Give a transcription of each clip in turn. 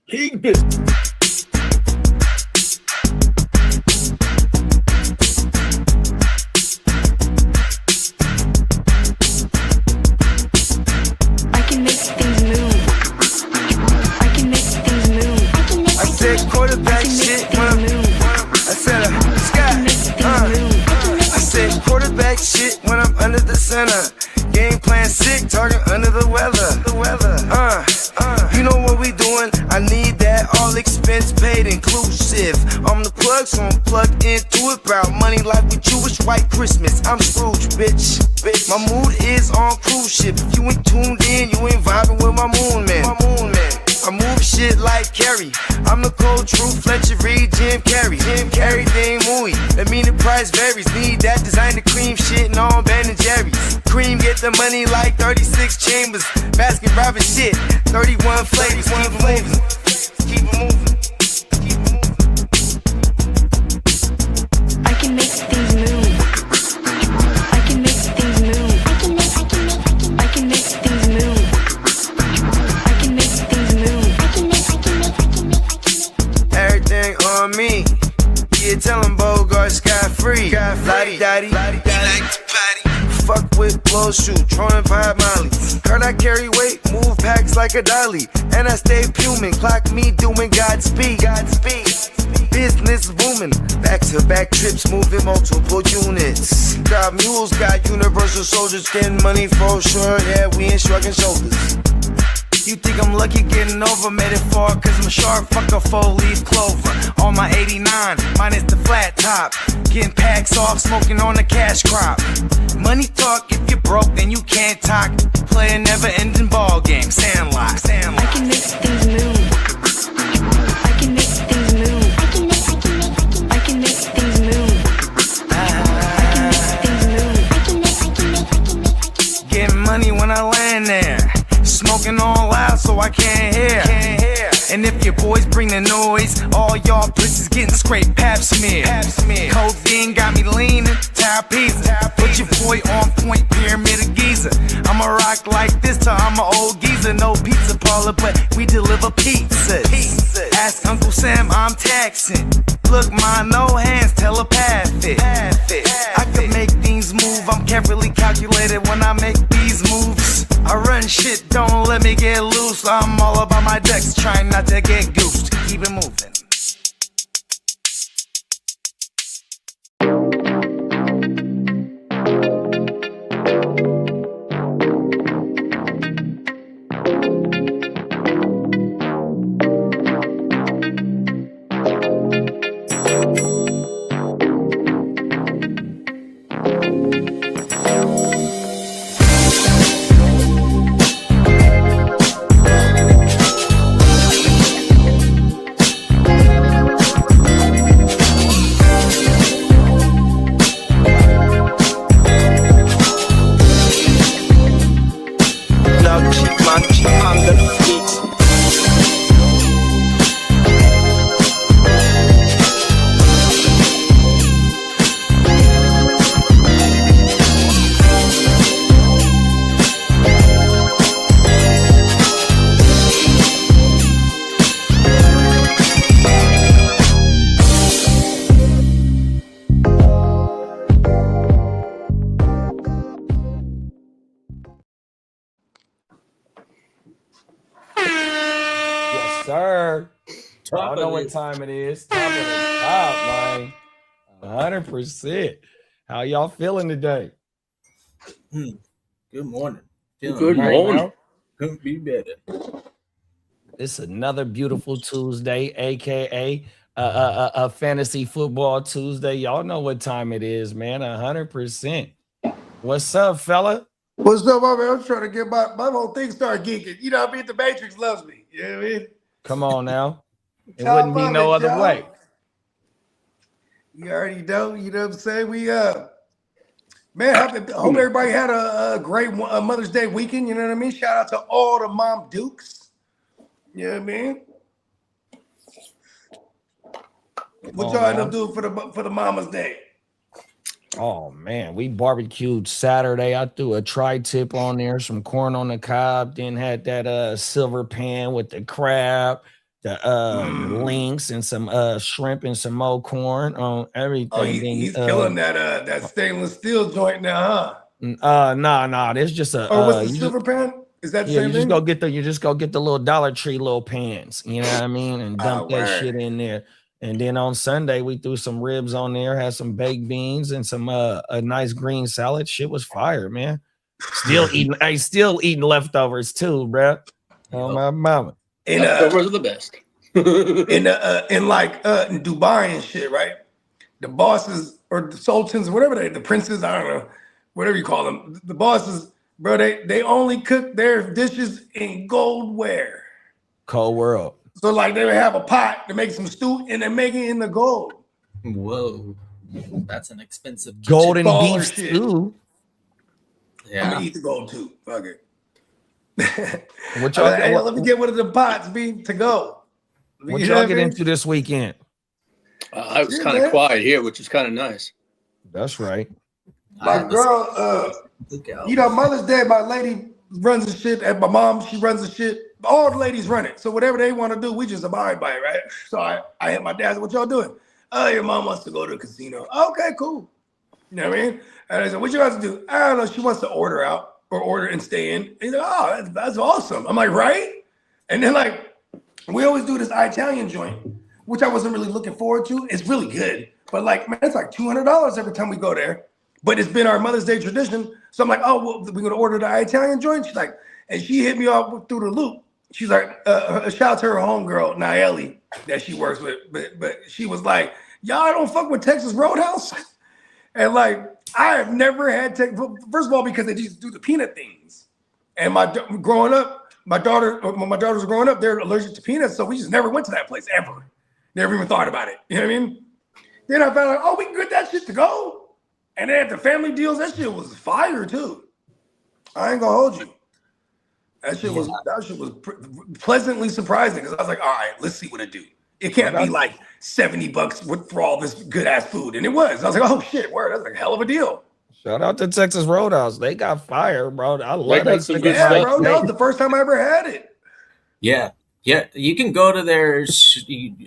He good. Quarterback shit when I'm, I said I said quarterback shit when I'm under the center. Game plan sick, target under the weather. You know what we doing? I need that all expense paid inclusive. I'm the plug, so I'm plugged into it. About money like we Jewish white Christmas. I'm Scrooge, bitch. My mood is on cruise ship. If you ain't tuned in, you ain't vibing with my moon man. I move shit like Kerry. I'm the cold truth, Fletcher Reed, Jim Carrey. Everything mooey, that mean the price varies. Need that designer cream shit and all Ben and Jerry's. Cream get the money like 36 chambers. Baskin Robbins shit, 31 flavors. Keep it moving, keep it moving. I can make things move. I can make things move. I can make things move. I can make things move. Everything on me. Yeah, tell him Bogart scot-free. Lottie-dottie, he like to potty. Fuck with blow shoot, trolling 5 Molly. Heard I carry weight, move packs like a dolly. And I stay fuming, clock me doing Godspeed. Business booming, back-to-back trips, moving multiple units. Got mules, got universal soldiers, getting money for sure. Yeah, we ain't shrugging shoulders. You think I'm lucky getting over, made it far cause I'm sharp, fuck a 4-leaf clover. On my 89, minus the flat top. Getting packs off, smoking on the cash crop. Money talk, if you're broke then you can't talk. Play a never ending ball game, Sandlot. I can make things move. I can make things move. I can make I can make things move. I can make things move. Getting money when I land there. Smoking all loud so I can't hear. And if your boys bring the noise, all y'all pussies getting scraped pap smear. Codeine got me leaning, pizza. Put your boy on point, pyramid of Giza. I'ma rock like this till I'm an old geezer. No pizza parlor, but we deliver pizzas. Ask Uncle Sam, I'm taxing. Look, ma, no hands, telepathic. I can make things move, I'm carefully calculated when I make these moves. I run shit, don't let me get loose. I'm all about my decks, trying not to get goosed. Keep it moving. I know what time it is. Top of the top, man. 100%. How y'all feeling today? Good morning. Good morning. Couldn't be better. It's another beautiful Tuesday, aka a fantasy football Tuesday. Y'all know what time it is, man. 100%. What's up, fella? What's up, my man? I'm trying to get my whole thing start geeking. You know what I mean? The Matrix loves me. You know what I mean? Come on now. It wouldn't be no other way. You already know. You know what I'm saying? We man, hope everybody had a great Mother's Day weekend. You know what I mean? Shout out to all the mom dukes. You know what I mean? What y'all end up doing for the Mama's Day? Oh man, we barbecued Saturday. I threw a tri-tip on there, some corn on the cob, then had that silver pan with the crab. the links and some shrimp and some more corn on everything. Oh, he's killing that stainless steel joint now, huh? No, there's just a or what's the silver pan? Is that the same thing? You just go get the little Dollar Tree little pans, you know what I mean, and dump that shit in there. And then on Sunday we threw some ribs on there, had some baked beans and some a nice green salad. Shit was fire, man. Still eating leftovers too, bro. Oh my mama. Leftovers are the best. in Dubai and shit, right? The bosses or the sultans, whatever the princes, I don't know, whatever you call them, the bosses, bro, they only cook their dishes in goldware. Cold world. So like they would have a pot to make some stew and they make it in the gold. Whoa, that's an expensive golden baller beef shit. stew. I'm gonna eat the gold too. Fuck it. What y'all Hey, let me get one of the pots, to go. What y'all get into this weekend? I was kind of quiet here, which is kind of nice. That's right. My girl, Mother's Day, my lady runs the shit, and my mom, she runs the shit. All the ladies run it. So whatever they want to do, we just abide by it, right? So I hit my dad, said, what y'all doing? Oh, your mom wants to go to the casino. Okay, cool. You know what I mean? And I said, what you guys do? I don't know. She wants to order out or order and stay in. And he's like, oh, that's awesome. I'm like, right? And then like, we always do this Italian joint, which I wasn't really looking forward to. It's really good. But like, man, it's like $200 every time we go there. But it's been our Mother's Day tradition. So I'm like, oh, well, we're going to order the Italian joint. She's like, and she hit me off through the loop. She's like, shout out to her homegirl, Naeli, that she works with. But she was like, y'all don't fuck with Texas Roadhouse? And like, I have never had first of all, because they just do the peanut things. And growing up, when my daughters were growing up, they're allergic to peanuts. So we just never went to that place ever. Never even thought about it. You know what I mean? Then I found out, oh, we can get that shit to go. And then at the family deals, that shit was fire too. I ain't gonna hold you. That shit was pleasantly surprising because I was like, all right, let's see what it do. It can't be like $70 for all this good ass food. And it was. I was like, oh shit, word, that's like a hell of a deal. Shout out to Texas Roadhouse. They got fire, bro. I love that. Yeah, bro. That was the first time I ever had it. Yeah. Yeah. You can go to there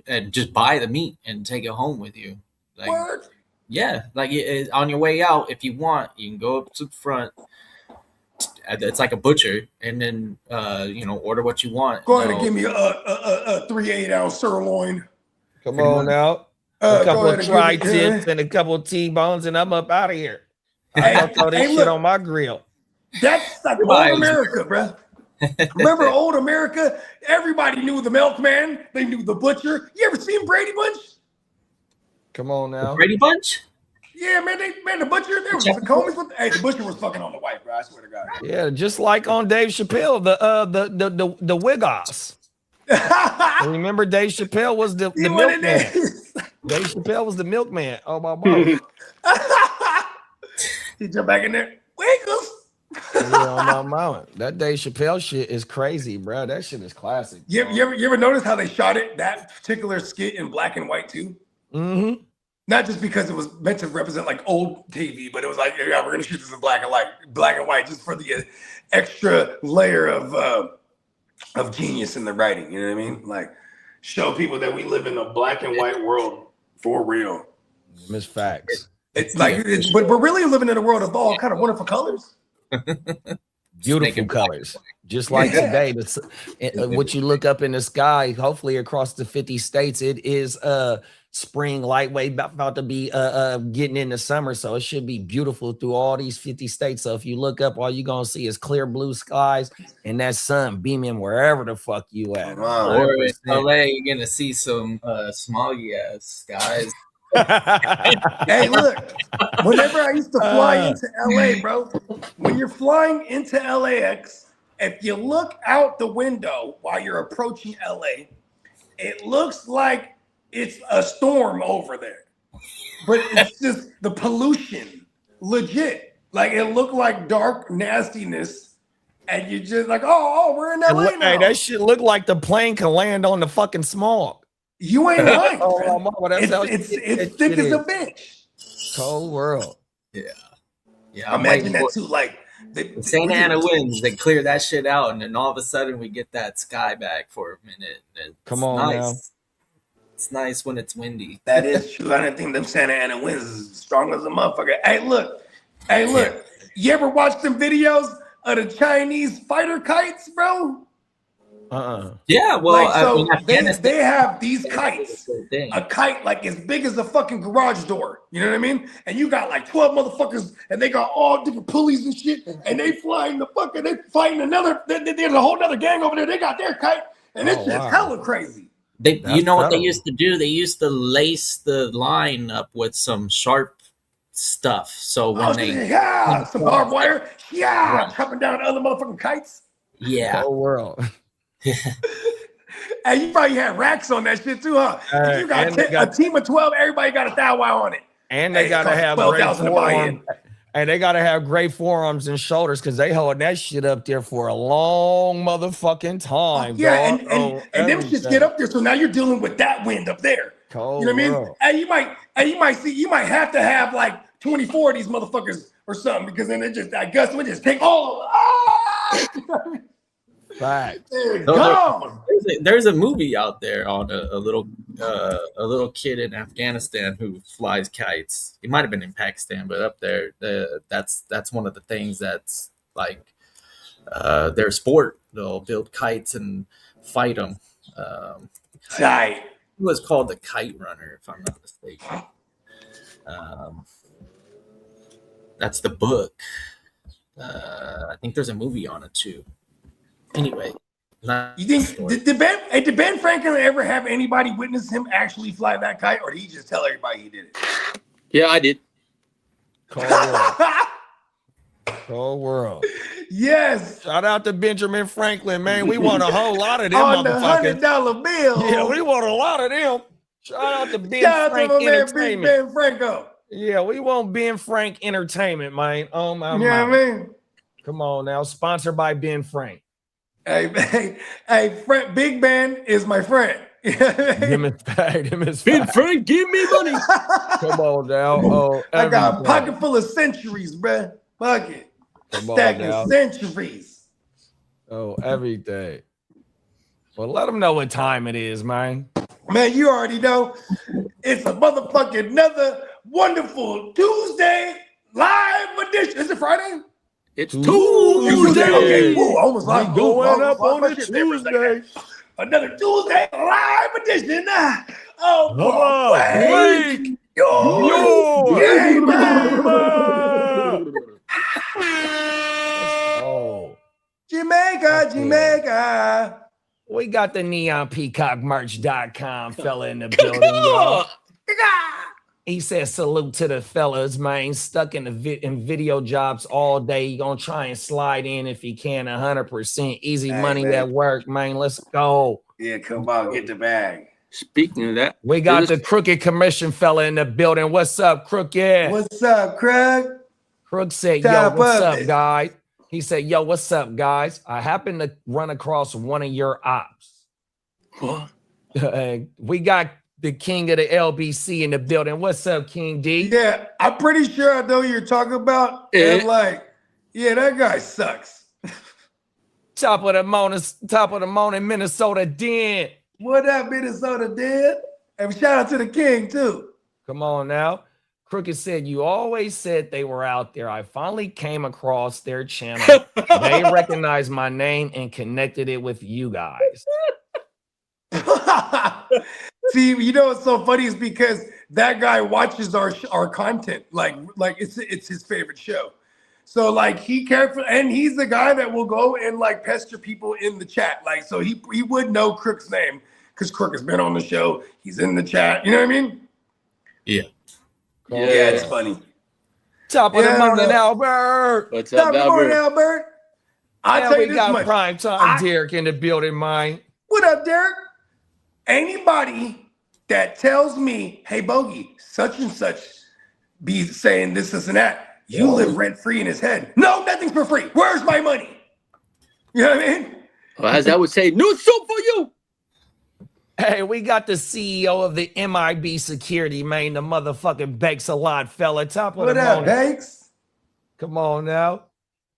and just buy the meat and take it home with you. Like, Word. Yeah. Like on your way out, if you want, you can go up to the front. It's like a butcher, and then order what you want. Go ahead and give me a 3 8-ounce sirloin. Come on out. A couple of tri-tips and a couple of T-bones, and I'm up out of here. I'm gonna throw this shit on my grill. That's like old America, bro. Remember old America? Everybody knew the milkman. They knew the butcher. You ever seen Brady Bunch? Come on now. Brady Bunch? Yeah, man, the butcher, there was the Coleman's the butcher was fucking on the wife, bro. I swear to God. Yeah, just like on Dave Chappelle, the Wiggles. Remember Dave Chappelle was the milkman. Dave Chappelle was the milkman. Oh my mom. He jumped back in there. Wiggles. Yeah, on my mama. That Dave Chappelle shit is crazy, bro. That shit is classic. You ever notice how they shot that particular skit in black and white too? Mm-hmm. Not just because it was meant to represent like old TV, but it was like, yeah, we're gonna shoot this in black and white, just for the extra layer of genius in the writing. You know what I mean? Like, show people that we live in a black and white world for real. Miss facts. But we're really living in a world of all kind of wonderful colors. Beautiful colors, just like today. What you look up in the sky, hopefully across the 50 states, it is spring lightweight about to be getting into summer, so it should be beautiful through all these 50 states. So if you look up, all you're gonna see is clear blue skies and that sun beaming wherever the fuck you at. Or in LA, you're gonna see some smoggy ass skies. Hey, look, whenever I used to fly into LA, bro, when you're flying into LAX, if you look out the window while you're approaching LA, it looks like it's a storm over there. But it's just the pollution, legit. Like, it looked like dark nastiness, and you're just like, oh, we're in LA now. Hey, that shit look like the plane can land on the fucking smog. You ain't lying. It's thick as a bitch. Cold world. Yeah. Imagine that too. Like When Santa Ana wins, they clear that shit out, and then all of a sudden we get that sky back for a minute. It's Come on nice. now. It's nice when it's windy. That is true. I didn't think them Santa Ana wins is strong as a motherfucker. Hey, look. You ever watch them videos of the Chinese fighter kites, bro? Yeah, well, Like, so Afghanistan, they have these kites. thing. A kite like as big as a fucking garage door. You know what I mean? And you got like 12 motherfuckers, and they got all different pulleys and shit, and they flying the fucking, they fighting another. There's a whole other gang over there. They got their kite, and it's just hella crazy. You know what they used to do? They used to lace the line up with some sharp stuff. So when some barbed wire, chopping down other motherfucking kites. Yeah, Whole world. And you probably had racks on that shit too, huh? If you got a team of 12, everybody got a thou wow on it. And they gotta have great forearms. And they gotta have great forearms and shoulders because they hold that shit up there for a long motherfucking time. Yeah, dog. and them shits get up there. So now you're dealing with that wind up there. Cold you know what I mean? world. And you might have to have like 24 of these motherfuckers or something because then it just that gust would just take all of them. Fact. There's a movie out there on a little kid in Afghanistan who flies kites. It might have been in Pakistan, but up there, that's one of the things that's like their sport. They'll build kites and fight them. Tight. It was called the Kite Runner, if I'm not mistaken. That's the book. I think there's a movie on it too. Anyway, you think did Ben Franklin ever have anybody witness him actually fly that kite, or did he just tell everybody he did it? Yeah, I did. Cold world. Yes. Shout out to Benjamin Franklin, man. We want a whole lot of them On the motherfuckers. $100 bill. Yeah, we want a lot of them. Shout out to Ben Shout out Frank to my man Entertainment. Ben Franco. Yeah, we want Ben Frank Entertainment, man. Oh my. You know what I mean? Come on now, sponsored by Ben Frank. Hey, Frank, Big Ben is my friend. Him is Ben Frank, give me money. Come on now. Oh, I got a everything. pocket full of centuries, bruh. Pocket. Come on Stacking now. centuries. Oh, everything. Well, let them know what time it is, man. Man, you already know. It's a motherfucking another wonderful Tuesday live edition. Is it Friday? It's Tuesday. Okay. Ooh, I almost lost. Going up on my a shit there for a second. Tuesday. Another Tuesday live edition. Oh, Wake your game. Oh, Jamaica. we got the neonpeacockmerch.com fella in the building, y'all. He says salute to the fellas, man. Stuck in the in video jobs all day. He gonna try and slide in if he can. 100% easy money man. at work, man. Let's go. Yeah, come on, get the bag. Speaking of that, We got the Crooked Commission fella in the building. What's up, Crooked? What's up, Craig? Crook said, Top yo, what's of up, it. guys? He said, yo, what's up, guys? I happened to run across one of your ops. what? We got the king of the LBC in the building. What's up, King D? Yeah, I'm pretty sure I know who you're talking about. And that guy sucks. Top of the morning, Minnesota Den. What up, Minnesota Dead? And shout out to the king, too. Come on now. Crooked said, you always said they were out there. I finally came across their channel. They recognized my name and connected it with you guys. See, you know what's so funny is because that guy watches our content. Like it's his favorite show. So like he careful, and he's the guy that will go and like pester people in the chat. Like so he would know Crook's name because Crook has been on the show. He's in the chat. You know what I mean? Yeah. Yeah, it's funny. Top of the morning, Albert. What's Top up, of the morning, Albert? Albert. I'll Yeah, tell we you this got much. prime time Derek in the building, mine. What up, Derek? Anybody that tells me, hey, Bogey, such and such be saying this and that, you live rent-free in his head. No, nothing's for free. Where's my money? You know what I mean? Well, as I would say, no soup for you. Hey, we got the CEO of the MIB Security, man, the motherfucking Bakes a Lot fella. Top of What the up, morning. Banks? Come on now.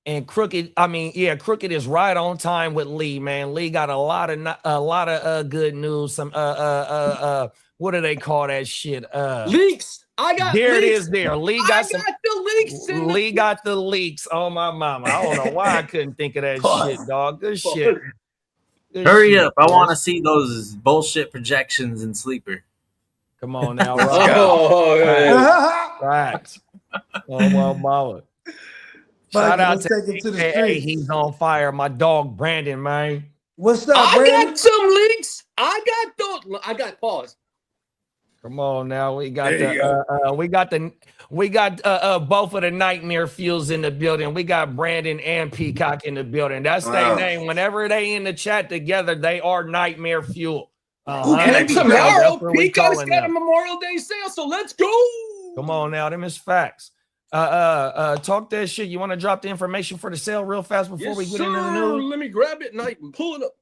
And Crooked, Crooked is right on time with Lee, man. Lee got a lot of good news. Some what do they call that shit? Leaks. I got There leaks. it is. There, Lee got some. the leaks. Lee got the leaks. Oh my mama! I don't know why I couldn't think of that Pause. shit, dog. Good shit. Good Hurry shit, up! I boys. want to see those bullshit projections in Sleeper. Come on now, Let's Rob. Oh, yeah. Facts. Oh my mama. Shout out to take it to the AKA, streets. he's on fire. My dog Brandon, man. What's up, I Brandon? got some leaks. I got those. I got pause. Come on now. We got There you we got both of the nightmare fuels in the building. We got Brandon and Peacock in the building. That's their Wow. name. Whenever they in the chat together, they are nightmare fuel. Who And then That's tomorrow, what we Peacock's calling got a them. Memorial Day sale, so let's go. Come on now, them is facts. Talk that shit. You want to drop the information for the sale real fast before we get into the news? Let me grab it and I can pull it up.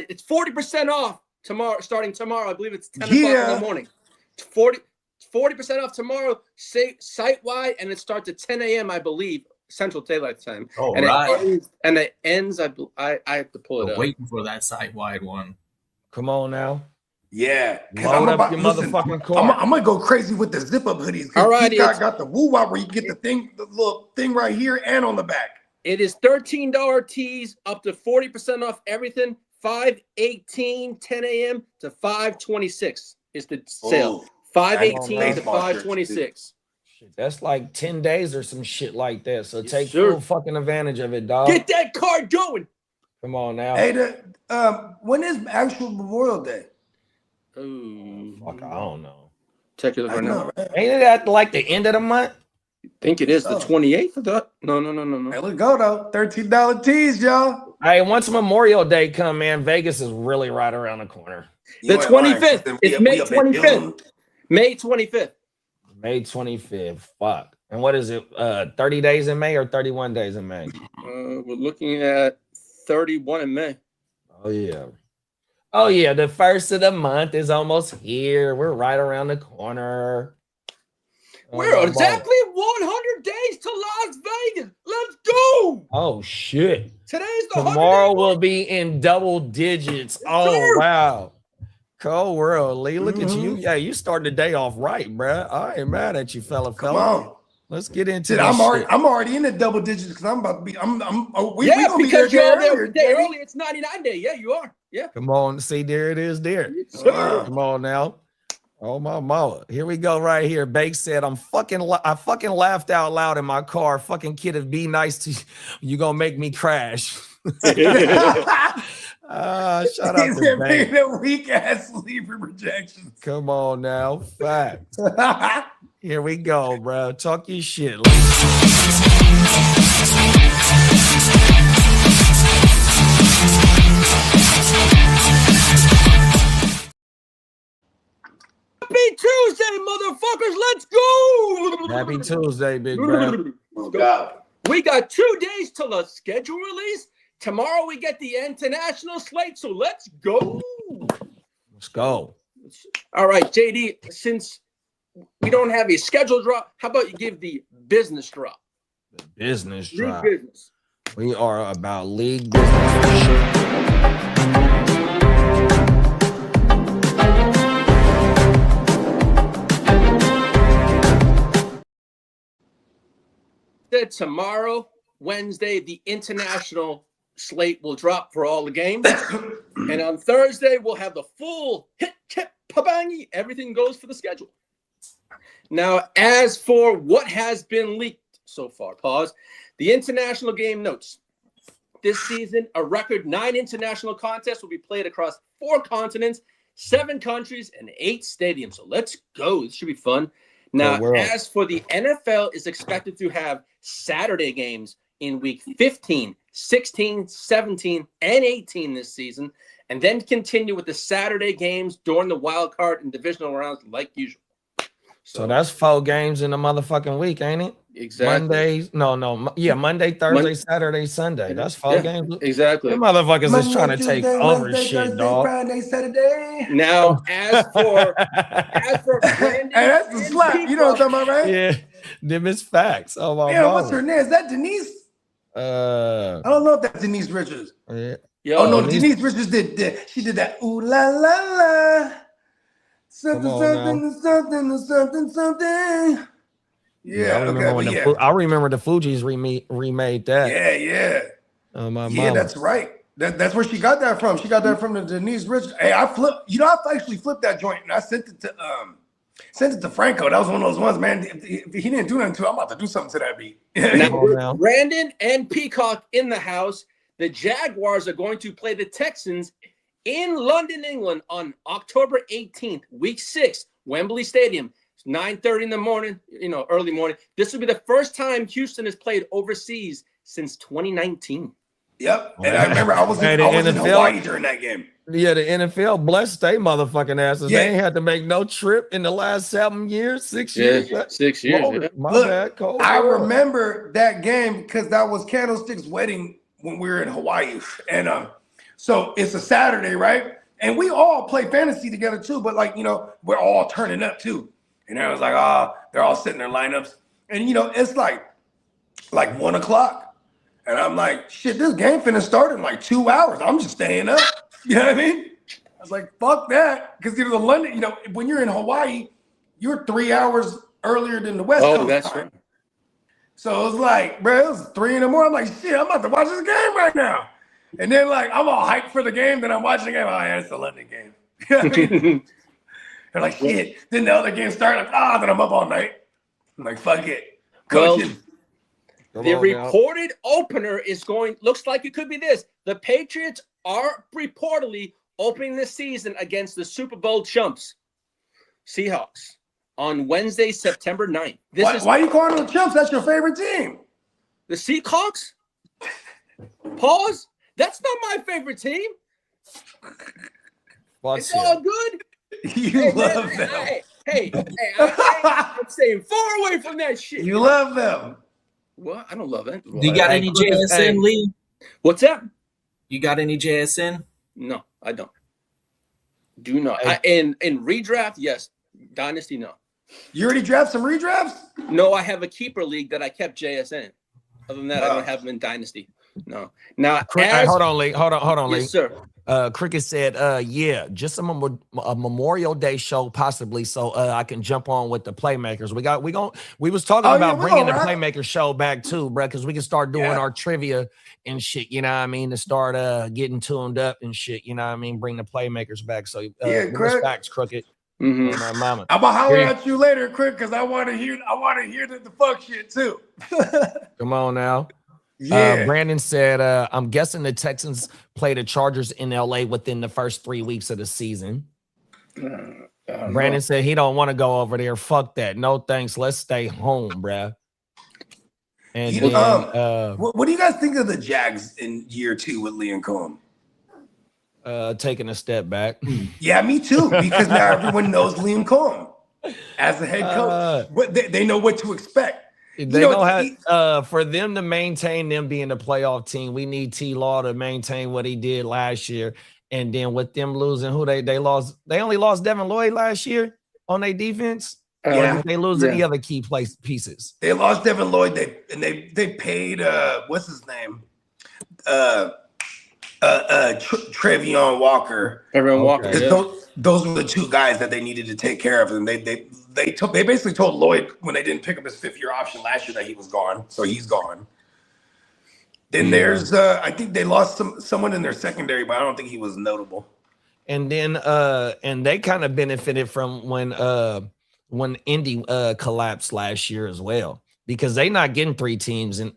It's 40% off tomorrow, starting tomorrow. I believe it's 10 o'clock in Yeah. the morning. It's 40% off tomorrow, site-wide, and it starts at 10 a.m., I believe, Central Daylight Time. All and right. it ends, I have to pull it up. Waiting for that site-wide one. Come on now. Yeah. 'Cause Load up your motherfucking car. I'm gonna go crazy with the zip-up hoodies. All right, Peacock it's- got the woo-wop where you get the little thing right here and on the back. It is $13 tees, up to 40% off everything. 5/18, 10 a.m. to 5/26 is the sale. Oh, 5/18 to baseball shirts, 5/26. Shit, that's like 10 days or some shit like that. So Yes, take sir. full fucking advantage of it, dog. Get that card going. Come on now. Hey, when is actual Memorial Day? Ooh, Fuck, I don't know. check it I right now. know, right? Ain't it at like the end of the month? Think it is the Oh. 28th of that? No. Hey, let's go though. $13 tees, y'all. Hey, once Memorial Day come, man, Vegas is really right around the corner. The 25th. It's May 25th. May 25th. May 25th. Fuck. And what is it? 30 days in May or 31 days in May? We're looking at 31 in May. Oh yeah. Oh yeah. The first of the month is almost here. We're right around the corner. Oh, We're my exactly 100 days to Las Vegas. Let's go. Oh shit. Today's the Tomorrow 100th. will be in double digits. Oh sir. wow. Cold world, Lee. Look at you. Yeah, you started the day off right, bruh. I ain't mad at you, Come fella. on. Let's get into Shit, this I'm already in the double digits because I'm about to be. We Yeah, gonna be because you're there there day day earlier. early. It's 99 day. Yeah, you are. Yeah. Come on, see, there it is. There. Yes, sir. Come on now. Oh my mama. Here we go right here. Bake said, I fucking laughed out loud in my car. Fucking kid, if be nice to you, you gonna make me crash. Shout out He's to been Bake. making a weak ass sleeper projections. Come on now. Fact. Here we go, bro. Talk your shit. Happy Tuesday, motherfuckers. Let's go. Happy Tuesday, big bro. Oh, God. We got 2 days till the schedule release. Tomorrow we get the international slate, so let's go. Let's go. All right, JD, since we don't have a schedule drop, how about you give the business drop? The business League drop. business. We are about league business for sure. Said tomorrow, Wednesday, the international slate will drop for all the games. And on Thursday, we'll have the full hit, tip, pabangi. Everything goes for the schedule. Now, as for what has been leaked so far, pause. The international game notes. This season, a record 9 international contests will be played across 4 continents, 7 countries, and 8 stadiums. So let's go. This should be fun. Now, world. as for the NFL, is expected to have Saturday games in week 15, 16, 17, and 18 this season, and then continue with the Saturday games during the wild card and divisional rounds like usual. So that's 4 games in a motherfucking week, ain't it? Exactly. Monday, Thursday, Saturday, Sunday. That's 4 Yeah, games. exactly. Them motherfuckers is trying to Monday, take Tuesday, over Wednesday, shit, Thursday, dog. Friday, Saturday. Now, as for Brandon, Hey, that's the slap. You know what I'm talking about, right? Yeah, them is facts. Oh my Yeah, mama. what's her name? Is that Denise? I don't know if that's Denise Richards. Yeah. Yo, Oh no, Denise- Denise Richards she did that ooh la la la. Something, Come on something. Yeah, I remember okay, when but the I remember the Fugees remade that. yeah. My Yeah, mama. that's right. That's where she got that from. She got that from the Denise Richards. Hey, I actually flipped that joint and I sent it to Franco. That was one of those ones, man. If he didn't do nothing to it, I'm about to do something to that beat. now, Brandon and Peacock in the house. The Jaguars are going to play the Texans in London, England on October 18th, week 6, Wembley Stadium. It's 9:30 in the morning, early morning. This will be the first time Houston has played overseas since 2019. Yep. And I remember I was in Hawaii during that game. Yeah, the NFL blessed they motherfucking asses. Yeah. They ain't had to make no trip in the last 7 years, 6 Yeah, years. 6 years. Lord, Yeah. My Look, bad, Cole. I remember that game because that was Candlestick's wedding when we were in Hawaii. And so it's a Saturday, right? And we all play fantasy together too, but we're all turning up too. And I was like, they're all sitting in their lineups. And it's like 1 o'clock. And I'm like, shit, this game finna start in like 2 hours. I'm just staying up. You know what I mean? I was like, fuck that. Because the London, when you're in Hawaii, you're 3 hours earlier than the West Coast that's time. right. So it was like, bro, it was 3 in the morning. I'm like, shit, I'm about to watch this game right now. And then I'm all hyped for the game. Then I'm watching the game. Oh, yeah, it's the London game. You know what I mean? They're like, shit. Then the other game started. Then I'm up all night. I'm like, fuck it. Coaching. The reported opener looks like it could be this. The Patriots are reportedly opening the season against the Super Bowl chumps, Seahawks, on Wednesday, September 9th. Why are you calling them chumps? That's your favorite team. The Seahawks? Pause. That's not my favorite team. It's all good. You love them. Hey, I'm staying far away from that shit. You love them. What? I don't love it. You got any JSN, Lee? What's that? You got any JSN? No, I don't. Do not. In redraft, yes. Dynasty, no. You already drafted some redrafts? No, I have a keeper league that I kept JSN. Other than that, I don't have them in Dynasty. No. Now, hold on, Lee. Hold on, Lee. yes, sir. Cricket said, yeah, just a Memorial Day show, possibly, so I can jump on with the Playmakers. We was talking about bringing the Playmakers show back too, bro, because we can start doing our trivia and shit, you know what I mean, to start getting tuned up and shit, you know what I mean, bring the Playmakers back. So facts, Crooked. Mm-hmm. My mama. I'm gonna holler at you later, Crick, because I want to hear the fuck shit too. Come on now. Yeah. Brandon said, I'm guessing the Texans play the Chargers in LA within the first 3 weeks of the season. Brandon said he don't want to go over there. Fuck that. No thanks. Let's stay home, bruh. And what do you guys think of the Jags in year 2 with Liam Cohen? Taking a step back. Yeah, me too, because now everyone knows Liam Cohen as the head coach. But they know what to expect. They know how for them to maintain them being a playoff team, we need T Law to maintain what he did last year. And then with them losing, who they lost, they only lost Devin Lloyd last year on their defense. Or they lose any other key pieces. They lost Devin Lloyd. They paid what's his name? Trevion Walker. Trevion Walker. Those were the two guys that they needed to take care of, and they basically told Lloyd when they didn't pick up his 5th-year option last year that he was gone, so he's gone. Then there's I think they lost someone in their secondary, but I don't think he was notable. And then and they kind of benefited from when Indy collapsed last year as well, because they not getting 3 teams and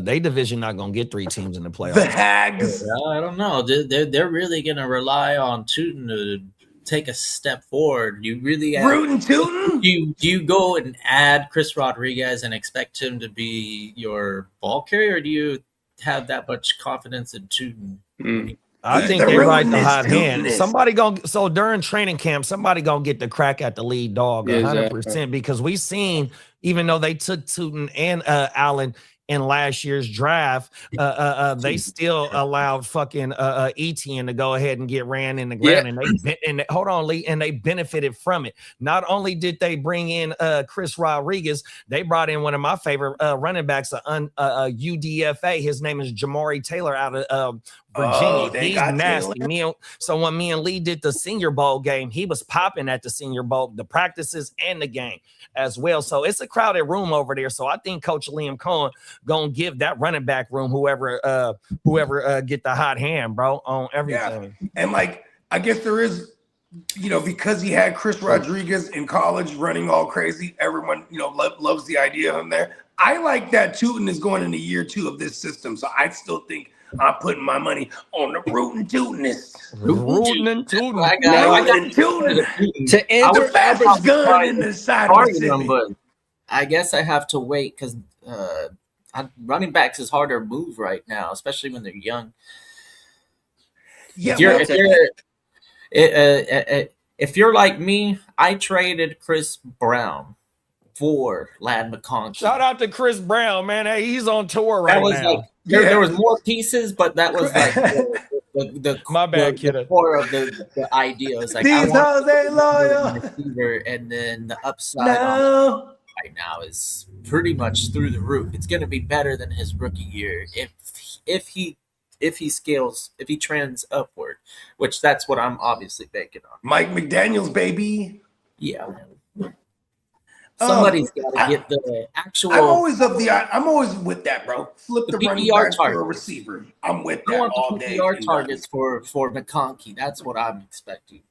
they division not gonna get 3 teams in the playoffs. The Hags. I don't know. They're really gonna rely on Tootin to take a step forward. You really Rootin' Tootin? You go and add Chris Rodriguez and expect him to be your ball carrier, or do you have that much confidence in Tootin? I think they ride the hot hand. So during training camp, somebody gonna get the crack at the lead dog 100%, because we seen, even though they took Tootin and Allen in last year's draft, they still allowed fucking Etienne to go ahead and get ran in the ground, and hold on, Lee, and they benefited from it. Not only did they bring in Chris Rodriguez, they brought in one of my favorite running backs, UDFA. His name is Jamari Taylor out of Virginia. He's nasty. So when me and Lee did the Senior Bowl game, he was popping at the Senior Bowl, the practices and the game as well. So it's a crowded room over there. So I think Coach Liam Cohen gonna give that running back room whoever get the hot hand, bro, on everything. Yeah. And like, I guess there is, because he had Chris Rodriguez in college running all crazy, everyone, loves the idea of him there. I like that Tootin is going into year 2 of this system. So I still think I'm putting my money on the rootin' tootinist. Rootin' and tootin'. I got to enter fastest gun in the side of the city. But I guess I have to wait because running backs is harder to move right now, especially when they're young. Yeah, if you're like me, I traded Chris Brown for Lad McConkey. Shout out to Chris Brown, man. Hey, he's on tour right now. Like, there was more pieces, but that was like the my bad, the core of the idea. It was like these hoes ain't loyal. Receiver, and then the upside on right now is pretty much through the roof. It's going to be better than his rookie year if he scales, if he trends upward, which that's what I'm obviously banking on. Mike McDaniels, baby. Yeah, man. Somebody's got to get the actual. I'm always with that, bro. Flip the running back for a receiver. I'm with that all day. PPR targets for McConkey. That's what I'm expecting.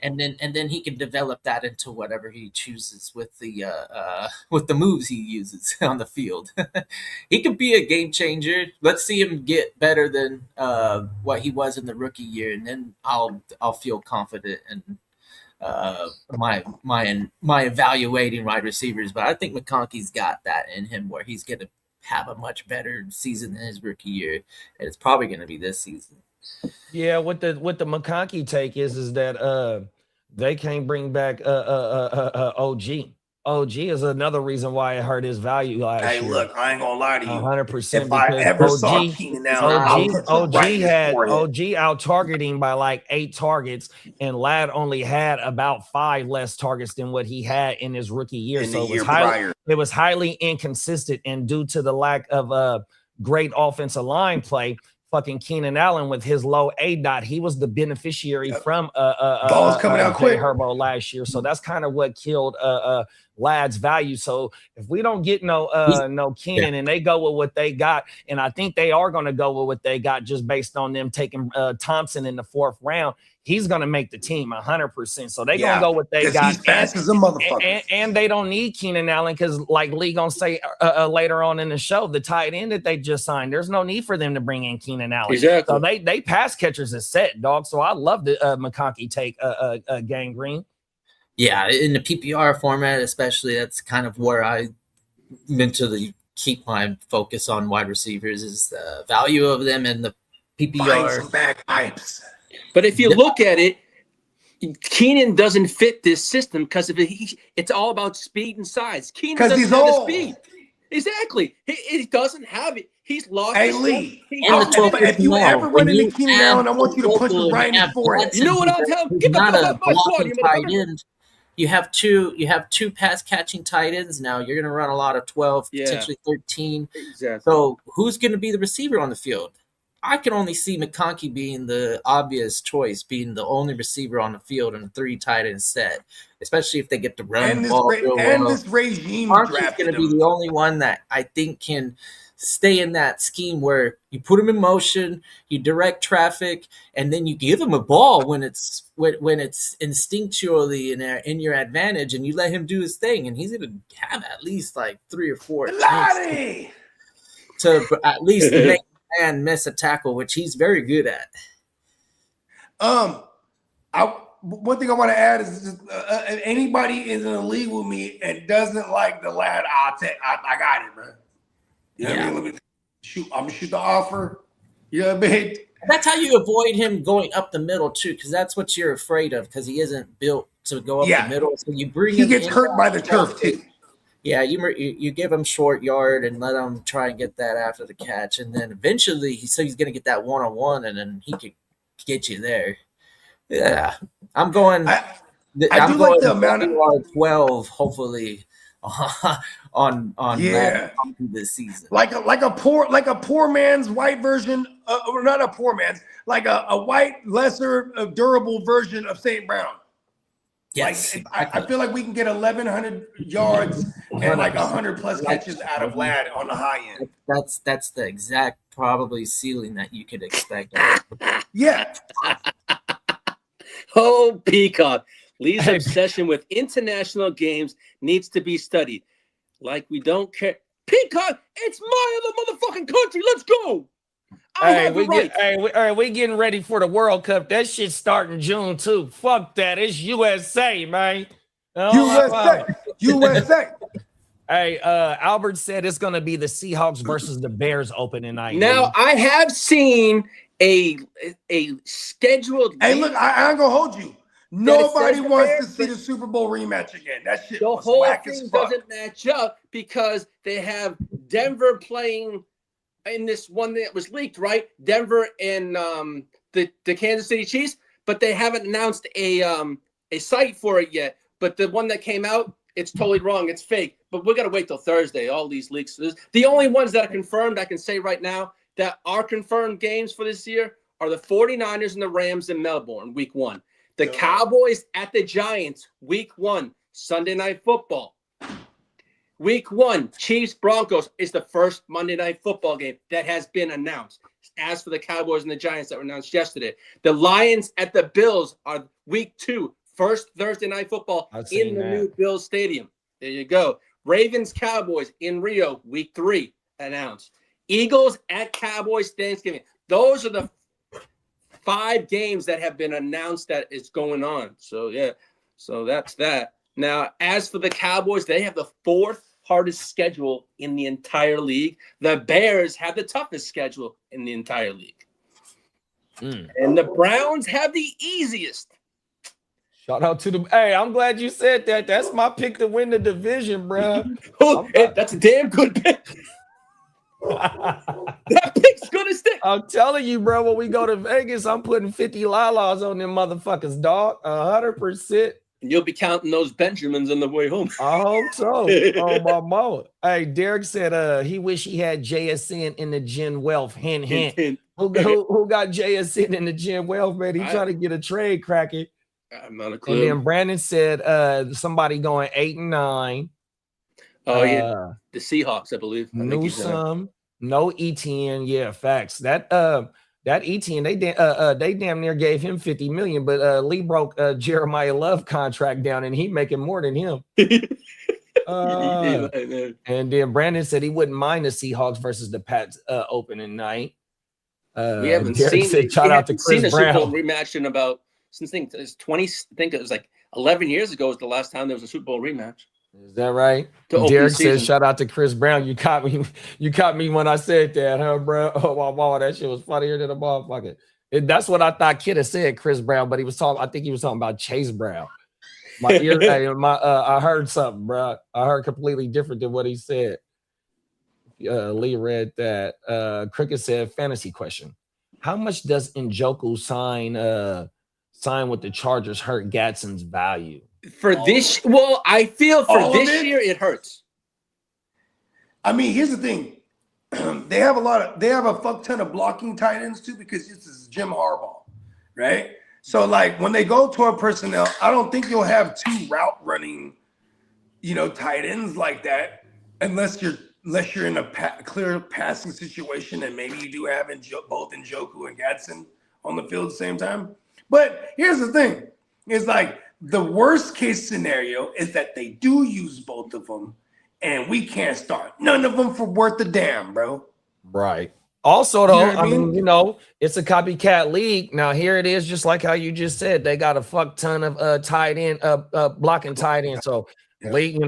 And then he can develop that into whatever he chooses with the moves he uses on the field. He could be a game changer. Let's see him get better than what he was in the rookie year, and then I'll feel confident in my evaluating wide receivers. But I think McConkey's got that in him where he's going to have a much better season than his rookie year, and it's probably going to be this season. Yeah, what the McConkey take is that they can't bring back OG. OG is another reason why it hurt his value last year. Hey, look, I ain't gonna lie to you. 100%. If I ever saw Keenan Allen, OG out targeting by like 8 targets, and Ladd only had about 5 less targets than what he had in his rookie year. So it was highly inconsistent, and due to the lack of great offensive line play, fucking Keenan Allen with his low A-dot, he was the beneficiary from balls coming out quick Herbo last year. So that's kind of what killed Ladd's value. So if we don't get no Keenan and they go with what they got, and I think they are going to go with what they got just based on them taking Thompson in the 4th round, he's going to make the team 100%. So they're going to go what they got. He's fast as a motherfucker. And they don't need Keenan Allen because, like Lee going to say later on in the show, the tight end that they just signed, there's no need for them to bring in Keenan Allen. Exactly. So they pass catchers is set, dog. So I love the McConkey take Gang Green. Yeah, in the PPR format especially, that's kind of where I mentally keep my focus on wide receivers is the value of them and the PPR. Back pipes. But if you look at it, Keenan doesn't fit this system because it's all about speed and size. Keenan doesn't have the speed. Exactly. He doesn't have it. He's lost. Hey, Lee, if you ever run into Keenan Allen, I want you to punch him right in the forehead. You know what I'm telling you? Get the tight end. You have two pass catching tight ends now. You're going to run a lot of 12, potentially 13. Exactly. So who's going to be the receiver on the field? I can only see McConkey being the obvious choice, being the only receiver on the field in a 3 tight end set, especially if they get to run the ball. This regime McConkey's going to be the only one that I think can stay in that scheme where you put him in motion, you direct traffic, and then you give him a ball when it's instinctually in your advantage, and you let him do his thing, and he's going to have at least like 3 or 4 attempts to at least make and miss a tackle, which he's very good at. One thing I want to add is just, if anybody is in the league with me and doesn't like the lad, I got it, man. You know what I mean? Let me shoot. I'm gonna shoot the offer. You know what I mean? That's how you avoid him going up the middle too, because that's what you're afraid of, because he isn't built to go up the middle. So you bring he gets hurt by the turf too. Yeah, you give him short yard and let him try and get that after the catch, and then eventually he's going to get that 1-on-1, and then he could get you there. Yeah, I'm going. I I'm do like going the amount of 12, hopefully, on yeah, Madden this season. like a poor man's white version, or not a poor man's, like a white lesser durable version of St. Brown. Yes, Like I feel like we can get 1,100 yards and like 100 plus catches out of Ladd on the high end. That's the exact probably ceiling that you could expect. Yeah. Oh, Peacock. Lee's obsession with international games needs to be studied. Like we don't care. Peacock, it's my other motherfucking country. Let's go. We getting ready for the World Cup. That shit's starting June too. Fuck that. It's USA, man. USA. Hey, Albert said it's gonna be the Seahawks versus the Bears opening night. Now I have seen a scheduled. Hey, look, I ain't gonna hold you. Nobody wants to see the Super Bowl rematch again. That shit The was whole whack thing as fuck. doesn't match up because they have Denver playing in this one that was leaked, right? Denver and the Kansas City Chiefs, but they haven't announced a site for it yet. But the one that came out, it's totally wrong. It's fake. But we're gonna wait till Thursday. All these leaks. The only ones that are confirmed, I can say right now, that are confirmed games for this year are the 49ers and the Rams in Melbourne, week 1. The Cowboys at the Giants, week 1, Sunday Night Football. Week 1, Chiefs Broncos is the first Monday Night Football game that has been announced. As for the Cowboys and the Giants that were announced yesterday, the Lions at the Bills are week 2, first Thursday Night Football in the new Bills Stadium. There you go. Ravens Cowboys in Rio, week 3 announced. Eagles at Cowboys Thanksgiving. Those are the 5 games that have been announced that is going on. So, yeah. So that's that. Now, as for the Cowboys, they have the 4th hardest schedule in the entire league. The Bears have the toughest schedule in the entire league. And the Browns have the easiest. Shout out to the. Hey, I'm glad you said that. That's my pick to win the division, bro. That's a damn good pick. That pick's gonna stick. I'm telling you, bro. When we go to Vegas, I'm putting 50 lalas on them motherfuckers, dog. 100%. And you'll be counting those Benjamins on the way home. I hope so. Oh, my mama. Hey, Derek said he wish he had JSN in the Gen Wealth. Hint, hint. Who got JSN in the Gen Wealth, man? He trying to get a trade cracking. I'm not a clue. And then Brandon said somebody going 8-9. Oh, yeah. The Seahawks, I believe. Newsome, no ETN. Yeah, facts. That ETN, they damn near gave him $50 million, but Lee broke Jeremiah Love contract down, and he making more than him. And then Brandon said he wouldn't mind the Seahawks versus the Pats opening night. We haven't Derek seen shout out to Chris a Brown. Super Bowl rematch in about since I think it was like 11 years ago was the last time there was a Super Bowl rematch. Is that right? Derek says, shout out to Chris Brown. You caught me when I said that, huh, bro? Oh, wow, that shit was funnier than a motherfucker. That's what I thought Kidda said, Chris Brown, but I think he was talking about Chase Brown. My ear, I heard something, bro. I heard completely different than what he said. Lee read that. Cricket said, fantasy question. How much does Njoku sign with the Chargers hurt Gadsden's value? For this, well, I feel for this year it hurts. I mean, here's the thing: they have a fuck ton of blocking tight ends too, because this is Jim Harbaugh, right? So like when they go toward personnel, I don't think you'll have 2 route running, tight ends like that, unless you're in a clear passing situation, and maybe you do have both Njoku and Gadsden on the field at the same time. But here's the thing: it's like the worst case scenario is that they do use both of them, and we can't start none of them for worth a damn, bro. Right. Also, though, I mean, it's a copycat league. Now, here it is, just like how you just said, they got a fuck ton of tight end, blocking tight end. So, league,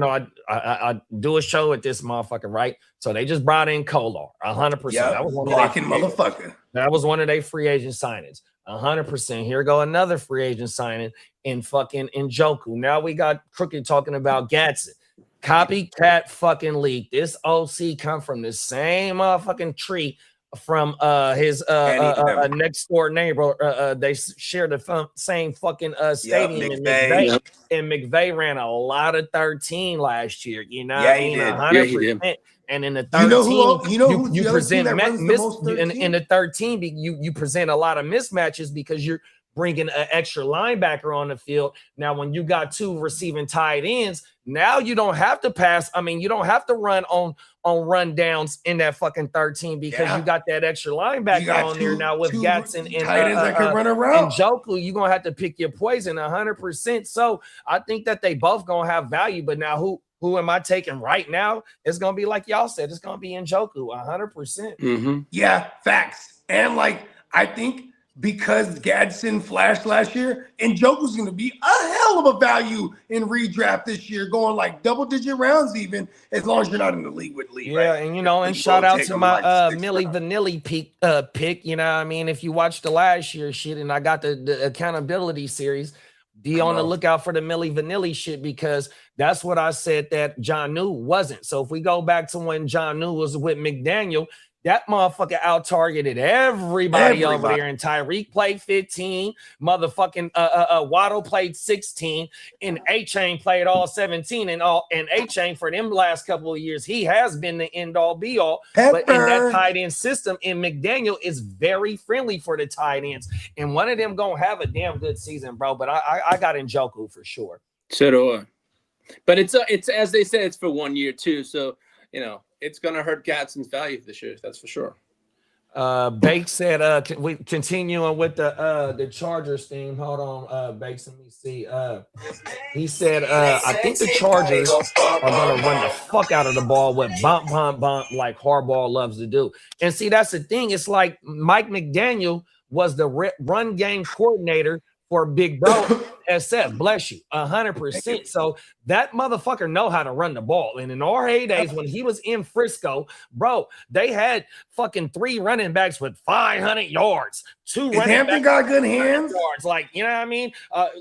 I do a show at this motherfucker, right? So they just brought in Kolar, 100%. That was one blocking motherfucker. That was one of their free agent signings. 100%. Here go another free agent signing in fucking Njoku. Now we got Crooked talking about Gadsden. Copycat fucking leak. This OC come from the same motherfucking tree from his next door neighbor. They share the same fucking stadium in McVay. Yep. And McVay ran a lot of 13 last year. You know, Yeah, what I he mean, did. 100%. Yeah, he did. And in the 13, you present in the 13, you present a lot of mismatches because you're bringing an extra linebacker on the field. Now, when you got two receiving tight ends, now you don't have to pass. I mean, you don't have to run on run downs in that fucking 13 because you got that extra linebacker on there now with Gatson and tight ends that can run around. And Njoku, you're gonna have to pick your poison 100%. So I think that they both gonna have value, but now who am I taking right now? It's gonna be like y'all said, it's gonna be Njoku 100%. Mm-hmm. Yeah, facts. And like I think because Gadsden flashed last year, and Njoku's going to be a hell of a value in redraft this year, going like double-digit rounds even, as long as you're not in the league with Lee. Yeah, right? and and shout out to my Millie Vanilli pick. You know what I mean? If you watched the last year shit, and I got the accountability series, be on the lookout for the Millie Vanilli shit because that's what I said that John New wasn't. So if we go back to when John New was with McDaniel, that motherfucker out-targeted everybody over there, and Tyreek played 15, motherfucking Waddle played 16, and A-Chain played all 17, and A-Chain for them last couple of years, he has been the end-all be-all. But in that tight end system, and McDaniel is very friendly for the tight ends, and one of them gonna have a damn good season, bro. But I got Njoku for sure. So do I. But it's as they say, it's for 1 year too. So it's gonna hurt Gadsden's value this year. That's for sure. Bake said, we continuing with the Chargers theme. Hold on, Bakes. Let me see. He said, I think the Chargers are gonna run the fuck out of the ball with bump like Harbaugh loves to do. And see, that's the thing. It's like Mike McDaniel was the run game coordinator for Big Bro SF, bless you, 100%. So that motherfucker know how to run the ball. And in our heydays, when he was in Frisco, bro, they had fucking 3 running backs with 500 yards. 2 running backs got good hands. Yards. Like, you know what I mean?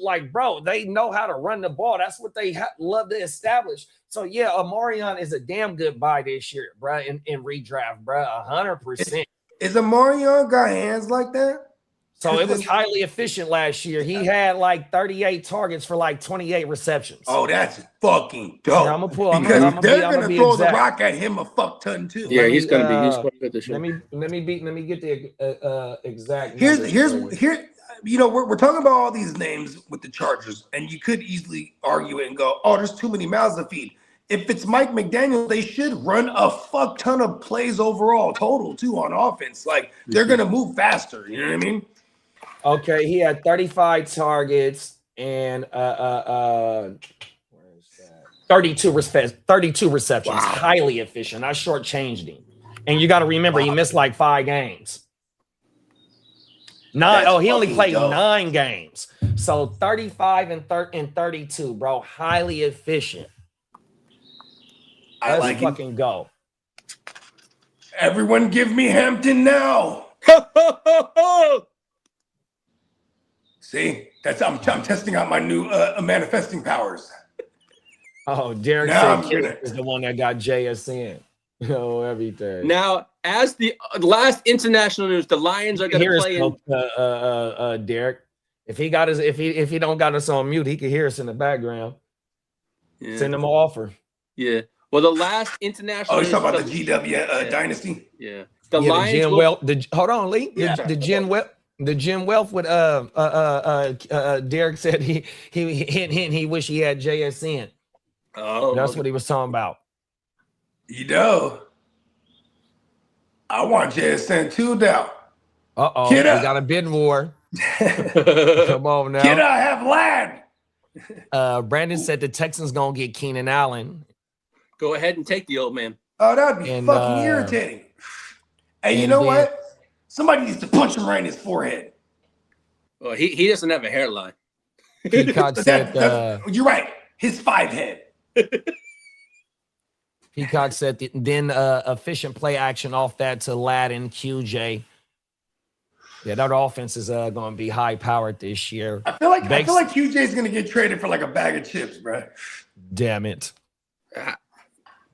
Like, bro, they know how to run the ball. That's what they love to establish. So yeah, Amarion is a damn good buy this year, bro. In redraft, bro, 100%. Is Amarion got hands like that? So it was highly efficient last year. He had like 38 targets for like 28 receptions. Oh, that's fucking dope. Yeah, I'm gonna pull because they're gonna throw the rock at him a fuck ton too. Yeah, he's gonna be. He's quite good this year. Let me get the exact. Here. We're talking about all these names with the Chargers, and you could easily argue it and go, "Oh, there's too many mouths to feed." If it's Mike McDaniel, they should run a fuck ton of plays overall, total too on offense. Like they're gonna move faster. You know what I mean? Okay, he had 35 targets and 32 receptions. Wow. Highly efficient. I shortchanged him. And you got to remember, he missed like 5 games. He only played 9 games. So 35 and 32, bro. Highly efficient. Let's like fucking go. Everyone give me Hampton now. See, I'm testing out my new manifesting powers. Oh, Derek said is the one that got JSN. Oh, everything. Now, as the last international news, the Lions are going to play in. Derek, if he don't got us on mute, he can hear us in the background. Yeah. Send him an offer. Yeah. Well, the last international. Oh, you talking about the GWN Dynasty? Yeah. The Lions. Hold on, Lee. Yeah. The Gen Wealth with Derek said he wish he had JSN. Oh, that's what he was talking about. I want JSN too now. Uh-oh, we got a bid war. Come on now. Kid, I have land. Brandon said the Texans gonna get Keenan Allen. Go ahead and take the old man. Oh, that'd be fucking irritating. Hey, you know what? Somebody needs to punch him right in his forehead. Well, he doesn't have a hairline. Peacock said, you're right. His 5 head. Peacock said then efficient play action off that to Ladd and QJ. Yeah, that offense is going to be high powered this year. I feel like QJ is going to get traded for like a bag of chips, bro. Damn it.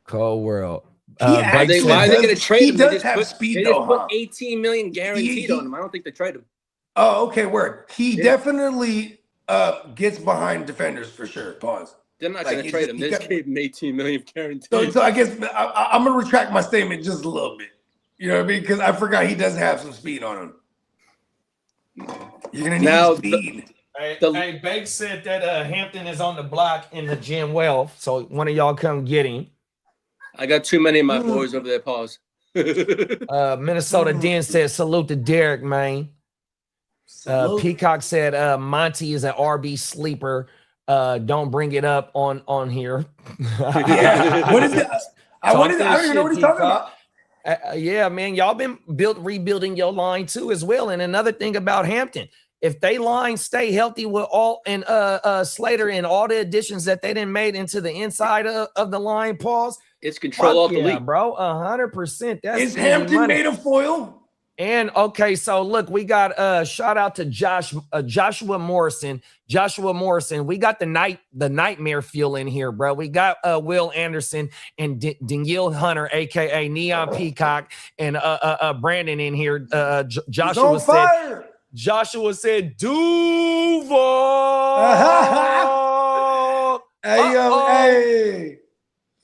Cold world. He Why they actually going to trade he him? does have speed, they though, just put huh? 18 million guaranteed on him. I don't think they trade him. Oh, okay, word. He Yeah. definitely gets behind defenders for sure. Pause. They're not Like, going to he trade just- him. he They just got- gave him 18 million guaranteed. So I guess I'm gonna retract my statement just a little bit. You know what I mean? Because I forgot he does have some speed on him. You're gonna need Now, speed. Hey, Banks said that Hampton is on the block in the gym well, so one of y'all come get him. I got too many of my boys over there. Pause. Minnesota Den said salute to Derek, man. Salute. Peacock said Monty is an RB sleeper. Don't bring it up on here. Yeah. What is it? I don't even know what he's talking about. Yeah, man, y'all been rebuilding your line too as well. And another thing about Hampton, if they line stay healthy with all and Slater and all the additions that they didn't made into the inside of the line, pause. It's control of the league, bro. 100%. That's Is Hampton money. made of foil? And okay, so look, we got shout out to Joshua Morrison. Joshua Morrison, we got the nightmare fuel in here, bro. We got Will Anderson and Danielle Hunter, aka Neon Peacock, and Brandon in here. Joshua said Duval. Hey, yo, hey.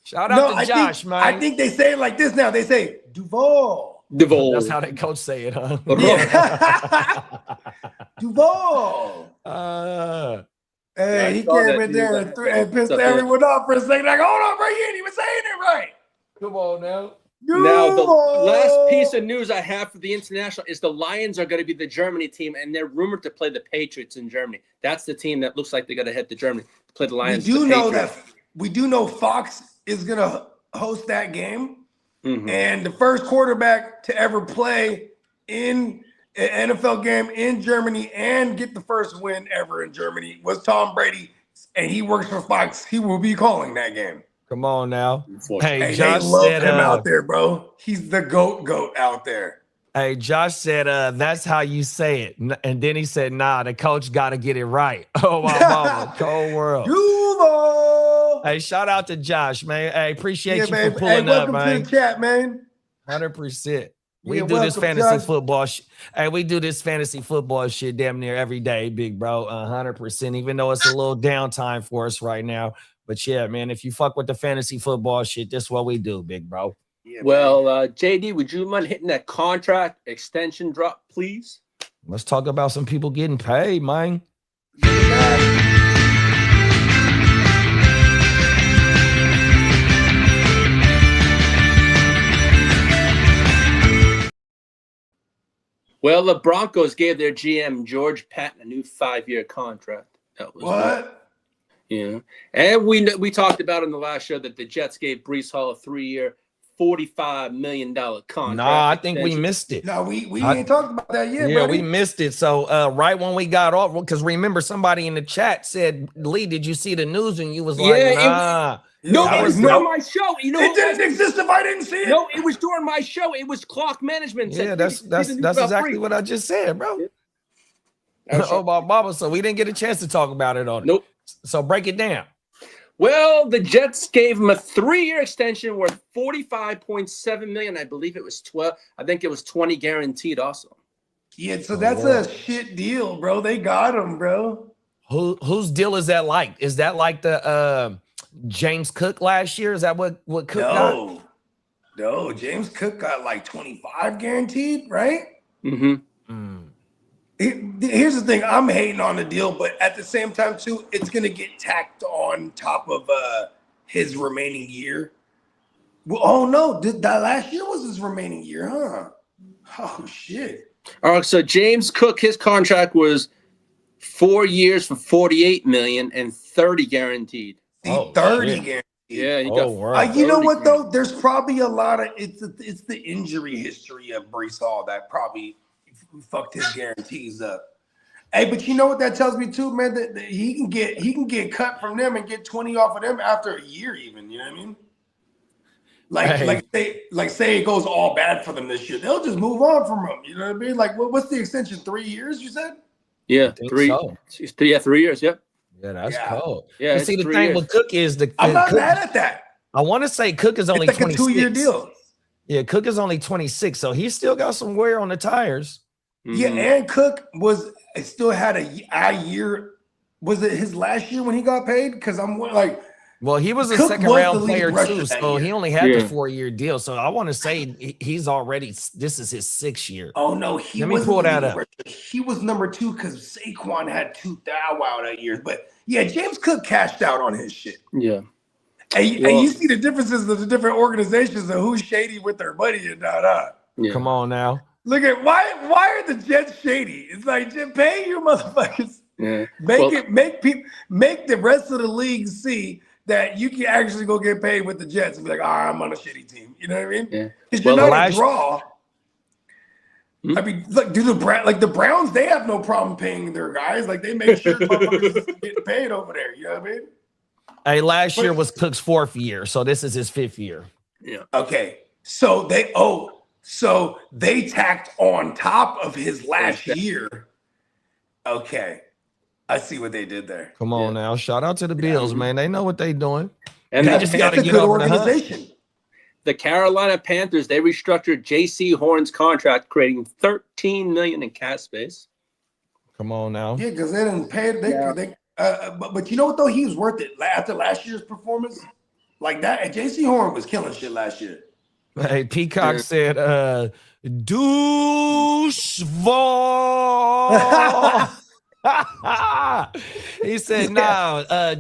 Shout out to Josh, man. I think they say it like this now. They say Duval. That's how they coach say it, huh? Yeah. Duval. I Hey, he saw came that in there news. and pissed Up everyone off for a second. Like, hold on, bro, you ain't even saying it right. Come on now. Now, the Duval. last piece of news I have for the international is the Lions are going to be the Germany team, and they're rumored to play the Patriots in Germany. That's the team that looks like they're going to head to Germany to play the Lions. We do know Fox is going to host that game. Mm-hmm. And the first quarterback to ever play in an NFL game in Germany and get the first win ever in Germany was Tom Brady, and he works for Fox. He will be calling that game. Come on now. Hey, Hey, Josh they love said him out there, bro. He's the goat out there. Hey, Josh said, that's how you say it. And then he said, nah, the coach got to get it right. Oh, my mama. Cold world. Duval. Hey, shout out to Josh, man. Hey, appreciate you man. for pulling up, welcome man. to the chat, man. 100%. We Yeah, do this welcome, fantasy Josh. football. Hey, we do this fantasy football shit damn near every day, big bro. 100%. Even though it's a little downtime for us right now. But yeah, man, if you fuck with the fantasy football shit, this is what we do, big bro. Yeah, Well, JD, would you mind hitting that contract extension drop, please? Let's talk about some people getting paid, man. Well, the Broncos gave their GM, George Patton, a new 5-year contract. That was What? Yeah. And we talked about in the last show that the Jets gave Breece Hall a 3-year, $45 million contract. Nah, I think we extension. missed it. No, we ain't talked about that yet, Yeah, buddy. we missed it. So right when we got off, because remember somebody in the chat said, Lee, did you see the news? And you was like, Yeah, nah. No, That it was was during my show. You know, It didn't exist if I didn't see it. No, it was during my show. It was clock management. Yeah, that's exactly what I just said, bro. Oh, my mama. So we didn't get a chance to talk about it on it. Nope. So break it down. Well, the Jets gave him a 3-year extension worth $45.7 million. I believe it was 12. I think it was 20 guaranteed also. Yeah, so that's a shit deal, bro. They got him, bro. Whose deal is that like? Is that like the James Cook last year? Is that what Cook got? No, James Cook got like 25 guaranteed, right? Mm-hmm. Here's the thing. I'm hating on the deal, but at the same time, too, it's going to get tacked on top of his remaining year. Well, oh, no. That last year was his remaining year, huh? Oh, shit. All right, so James Cook, his contract was 4 years for $48 million and 30 guaranteed. See, 30 shit. guaranteed. Yeah, he got. Wow. You know 30 what, though? There's probably a lot of it's the injury history of Breece Hall that probably fucked his guarantees up. Hey, but you know what that tells me too, man? That he can get cut from them and get 20 off of them after a year, even. You know what I mean? Like say it goes all bad for them this year, they'll just move on from him. You know what I mean? Like, what's the extension? 3 years? You said? Yeah, think 3. so. Yeah, 3 years. Yep. Yeah, that's Yeah. cold. Yeah, You it's see, the 3 thing years. with Cook is I'm not Cook, mad at that. I want to say Cook is only It's like 26. a 2-year deal. Yeah, Cook is only 26, so he's still got some wear on the tires. Yeah, and Cook still had a year. Was it his last year when he got paid? Because I'm like, well, he was a Cook second was round the lead player rusher too, that so year. he only had the 4-year deal. So I want to say he's already. This is his 6th year. oh no, he Let me wasn't pull the that lead up. rusher. He was number 2 because Saquon had 2 thou that year. But yeah, James Cook cashed out on his shit. Yeah. And you see the differences of the different organizations and who's shady with their money and not. Yeah. Come on now. Look at why are the Jets shady? It's like pay your motherfuckers. Yeah. Make the rest of the league see that you can actually go get paid with the Jets and be like, I'm on a shitty team. You know what I mean? Yeah. Because you're not a last- draw. I mean, look, the Browns, they have no problem paying their guys. Like they make sure motherfuckers is getting paid over there. You know what I mean? Hey, last year was Cook's 4th year, so this is his 5th year. Yeah. Okay. So they tacked on top of his last year. Okay. I see what they did there. Come on now. Shout out to the Bills, man. They know what they're doing. And They the, just gotta That's a get good over the hump. organization. the Carolina Panthers, they restructured J.C. Horn's contract, creating $13 million in cap space. Come on now. Yeah, because they didn't pay. But you know what though? He was worth it after last year's performance. Like that, and J.C. Horn was killing shit last year. Hey, Peacock said, douche ball. He said,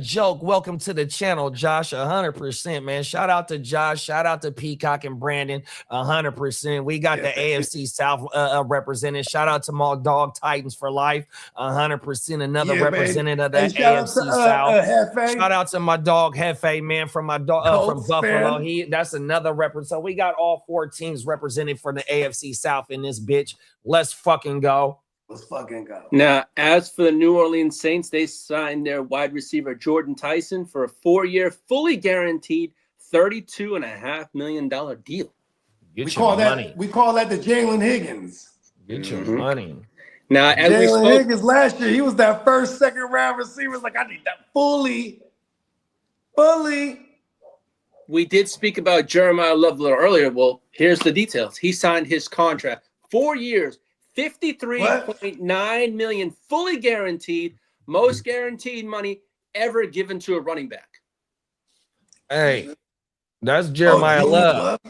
joke. Welcome to the channel, Josh. 100%, man. Shout out to Josh. Shout out to Peacock and Brandon. 100%. We got the AFC South represented. Shout out to my dog Titans for life. 100%. Another representative of the AFC South. Shout out to my dog Hefe, man, from my dog from Buffalo. That's another representative. So we got all 4 teams represented for the AFC South in this bitch. Let's fucking go. Let's fucking go. Now, as for the New Orleans Saints, they signed their wide receiver Jordan Tyson for a 4-year, fully guaranteed $32.5 million deal. Get We your call money. that the Jalen Higgins. Get your money. Now, as we Jalen spoke, Higgins last year, he was that first, second round receiver. Like, I need that fully. we did speak about Jeremiah Love a little earlier. Well, here's the details. He signed his contract, 4 years, $53.9 million, fully guaranteed, most guaranteed money ever given to a running back. Hey, that's Jeremiah Jalen Love.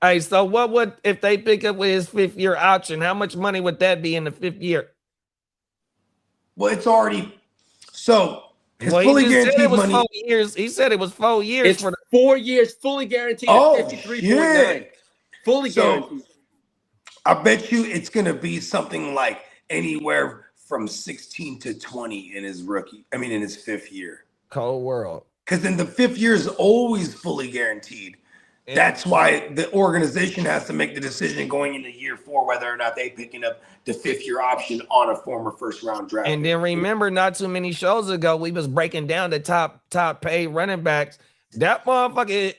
Hey, so what would, if they pick up with his 5th year option, how much money would that be in the 5th year? Well, it's already so. His Well, fully he just said guaranteed it was money. 4 years. He said it was 4 years It's for the 4 years, fully guaranteed at Oh, 53.9. shit. Fully guaranteed. I bet you it's gonna be something like anywhere from 16 to 20 in his in his 5th year. cold world. Because in the 5th year is always fully guaranteed. That's why the organization has to make the decision going into year 4 whether or not they picking up the 5th year option on a former first round draft. And then remember, not too many shows ago, we was breaking down the top paid running backs. That motherfucker,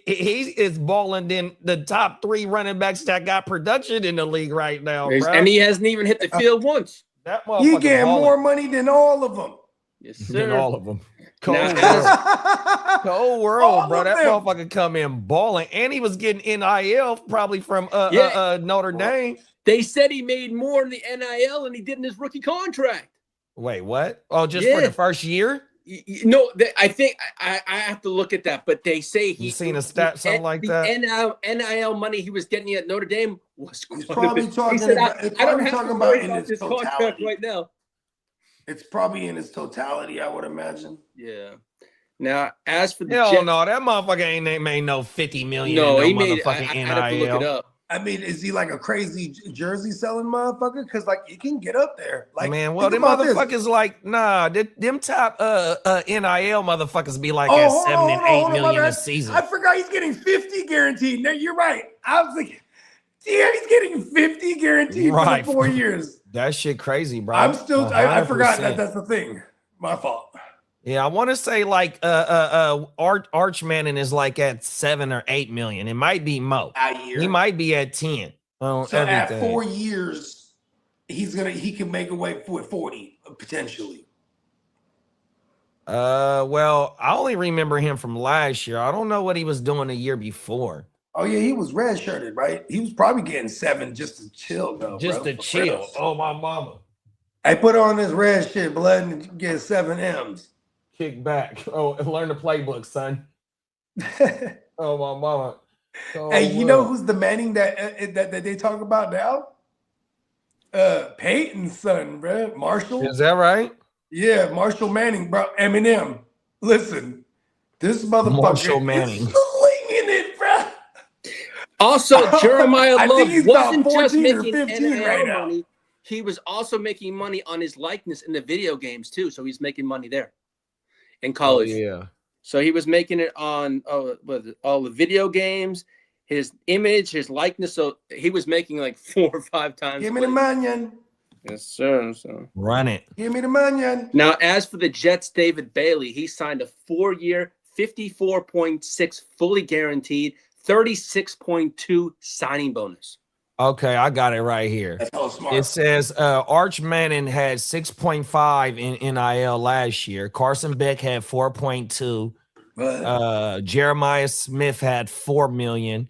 he is balling than the top 3 running backs that got production in the league right now, bro. And he hasn't even hit the field once. That He motherfucker getting balling more money than all of them. Yes, than sir. all of them. Cold Now, world. Cold world, All bro. of That them. motherfucker come in balling, and he was getting NIL probably from Notre Dame. They said he made more in the NIL than he did in his rookie contract. Wait, what? Oh, just for Yeah. the first year? No, I think I have to look at that, but they say he You seen a stat something like that? NIL money he was getting at Notre Dame was He's quite a probably bit. talking He said, about- it's I don't probably have talking to about worry in about its this contract totality. right now. It's probably in its totality, I would imagine. Yeah. Now, as for the Hell Jets, no, that motherfucker ain't made no 50 million. no, in he no made. I motherfucking had to look it NIL. up. I mean, is he like a crazy jersey selling motherfucker? Because like you can get up there. Like, Man, well, think them about this. motherfuckers like, nah, them top NIL motherfuckers be like Oh, at hold on, 7 and hold on, 8 hold on, million my a bad. season. I forgot he's getting 50 guaranteed. No, you're right. I was like, yeah, he's getting 50 guaranteed Right. for the 4 years. That shit crazy, bro. I'm still, I forgot 100%. that's the thing. My fault. Yeah, I want to say like Arch Manning is like at 7 or 8 million. It might be Mo. A year. He might be at 10 on So at everything. 4 years, he can make away with 40 potentially. Well, I only remember him from last year. I don't know what he was doing the year before. Oh yeah, he was red shirted, right? He was probably getting 7 just to chill, though, Just bro. to For real. chill. Oh, my mama. I put on this red shit, blood, and get 7 M's. Kick back. Oh, learn the playbook, son. Oh, my mama. Oh, Hey, you know who's the Manning that they talk about now? Peyton's son, bro. Marshall. Is that right? Yeah, Marshall Manning, bro. Eminem. Listen, this motherfucker Marshall Manning. is slinging it, bro. Also, Jeremiah I think Love he's about wasn't just 14 or making 15 NIL right now. money. He was also making money on his likeness in the video games too. So he's making money there in college. Oh, yeah. So he was making it on all the video games, his image, his likeness. So he was making like 4 or 5 times. Give me the manion. Yes, sir. So Run it. Give me the manion. now, as for the Jets, David Bailey, he signed a 4-year, $54.6 fully guaranteed, 36.2 signing bonus. Okay, I got it right here. That's so smart. It says Arch Manning had 6.5 in NIL last year. Carson Beck had 4.2. But Jeremiah Smith had 4 million.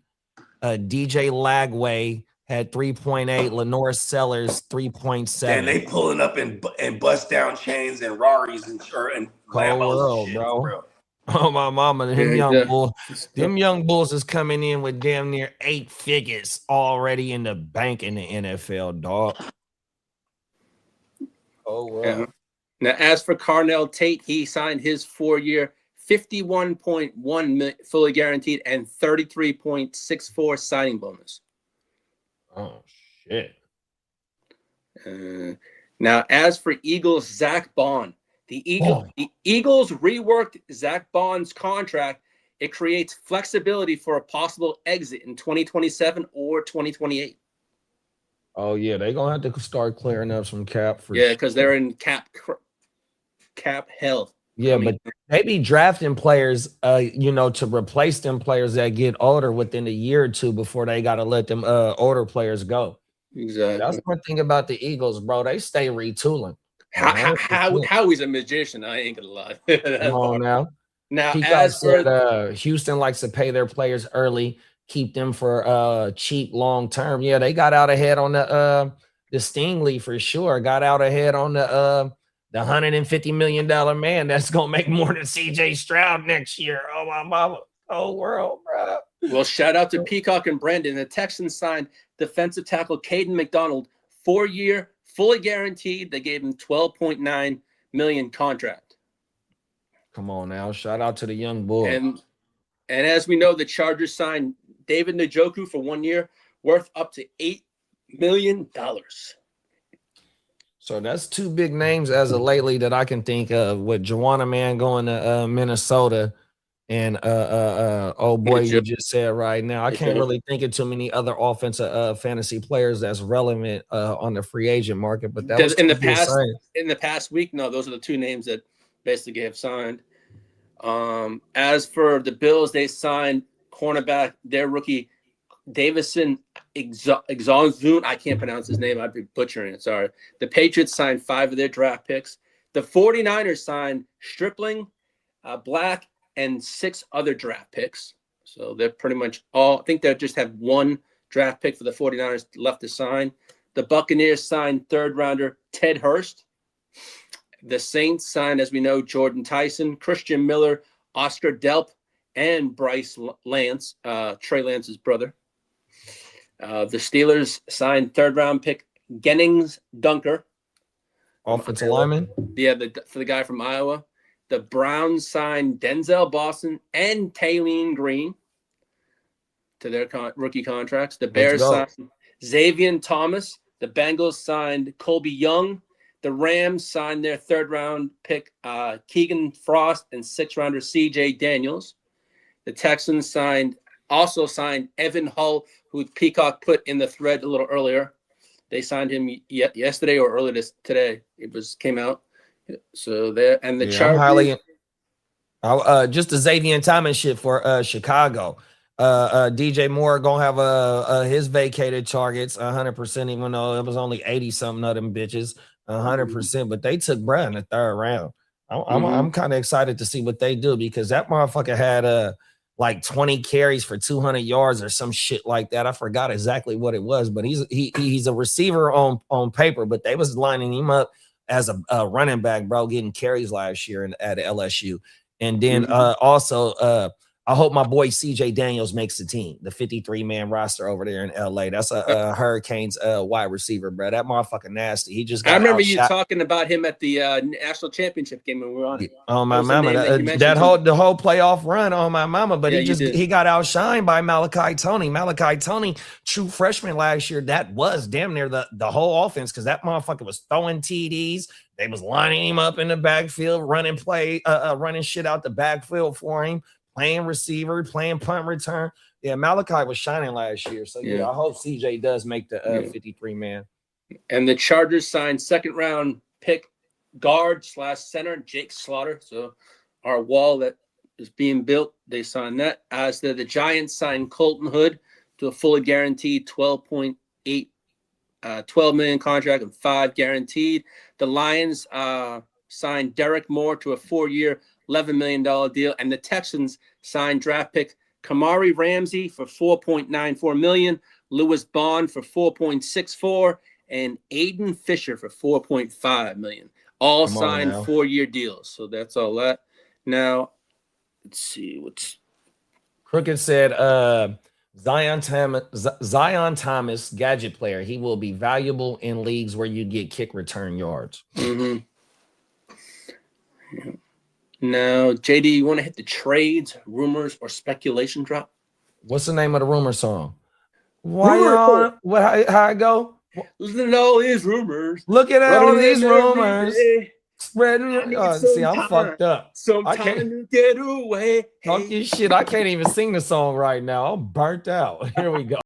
DJ Lagway had 3.8. Lenore Sellers 3.7. and they pulling up and bust down chains and Raris and Cold world, shit, bro. Oh my mama, them young bulls is coming in with damn near 8 figures already in the bank in the NFL, dog. Oh well. Yeah. Now, as for Carnell Tate, he signed his 4-year, $51.1 million fully guaranteed and 33.64 signing bonus. Oh shit. Now, as for Eagles, Zach Bond, the Eagles reworked Zach Bond's contract. It creates flexibility for a possible exit in 2027 or 2028. Oh yeah, they're gonna have to start clearing up some cap for because they're in cap hell. Yeah, but they be drafting players, to replace them players that get older within a year or two before they got to let them older players go. Exactly. That's one thing about the Eagles, bro. They stay retooling. How he's a magician, I ain't gonna lie. Come on now. Now, He as said, for Houston likes to pay their players early, keep them for cheap long term. Yeah, they got out ahead on the Stingley for sure. Got out ahead on the $150 million man that's gonna make more than CJ Stroud next year. Oh my mama, oh world, bro. Well, shout out to Peacock and Brendan. The Texans signed defensive tackle Caden McDonald, 4-year, fully guaranteed. They gave him $12.9 million contract. Come on now, shout out to the young bull. And as we know, the Chargers signed David Njoku for 1 year, worth up to $8 million. So that's 2 big names as of lately that I can think of, with Juwanna Man going to Minnesota and old boy you just said right now. I can't really think of too many other offensive fantasy players that's relevant on the free agent market. But that was in the past week, no, those are the 2 names that basically have signed. As for the Bills, they signed cornerback, their rookie Davison Exonzun. I can't pronounce his name. I'd be butchering it. Sorry. The Patriots signed 5 of their draft picks. The 49ers signed Stripling, Black, and 6 other draft picks. So they're pretty much all. I think they just have 1 draft pick for the 49ers left to sign. The Buccaneers signed 3rd rounder Ted Hurst. The Saints signed, as we know, Jordan Tyson, Christian Miller, Oscar Delp, and Bryce Lance, Trey Lance's brother. The Steelers signed 3rd round pick Gennings Dunker, offensive lineman. Yeah, for the guy from Iowa. The Browns signed Denzel Boston and Taylene Green to their rookie contracts. The Bears signed Xavier Thomas. The Bengals signed Colby Young. The Rams signed their 3rd round pick Keegan Frost and 6th rounder CJ Daniels. The Texans also signed Evan Hull, who Peacock put in the thread a little earlier. They signed him yesterday or earlier today. It came out. So there, and the Chargers. Just the Xavier Thomas shit for Chicago. DJ Moore gonna have his vacated targets 100%, even though it was only 80 something of them bitches 100%. But they took Brown in the 3rd round. I'm kind of excited to see what they do because that motherfucker had like 20 carries for 200 yards or some shit like that. I forgot exactly what it was, but he's a receiver on paper, but they was lining him up as a running back, bro, getting carries last year at LSU. And then also I hope my boy CJ Daniels makes the team, the 53-man roster over there in LA. That's a Hurricanes wide receiver, bro. That motherfucker nasty. He just got I remember you talking about him at the national championship game when we were on it. On my mama, the whole playoff run on my mama, but he got outshined by Malachi Tony. Malachi Tony, true freshman last year, that was damn near the whole offense because that motherfucker was throwing TDs. They was lining him up in the backfield, running shit out the backfield for him. Playing receiver, playing punt return. Yeah, Malachi was shining last year. So, yeah, I hope CJ does make the 53-man. And the Chargers signed second-round pick guard/center Jake Slaughter. So, our wall that is being built, they signed that. As the Giants signed Colton Hood to a fully guaranteed $12 million contract and 5 guaranteed. The Lions signed Derek Moore to a 4-year $11 million deal, and the Texans signed draft pick Kamari Ramsey for $4.94 million, Lewis Bond for $4.64, and Aiden Fisher for $4.5 million. All signed 4-year deals. So that's all that. Now, let's see what's Crooked said. Zion Thomas, gadget player. He will be valuable in leagues where you get kick return yards. Yeah. Now, JD, you want to hit the trades, rumors, or speculation drop? What's the name of the rumor song? Why y'all? How it go? Listen to all these rumors. Look at all these rumors. Spreading. See, I'm fucked up. Some time to get away. Talk your shit. I can't even sing the song right now. I'm burnt out. Here we go.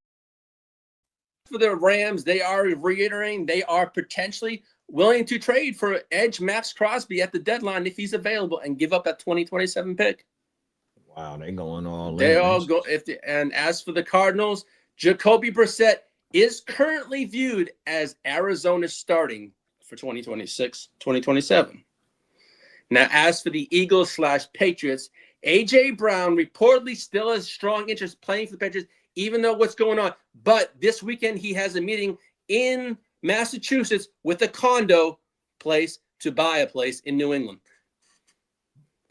For the Rams, they are reiterating they are potentially willing to trade for edge Maxx Crosby at the deadline if he's available and give up that 2027 pick. Wow, they're going all in. They all go. And as for the Cardinals, Jacoby Brissett is currently viewed as Arizona's starting for 2026, 2027. Now, as for the Eagles/Patriots, A.J. Brown reportedly still has strong interest playing for the Patriots, even though what's going on. But this weekend, he has a meeting in Massachusetts with a condo place to buy a place in New England.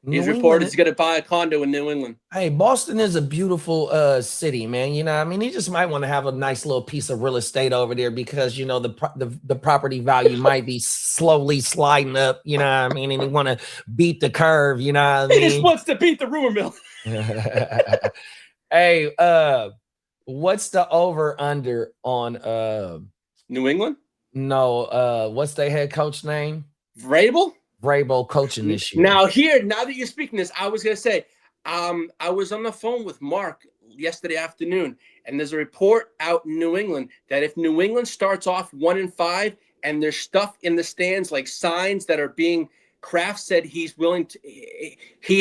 He's reported he's going to buy a condo in New England. Hey, Boston is a beautiful city, man. You know what I mean? He just might want to have a nice little piece of real estate over there because, you know, the property value might be slowly sliding up, you know what I mean? And he want to beat the curve, you know what I mean? He just wants to beat the rumor mill. Hey, what's the over-under on New England? No, what's their head coach name? Vrabel coaching this year. Now that you're speaking this, I was gonna say, I was on the phone with Mark yesterday afternoon, and there's a report out in New England that if New England starts off 1-5 and there's stuff in the stands like signs that are being, Kraft said he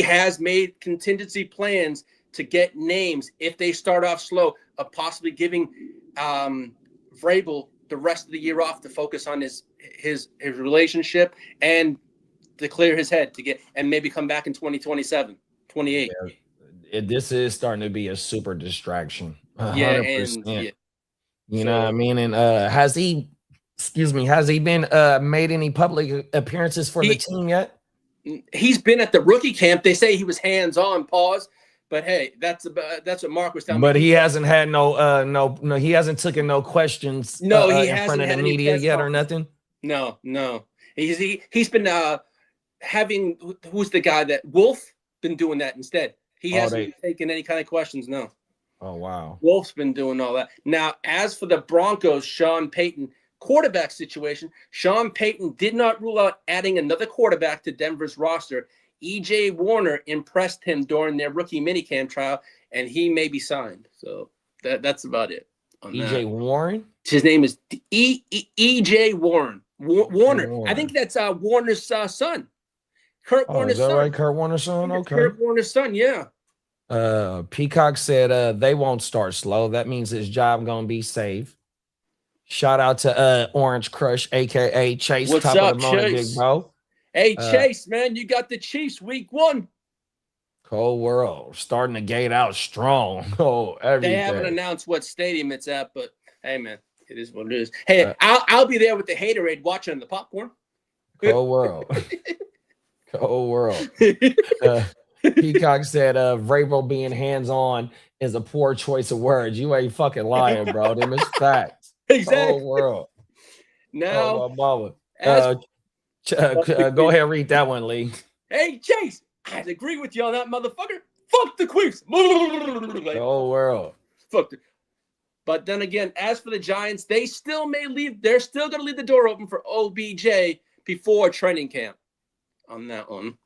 has made contingency plans to get names if they start off slow of possibly giving Vrabel the rest of the year off to focus on his relationship and to clear his head and maybe come back in 2027, 28. Yeah, this is starting to be a super distraction. 100%. Yeah. You know what I mean? And has he been made any public appearances for the team yet? He's been at the rookie camp. They say he was hands-on, but hey, that's what Mark was telling me. But he hasn't had he hasn't taken no questions he hasn't in front of the media yet or nothing. No. He's been having, who's the guy that Wolf been doing that instead. He hasn't taken any kind of questions. No. Oh, wow. Wolf's been doing all that. Now, as for the Broncos, Sean Payton quarterback situation, Sean Payton did not rule out adding another quarterback to Denver's roster. E.J. Warner impressed him during their rookie minicamp trial, and he may be signed. So that's about it. E.J. Warren? His name is E.J. Warren. Warner. I think that's Warner's son. Kurt Warner's son. Right? Kurt Warner's son? Okay. Kurt Warner's son, yeah. Peacock said they won't start slow. That means his job gonna be safe. Shout out to Orange Crush, aka Chase. What's top up, of the morning, Chase? big bro. Hey, Chase, man, you got the Chiefs week 1. Cold world starting the gate out strong. Oh, everything. They haven't announced what stadium it's at, but hey, man, it is what it is. Hey, I'll be there with the haterade watching the popcorn. Cold world. Cold world. Peacock said Vrabel being hands-on is a poor choice of words. You ain't fucking lying, bro. Them is facts. Exactly. Cold world. Now, Oh, my mama. Go ahead and read that one, Lee. Hey, Chase, I agree with you on that, motherfucker. Fuck the Queefs. Cold world. Fuck the. But then again, as for the Giants, they still may leave. They're still going to leave the door open for OBJ before training camp. On that one,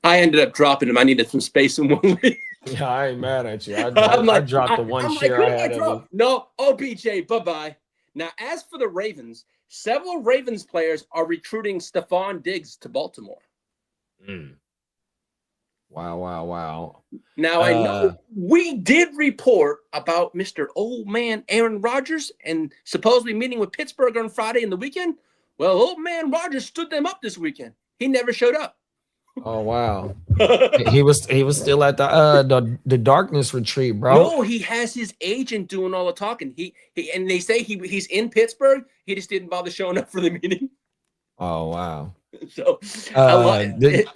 I ended up dropping him. I needed some space in 1 week. Yeah, I ain't mad at you. I like, dropped the one share I had of him. No, OBJ, bye-bye. Now, as for the Ravens, several Ravens players are recruiting Stephon Diggs to Baltimore. Wow. Now, I know we did report about Mr. Old Man Aaron Rodgers and supposedly meeting with Pittsburgh on Friday in the weekend. Well, Old Man Rodgers stood them up this weekend. He never showed up. Oh, wow. he was still at the darkness retreat, bro. No, he has his agent doing all the talking. He and they say he's in Pittsburgh. He just didn't bother showing up for the meeting. Oh, wow. So the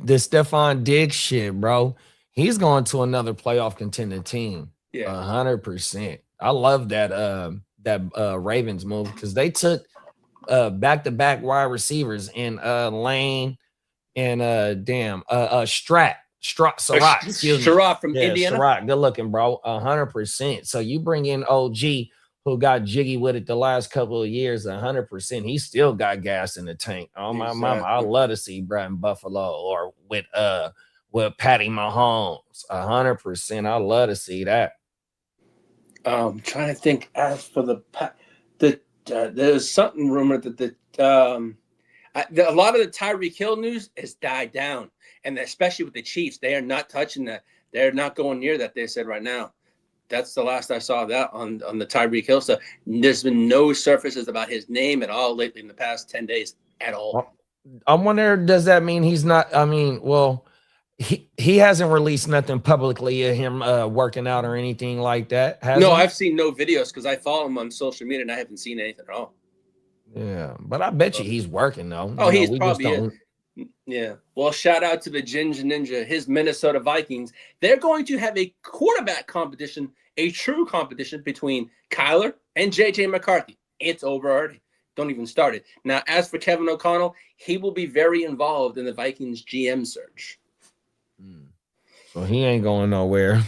Stephon Diggs shit, bro. He's going to another playoff contending team. Yeah, 100%. I love that Ravens move because they took back-to-back wide receivers in Lane and Surratt, Surratt from Indiana. Surratt, good looking, bro. 100%. So you bring in OG, who got jiggy with it the last couple of years, 100%. He still got gas in the tank. Oh, my mama. I love to see Brad in Buffalo or with Patty Mahomes. 100%. I love to see that. Trying to think. As for there's something rumored that a lot of the Tyreek Hill news has died down, and especially with the Chiefs, they are not touching that. They're not going near that. They said right now. That's the last I saw that on the Tyreek Hill stuff. There's been no surfaces about his name at all lately in the past 10 days at all. I wonder, does that mean he's not? I mean, well, he hasn't released nothing publicly of him working out or anything like that. No, I've seen no videos because I follow him on social media and I haven't seen anything at all. Yeah, but I bet you he's working though. Oh, he's probably yeah. Well, shout out to the Ginger Ninja, his Minnesota Vikings. They're going to have a quarterback competition, a true competition between Kyler and JJ McCarthy. It's over already. Don't even start it. Now, as for Kevin O'Connell, he will be very involved in the Vikings GM search. So he ain't going nowhere.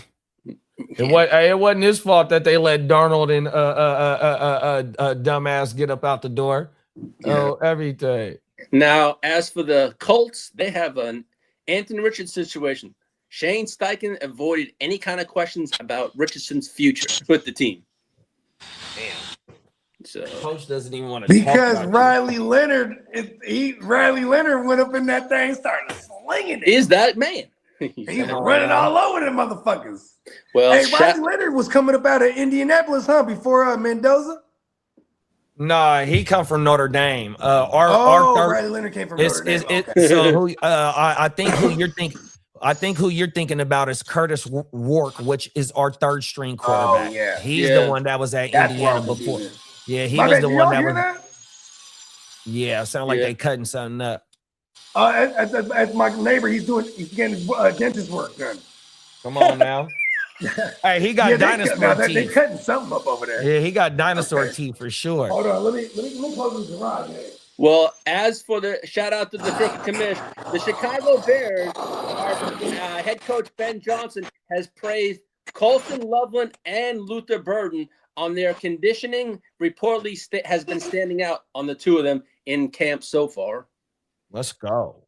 It wasn't his fault that they let Darnold and dumbass get up out the door. Oh, everything. Now, as for the Colts, they have an Anthony Richardson situation. Shane Steichen avoided any kind of questions about Richardson's future with the team. Damn. So Coach doesn't even want to because Riley Leonard went up in that thing, started slinging it. Is that man? He was running all over them motherfuckers. Well, hey, Riley Leonard was coming up out of Indianapolis, huh? Before Mendoza. Nah, he come from Notre Dame. Riley Leonard came from Notre Dame. Okay. So I think who you're thinking about is Curtis Rourke, which is our third string quarterback. Oh, yeah. He's the one that was at Indiana before. Yeah, he was the one that was. Yeah, sound like they cutting something up. As my neighbor, he's getting dentist work done. Come on now. Hey, he got dinosaur teeth. They cutting something up over there. Yeah, he got dinosaur teeth for sure. Hold on, let me close this garage. Well, as for the shout out to the freaking commission, the Chicago Bears, head coach Ben Johnson has praised Colston Loveland and Luther Burden on their conditioning. Reportedly has been standing out on the two of them in camp so far. Let's go.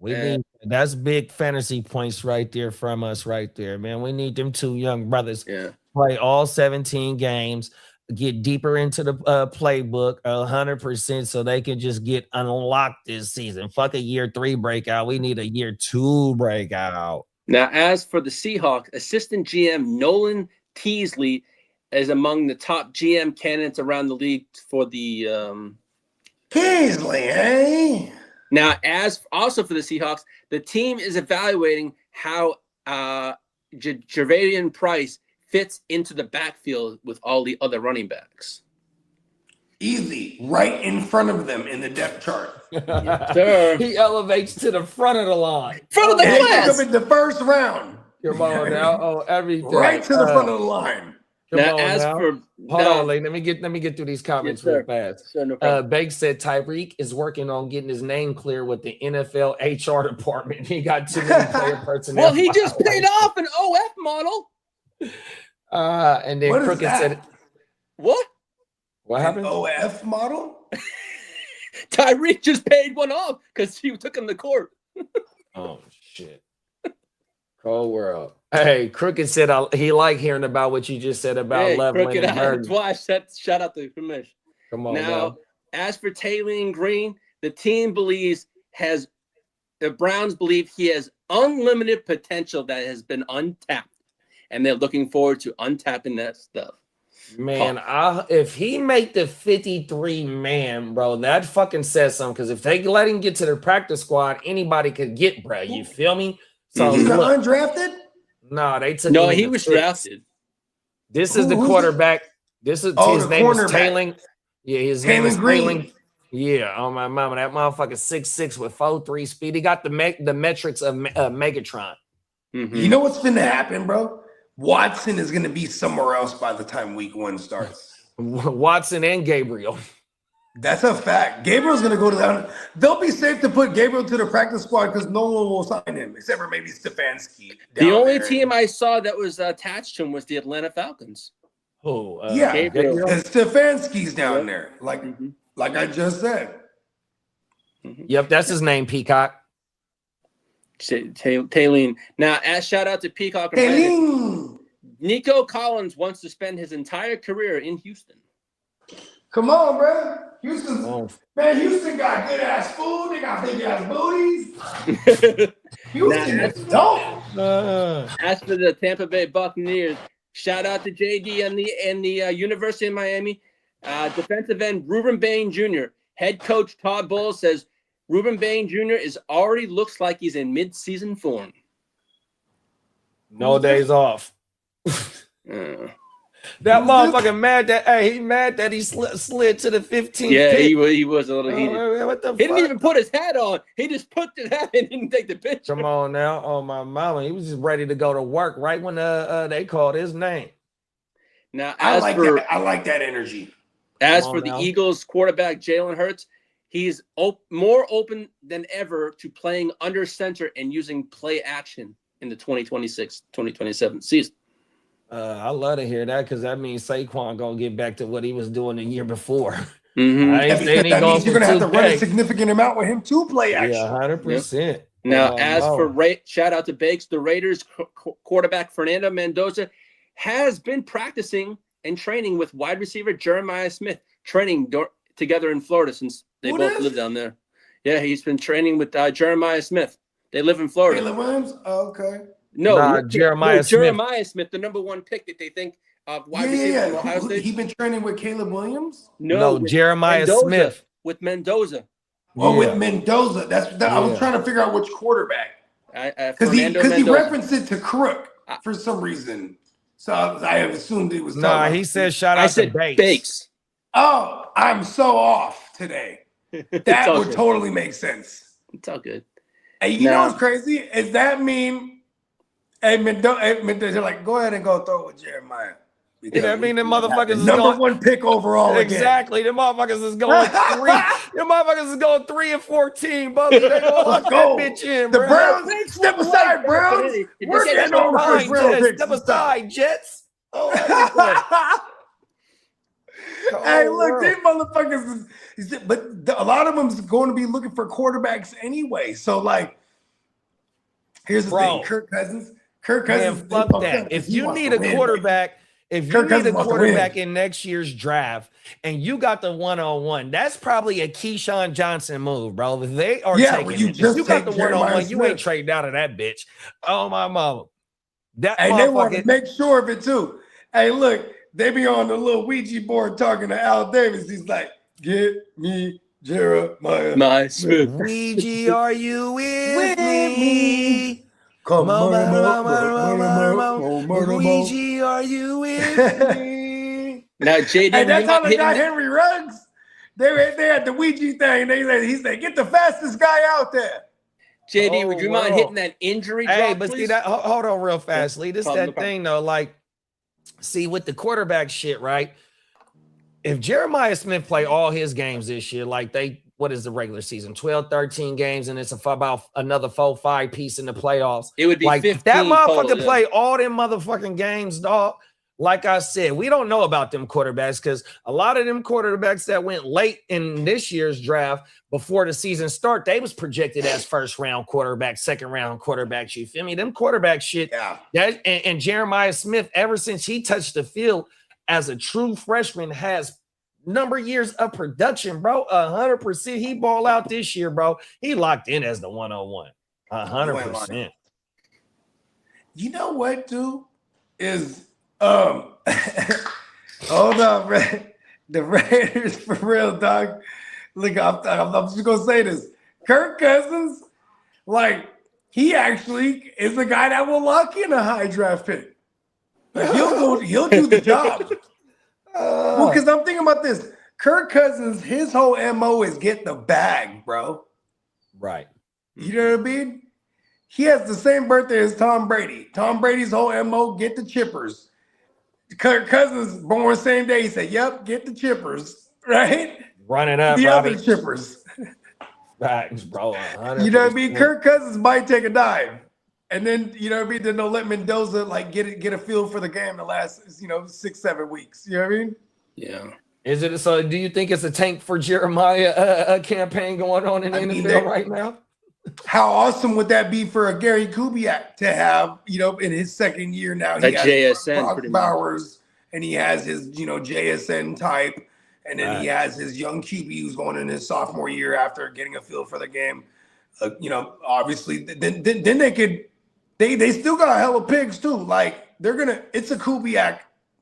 That's big fantasy points right there from us right there, man. We need them two young brothers play all 17 games, get deeper into the playbook 100% so they can just get unlocked this season. Fuck a year 3 breakout. We need a year 2 breakout. Now, as for the Seahawks, assistant GM Nolan Teasley is among the top GM candidates around the league for the Teasley, eh? Now, as also for the Seahawks, the team is evaluating how Javarian Price fits into the backfield with all the other running backs. Easy, right in front of them in the depth chart. Yes, sir. He elevates to the front of the line. Front of the They pick class. up in the first round. Come on now. Oh, everything. Right to the front of the line. Come Now, on as now. for Hold on, Lane. Let me get through these comments real fast. Sure, no problem. Bake said Tyreek is working on getting his name clear with the NFL HR department. He got too many player personnel. Well, he just paid off an OF model. And then What is Crooked that? said, What? "What happened?" OF model? Tyreek just paid one off because he took him to court. Oh shit! Cold world. Hey, Crooked said he liked hearing about what you just said about Hey, Levelin Crooked and Burden. twice. Shout out to Commish. Come on Now, now. as for Taylor Green, the team believes the Browns believe he has unlimited potential that has been untapped, and they're looking forward to untapping that stuff. Man, if he make the 53 man, bro, that fucking says something. Because if they let him get to the practice squad, anybody could get, bro. You feel me? So He's look, undrafted? no, they took. No, him in he the was fifth. drafted. This is the Who's quarterback. This is Oh, his the name is cornerback. Taylor. Yeah, his name is Green. Taylor. Yeah, oh my mama, that motherfucker 6'6" with 4.3 speed. He got the metrics of Megatron. Mhm. You know what's going to happen, bro? Watson is going to be somewhere else by the time week 1 starts. Watson and Gabriel. That's a fact. Gabriel's going to go to that. They'll be safe to put Gabriel to the practice squad because no one will sign him except for maybe Stefanski. The only team I saw that was attached to him was the Atlanta Falcons. Oh, Yeah, Gabriel. because Stefanski's down there, like Mhm. I just said. Yep, that's his name, Peacock. Taylor. Now, as shout out to Peacock and Brandon, Taylor, Nico Collins wants to spend his entire career in Houston. come on, bro. Houston, Oh, man, Houston got good ass food. They got big ass booties. Houston Nah, is dope. As for the Tampa Bay Buccaneers, shout out to JD and the University of Miami. Defensive end Ruben Bain Jr. Head coach Todd Bowles says Ruben Bain Jr. already looks like he's in mid-season form. no days off. That motherfucker mad that he mad that he slid to the 15th. Yeah, pick. he was a little heated. What the He didn't fuck? even put his hat on. He just put the hat and didn't take the picture. Come on now. Oh my mama. He was just ready to go to work right when they called his name. Now, I as like that energy. As Come for on the now. Eagles quarterback, Jalen Hurts, he's more open than ever to playing under center and using play action in the 2026-2027 season. I love to hear that because that means Saquon gonna get back to what he was doing the year before. Mhm. I ain't saying he That going means you're for going to have to run a 2K. significant amount with him to play action. Yeah, 100%. Now, Oh, as no. for shout out to Bakes, the Raiders quarterback Fernando Mendoza has been practicing and training with wide receiver Jeremiah Smith, training together in Florida since they Who both does? live down there. Yeah, he's been training with Jeremiah Smith. They live in Florida. Caleb Williams? Oh, okay. No, Nah, Jeremiah Smith. Jeremiah Smith, the number 1 pick that they think of wide receiver from Ohio State. He been training with Caleb Williams? No, with Jeremiah Mendoza, Smith. with Mendoza. Oh, Yeah. with Mendoza. I was Yeah. trying to figure out which quarterback. Because he Mendoza. referenced it to Crook for some reason. So I assumed it was talking Nah, about- he said shout I out to said Bakes. Bakes. Oh, I'm so off today. That all would good. totally make sense. It's all good. And you know what's crazy? Is that mean Mendoza like, go ahead and go throw it with Jeremiah. Yeah, that mean the motherfuckers is number going 1 pick overall again. exactly. The motherfuckers is going 3. The motherfuckers is going 3 and 14, brother. They gonna lock Let's that go. bitch in, The bro. Browns, step aside, Browns. We're getting over Fine, first round Jets. picks. Step and stuff. aside, Jets. Oh, everything. Hey, Oh, look, world. these motherfuckers a lot of them is going to be looking for quarterbacks anyway. So, like, here's the Bro. thing: Kirk Cousins. Man, fuck that. If you need a quarterback, in next year's draft and you got the 1-on-1, that's probably a Keyshawn Johnson move, bro. If they are Yeah, taking when you it. If just you got the take Jeremiah 1-on-1, you ain't Smith. trading out of that bitch. Oh my mama. That And they want to motherfucker. make sure of it too. Hey, look, they be on the little Ouija board talking to Al Davis. He's like, "Get me Jeremiah. My Smith. Ouija, are you with With me? Come Murder, murder, murder, murder, murder, murder, murder, Ouija, are you with me? Now, JD, Hey, would you that's how mind they hitting got that? Henry Ruggs. They had the Ouija thing. He said, get the fastest guy out there. JD, would Oh, you mind world. hitting that injury Hey, drop, but see please? that. Hold on, real fast, Lee. This problem, that no problem. thing though. Like, see with the quarterback shit, right? If Jeremiah Smith play all his games this year, like what is the regular season? 12, 13 games, and it's about another 4-5 piece in the playoffs. It would be like 15 if that motherfucker total, yeah. play all them motherfucking games, dog. Like I said, we don't know about them quarterbacks because a lot of them quarterbacks that went late in this year's draft before the season start, they was projected as first round quarterbacks, second round quarterbacks. You feel me? Them quarterback shit. Yeah. That and Jeremiah Smith, ever since he touched the field as a true freshman, has number of years of production, bro. 100%. He ball out this year, bro. He locked in as the 101. 100%. You know what, dude? Is hold on, Ray. The Raiders for real, dog. Look, I'm just gonna say this. Kirk Cousins, like, he actually is the guy that will lock in a high draft pick. Like, he'll do the job. Well, because I'm thinking about this. Kirk Cousins, his whole MO is get the bag, bro. Right. You know what I mean? He has the same birthday as Tom Brady. Tom Brady's whole MO, get the chippers. Kirk Cousins, born same day, he said, yep, get the chippers, right? Run it up, The Robbie. other chippers. Facts, bro. 100%. You know what I mean? Kirk Cousins might take a dive. And then, you know what I mean? Then they'll let Mendoza like get a feel for the game the last, 6-7 weeks. You know what I mean? Yeah. Is it so? Do you think it's a tank for Jeremiah campaign going on in the NFL right now? How awesome would that be for a Gary Kubiak to have, in his second year now? A He has JSN, Brock pretty much. Bowers, and he has his, JSN type, and then he has his young QB who's going in his sophomore year after getting a feel for the game. Obviously, then they could, they still got hella picks too. Like it's a Kubiak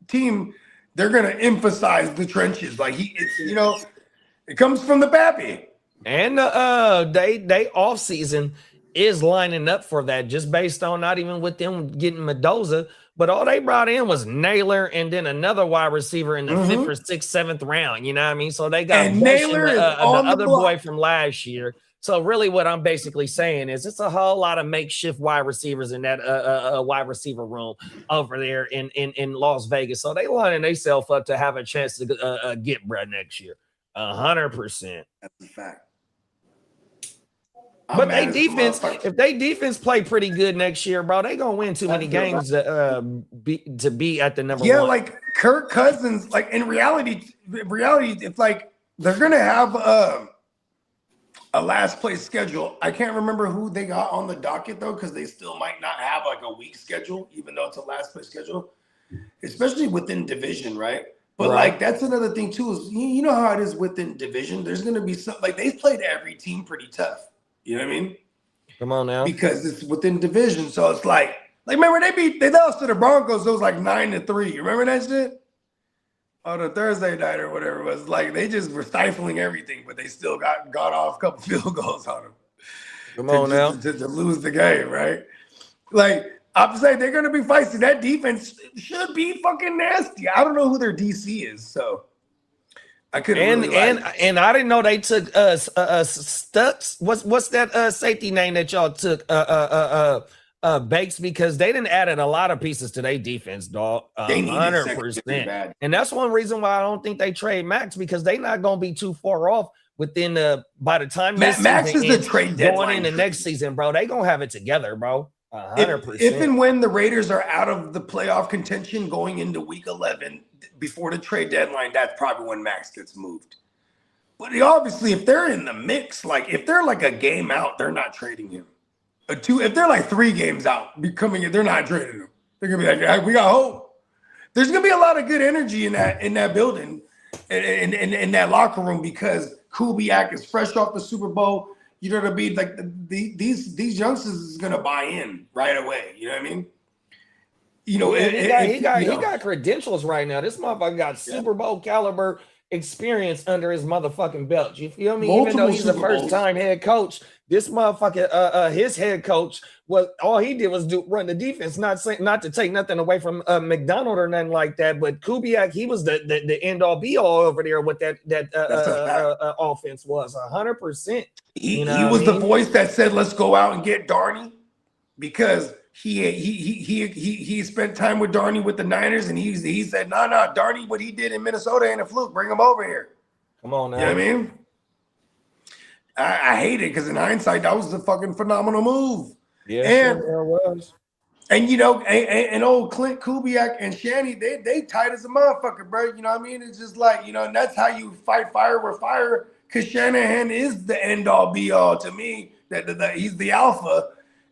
team. They're gonna emphasize the trenches. Like it comes from the pappy. And they off season is lining up for that, just based on not even with them getting Mendoza, but all they brought in was Naylor and then another wide receiver in the 5th or 6th, 7th round. You know what I mean? So they got And Naylor is the on the other block. boy from last year. So really, what I'm basically saying is it's a whole lot of makeshift wide receivers in that wide receiver room over there in Las Vegas. So they lining themselves up to have a chance to get bread next year. 100%. That's a fact. But they defense, if they defense play pretty good next year, bro, they gonna win too many games to be at the number one. Yeah, like Kirk Cousins, like in reality, it's like they're gonna have a last place schedule. I can't remember who they got on the docket though, because they still might not have like a week schedule, even though it's a last place schedule, especially within division, right? But like that's another thing too, is you know how it is within division. There's gonna be some like they've played every team pretty tough. You know what I mean? Come on now. Because it's within division. So it's like remember they lost to the Broncos, it was like 9-3. You remember that shit? On a Thursday night or whatever it was. Like they just were stifling everything, but they still got off a couple field goals on them. Come on now. To lose the game, right? Like I'm saying they're gonna be feisty. That defense should be fucking nasty. I don't know who their DC is, so I couldn't and I didn't know they took Stutz. What's that safety name that y'all took? Bakes, because they didn't added a lot of pieces to their defense, dog. 100%. And that's one reason why I don't think they trade Maxx, because they not gonna be too far off within by the time Maxx is the trade deadline going into next season, bro. They gonna have it together, bro. 100%. If and when the Raiders are out of the playoff contention going into week 11 before the trade deadline, that's probably when Maxx gets moved. But obviously, if they're in the mix, like if they're like a game out, they're not trading him. If they're like 3 games out, they're not trading him. They're gonna be like, hey, we got hope. There's gonna be a lot of good energy in that building, in that locker room, because Kubiak is fresh off the Super Bowl. You know what I mean? Like these youngsters is gonna buy in right away. You know what I mean? You know, he got credentials right now. This motherfucker got Super Bowl caliber experience under his motherfucking belt. You feel me? Even Multiple though he's a Super Bowls. first-time head coach, this motherfucker, his head coach was all he did was run the defense. Not to take nothing away from McDonald or nothing like that, but Kubiak, he was the end all be all over there with that offense was 100%. He was the voice that said, "Let's go out and get Darnie," because he spent time with Darnie with the Niners, and he said, "No, Darnie, what he did in Minnesota ain't a fluke. Bring him over here." Come on now. You know what I mean? I hate it because in hindsight, that was a fucking phenomenal move. Yeah, and sure was. And and old Clint Kubiak and Shanny, they tight as a motherfucker, bro. You know what I mean? It's just like, and that's how you fight fire with fire. Because Shanahan is the end all be all to me. That he's the alpha.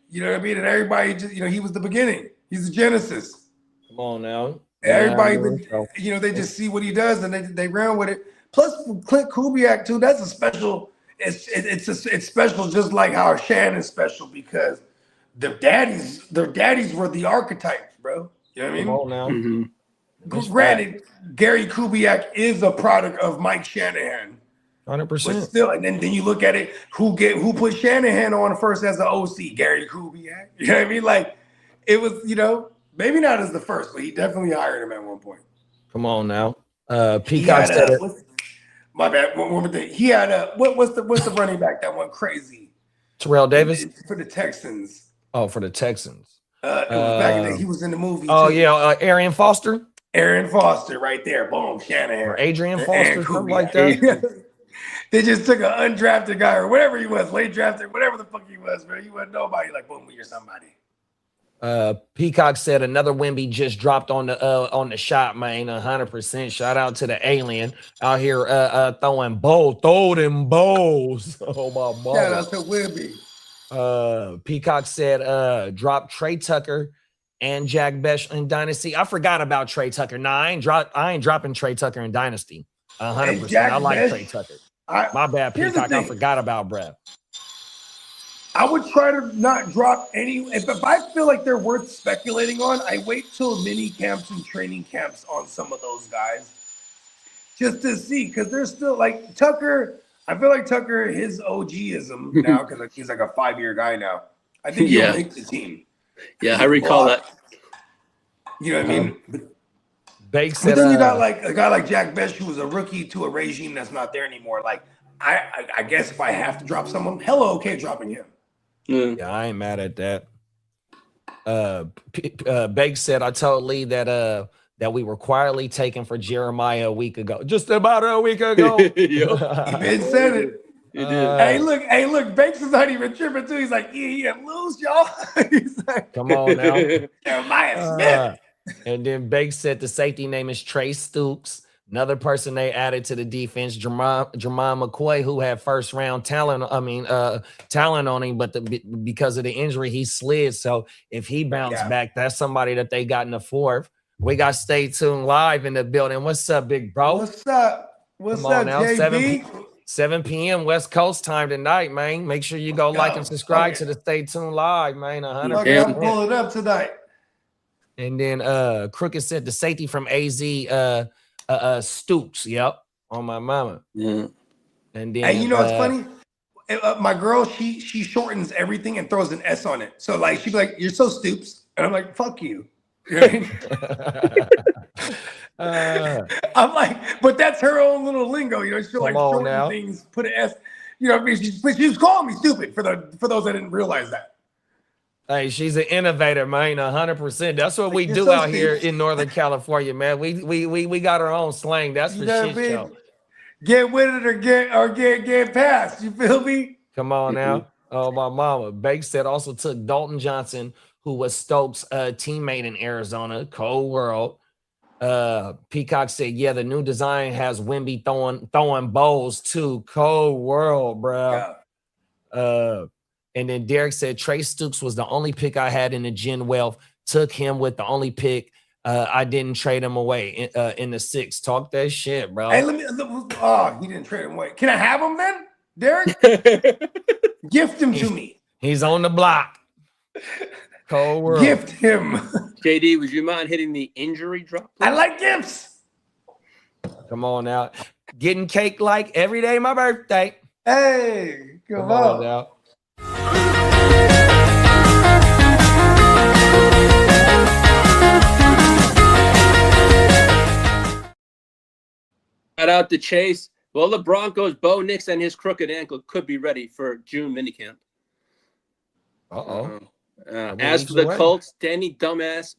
You know what I mean? And everybody just, he was the beginning. He's the genesis. Come on now. Everybody, they just see what he does and they run with it. Plus Clint Kubiak too. That's a special. It's special, just like how Shan is special because their daddies were the archetypes, bro. You know what I mean? Come on now. Mm-hmm. Granted, Gary Kubiak is a product of Mike Shanahan. 100%. But still, and then you look at it, who put Shanahan on first as the OC? Gary Kubiak. You know what I mean? Like it was, maybe not as the first, but he definitely hired him at one point. Come on now. Peacock said it. My bad. One more thing. He had what's the running back that went crazy? Terrell Davis for the Texans. Oh, for the Texans. It was back in the, he was in the movie. Oh too. yeah, Arian Foster. Aaron Foster, right there. Boom, Shanahan. Or Adrian Foster, something like that. They just took an undrafted guy or whatever he was, late drafted, whatever the fuck he was, man. He wasn't nobody. Like, boom, you're somebody. Peacock said another Wemby just dropped on the shot, man. 100%. Shout out to the alien out here throwing them bowls. Oh my God. Shout out to Wemby. Peacock said drop Trey Tucker and Jack Besh in Dynasty. I forgot about Trey Tucker. Nah, I ain't dropping Trey Tucker in Dynasty. 100%. I like Besh, Trey Tucker. My bad, Peacock. I forgot about Brad. I would try to not drop any. If I feel like they're worth speculating on, I wait till mini camps and training camps on some of those guys just to see, because they're still like Tucker. I feel like Tucker, his OG-ism now, because he's like a 5-year guy now. I think he'll make the team. Yeah, I recall that. You know what I mean? But then you got like a guy like Jack Besh, who was a rookie to a regime that's not there anymore. Like, I guess if I have to drop someone, okay dropping him. Yeah, I ain't mad at that. Bake said, I told Lee that we were quietly taken for Jeremiah a week ago. Just about a week ago. He been said it. Hey, look, Banks is not even tripping too. He's like, yeah, lose, y'all. He's like, come on now. Jeremiah Smith. And then Banks said the safety name is Trey Stoops. Another person they added to the defense, Jermaine McCoy, who had first round talent on him, but because of the injury, he slid. So if he bounced back, that's somebody that they got in the fourth. We got Stay Tuned Live in the building. What's up, big bro? What's up? What's up, now, JB? 7 p.m. West Coast time tonight, man. Make sure you go like and subscribe to the Stay Tuned Live, man. 100%. I'm pulling up tonight. And then Crooked said the safety from AZ Stoops. Yep, on my mama. Yeah. And then it's funny. My girl, she shortens everything and throws an S on it. So like she'd be like, "You're so Stoops," and I'm like, "Fuck you." You know what I mean? I'm like, but that's her own little lingo. She'll like shorten things, put an S. You know what I mean? She was calling me stupid for those that didn't realize that. Hey, she's an innovator, man. 100%. That's what we do out here in Northern California, man. We got our own slang. That's for shit show. Get with it or get past. You feel me? Come on now. Oh, my mama. Bakes said also took Dalton Johnson, who was Stokes' teammate in Arizona. Cold world. Peacock said, yeah, the new design has Wemby throwing bowls too. Cold world, bro. Yeah. And then Derek said, Trey Stoops was the only pick I had in the Gen Wealth. Took him with the only pick. I didn't trade him away in the 6th. Talk that shit, bro. Hey, he didn't trade him away. Can I have him then, Derek? Gift him to me. He's on the block. Cold world. Gift him. JD, would you mind hitting the injury drop? I like gifts. Come on now. getting cake like every day my birthday. Hey, come on. Now. Shout out to Chase. Well, the Broncos, Bo Nix and his crooked ankle could be ready for June minicamp. As for the Colts, Danny Dumbass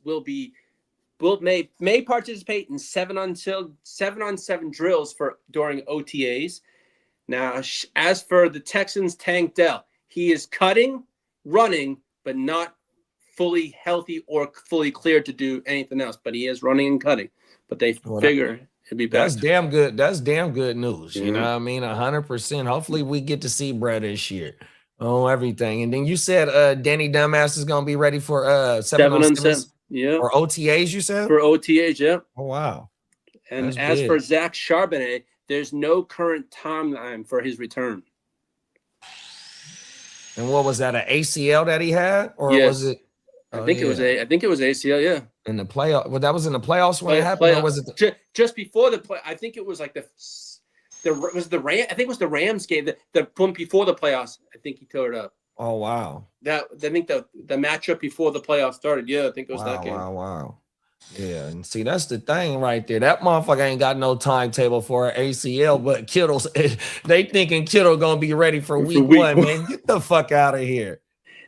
may participate in 7-on-7 drills during OTAs. Now, as for the Texans, Tank Dell, he is cutting, running, but not fully healthy or fully cleared to do anything else. But he is running and cutting. But they figure it'd be back. That's damn good. That's damn good news. You know what I mean? 100%. Hopefully we get to see Brad this year. Oh, everything. And then you said Danny Dumbass is gonna be ready for 7-on-7. Yeah. Or OTAs, you said? For OTAs, yeah. Oh, wow. And That's as big. for Zach Charbonnet, there's no current timeline for his return. And what was that, an ACL that he had? Or was it? I think it was ACL, yeah. In the playoff. Well, that was in the playoffs when it happened, or was it just before the play? I think it was like the Ram. I think it was the Rams game the one before the playoffs. I think he tore it up. Oh wow. I think the matchup before the playoffs started. Yeah, I think it was that game. Wow. Yeah, and see, that's the thing right there. That motherfucker ain't got no timetable for an ACL, but Kittle's they thinking Kittle gonna be ready for week 1, man. Get the fuck out of here.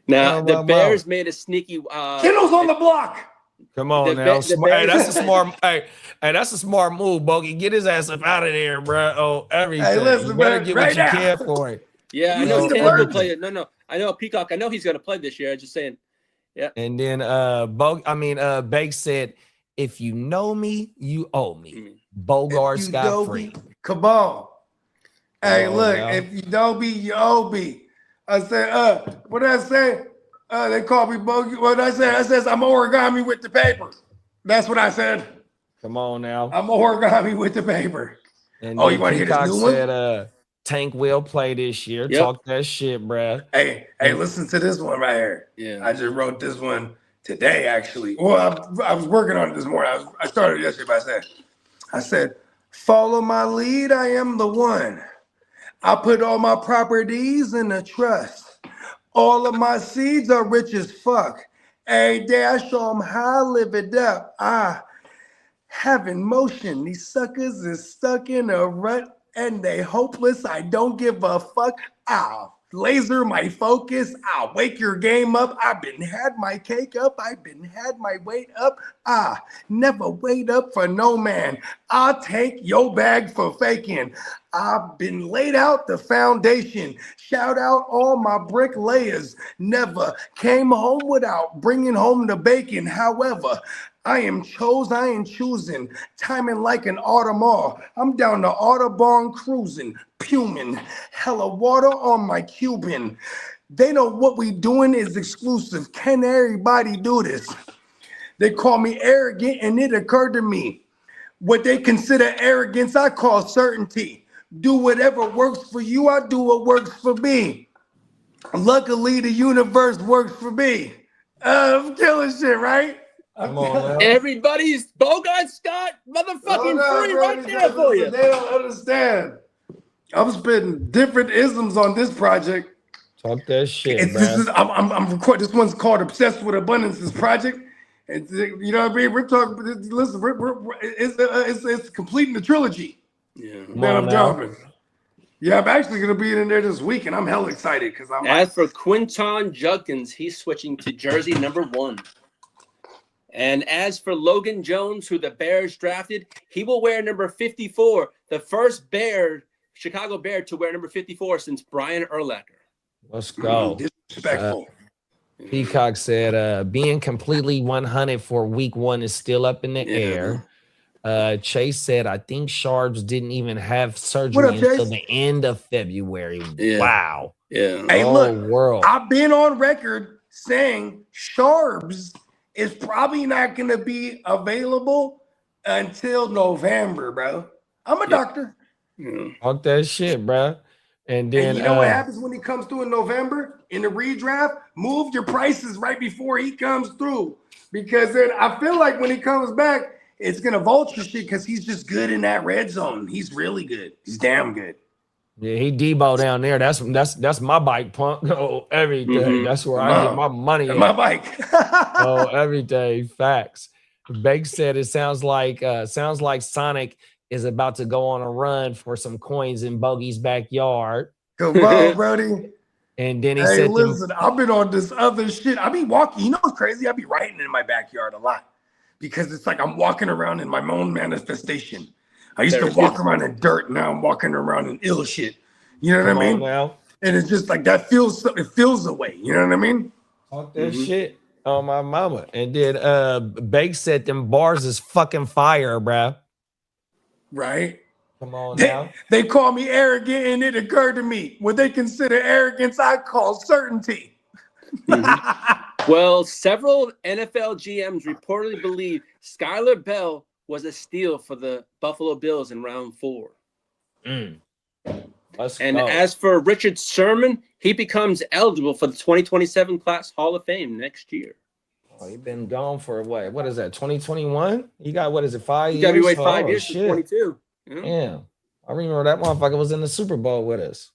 Now the Bears made a sneaky Kittle's on the block. Come on now. Hey, that's a smart hey, that's a smart move, Bogey. Get his ass up out of there, bro. Oh, everything. Hey, listen, you better man, get right what you now. can for it. Yeah, I You know need to Tampa learn. play it. No. I know Peacock. I know he's gonna play this year. I'm just saying. Yeah. And then Bake said, if you know me, you owe me. Bogart Scott free. Come on. Hey, Come on look, now. if you know me, you owe me. I said, what did I say? They call me Bogey. What did I say? I says I'm origami with the paper. That's what I said. Come on now. I'm origami with the paper. And Oh, then you want to hear Peacock this new one? said, Tank will play this year. Yep. Talk that shit, bruh. Hey, listen to this one right here. Yeah. I just wrote this one today, actually. Well, I was working on it this morning. I started yesterday, but I said, follow my lead, I am the one. I put all my properties in a trust. All of my seeds are rich as fuck. Every day I show them how I live it up. I have in motion. These suckers is stuck in a rut and they hopeless. I don't give a fuck. I'll laser my focus. I'll wake your game up. I've been had my cake up. I've been had my weight up. I never wait up for no man. I'll take your bag for faking. I've been laid out the foundation. Shout out all my bricklayers. Never came home without bringing home the bacon. However, I am choosing, timing like an Audemars. I'm down the Audubon cruising, puming, hella water on my Cuban. They know what we doing is exclusive. Can everybody do this? They call me arrogant, and it occurred to me. What they consider arrogance, I call certainty. Do whatever works for you, I do what works for me. Luckily, the universe works for me. I'm killing shit, right? Come on, man. Everybody's Bogart Scott motherfucking free right there for you. They don't understand. I'm spitting different isms on this project. Talk that shit, I'm recording. This one's called "Obsessed with Abundance." This project, and you know what I mean. We're talking. Listen, it's completing the trilogy. Yeah. Man, I'm jumping. Yeah, I'm actually gonna be in there this week, and I'm hella excited because I'm. As for Quinton Judkins, he's switching to jersey number 1. And as for Logan Jones, who the Bears drafted, he will wear number 54, the first Chicago Bear to wear number 54 since Brian Urlacher. Let's go. Disrespectful. Peacock said, being completely 100 for week 1 is still up in the air. Chase said, I think Sharps didn't even have surgery until the end of February. Yeah. Wow. Yeah. Hey, look, world. I've been on record saying Sharps is probably not going to be available until November, bro. I'm a doctor. Talk that shit, bro. And then you know what happens when he comes through in November in the redraft? Move your prices right before he comes through, because then I feel like when he comes back, it's gonna vulture shit because he's just good in that red zone. He's really good. He's damn good. Yeah, he Debo down there. That's my bike, punk. Oh, every day. Mhm. That's where I get my money. My At. bike. Oh, every day. Facts. Bake said it sounds like Sonic is about to go on a run for some coins in Bogey's backyard. Come on, Brody. And then he Hey, said, listen, I've been on this other shit. I be walking. You know what's crazy? I be riding in my backyard a lot because it's like I'm walking around in my own manifestation. I used to walk around in dirt. Now I'm walking around in ill shit. You know what I mean? Now. And it's just like that feels the way. You know what I mean? Talk that shit on my mama. And then Bake said them bars is fucking fire, bruh. Right? Come on now. They call me arrogant, and it occurred to me what they consider arrogance, I call certainty. Well, several NFL GMs reportedly believe Skylar Bell was a steal for the Buffalo Bills in round 4. Let's And go. as for Richard Sherman, he becomes eligible for the 2027 class Hall of Fame next year. Oh, he been gone for what? What is that? 2021? He got what is it? 5 You years? got to wait 5 Oh, years for shit. 22. Yeah. Yeah. I remember that motherfucker was in the Super Bowl with us.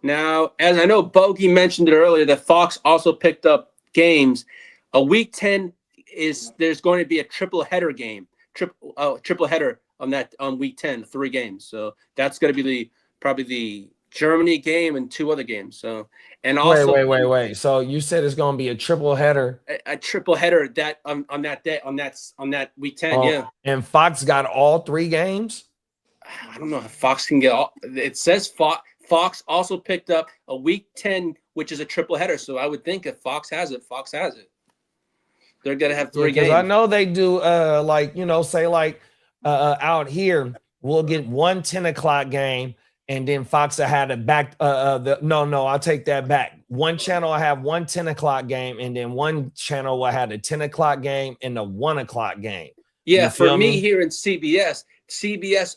Now, as I know, Bogey mentioned it earlier, that Fox also picked up games. A week 10 there's going to be a triple header game, triple header on week 10, 3 games. So that's going to be probably the Germany game and 2 other games. So and also Wait. So you said it's gonna be a triple header. a triple header that on that day on that week 10. Yeah, And Fox got all 3 games. I don't know if Fox can get all. It says Fox also picked up a week 10, which is a triple header. So I would think if Fox has it, Fox has it. They're gonna have 3 games. I know they do. Out here we'll get one 10 o'clock game, and then Fox had it back. I'll take that back. One channel I have one 10 o'clock game, and then one channel I had a 10 o'clock game and a 1 o'clock game. Yeah, for me here in CBS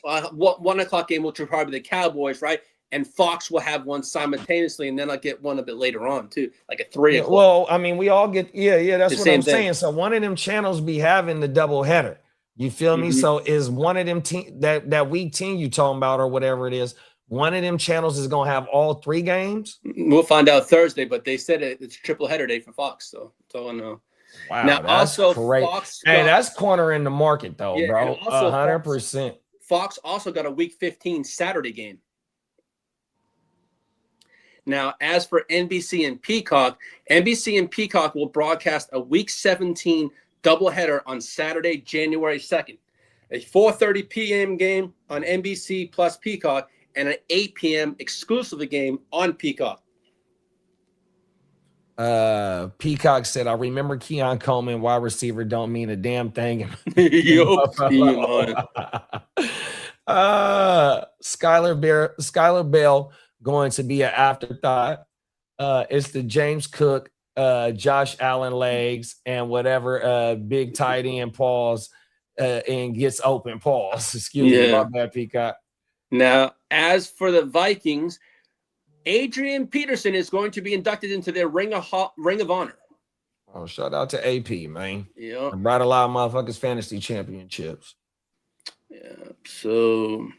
1 o'clock game, which will probably be the Cowboys, right? And Fox will have one simultaneously, and then I'll get one a bit later on too, like at 3 o'clock. Well, I mean, we all get that's The what same I'm thing. saying. So one of them channels be having the double header. You feel me? So is one of them that week 10 you talking about or whatever it is, one of them channels is gonna have all 3 games? We'll find out Thursday, but they said it's triple header day for Fox, so that's all I know. Wow, Now, that's also, great. Fox Hey, got- that's cornering the market though, Yeah, bro. and also 100%. Fox also got a week 15 Saturday game. Now, as for NBC and Peacock will broadcast a week 17 doubleheader on Saturday, January 2nd. A 4:30 p.m. game on NBC plus Peacock, and an 8 p.m. exclusively game on Peacock. Peacock said, I remember Keon Coleman, wide receiver, don't mean a damn thing. Yup. Skylar Bell going to be an afterthought. It's the James Cook, Josh Allen legs, and whatever big tight end pause and gets open pause. Excuse me, my bad, Peacock. Now, as for the Vikings, Adrian Peterson is going to be inducted into their Ring of Honor. Oh, shout out to AP, man. Yeah. I brought a lot of motherfuckers fantasy championships. Yeah. So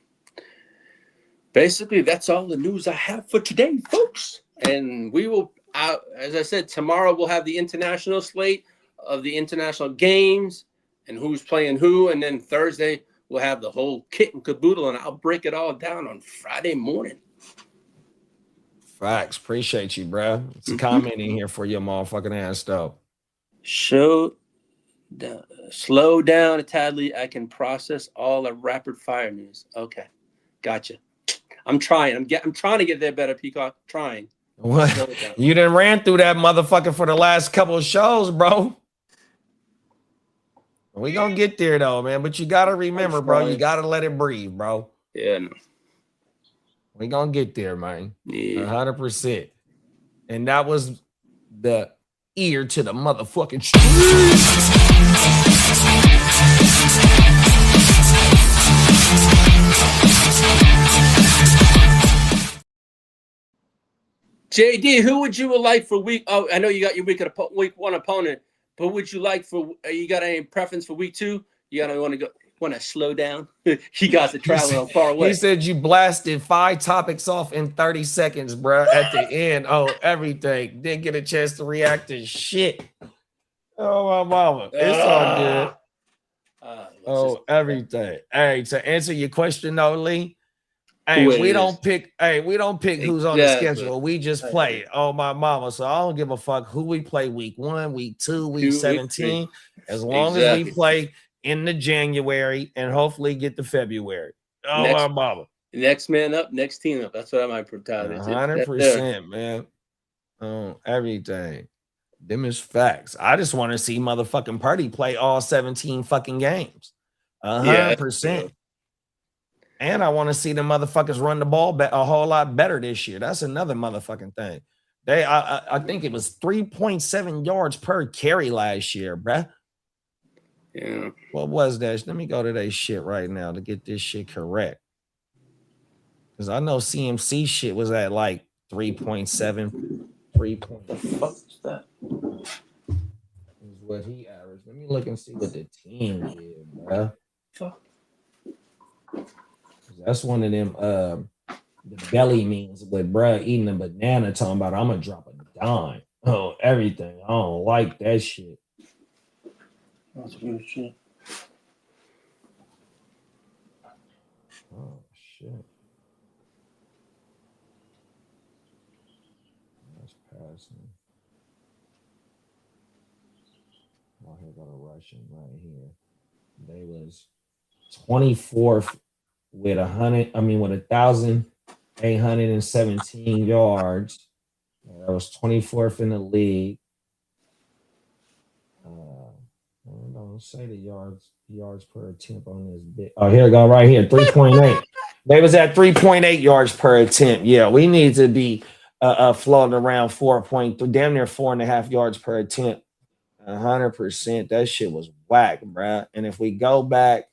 basically, that's all the news I have for today, folks. And we will, as I said, tomorrow we'll have the international slate of the international games and who's playing who. And then Thursday, we'll have the whole kit and caboodle, and I'll break it all down on Friday morning. Facts. Appreciate you, bro. It's a comment in here for your motherfucking ass, though. Slow down a tadly. I can process all the rapid fire news. Okay, gotcha. I'm trying. I'm trying to get there better, Peacock. Trying. What? You done ran through that motherfucker for the last couple of shows, bro. We gonna get there though, man. But you gotta remember, bro. You gotta let it breathe, bro. Yeah, no. We gonna get there, man. Yeah. 100%. And that was the ear to the motherfucking street. JD, who would you like for week? Oh, I know you got your week 1 opponent. But would you like for you got any preference for week 2? You want to slow down? You guys are traveling far away. He said you blasted 5 topics off in 30 seconds, bro. At the end, everything. Didn't get a chance to react to shit. Oh my mama, it's all good. Everything. Hey, to answer your question, though, Lee. Hey, we don't pick who's on the schedule. We just play. Oh my mama. So I don't give a fuck who we play week 1, week 2, week 17. As long as we play in the January and hopefully get to February. Oh my mama. Next man up, next team up. That's what my mentality is. 100%, man. Everything. Them is facts. I just want to see motherfucking Purdy play all 17 fucking games. 100%. And I want to see the motherfuckers run the ball a whole lot better this year. That's another motherfucking thing. I think it was 3.7 yards per carry last year, bruh. Yeah. What was that? Let me go to that shit right now to get this shit correct. Because I know CMC shit was at like 3.7, 3. What's that? Is what he averaged. Let me look and see what the team did, bruh. Fuck. That's one of them the belly means with bruh eating a banana talking about I'm gonna drop a dime. Oh, everything. I don't like that shit. That's good shit. Oh shit. That's passing. Oh, here got a Russian right here. They was 24th with 1,817 yards. That was 24th in the league. Don't say the yards per attempt on this bit. Oh, here we go, right here, 3.8. They was at 3.8 yards per attempt. Yeah, we need to be floating around 4.3, damn near 4.5 yards per attempt. 100%. That shit was whack, bruh. And if we go back,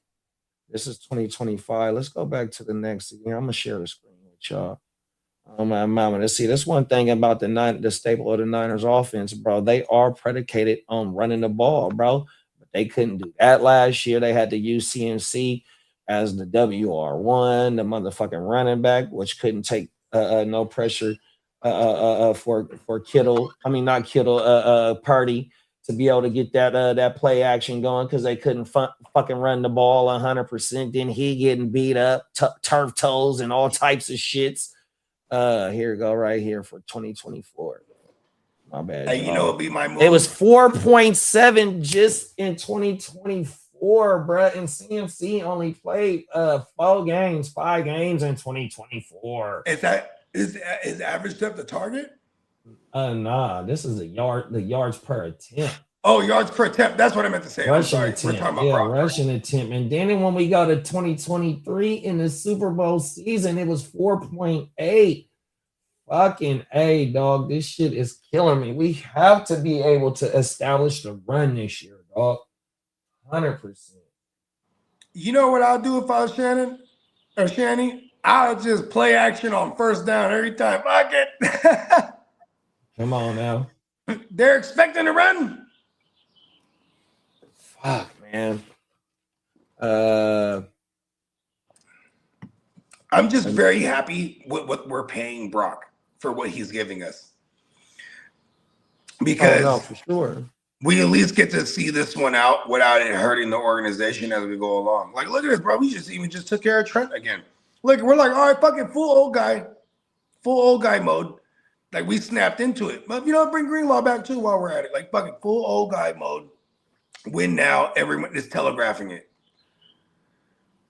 this is 2025. Let's go back to the next year. I'm gonna share the screen with y'all. Oh my mama. Let's see. That's one thing about the staple of the Niners offense, bro. They are predicated on running the ball, bro. But they couldn't do that last year. They had to use CMC as the WR1, the motherfucking running back, which couldn't take no pressure for Kittle. I mean, not Kittle, Purdy, to be able to get that play action going because they couldn't fucking run the ball 100%. Then he getting beat up, turf toes and all types of shits. Here we go right here for 2024. My bad. Hey, you know it'll be my move. It was 4.7 just in 2024, bruh. And CMC only played 5 games in 2024. Is average depth the target? Nah, this is the yards per attempt. Oh, yards per attempt. That's what I meant to say. Rushing I'm sorry. attempt. We're talking about rushing attempt. And then when we go to 2023 in the Super Bowl season, it was 4.8. Fucking A, dog. This shit is killing me. We have to be able to establish the run this year, dog. 100%. You know what I'll do if I was Shannon or Shanny? I'll just play action on first down every time. Fuck it. Come on now. They're expecting to run. Fuck, man. I'm just very happy with what we're paying Brock for what he's giving us. Because for sure. We at least get to see this one out without it hurting the organization as we go along. Like, look at this, bro. We just took care of Trent again. Look, we're like, all right, fucking full old guy mode. Like, we snapped into it. But, bring Greenlaw back, too, while we're at it. Like, fucking full old guy mode. Win now. Everyone is telegraphing it.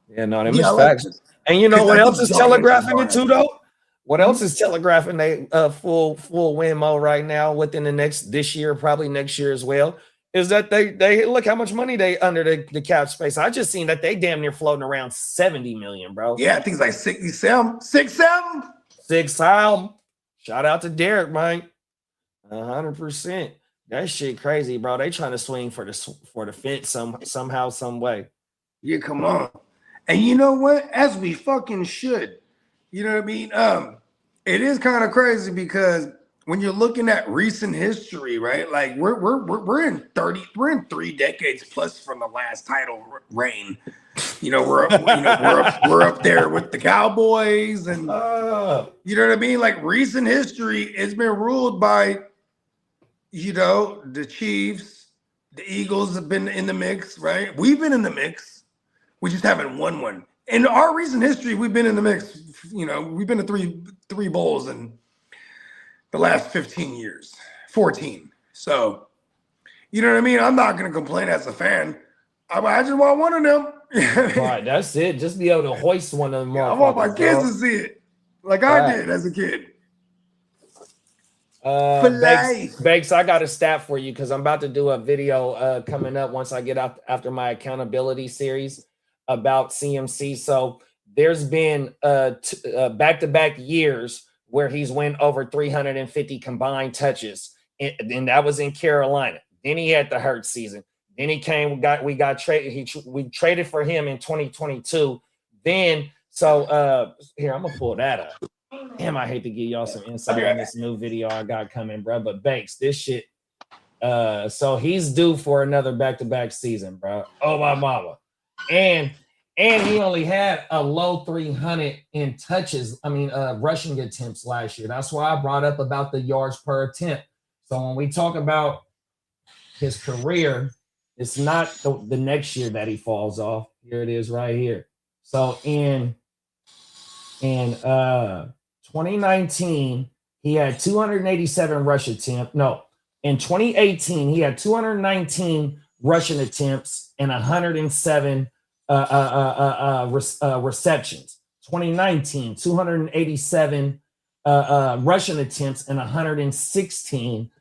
Yeah, no, them is facts. And you know what else is telegraphing it, too, though? What else is telegraphing they full win mode right now within this year, probably next year as well, is that they look how much money they under the cap space. I just seen that they damn near floating around 70 million, bro. Yeah, I think it's like 67. 6-7. 6-7. Shout out to Derek, man. 100%. That shit crazy, bro. They trying to swing for the fence somehow, some way. Yeah, come on. And you know what? As we fucking should. You know what I mean? It is kind of crazy because when you're looking at recent history, right? Like we're in 3 decades plus from the last title reign. You know, we're up there with the Cowboys, and you know what I mean? Like recent history, it's been ruled by, you know, the Chiefs, the Eagles have been in the mix, right? We've been in the mix. We just haven't won one. In our recent history, we've been in the mix. You know, we've been to three bowls in the last 15 years, 14. So, you know what I mean? I'm not going to complain as a fan. I just want one of them. Right, that's it. Just be able to hoist one of them. I want my kids to see it like I did as a kid. Bakes, I got a stat for you because I'm about to do a video coming up once I get out after my accountability series about CMC. So there's been back-to-back years where he's went over 350 combined touches, and that was in Carolina. Then he had the hurt season. Then he came. We got traded. We traded for him in 2022. Then here I'm gonna pull that up. Damn, I hate to give y'all some insight on this new video I got coming, bro. But Banks, this shit. So he's due for another back-to-back season, bro. Oh my mama, and he only had a low 300 in touches. I mean, rushing attempts last year. That's why I brought up about the yards per attempt. So when we talk about his career, it's not the next year that he falls off. Here it is right here. So in 2019, he had 287 rush attempts. No, in 2018, he had 219 rushing attempts and 107 receptions. 2019, 287 rushing attempts and 116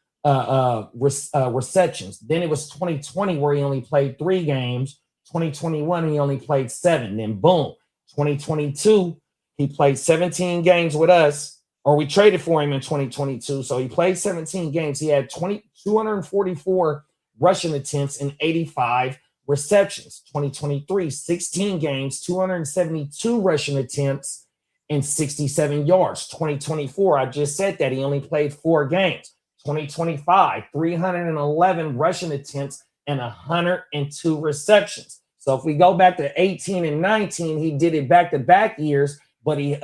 receptions. Then it was 2020 where he only played 3 games. 2021 he only played 7. Then boom, 2022 he played 17 games with us, or we traded for him in 2022. So he played 17 games. He had 244 rushing attempts and 85 receptions. 2023, 16 games, 272 rushing attempts and 67 yards. 2024, I just said that he only played 4 games. 2025, 311 rushing attempts and 102 receptions. So if we go back to 18 and 19, he did it back-to-back years, but he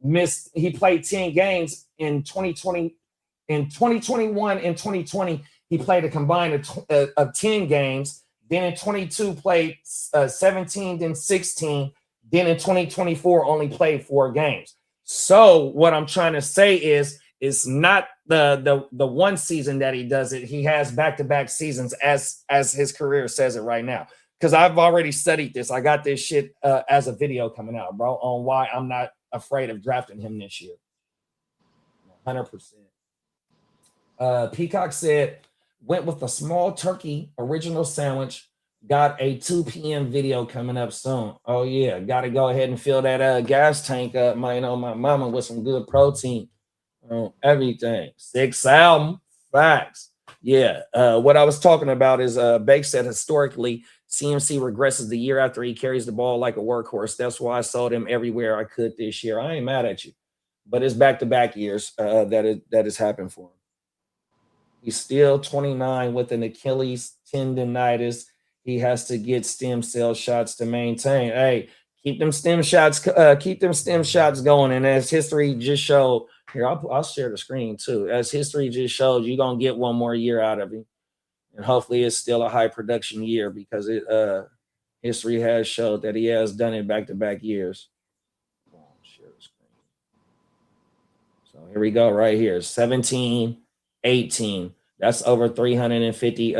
missed. He played 10 games in 2020. In 2021 and 2020, he played a combined of 10 games. Then in 22, played 17, then 16. Then in 2024, only played 4 games. So what I'm trying to say is, it's not the one season that he does it. He has back-to-back seasons as his career says it right now. Because I've already studied this. I got this shit as a video coming out, bro, on why I'm not afraid of drafting him this year. 100%. Peacock said, went with a small turkey original sandwich. Got a 2 p.m. video coming up soon. Oh, yeah. Got to go ahead and fill that gas tank up, man, on my mama with some good protein. Everything. 6 album. Facts. Yeah. What I was talking about is Bake said historically, CMC regresses the year after he carries the ball like a workhorse. That's why I sold him everywhere I could this year. I ain't mad at you. But it's back-to-back years that has happened for him. He's still 29 with an Achilles tendonitis. He has to get stem cell shots to maintain. Hey, keep them stem shots going. And as history just showed, here, I'll share the screen too. As history just showed, you're going to get one more year out of him. And hopefully it's still a high production year because history has showed that he has done it back-to-back years. Share the screen. So here we go right here. 17, 18. That's over 350.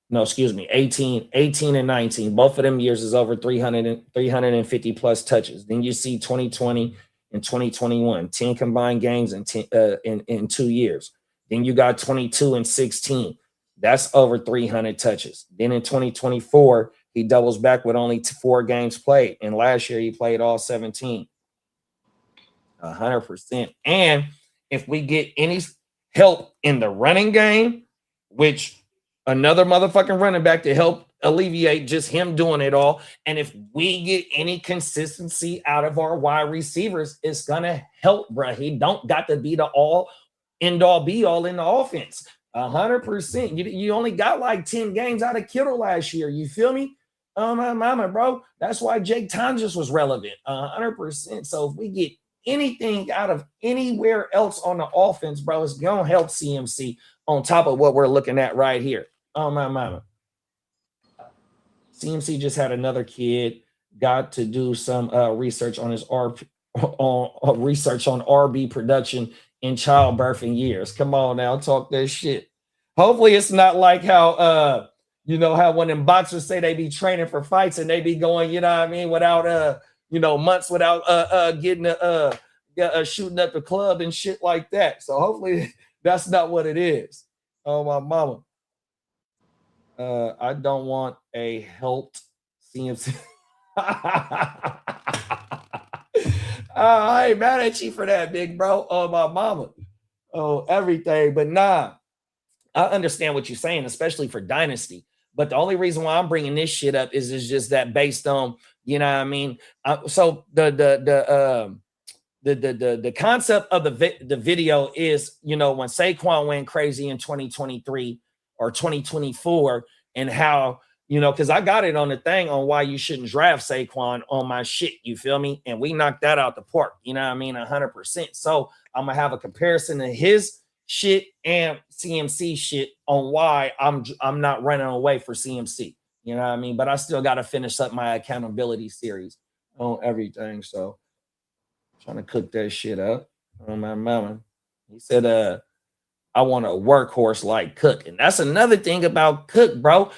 18 and 19. Both of them years is over 350 plus touches. Then you see 2020 and 2021, 10 combined games in 2 years. Then you got 22 and 16. That's over 300 touches. Then in 2024, he doubles back with only 4 games played. And last year he played all 17. 100%. And if we get any help in the running game, which another motherfucking running back to help alleviate just him doing it all. And if we get any consistency out of our wide receivers, it's gonna help, bro. He don't got to be the all end all be all in the offense. 100%. You only got like 10 games out of Kittle last year. You feel me? Oh my mama, bro. That's why Jake Tonjes was relevant. 100%. So if we get anything out of anywhere else on the offense, bro, it's gonna help CMC on top of what we're looking at right here. Oh my mama. CMC just had another kid, got to do some research on his research on RB production in childbirth and years. Come on now, talk that shit. Hopefully it's not like how you know how when them boxers say they be training for fights and they be going, you know what I mean, without months without getting shooting up the club and shit like that. So hopefully that's not what it is. Oh my mama. I don't want a helped CMC. I ain't mad at you for that, big bro. Oh, my mama. Oh, everything. But nah, I understand what you're saying, especially for Dynasty. But the only reason why I'm bringing this shit up is just that based on, you know what I mean? So the concept of the video is, you know, when Saquon went crazy in 2023 or 2024 and how, you know, because I got it on the thing on why you shouldn't draft Saquon on my shit. You feel me? And we knocked that out the park. You know what I mean? 100%. So I'm going to have a comparison of his shit and CMC shit on why I'm not running away for CMC. You know what I mean? But I still got to finish up my accountability series on everything. So trying to cook that shit up on my mama. He said, I want a workhorse like Cook. And that's another thing about Cook, bro.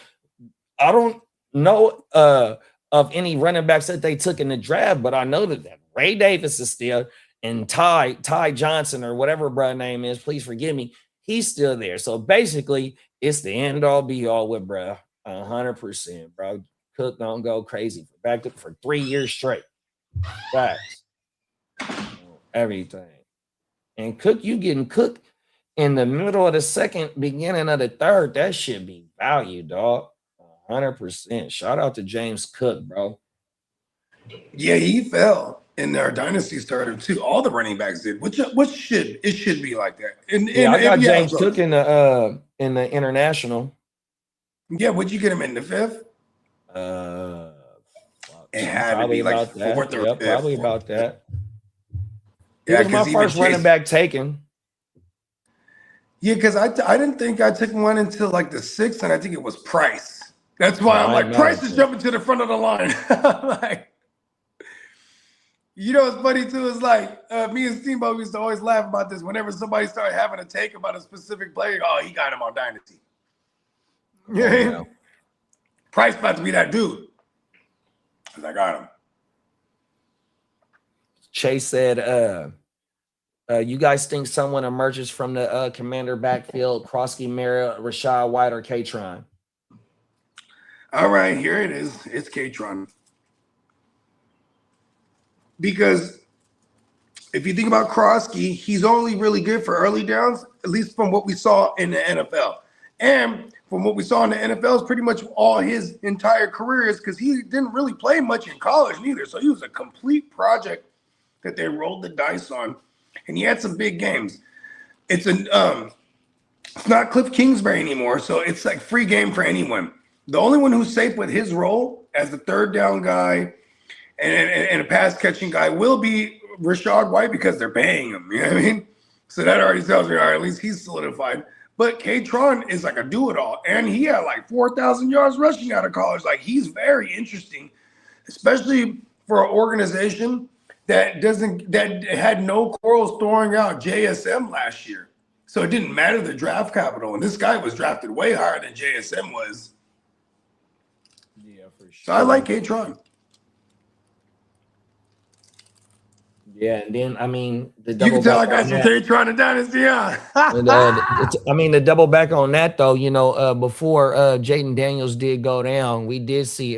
I don't know of any running backs that they took in the draft, but I know that Ray Davis is still, and Ty Johnson or whatever bro name is, please forgive me, he's still there. So basically, it's the end all be all with bro. 100%, bro. Cook don't go crazy for 3 years straight. Facts. Everything. And Cook, you getting Cook in the middle of the second, beginning of the third, that should be value, dog. 100%. Shout out to James Cook, bro. Yeah, he fell in our dynasty starter too. All the running backs did. Which should be like that. I got James Cook in the international. Yeah, would you get him in the fifth? It had to be like fourth or fifth. Probably about that. Yeah, he was my first running back taken. Yeah, because I didn't think I took one until like the sixth, and I think it was Price. That's why I'm like, Price is jumping to the front of the line. Like, you know what's funny too is like me and Steamboat used to always laugh about this whenever somebody started having a take about a specific player. Oh, he got him on Dynasty. Yeah, Price about to be that dude. I got him. Chase said, you guys think someone emerges from the commander backfield, Crosby, Mara, Rashad White, or K-Tron? All right, here it is. It's K-Tron. Because if you think about Crosby, he's only really good for early downs, at least from what we saw in the NFL. And from what we saw in the NFL is pretty much all his entire career is because he didn't really play much in college neither. So he was a complete project that they rolled the dice on. And he had some big games. It's not Cliff Kingsbury anymore, so it's like free game for anyone. The only one who's safe with his role as the third down guy and a pass catching guy will be Rashad White because they're paying him. You know what I mean? So that already tells me, all right, at least he's solidified. But K-Tron is like a do-it-all, and he had like 4,000 yards rushing out of college. Like, he's very interesting, especially for an organization that had no quarrels throwing out JSM last year. So it didn't matter the draft capital. And this guy was drafted way higher than JSM was. Yeah, for sure. So I like K-Tron. Yeah, and then I mean the double. You can tell I got some K-Tron and Dynasty, huh? And, I mean the double back on that though, you know, before Jaden Daniels did go down, we did see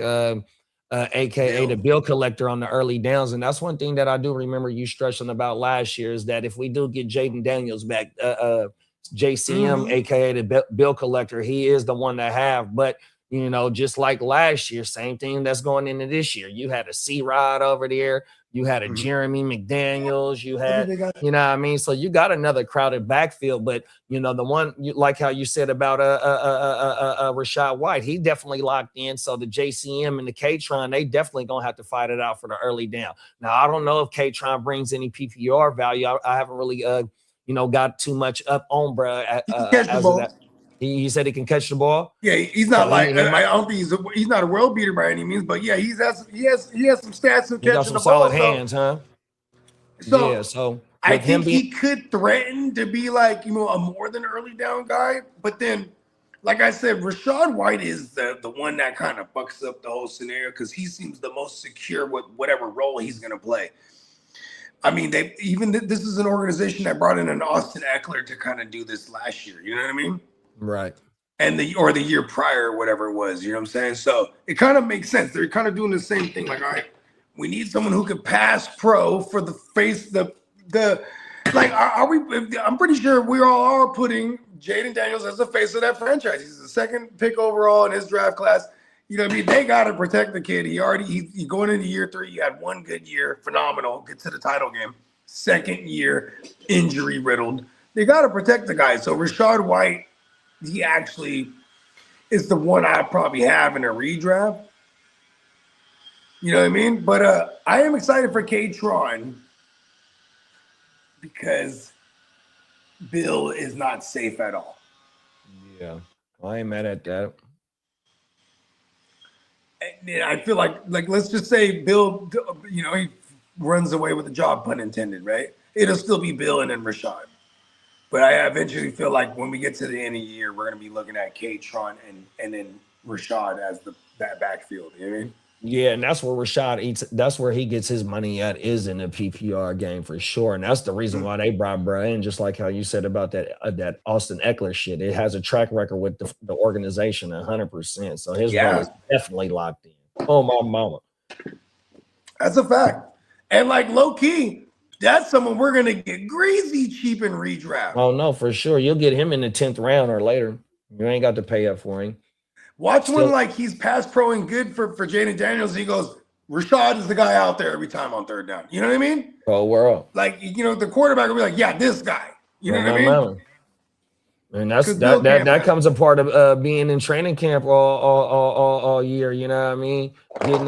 AKA the bill collector on the early downs, and that's one thing that I do remember you stressing about last year is that if we do get Jaden Daniels back, JCM, AKA the bill collector, he is the one to have. But You know, just like last year, same thing that's going into this year. You had a C-Rod over there. You had a Jeremy McDaniels. You had, you know what I mean? So you got another crowded backfield. But, you know, the one, like how you said about Rashad White, he definitely locked in. So the JCM and the K-Tron, they definitely going to have to fight it out for the early down. Now, I don't know if K-Tron brings any PPR value. I haven't really, you know, got too much up on, bro. Catch the ball. He said he can catch the ball. Yeah, he's not So I don't think he's not a world beater by any means, but yeah, he has some stats of He got catching some the solid ball. hands, huh? So Yeah, so I with him think he could threaten to be like, you know, a more than early down guy. But then, like I said, Rashad White is the one that kind of bucks up the whole scenario because he seems the most secure with whatever role he's going to play. I mean, this is an organization that brought in an Austin Eckler to kind of do this last year. You know what I mean? right. And the year prior, or whatever it was, you know what I'm saying? So it kind of makes sense. They're kind of doing the same thing. Like, all right, we need someone who can pass pro for the face, like, are we? I'm pretty sure we all are putting Jaden Daniels as the face of that franchise. He's the second pick overall in his draft class. You know what I mean? They got to protect the kid. He's going into year 3. He had one good year, phenomenal, get to the title game. Second year, injury riddled. They got to protect the guy. So Rashad White, he actually is the one I probably have in a redraft. You know what I mean? But I am excited for K-Tron because Bill is not safe at all. Yeah, I ain't mad at that. And I feel like let's just say Bill, you know, he runs away with the job, pun intended, right? It'll still be Bill and then Rashad. But I eventually feel like when we get to the end of the year, we're going to be looking at K-Tron and then Rashad as that backfield. You know what I mean? Yeah, and that's where Rashad eats. That's where he gets his money at, is in the PPR game for sure. And that's the reason why they brought bro in, just like how you said about that Austin Eckler shit. It has a track record with the organization 100%. So his role is definitely locked in. Oh, my mama. That's a fact. And like low key, that's someone we're going to get greasy cheap in redraft. Oh, no, for sure. You'll get him in the 10th round or later. You ain't got to pay up for him. Watch when like he's pass pro and good for Jaden Daniels. He goes, Rashad is the guy out there every time on third down. You know what I mean? Oh, world. Like, you know, the quarterback will be like, yeah, this guy. You know what I mean? And that comes a part of being in training camp all year. You know what I mean?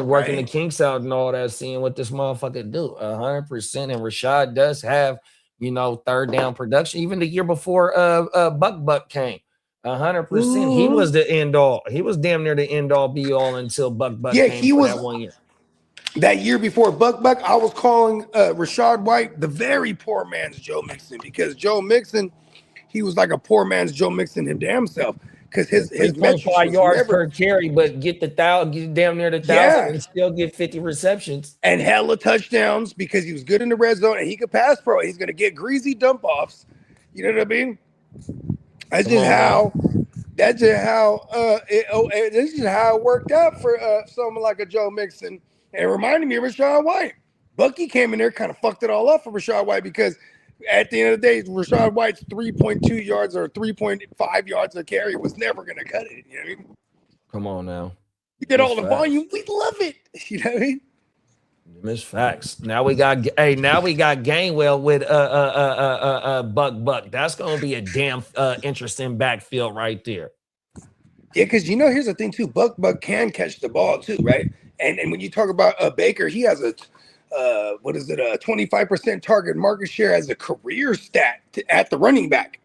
Working the kinks out and all that, seeing what this motherfucker do 100%. And Rashad does have, you know, third down production. Even the year before Buck came, 100%. He was the end all. He was damn near the end all be all until Buck came. He was that 1 year. That year before Buck, I was calling Rashad White the very poor man's Joe Mixon, because Joe Mixon, he was like a poor man's Joe Mixon him damn self, because his metrics 5 yards per carry, but get damn near the 1,000 and still get 50 receptions and hella touchdowns because he was good in the red zone and he could pass pro. He's gonna get greasy dump offs. You know what I mean? This is how it worked out for someone like a Joe Mixon. And it reminded me of Rashad White. Bucky came in there, kind of fucked it all up for Rashad White, because at the end of the day, Rashad White's 3.2 yards or 3.5 yards a carry was never going to cut it. You know what I mean? Come on now. You get all the volume. We love it. You know what I mean? Miss facts. Now we got Gainwell with Buck. That's gonna be a damn interesting backfield right there. Yeah, because you know, here's the thing too. Buck can catch the ball too, right? And when you talk about Baker, he has a 25% target market share as a career stat at the running back.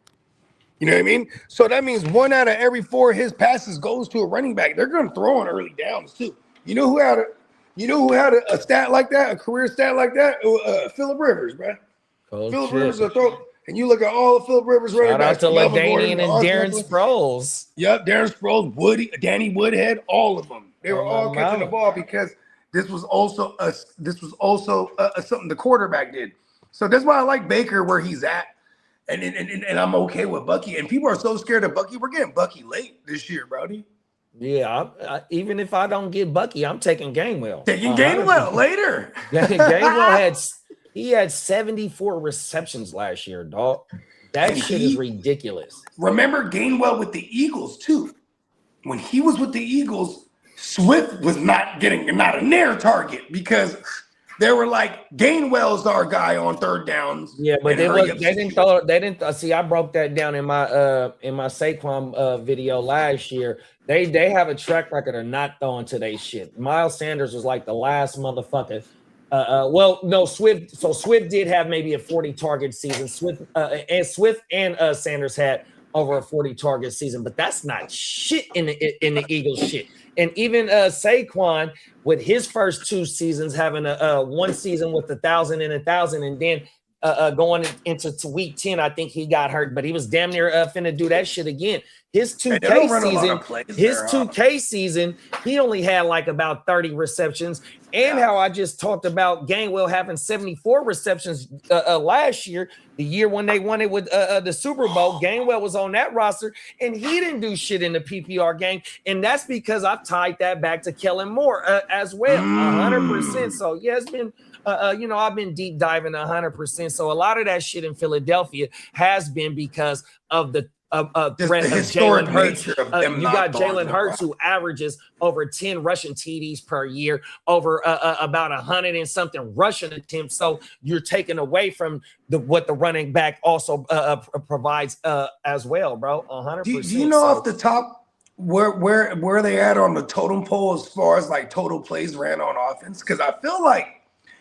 You know what I mean? So that means 1 out of every 4 of his passes goes to a running back. They're gonna throw on early downs too. You know who had a stat like that, a career stat like that? Phillip Rivers, bro. Phillip Rivers will throw, and you look at all of Phillip Rivers running backs. Shout out to LaDainian and Darren Sproles. Yep, Darren Sproles, Danny Woodhead, all of them. They were all catching the ball because this was also something the quarterback did. So that's why I like Baker where he's at, and I'm okay with Bucky. And people are so scared of Bucky. We're getting Bucky late this year, Brody. Yeah, even if I don't get Bucky, I'm taking Gainwell. Taking Gainwell later. Gainwell had 74 receptions last year, dog. That shit is ridiculous. Remember Gainwell with the Eagles too. when he was with the Eagles, Swift was not a near target because they were like, Gainwell's our guy on third downs. Yeah, but they didn't see. I broke that down in my Saquon video last year. They have a track record of not throwing to their shit. Miles Sanders was like the last motherfucker. Well, no, Swift. So Swift did have maybe a 40 target season. Swift and Sanders had over a 40 target season, but that's not shit in the Eagles shit. And even Saquon with his first 2 seasons having a 1 season with 1,000 and 1,000, and then going into week 10, I think he got hurt, but he was damn near finna do that shit again. His 2K season, he only had like about 30 receptions. And how I just talked about Gainwell having 74 receptions last year, the year when they won it with the Super Bowl. Gainwell was on that roster, and he didn't do shit in the PPR game. And that's because I've tied that back to Kellen Moore as well, 100%. So, yeah, it's been I've been deep diving 100%. So a lot of that shit in Philadelphia has been because of the threat of Jalen Hurts. You got Jalen Hurts, who averages over 10 rushing TDs per year, over about 100 and something rushing attempts. So you're taking away from what the running back also provides as well, bro. 100%. Do you know off the top where they at on the totem pole as far as like total plays ran on offense? Because I feel like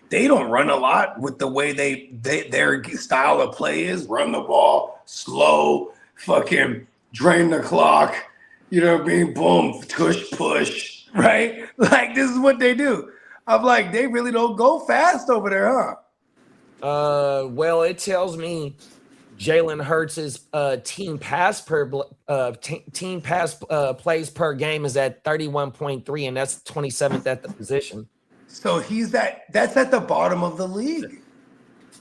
they don't run a lot with the way their style of play is. Run the ball, slow, fucking drain the clock, you know what I mean? Boom, push, right? Like, this is what they do. I'm like, they really don't go fast over there, huh? Well, it tells me Jalen Hurts' team pass plays per game is at 31.3, and that's 27th at the position. So that's at the bottom of the league.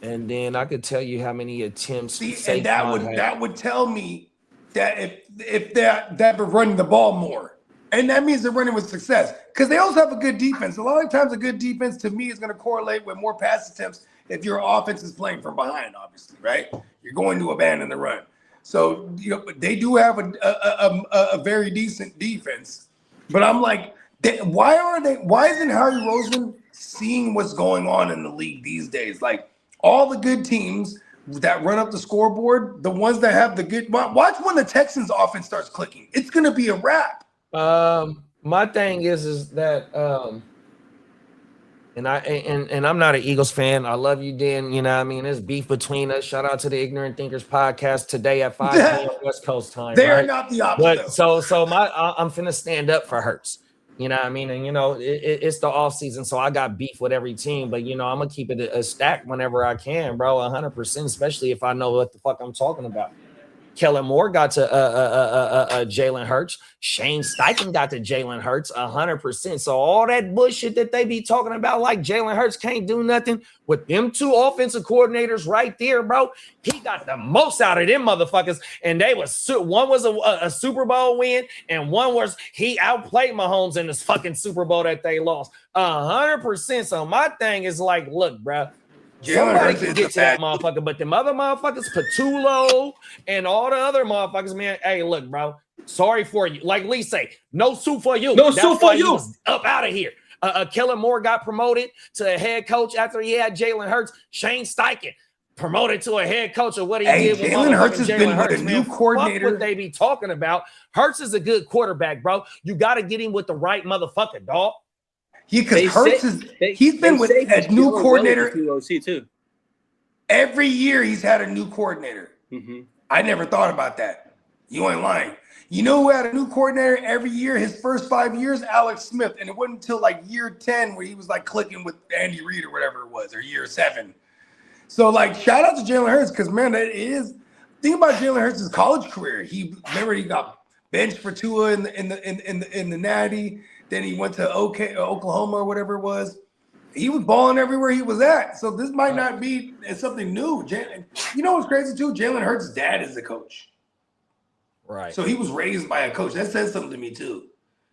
And then I could tell you how many attempts. See, and that would tell me that if they're running the ball more, and that means they're running with success, because they also have a good defense. A lot of times, a good defense to me is going to correlate with more pass attempts if your offense is playing from behind. Obviously, right? You're going to abandon the run, so they do have a very decent defense. But I'm like, why isn't Harry Roseman seeing what's going on in the league these days? Like, all the good teams that run up the scoreboard, the ones that have the good, watch when the Texans offense starts clicking. It's going to be a wrap. My thing is that, and I'm not an Eagles fan. I love you, Dan. You know what I mean? There's beef between us. Shout out to the Ignorant Thinkers podcast today at 5 p.m. West Coast time. They are not the opposite. But I'm finna stand up for Hurts. You know what I mean? And, it's the off season, so I got beef with every team. But, I'm going to keep it a stack whenever I can, bro, 100%, especially if I know what the fuck I'm talking about. Kellen Moore got to Jalen Hurts. Shane Steichen got to Jalen Hurts 100%. So all that bullshit that they be talking about, like Jalen Hurts can't do nothing, with them 2 offensive coordinators right there, bro, he got the most out of them motherfuckers. And one was a Super Bowl win, and one was he outplayed Mahomes in this fucking Super Bowl that they lost 100%. So my thing is like, look, bro, somebody can get to that motherfucker, but them other motherfuckers, Patullo and all the other motherfuckers, man, hey, look, bro, sorry for you. Like Lee say, no suit for you. No suit for you. Up out of here. Kellen Moore got promoted to a head coach after he had Jalen Hurts. Shane Steichen promoted to a head coach of what he did with Jalen Hurts has been with a new coordinator. Fuck what they be talking about. Hurts is a good quarterback, bro. You got to get him with the right motherfucker, dog. Yeah, because Hurts he's been with a new coordinator. Too. Every year he's had a new coordinator. Mm-hmm. I never thought about that. You ain't lying. You know who had a new coordinator every year? His first 5 years, Alex Smith. And it wasn't until like year 10 where he was like clicking with Andy Reid or whatever it was, or year 7. So like, shout out to Jalen Hurts, because man, that is. Think about Jalen Hurts' college career. He got benched for Tua in the Natty. Then he went to Oklahoma or whatever it was. He was balling everywhere he was at. So this might not be something new. You know what's crazy too? Jalen Hurts' dad is a coach. Right. So he was raised by a coach. That says something to me too.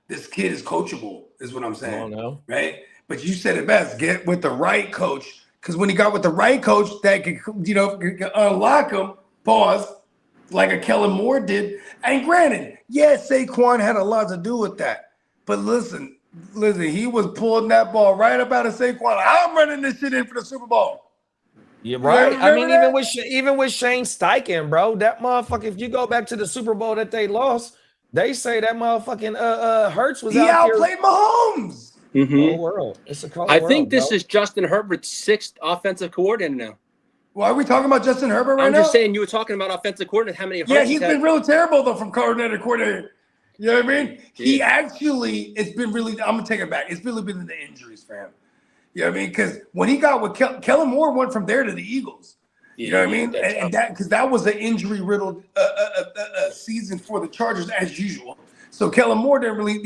This kid is coachable, is what I'm saying. No. Right? But you said it best. Get with the right coach. Because when he got with the right coach that could unlock him, pause, like a Kellen Moore did. And granted, yeah, Saquon had a lot to do with that. But listen, he was pulling that ball right up out of Saquon. I'm running this shit in for the Super Bowl. You're right. You I mean, remember even with Shane Steichen, bro, that motherfucker. If you go back to the Super Bowl that they lost, they say that motherfucking Hurts was he out there. outplayed Mahomes. Whole world. It's a cold I world, think this bro. is Justin Herbert's 6th offensive coordinator now. Well, are we talking about Justin Herbert right I'm now? just saying you were talking about offensive coordinator. How many? Yeah, Hurts he's had? been real terrible though from coordinator to coordinator. You know what I mean? He Yeah. actually, it's been really. I'm gonna take it back. It's really been the injuries for him. You know what I mean? Because when he got with Kellen Moore, went from there to the Eagles. You know what I mean? that's And that because that was an injury riddled season for the Chargers as usual. So Kellen Moore didn't really,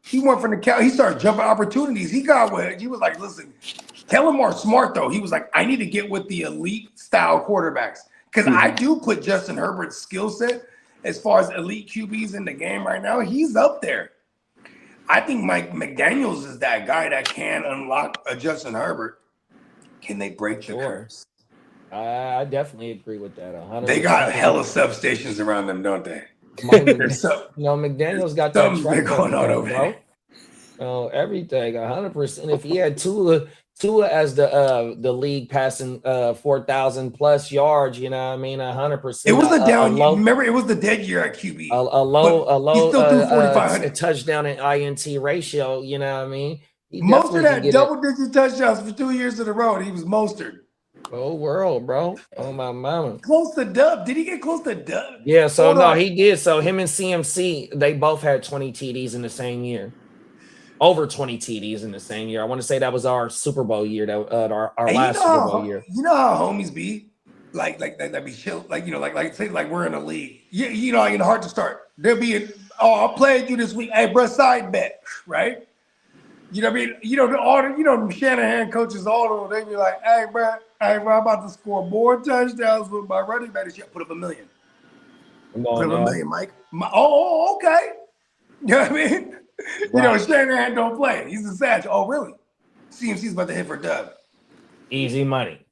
he went from the cow. He started jumping opportunities. He got with. He was like, listen, Kellen Moore's smart though. He was like, I need to get with the elite style quarterbacks because I do put Justin Herbert's skill set as far as elite QBs in the game right now. He's up there. I think Mike McDaniels is that guy that can unlock a Justin Herbert. Can they break the curse? I definitely agree with that. 100%. They got hella substations around them, don't they? McDaniel's got that something's been going on over bro. Oh, everything 100%. If he had Tua as the league passing 4,000 plus yards, you know what I mean, 100%. It was a down year. Remember, it was the dead year at QB. A low he still threw 4,500 touchdown and INT ratio. You know what I mean. Mostert had double-digit touchdowns for 2 years in a row, and he was Mostert. Oh world, bro. Oh my mama. Close to Dub. Did he get close to Dub? Yeah, so no, he did. So him and CMC, they both had 20 TDs in the same year. Over 20 TDs in the same year. I want to say that was our Super Bowl year, that our last Super Bowl year. You know how homies be? Like that be chill, like say like we're in a league. You know, in hard to start. There'll be I'll play you this week. Hey, bro, side bet, right? You know what I mean? The Shanahan coaches, all of them, they be like, hey, bro, I'm about to score more touchdowns with my running back this year. Put up $1 million. Come on, Put up $1 million, Mike. Okay. You know what I mean? Right. Shanahan don't play. He's a satchel. Oh, really? CMC's about to hit for Dub. Easy money.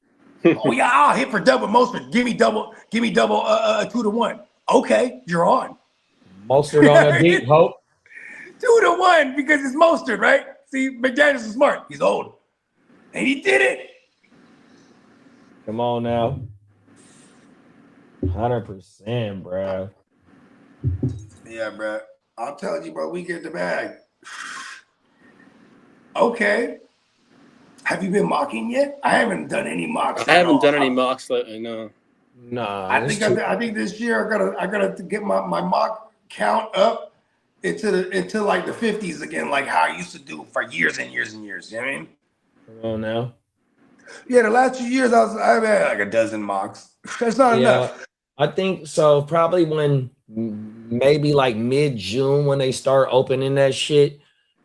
Oh, yeah, I'll hit for Dub with Mostert. Give me double 2-1. Okay, you're on. Mostert on a deep hope. 2-1 because it's Mostert, right? See, McDaniels is smart. He's old. And he did it. Come on now. 100%, bro. Yeah, bro. I'll tell you, bro, we get the bag. Okay. Have you been mocking yet? I haven't done any mocks. I haven't done any mocks lately, no. Nah. I think this year I gotta get my mock count up into like the 50s again, like how I used to do for years and years and years. You know what I mean? Come on now. Yeah, the last 2 years I've had like a dozen mocks. That's not enough. I think so. Probably when maybe like mid-June when they start opening that shit,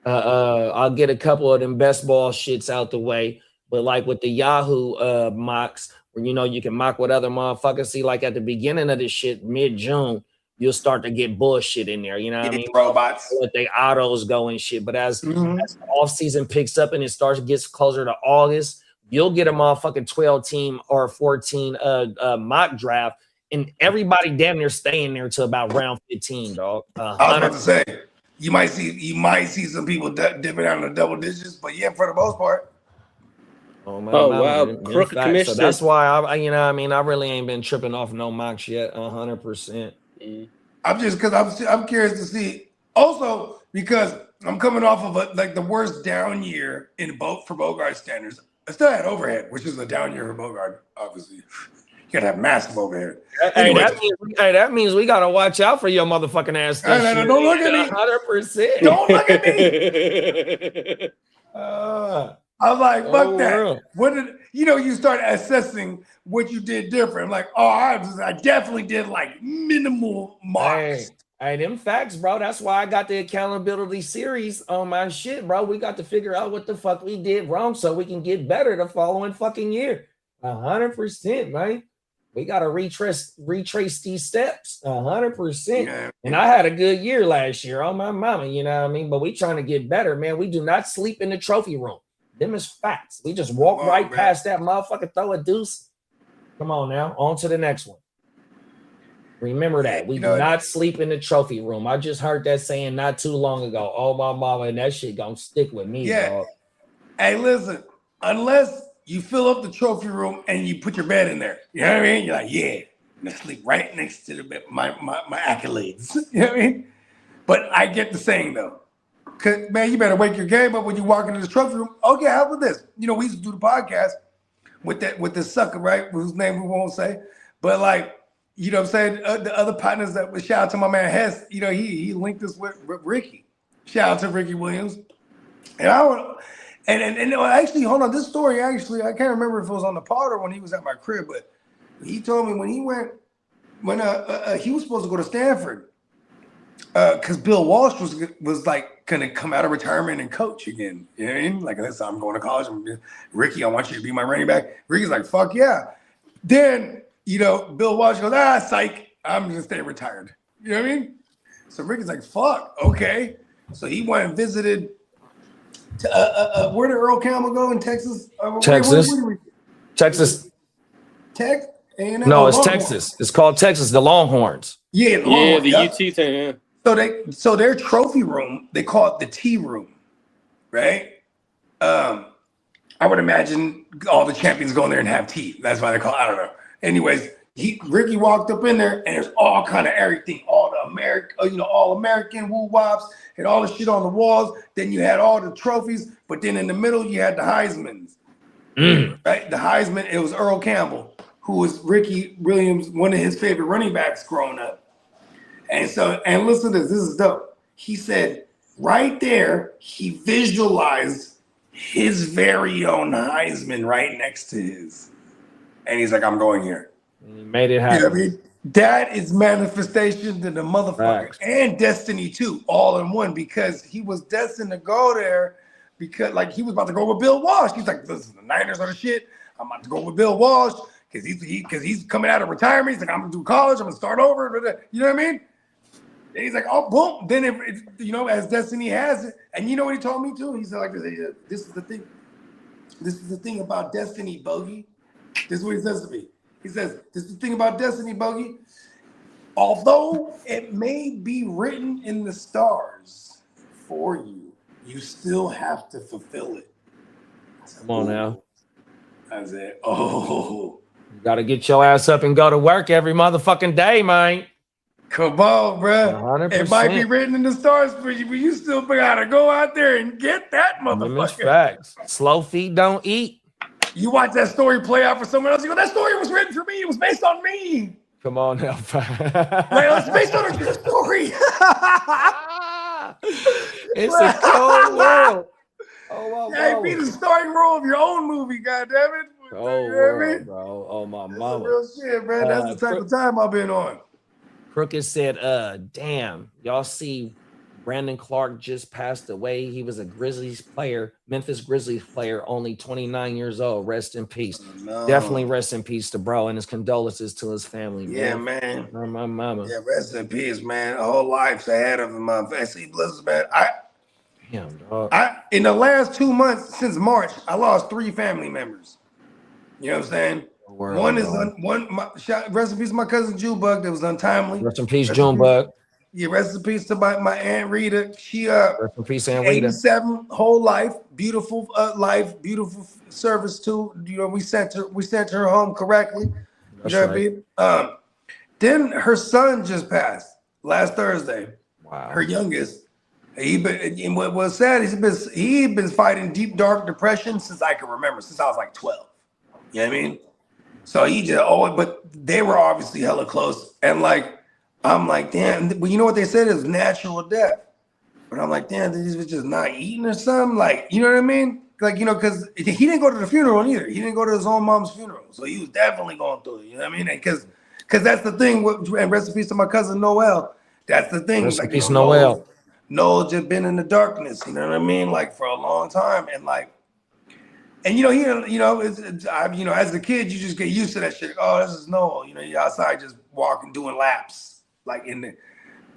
I'll get a couple of them best ball shits out the way. But like with the Yahoo mocks, where you can mock with other motherfuckers. See, like at the beginning of this shit, mid-June, you'll start to get bullshit in there. You know what I mean? Robots. Let the autos go and shit. But as the off season picks up and it gets closer to August, you'll get a motherfucking 12-team or 14 mock draft, and everybody damn near staying there to about round 15, dog. I was about to say you might see some people dipping out in the double digits, but yeah, for the most part. Wow, crooked commissioner. So that's why I really ain't been tripping off no mocks yet. 100%. I'm just because I'm curious to see. Also, because I'm coming off of the worst down year for Bogart standards. I still had overhead, which is a down year for Bogart, obviously. You gotta have massive overhead. Anyway, that means we gotta watch out for your motherfucking ass. Don't look at me. 100%. Don't look at me. I'm like, fuck that. What did you start assessing what you did different? I'm like, I definitely did like minimal marks. Hey, them facts, bro. That's why I got the accountability series on my shit, bro. We got to figure out what the fuck we did wrong so we can get better the following fucking year. 100%, man. We got to retrace these steps 100%. Yeah. And I had a good year last year on my mama, you know what I mean? But we trying to get better, man. We do not sleep in the trophy room. Them is facts. We just walk past that motherfucker, throw a deuce. Come on now. On to the next one. Remember that. We do not sleep in the trophy room. I just heard that saying not too long ago. Oh, my mama, and that shit gonna stick with me, dog. Hey, listen, unless you fill up the trophy room and you put your bed in there, you know what I mean? You're like, yeah, I'm gonna sleep right next to the bed, my accolades. You know what I mean? But I get the saying though. Cause man, you better wake your game up when you walk into the trophy room. Okay, how about this? You know, we used to do the podcast with this sucker, right? Whose name we won't say. But like, you know what I'm saying? The other partners that shout out to my man Hess, you know, he linked us with Ricky. Shout out to Ricky Williams. And actually, hold on, this story actually, I can't remember if it was on the pod or when he was at my crib, but he told me when he went, he was supposed to go to Stanford, because Bill Walsh was like gonna come out of retirement and coach again. You know what I mean? Like, listen, I'm going to college. Ricky, I want you to be my running back. Ricky's like, fuck yeah. Then, you know, Bill Walsh goes, psych, I'm gonna stay retired. You know what I mean? So Ricky's like, fuck, okay. So he went and visited where did Earl Campbell go in Texas? Texas. Texas. A&M? No, it's Texas. It's called Texas, the Longhorns. Yeah, the UT thing. Yeah. So their trophy room, they call it the tea room, right? I would imagine all the champions go in there and have tea. That's why they call it, I don't know. Anyways, Ricky walked up in there and there's all kind of everything, all the American, all American woo-wops and all the shit on the walls. Then you had all the trophies, but then in the middle you had the Heismans, right? The Heisman, it was Earl Campbell, who was Ricky Williams, one of his favorite running backs growing up. And listen to this is dope. He said right there, he visualized his very own Heisman right next to his. And he's like, I'm going here. And he made it happen. You know what I mean? That is manifestation to the motherfucker. Facts. And destiny too, all in one, because he was destined to go there because like he was about to go with Bill Walsh. He's like, listen, the Niners are the shit. I'm about to go with Bill Walsh because he's coming out of retirement. He's like, I'm gonna do college, I'm gonna start over. You know what I mean? And he's like, oh, boom. Then as destiny has it. And you know what he told me too? He said like, this is the thing. This is the thing about destiny, Bogey. This is what he says to me. He says, this is the thing about destiny, Bogey. Although it may be written in the stars for you, you still have to fulfill it. Come on now. I said, oh. You got to get your ass up and go to work every motherfucking day, man. Come on, bro. 100%. It might be written in the stars for you, but you still got to go out there and get that motherfucker. Facts. Slow feet don't eat. You watch that story play out for someone else. You go, that story was written for me. It was based on me. Come on now. It's based on a true story. It's a cold world. Oh, yeah, be the starting role of your own movie, goddammit. Oh, you know what I mean? bro. Oh, my That's mama. real shit, man. That's the type of time I've been on. Crooked said, damn, y'all see Brandon Clark just passed away. He was a Grizzlies player, Memphis Grizzlies player, only 29 years old. Rest in peace. No. Definitely rest in peace to bro, and his condolences to his family. Yeah, man. My mama. Yeah, rest in peace, man. A whole life's ahead of him. See, listen, man. Damn, dog. In the last 2 months since March, I lost 3 family members. You know what I'm saying? Rest in peace to my cousin Jewbug that was untimely. Rest in peace, Junebug. Yeah, rest in peace to my Aunt Rita. She rest in peace, Aunt Rita. 87, whole life, beautiful life, beautiful service too. You know, we sent her home correctly. That's you know right. what I mean? Then her son just passed last Thursday. Wow. Her youngest. And what was sad is he'd been fighting deep dark depression since I can remember, since I was like 12. You know what I mean? So he just but they were obviously hella close. And like I'm like, damn, well, you know what they said is natural death. But I'm like, damn, these was just not eating or something. Like, you know what I mean? Like, you know, because he didn't go to the funeral either. He didn't go to his own mom's funeral. So he was definitely going through it. You know what I mean? Because that's the thing. And rest in peace to my cousin Noel. That's the thing. Rest in like, peace, Noel. Noel just been in the darkness. You know what I mean? Like for a long time. And like, and you know, as a kid, you just get used to that shit. Oh, this is Noel. You know, you're outside just walking, doing laps. Like it'd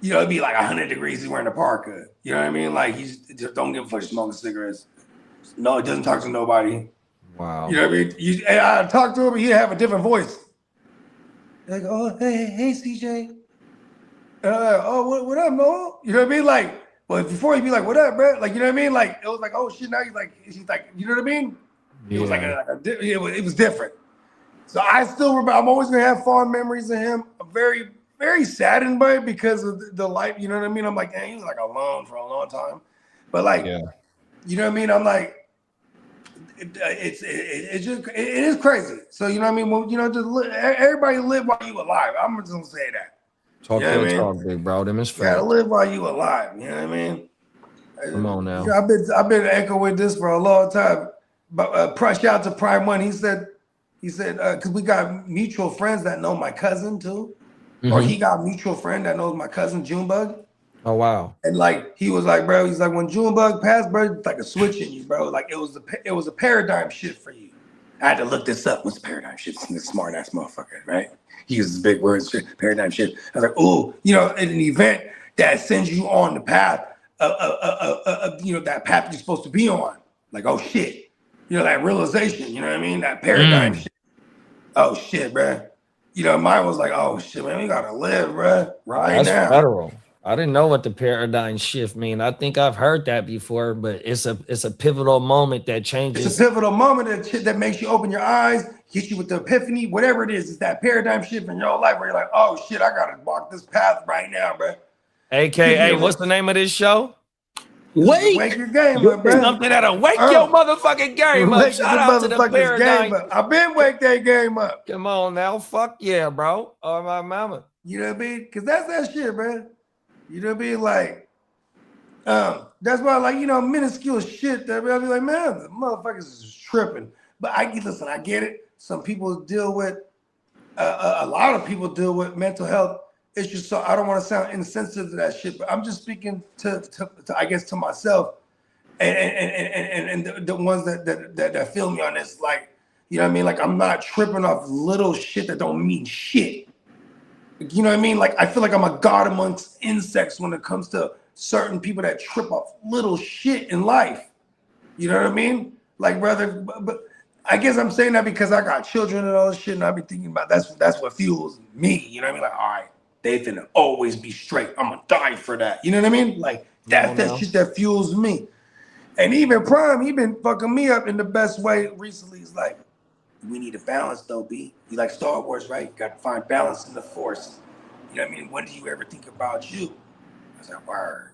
be like 100 degrees. He's wearing a parka. You know what I mean? Like he just don't give a fuck smoking cigarettes. No, he doesn't talk to nobody. Wow. You know what I mean? I talk to him, but he'd have a different voice. Like, oh, hey, CJ. Oh, what up, Noel? You know what I mean? Like, well, before he'd be like, what up, bro? Like, you know what I mean? Like, it was like, oh shit. Now he's like, you know what I mean? It was like, it was different. So I still remember. I'm always gonna have fond memories of him. I'm very, very saddened by it because of the life. You know what I mean? I'm like, dang, he was like alone for a long time. But like, you know what I mean? I'm like, it is crazy. So you know what I mean? Well, you know, everybody live while you alive. I'm just gonna say that. Talk You know your what I talk, big bro. Them is You gotta facts. live while you alive. You know what I mean? Come on now. You know, I've been echoing this for a long time. But shout out to Prime One. He said, because we got mutual friends that know my cousin too, or he got a mutual friend that knows my cousin Junebug. Oh wow. And like he was like, bro, he's like, when Junebug passed, bro, it's like a switch in you, bro. Like it was a paradigm shift for you. I had to look this up. What's a paradigm shift? This smart ass motherfucker, right? He uses big words, paradigm shift. I was like, oh, you know, in an event that sends you on the path of you know, that path you're supposed to be on. Like, oh shit, you know, that realization. You know what I mean? That paradigm shift. Oh shit, bro. You know, mine was like, oh shit, man, we gotta live, bro, right That's now. federal. I didn't know what the paradigm shift mean. I think I've heard that before, but it's a pivotal moment that changes. It's a pivotal moment that makes you open your eyes, hit you with the epiphany, whatever it is. It's that paradigm shift in your life where you're like, oh shit, I gotta walk this path right now, bro. AKA, what's the name of this show? Wake your game up, bro. Something that'll wake your motherfucking game up. Shout out to the paradigm. I've been wake that game up. Come on now. Fuck yeah, bro. Oh, my mama. You know what I mean? Because that's that shit, bro. You know what I mean? Like, that's why, like, you know, minuscule shit that I'll be like, man, the motherfuckers is tripping. But I get it. Some people deal with, a lot of people deal with mental health issues. So I don't want to sound insensitive to that shit, but I'm just speaking to I guess, to myself and the ones that feel me on this. Like, you know what I mean? Like, I'm not tripping off little shit that don't mean shit. You know what I mean? Like, I feel like I'm a god amongst insects when it comes to certain people that trip off little shit in life. You know what I mean? Like, brother, but I guess I'm saying that because I got children and all this shit, and I be thinking about that's what fuels me. You know what I mean? Like, all right, they finna always be straight. I'm gonna die for that. You know what I mean? Like, that's that shit that fuels me. And even Prime, he been fucking me up in the best way recently. He's like, we need a balance though, B. You like Star Wars, right? You got to find balance in the Force. You know what I mean? When do you ever think about you? I was like, word.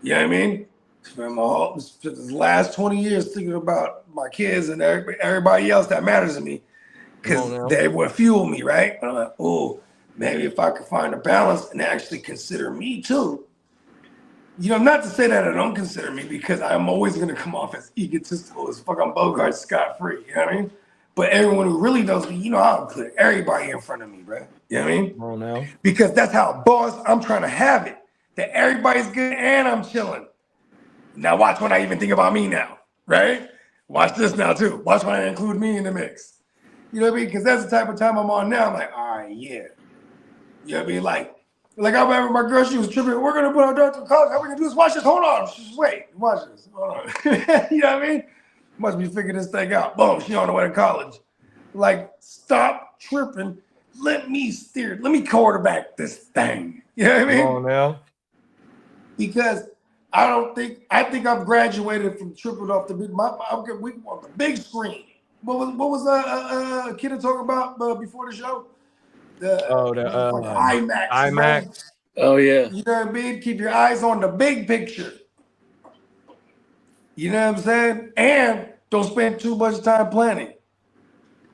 You know what I mean? Spent the last 20 years thinking about my kids and everybody else that matters to me, because they would fuel me, right? But I'm like, oh, maybe if I could find a balance and actually consider me too. You know, not to say that I don't consider me, because I'm always going to come off as egotistical as fuck. I'm Bogart scot-free, you know what I mean? But everyone who really knows me, you know, I'll put everybody in front of me, bro. You know what I mean? Oh, no. Because that's how boss I'm trying to have it. That everybody's good and I'm chilling. Now watch when I even think about me now, right? Watch this now too. Watch when I include me in the mix. You know what I mean? Because that's the type of time I'm on now. I'm like, all right, yeah. You know what I mean? Like I remember my girl, she was tripping. We're gonna put our daughter to college. How we gonna do this? Watch this. Hold on. Just wait. Watch this. Hold on. You know what I mean? Must be figuring this thing out. Boom. She on the way to college. Like, stop tripping. Let me steer. Let me quarterback this thing. You know what I mean? Come on now. Because I think I've graduated from tripping off the big. We want the big screen. What was a kid talking about before the show? The IMAX. IMAX. Oh yeah. You know what I mean? Keep your eyes on the big picture. You know what I'm saying? And don't spend too much time planning.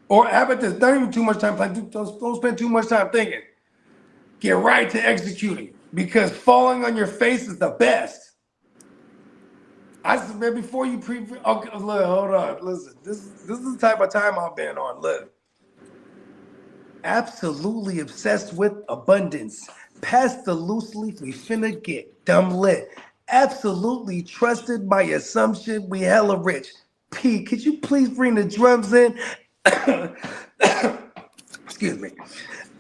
Or how about this? Not even too much time planning. Don't spend too much time thinking. Get right to executing, because falling on your face is the best. I said, man, before you okay, look, hold on. Listen, this is the type of time I've been on. Look. Absolutely obsessed with abundance. Pass the loose leaf, we finna get dumb lit. Absolutely trusted by assumption, we hella rich. P, could you please bring the drums in? Excuse me.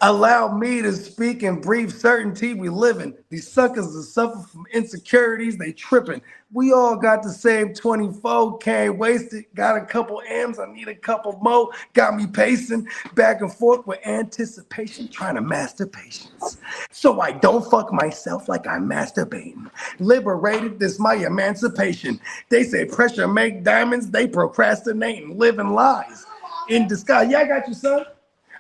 Allow me to speak in brief certainty we living. These suckers that suffer from insecurities, they tripping. We all got the same 24, can't waste it. Got a couple M's, I need a couple more. Got me pacing back and forth with anticipation, trying to master patience. So I don't fuck myself like I'm masturbating. Liberated, this my emancipation. They say pressure make diamonds, they procrastinating, living lies in disguise. Yeah, I got you, son.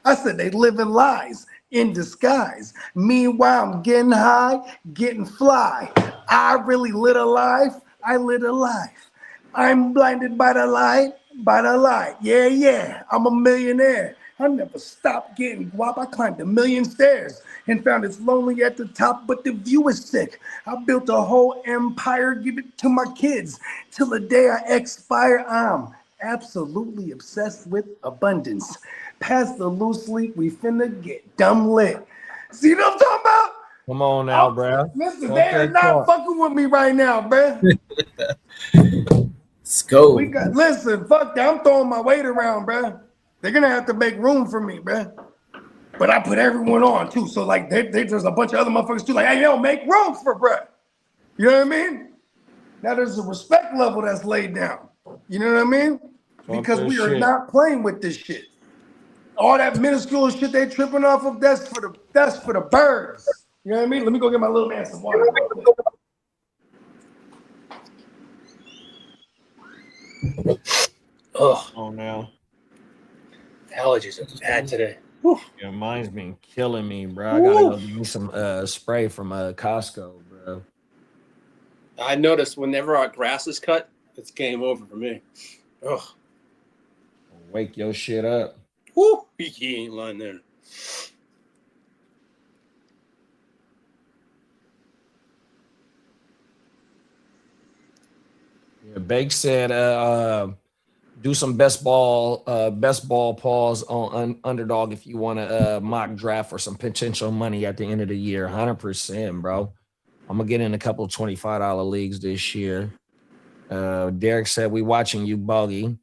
I said they living lies in disguise. Meanwhile, I'm getting high, getting fly. I really lit a life. I lit a life. I'm blinded by the light, by the light. Yeah, yeah, I'm a millionaire. I never stopped getting guap. I climbed 1,000,000 stairs and found it's lonely at the top, but the view is sick. I built a whole empire, give it to my kids. Till the day I expire, I'm absolutely obsessed with abundance. Past the loose leaf, we finna get dumb lit. See what I'm talking about? Come on now, bro. Listen, Talk they are that not talk. fucking with me right now, bruh. Let's go. Listen, fuck that. I'm throwing my weight around, bruh. They're gonna have to make room for me, bruh. But I put everyone on too. So like there's a bunch of other motherfuckers too. Like, hey, yo, make room for bruh. You know what I mean? Now there's a respect level that's laid down. You know what I mean? Because we are not playing with this shit. All that minuscule shit they tripping off of, that's for the birds. You know what I mean? Let me go get my little man some water. Oh, now. Allergies are bad today. Yeah, mine's been killing me, bro. I gotta go get me some spray from Costco, bro. I noticed whenever our grass is cut, it's game over for me. Oh, Wake your shit up. woo! He ain't lying there. Yeah, Bake said do some best ball pause on Underdog if you want to mock draft for some potential money at the end of the year. 100%, bro. I'm gonna get in a couple of $25 leagues this year. Derek said we watching you, Bogey.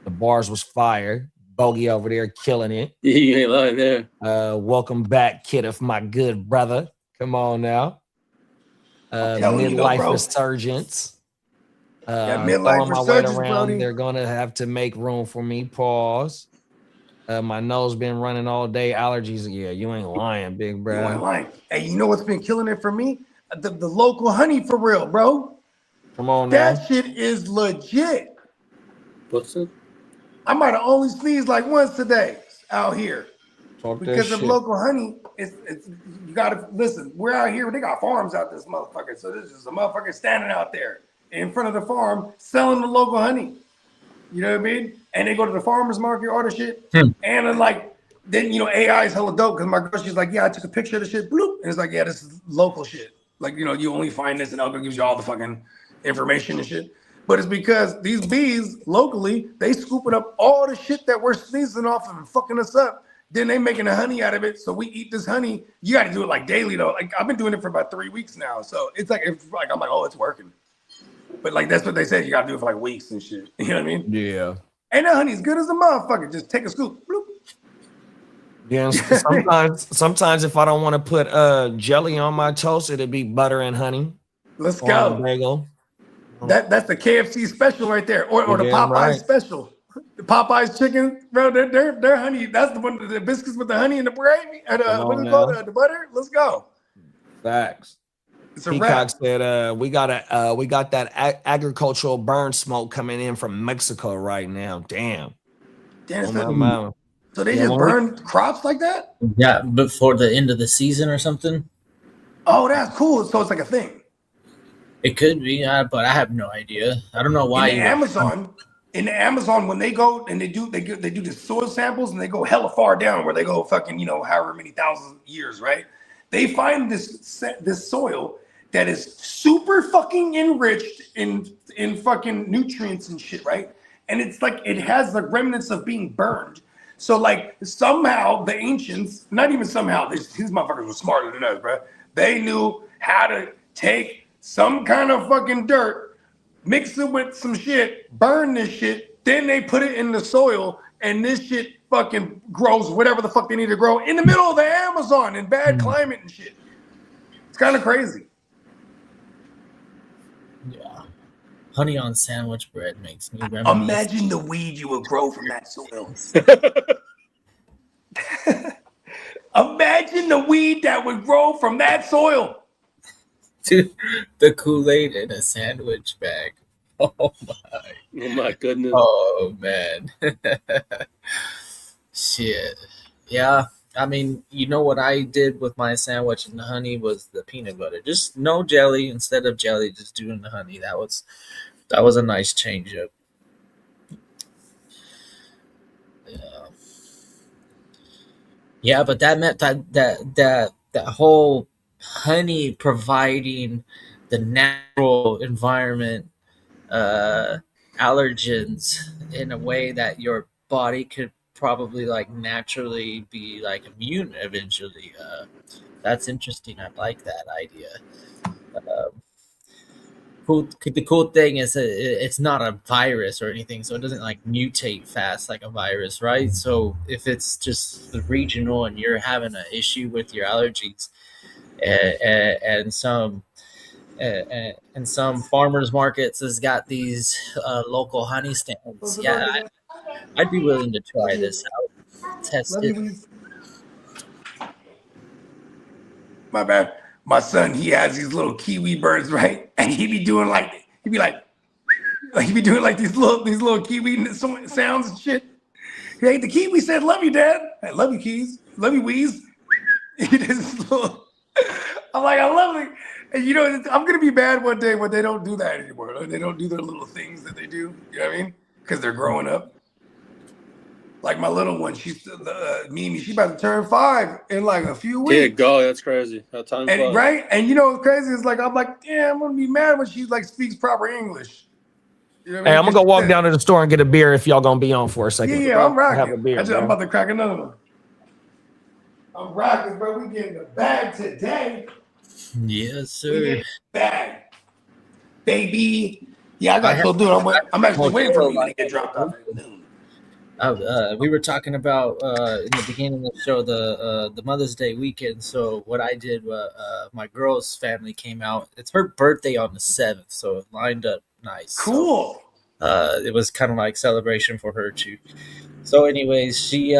The bars was fire. Bogey over there killing it. He ain't lying there. Welcome back, kid of my good brother. Come on now. Midlife resurgence. Midlife resurgence, Brody. They're gonna have to make room for me. Pause. My nose been running all day. Allergies. Yeah, you ain't lying, big bro. You ain't lying. Hey, you know what's been killing it for me? The local honey for real, bro. Come on now. That shit is legit. What's it? I might have only sneezed like once today out here. Talk Because that of shit. local honey, it's you gotta listen. We're out here, they got farms out this motherfucker. So this is a motherfucker standing out there in front of the farm selling the local honey. You know what I mean? And they go to the farmer's market, order shit. And then AI is hella dope because my girl, she's like, yeah, I took a picture of the shit, bloop. And it's like, yeah, this is local shit. Like, you only find this and Elko gives you all the fucking information and shit. But it's because these bees locally, they scooping up all the shit that we're sneezing off of and fucking us up. Then they making the honey out of it. So we eat this honey. You got to do it like daily though. Like I've been doing it for about 3 weeks now. So it's like I'm like, oh, it's working. But like that's what they said. You got to do it for like weeks and shit. You know what I mean? Yeah. And that honey's good as a motherfucker. Just take a scoop. Bloop. Yeah. Sometimes if I don't want to put jelly on my toast, it'd be butter and honey. Let's on go. a bagel. That's the KFC special right there, or the damn Popeyes right. special. The Popeyes chicken, bro. They're honey. That's the one. The biscuits with the honey and the gravy and what is it called? The butter. Let's go. Facts. It's a Peacock wrap. said we got that agricultural burn smoke coming in from Mexico right now. Damn. Damn, Oh, so, my mama. so they Yeah, just when burn crops like that? Yeah, before the end of the season or something. Oh, that's cool. So it's like a thing. It could be, but I have no idea. I don't know why. In the Amazon, when they go and they do the soil samples and they go hella far down where they go fucking however many thousand years, right? They find this soil that is super fucking enriched in fucking nutrients and shit, right? And it's like it has the remnants of being burned. So like somehow the ancients, not even somehow, these motherfuckers were smarter than us, bro. They knew how to take some kind of fucking dirt, mix it with some shit, burn this shit, then they put it in the soil, and this shit fucking grows whatever the fuck they need to grow in the middle of the Amazon in bad climate and shit. It's kind of crazy. Yeah. Honey on sandwich bread makes me reminisce. Imagine the weed you would grow from that soil. Imagine the weed that would grow from that soil. Dude, the Kool-Aid in a sandwich bag. Oh my goodness. Oh man. Shit. Yeah. I mean, you know what I did with my sandwich and the honey was the peanut butter. Just no jelly instead of jelly, just doing the honey. That was a nice change up. Yeah, but that meant that whole honey providing the natural environment allergens in a way that your body could probably like naturally be like immune eventually. That's interesting. I like that idea. The cool thing is it's not a virus or anything, so it doesn't like mutate fast like a virus, right? So if it's just the regional and you're having an issue with your allergies, and some farmers markets has got these local honey stands. Yeah, I'd be willing to try this out, test it. My bad. My son, he has these little kiwi birds, right? And he'd be doing like these little kiwi sounds and shit. Hey, the kiwi said, "Love you, Dad." I love you, Keys. Love you, Weez. I'm like, I love it. And you know, I'm gonna be mad one day when they don't do that anymore. They don't do their little things that they do. You know what I mean? Because they're growing up. Like my little one, she's Mimi. She's about to turn 5 in like a few weeks. Yeah, go. That's crazy. How time flies. Right? And you know what's crazy is like I'm like, damn, I'm gonna be mad when she like speaks proper English. You know what Hey, I mean? I'm gonna go walk down to the store and get a beer if y'all gonna be on for a second. Yeah, I'm rocking. Have a beer, I'm about to crack another one. I'm rocking, bro. We getting the bag today. Yes, sir. Bag, baby. Yeah, I got to go do it. I'm actually waiting for me to get dropped off. We were talking about in the beginning of the show the Mother's Day weekend. So what I did, my girl's family came out. It's her birthday on the 7th, so it lined up nice. Cool. So, it was kind of like celebration for her too. So, anyways, she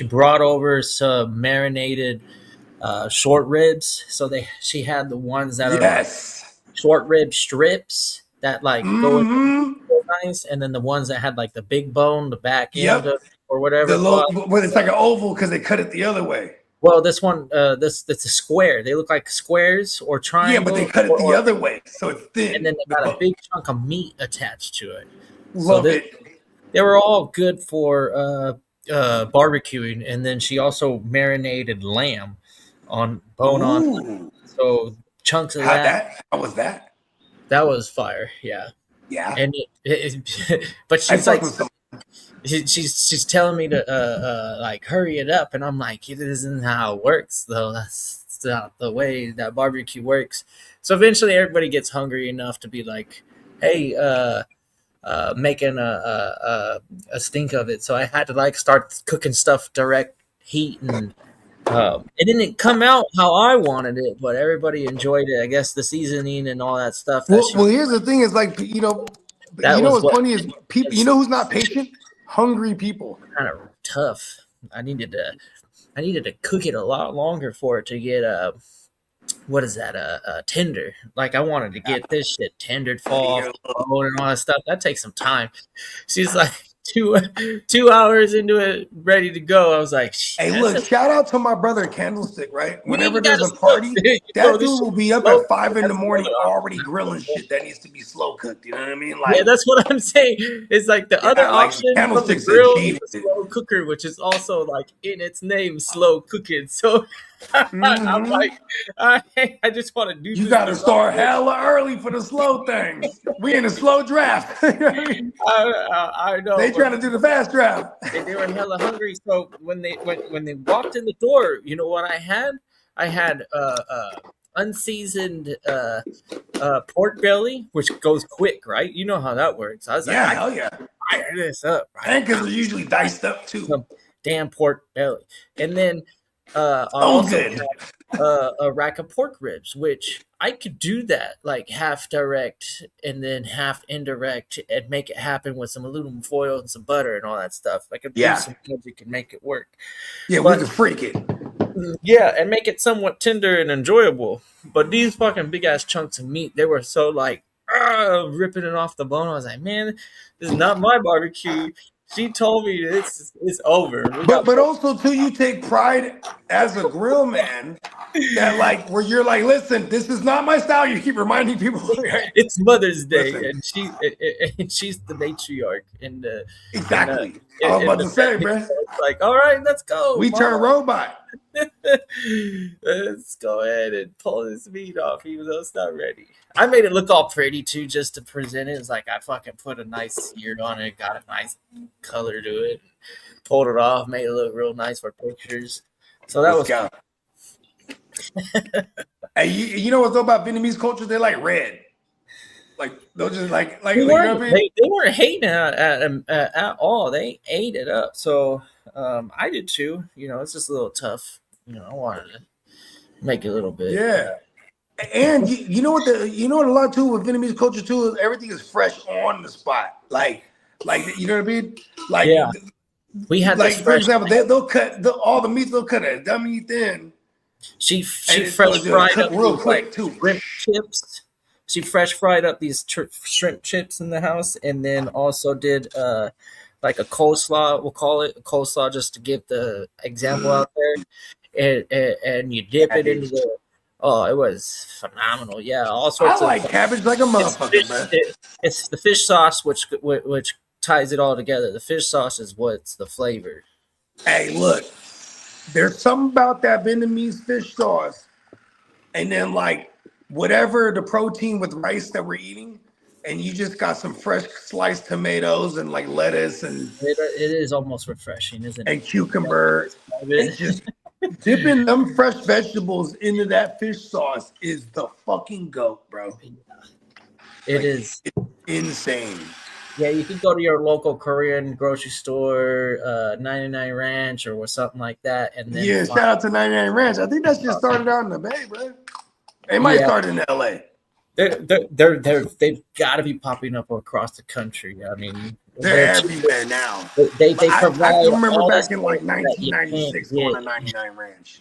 brought over some marinated short ribs. So she had the ones that are like short rib strips that like go in nice, and then the ones that had like the big bone, the back end or whatever. Well, it's like an oval because they cut it the other way. Well, this one, that's a square. They look like squares or triangles. Yeah, but they cut it the other way, so it's thin. And then they got a big chunk of meat attached to it. Love it. They were all good for barbecuing, and then she also marinated lamb on bone on. So chunks of that. How was that? That was fire. Yeah. Yeah. And but she's like, she's telling me to like hurry it up, and I'm like, it isn't how it works though. That's not the way that barbecue works. So eventually everybody gets hungry enough to be like, hey, making a stink of it. So I had to like start cooking stuff direct heat, and it didn't come out how I wanted it, but everybody enjoyed it. I guess the seasoning and all that stuff. Well, here's the thing: is like what's funny is people. You know who's not patient? Hungry people. Kind of tough. I needed to cook it a lot longer for it to get what is that? Tender. Like I wanted to get this shit tendered, fall off the bone and all that stuff. That takes some time. She's like 2 hours into it, ready to go. I was like, hey, look, shout out to my brother Candlestick, right? Whenever there's a party, that dude will be up at 5 in the morning already grilling shit that needs to be slow cooked. You know what I mean? Like, yeah, that's what I'm saying. It's like the other option from the grill is the slow cooker, which is also like in its name, slow cooking. So I'm like, I just want to do. You got to start hella early for the slow things. We in a slow draft. I know. They trying to do the fast draft. And they were hella hungry. So when they walked in the door, you know what I had? I had unseasoned pork belly, which goes quick, right? You know how that works. I was like, hell yeah. fire this up, right? And because they're usually diced up too. Some damn pork belly. And then I Oh, also good. have a rack of pork ribs, which I could do that like half direct and then half indirect and make it happen with some aluminum foil and some butter and all that stuff. I could Yeah. do some magic and make it work. Yeah, But- we can freak it. Yeah, and make it somewhat tender and enjoyable. But these fucking big ass chunks of meat, they were so like ripping it off the bone. I was like, man, this is not my barbecue. She told me it's over. But also too, you take pride as a grill man that like where you're like, listen, this is not my style. You keep reminding people. It's Mother's Day, Listen. and she's the matriarch. And Exactly. I was about to say, bro. It's like, all right, let's go. We Mom. turn robot. Let's go ahead and pull this meat off, even though it's not ready. I made it look all pretty too, just to present it. It's like I fucking put a nice sear on it, got a nice color to it, pulled it off, made it look real nice for pictures. So that Let's was go. Hey, you know what's though about Vietnamese culture? They like red. Like they'll just like They you know what I weren't, mean? they weren't hating at all. They ate it up. So I did too. You know, it's just a little tough. You know, I wanted to make it a little bit. Yeah. And you know what a lot too with Vietnamese culture too is everything is fresh on the spot. Like you know what I mean? Like Yeah. We had like this for fresh. example, they'll cut all the meats. They'll cut it dummy thin. She And fresh it's fried cooked up real these, quick like, too. shrimp chips. She fresh fried up these shrimp chips in the house, and then also did like a coleslaw. We'll call it a coleslaw just to give the example out there. And you dip it into the. Oh, it was phenomenal! Yeah, all I sorts like of. cabbage like a motherfucker, man. It's the fish sauce which ties it all together. The fish sauce is what's the flavor. Hey, look, there's something about that Vietnamese fish sauce, and then like whatever the protein with rice that we're eating, and you just got some fresh sliced tomatoes and like lettuce and It is almost refreshing, isn't it? and cucumber, and just dipping them fresh vegetables into that fish sauce is the fucking goat, bro. It is. Insane. Yeah, you can go to your local Korean grocery store, 99 Ranch or something like that, and then Yeah, shout out to 99 Ranch. I think that shit started out in the Bay, bro. It might start in LA. they've got to be popping up across the country. I mean, They're everywhere now. They But provide. I remember all back this in like stuff that you can't 1996 get. going to 99 Ranch.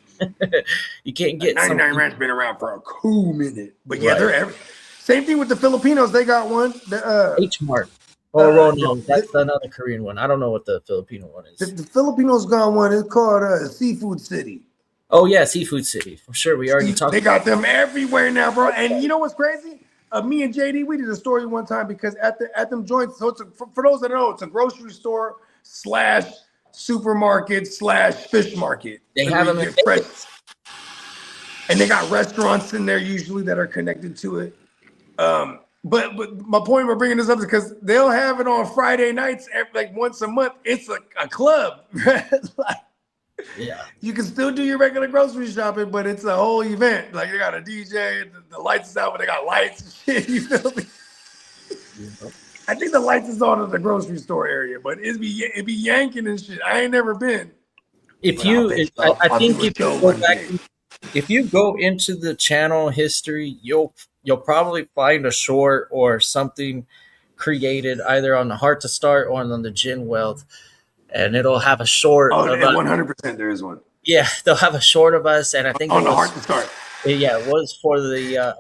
You can't get 99 something- Ranch been around for a cool minute. But yeah, Right. they're every. Same thing with the Filipinos. They got one. H Mart. Oh, no, that's another Korean one. I don't know what the Filipino one is. The Filipinos got one. It's called Seafood City. Oh yeah, Seafood City for sure. We already talked. They got them everywhere now, bro. And you know what's crazy? Me and JD, we did a story one time because at them joints. So it's for those that know, it's a grocery store / supermarket / fish market. They So have you them in get fresh. And they got restaurants in there usually that are connected to it. But my point for bringing this up is because they'll have it on Friday nights, like once a month. It's a club. Like, Yeah. you can still do your regular grocery shopping, but it's a whole event. Like they got a DJ, the lights is out, but they got lights and shit. You feel me? I think the lights is on in the grocery store area, but it'd be yanking and shit. I ain't never been. If Well, you, I'll I do think a if show you go one back, day. if you go into the channel history, you'll probably find a short or something created either on the Heart to Start or on the Gin Wealth, and it'll have a short. Oh, of us. 100% there is one. Yeah, they'll have a short of us, and I think On it the was, Heart to Start. yeah, it was for the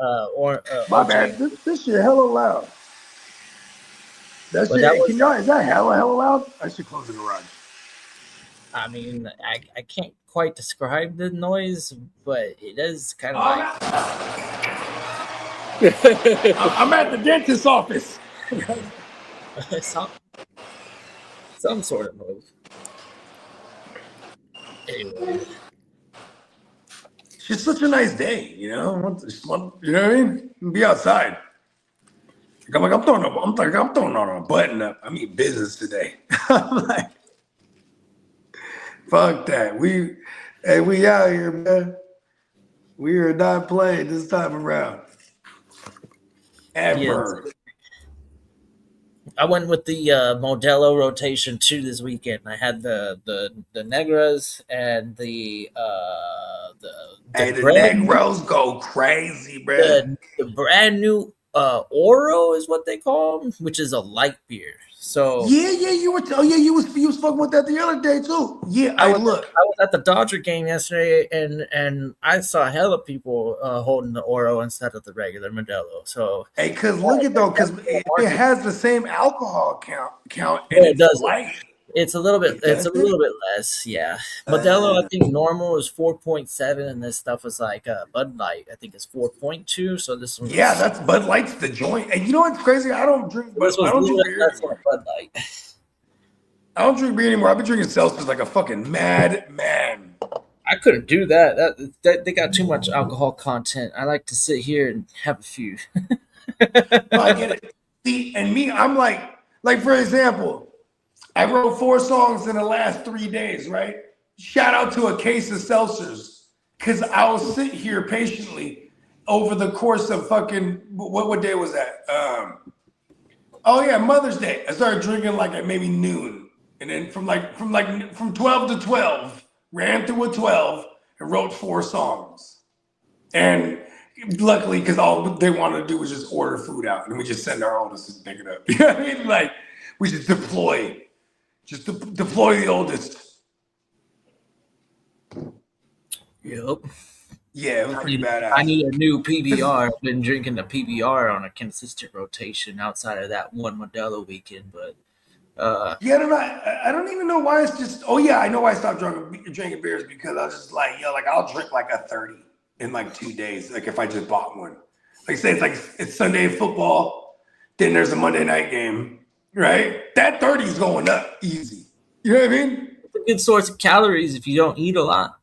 My OJ. bad. This shit hella loud. That But shit, that was- is that hella loud? I should close the garage. I mean, I can't quite describe the noise, but it is kind of I'm at the dentist's office. like some sort of noise. Anyway. It's just such a nice day, you know. You know what I mean? Be outside. I'm throwing on a button up. I mean business today. I'm like, fuck that. We out here, man. We are not playing this time around. Ever. Yes. I went with the Modelo rotation too this weekend. I had the Negras and Hey, the the brand Negros go crazy, bruh. the brand new Oro is what they call them, which is a light beer. So Yeah, you were. Oh yeah, you was fucking with that the other day too. Yeah, I I was look. I was at the Dodger game yesterday, and I saw hella people holding the Oro instead of the regular Modelo. So Hey, cause look at though, cause it has the same alcohol count, and no, it it's doesn't. light. It's a little bit. It It's a doesn't. little bit less. Yeah, Modelo. I think normal is 4.7, and this stuff is like Bud Light. I think it's 4.2. So this one Yeah, was. that's Bud Light's the joint. And you know what's crazy? I don't drink, This but was I a don't little drink bit beer less than anymore. Bud Light. I don't drink beer anymore. I've been drinking seltzers like a fucking mad man. I couldn't do that. That they got too much alcohol content. I like to sit here and have a few. No, I get it. See, and me, I'm like for example, I wrote 4 songs in the last 3 days, right? Shout out to a case of seltzers, because I will sit here patiently over the course of fucking what day was that? Oh yeah, Mother's Day. I started drinking like at maybe noon, and then from 12 to 12, ran through a 12 and wrote 4 songs. And luckily, because all they wanted to do was just order food out, and we just send our oldest to pick it up. You know what I mean? Like we just deploy the oldest. Yep. Yeah, it was pretty I badass. need a new PBR. I've been drinking the PBR on a consistent rotation outside of that one Modelo weekend, but Yeah, I don't even know why it's just. Oh yeah, I know why I stopped drinking beers, because I was just like, yo, like I'll drink like a 30 in like 2 days. Like if I just bought one. Like say it's Sunday football, then there's a Monday night game, right? That 30 is going up easy. You know what I mean? it's a good source of calories if you don't eat a lot.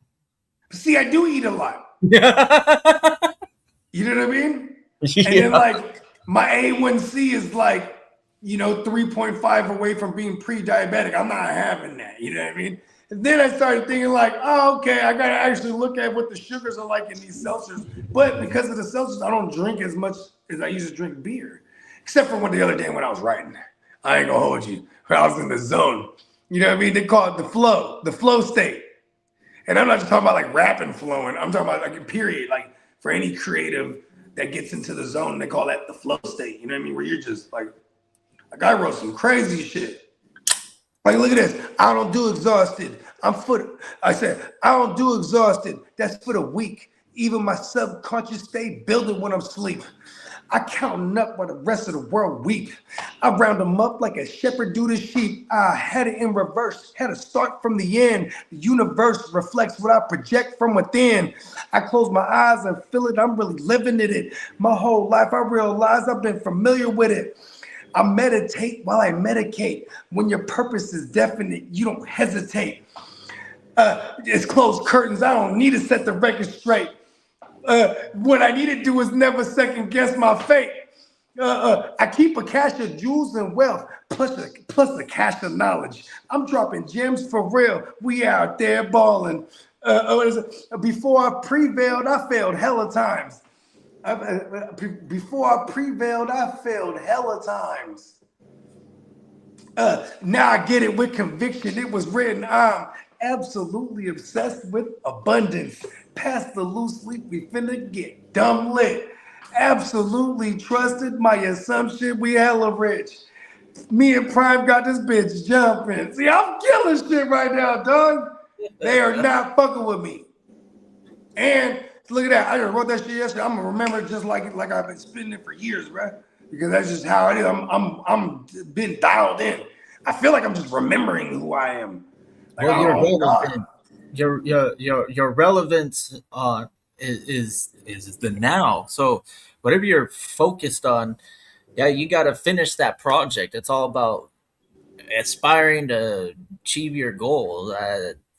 See, I do eat a lot. Yeah. You know what I mean? And then like my A1C is like, 3.5 away from being pre-diabetic. I'm not having that. You know what I mean? And then I started thinking like, oh, okay, I gotta actually look at what the sugars are like in these seltzers. But because of the seltzers, I don't drink as much as I used to drink beer. Except for the other day when I was writing. I ain't gonna hold you. When I was in the zone. You know what I mean? They call it the flow state. And I'm not just talking about like rapping flowing. I'm talking about like a period. Like for any creative that gets into the zone, they call that the flow state. You know what I mean? Where you're just like I wrote some crazy shit. Like, look at this. I don't do exhausted. I said, I don't do exhausted. That's for the weak. Even my subconscious stay building when I'm asleep. I counting up while the rest of the world weep. I round them up like a shepherd do the sheep. I had it in reverse, had to start from the end. The universe reflects what I project from within. I close my eyes and feel it, I'm really living in it. My whole life I realize I've been familiar with it. I meditate while I medicate. When your purpose is definite, you don't hesitate. It's closed curtains, I don't need to set the record straight. What I need to do is never second guess my fate. I keep a cache of jewels and wealth, plus a cache of knowledge. I'm dropping gems for real. We out there balling. Before I prevailed, I failed hella times. Before I prevailed, I failed hella times. Now I get it with conviction. It was written. I'm absolutely obsessed with abundance. Past the loose sleep, we finna get dumb lit. Absolutely trusted my assumption. We hella rich. Me and Prime got this bitch jumping. See, I'm killing shit right now, dog. They are not fucking with me. And look at that. I just wrote that shit yesterday. I'm gonna remember it just like I've been spitting it for years, right? Because that's just how it is. I'm been dialed in. I feel like I'm just remembering who I am. Like, Well, oh, God. your relevance is the now. So whatever you're focused on, yeah, you got to finish that project. It's all about aspiring to achieve your goal.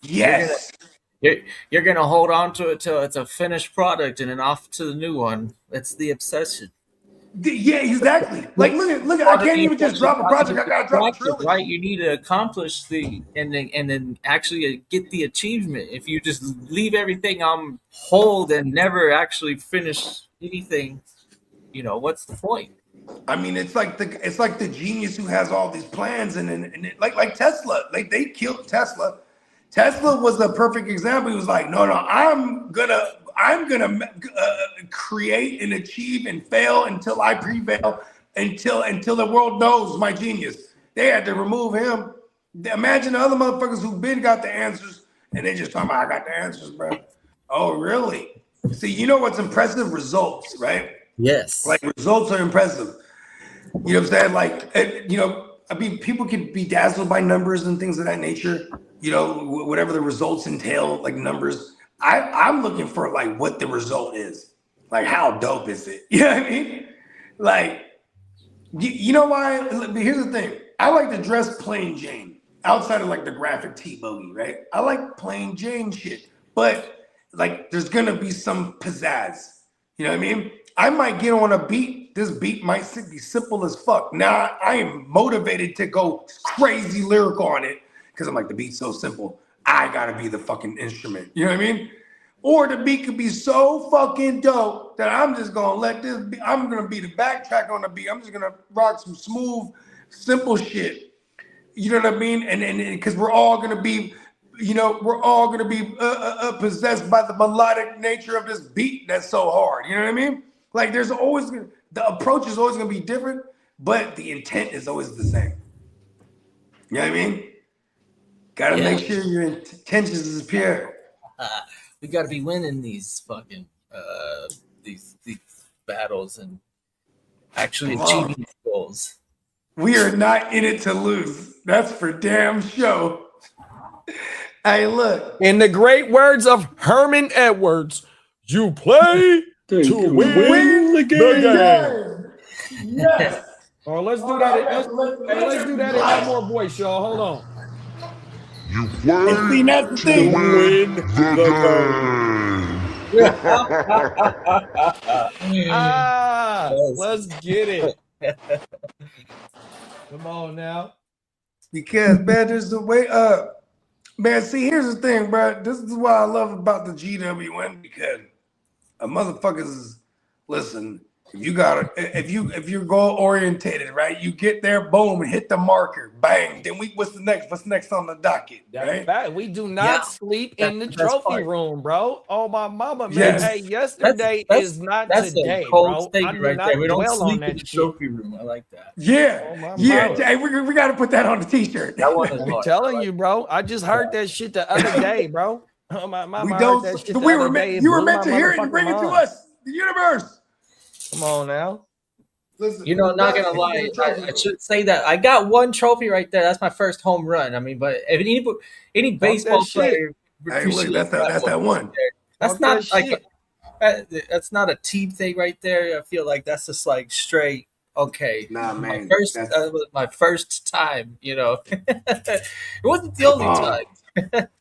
Yes. You're gonna hold on to it till it's a finished product, and then off to the new one. It's the obsession. Yeah, exactly. Like, look at. I can't even just drop a project. I gotta drop a trilogy. Right? You need to accomplish and then actually get the achievement. If you just leave everything on hold and never actually finish anything, what's the point? I mean, it's like the genius who has all these plans, and like Tesla, like they killed Tesla. Tesla was a perfect example. He was like, no, I'm gonna create and achieve and fail until I prevail, until the world knows my genius. They had to remove him. Imagine the other motherfuckers who've been got the answers, and they just talking about, I got the answers, bro. Oh, really? See, you know what's impressive? Results, right? Yes. Like results are impressive. You know what I'm saying? Like, I mean, people can be dazzled by numbers and things of that nature. Whatever the results entail, like numbers. I'm looking for like what the result is. Like, how dope is it? You know what I mean? Like, you know why? Here's the thing. I like to dress plain Jane outside of like the graphic tee bogey, right? I like plain Jane shit, but like there's gonna be some pizzazz. You know what I mean? I might get on a beat. This beat might be simple as fuck. Now I am motivated to go crazy lyrical on it because I'm like, the beat's so simple. I gotta be the fucking instrument. You know what I mean? Or the beat could be so fucking dope that I'm just gonna let this be. I'm gonna be the backtrack on the beat. I'm just gonna rock some smooth, simple shit. You know what I mean? And because we're all gonna be, possessed by the melodic nature of this beat that's so hard. You know what I mean? Like the approach is always gonna be different, but the intent is always the same. You know what I mean? Gotta make sure your intentions is pure. We got to be winning these fucking these battles and actually achieving these goals. We are not in it to lose. That's for damn sure. Hey, look. In the great words of Herman Edwards, you play to win the game. Yes. Oh, let's do that. Let's do that in one more voice, y'all. Hold on. You play That's the thing. Win the game. Let's get it. Come on now. Because, man, there's the way up. Man, see, here's the thing, bro. This is what I love about the GWN, because a motherfuckers, listen, if you're goal orientated, right? You get there, boom, and hit the marker, bang. Then what's the next on the docket? Right? Fact. We do not sleep in the trophy room, bro. Oh my mama, man. Yes. Hey, yesterday is not that's today, a cold bro. statement right there. We don't sleep in the trophy room. I like that. Yeah, Oh, yeah. mama. Hey, we got to put that on the t-shirt. That one is I'm hard. telling you, bro. I just heard that shit the other day, bro. Oh, my mama We heard don't. that shit You the other day. were blew meant my to hear it and motherfucking bring it to mind. us, the universe. Come on now. Listen, I'm not gonna lie. I should say that I got one trophy right there. That's my first home run. I mean, but if any baseball player, Hey, look, that's that one. That's Talk not that like shit. that's not a team thing right there. I feel like that's just like straight. Okay, Nah, man. that was my first time. It wasn't the only time.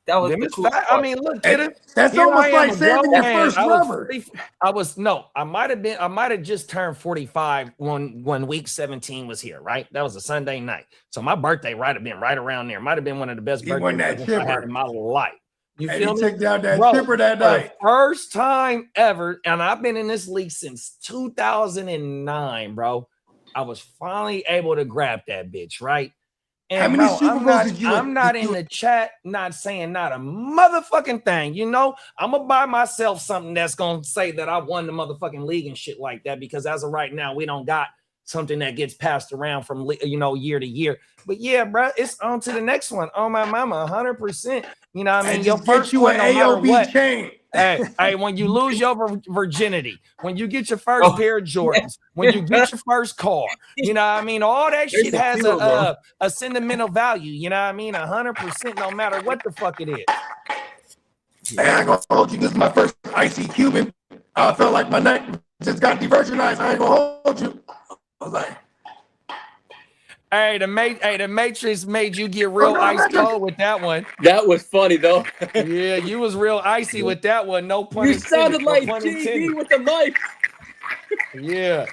That was Them the is cool fat. part. I mean, look at it. That's Here almost I am, like a saving grown your man. first rubber. I might have just turned 45 when week 17 was here, right? That was a Sunday night. So my birthday might have been right around there. Might have been one of the best He won that birthdays I had chipper. in my life. You And feel he me? took down that Bro, chipper that for the night. first time ever, and I've been in this league since 2009, bro. I was finally able to grab that bitch, right? And How many bro, Super Bowls did you? I'm not in the chat, not saying not a motherfucking thing. I'm gonna buy myself something that's gonna say that I won the motherfucking league and shit like that. Because as of right now, we don't got something that gets passed around from year to year. But yeah, bro, it's on to the next one. Oh my mama, 100%. You know what I mean? Your first you one, an no matter AOB what. chain. Hey, when you lose your virginity, when you get your first pair of Jordans, when you get your first car, you know what I mean? All that shit a has feel, bro. a sentimental value, you know what I mean? 100%, no matter what the fuck it is. Hey, I ain't gonna hold you. This is my first icy Cuban. I felt like my neck just got diversionized. I ain't gonna hold you. I was like, Hey, the Matrix made you get real ice cold with that one. That was funny though. Yeah, you was real icy with that one. No pun You intended. sounded No like pun TV intended. with the mic. Yeah.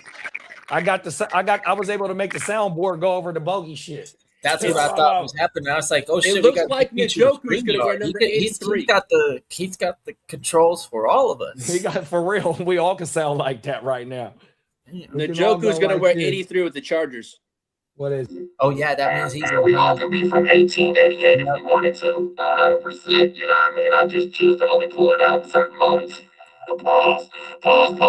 I was able to make the soundboard go over the bogey shit. That's what I thought was happening. I was like, "Oh shit!" looks we got like Njoku's gonna wear number 83. He's got the controls for all of us. He got for real. We all can sound like that right now. Damn. We can all Njoku's go gonna like wear this. 83 with the Chargers. What is it? Oh yeah, that means he's We have to be from 1888 if we wanted to, 100%. You know what I mean? I just choose to only pull it out in certain moments. Pause. Cold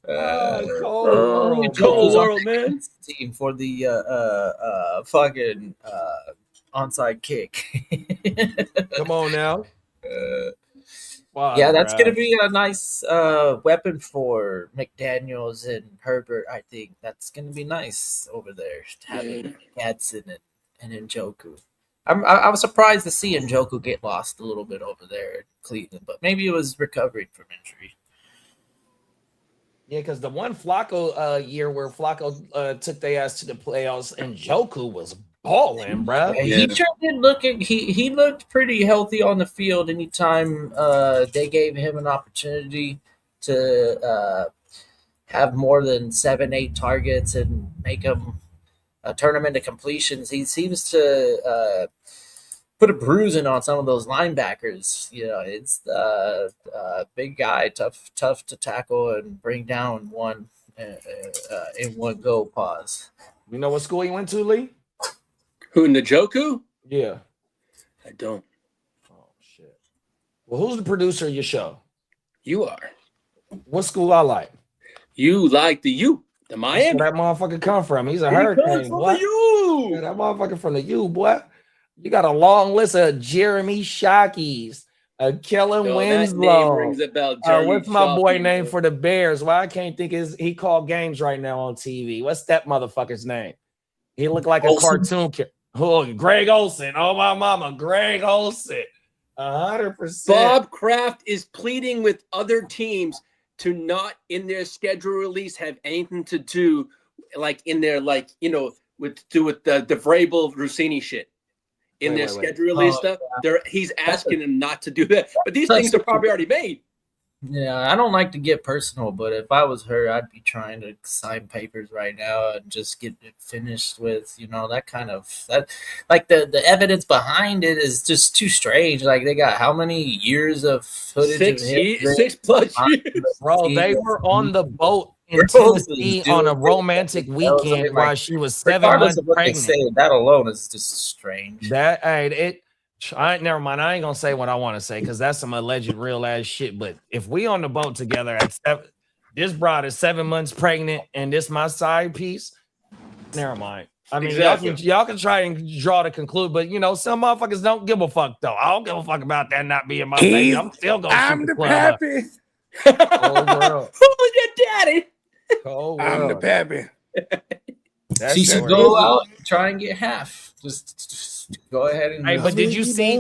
Oh, world, cold man. world, man. Team for the fucking onside kick. Come on now. Wow, Yeah, that's bruh. gonna be a nice weapon for McDaniels and Herbert. I think that's gonna be nice over there, having Gadsden and Njoku. I was surprised to see Njoku get lost a little bit over there in Cleveland, but maybe it was recovering from injury. Yeah, because the one Flacco year where Flacco took their ass to the playoffs and Njoku was balling, bruh. He sure did he looked pretty healthy on the field anytime they gave him an opportunity to have more than 7-8 targets and make him turn them into completions. He seems to put a bruising on some of those linebackers. You know, it's big guy, tough to tackle and bring down one in one go. Pause. You know what school he went to, Lee? Who, Njoku? Yeah. I don't. Oh shit. Well, who's the producer of your show? You are. What school I like? You like the Where Miami. that motherfucker come from? He's a He comes hurricane, from boy. the U. Yeah, that motherfucker from the U, boy. You got a long list of Jeremy Shockeys, Kellen Yo, that name Winslow. rings a bell. Jeremy What's my boy Shockey, name bro. for the Bears? Why I can't think he called games right now on TV. What's that motherfucker's name? He looked like a Olsen? cartoon kid. Oh, Greg Olsen. Oh, my mama. Greg Olsen. 100%. Bob Kraft is pleading with other teams to not in their schedule release have anything to do like in their with the Vrabel Rossini shit. In their schedule release stuff. He's asking them not to do that. But these things are probably already made. Yeah, I don't like to get personal, but if I was her, I'd be trying to sign papers right now and just get it finished with, that kind of that. Like the evidence behind it is just too strange. Like they got how many years of footage? 6+ years. Bro, they were on the boat in Tennessee on a romantic weekend while she was 7 months pregnant. That alone is just strange. Never mind. I ain't gonna say what I want to say because that's some alleged real ass shit. But if we on the boat together this broad is 7 months pregnant and this my side piece, never mind. I mean, Exactly. y'all can try and draw to conclude, but some motherfuckers don't give a fuck though. I don't give a fuck about that not being my baby. I'm still gonna shoot the club up. Cold world. Who's your daddy? Cold I'm the world. pappy. She should go out and try and get half. Just go ahead and. Hey, but did you see?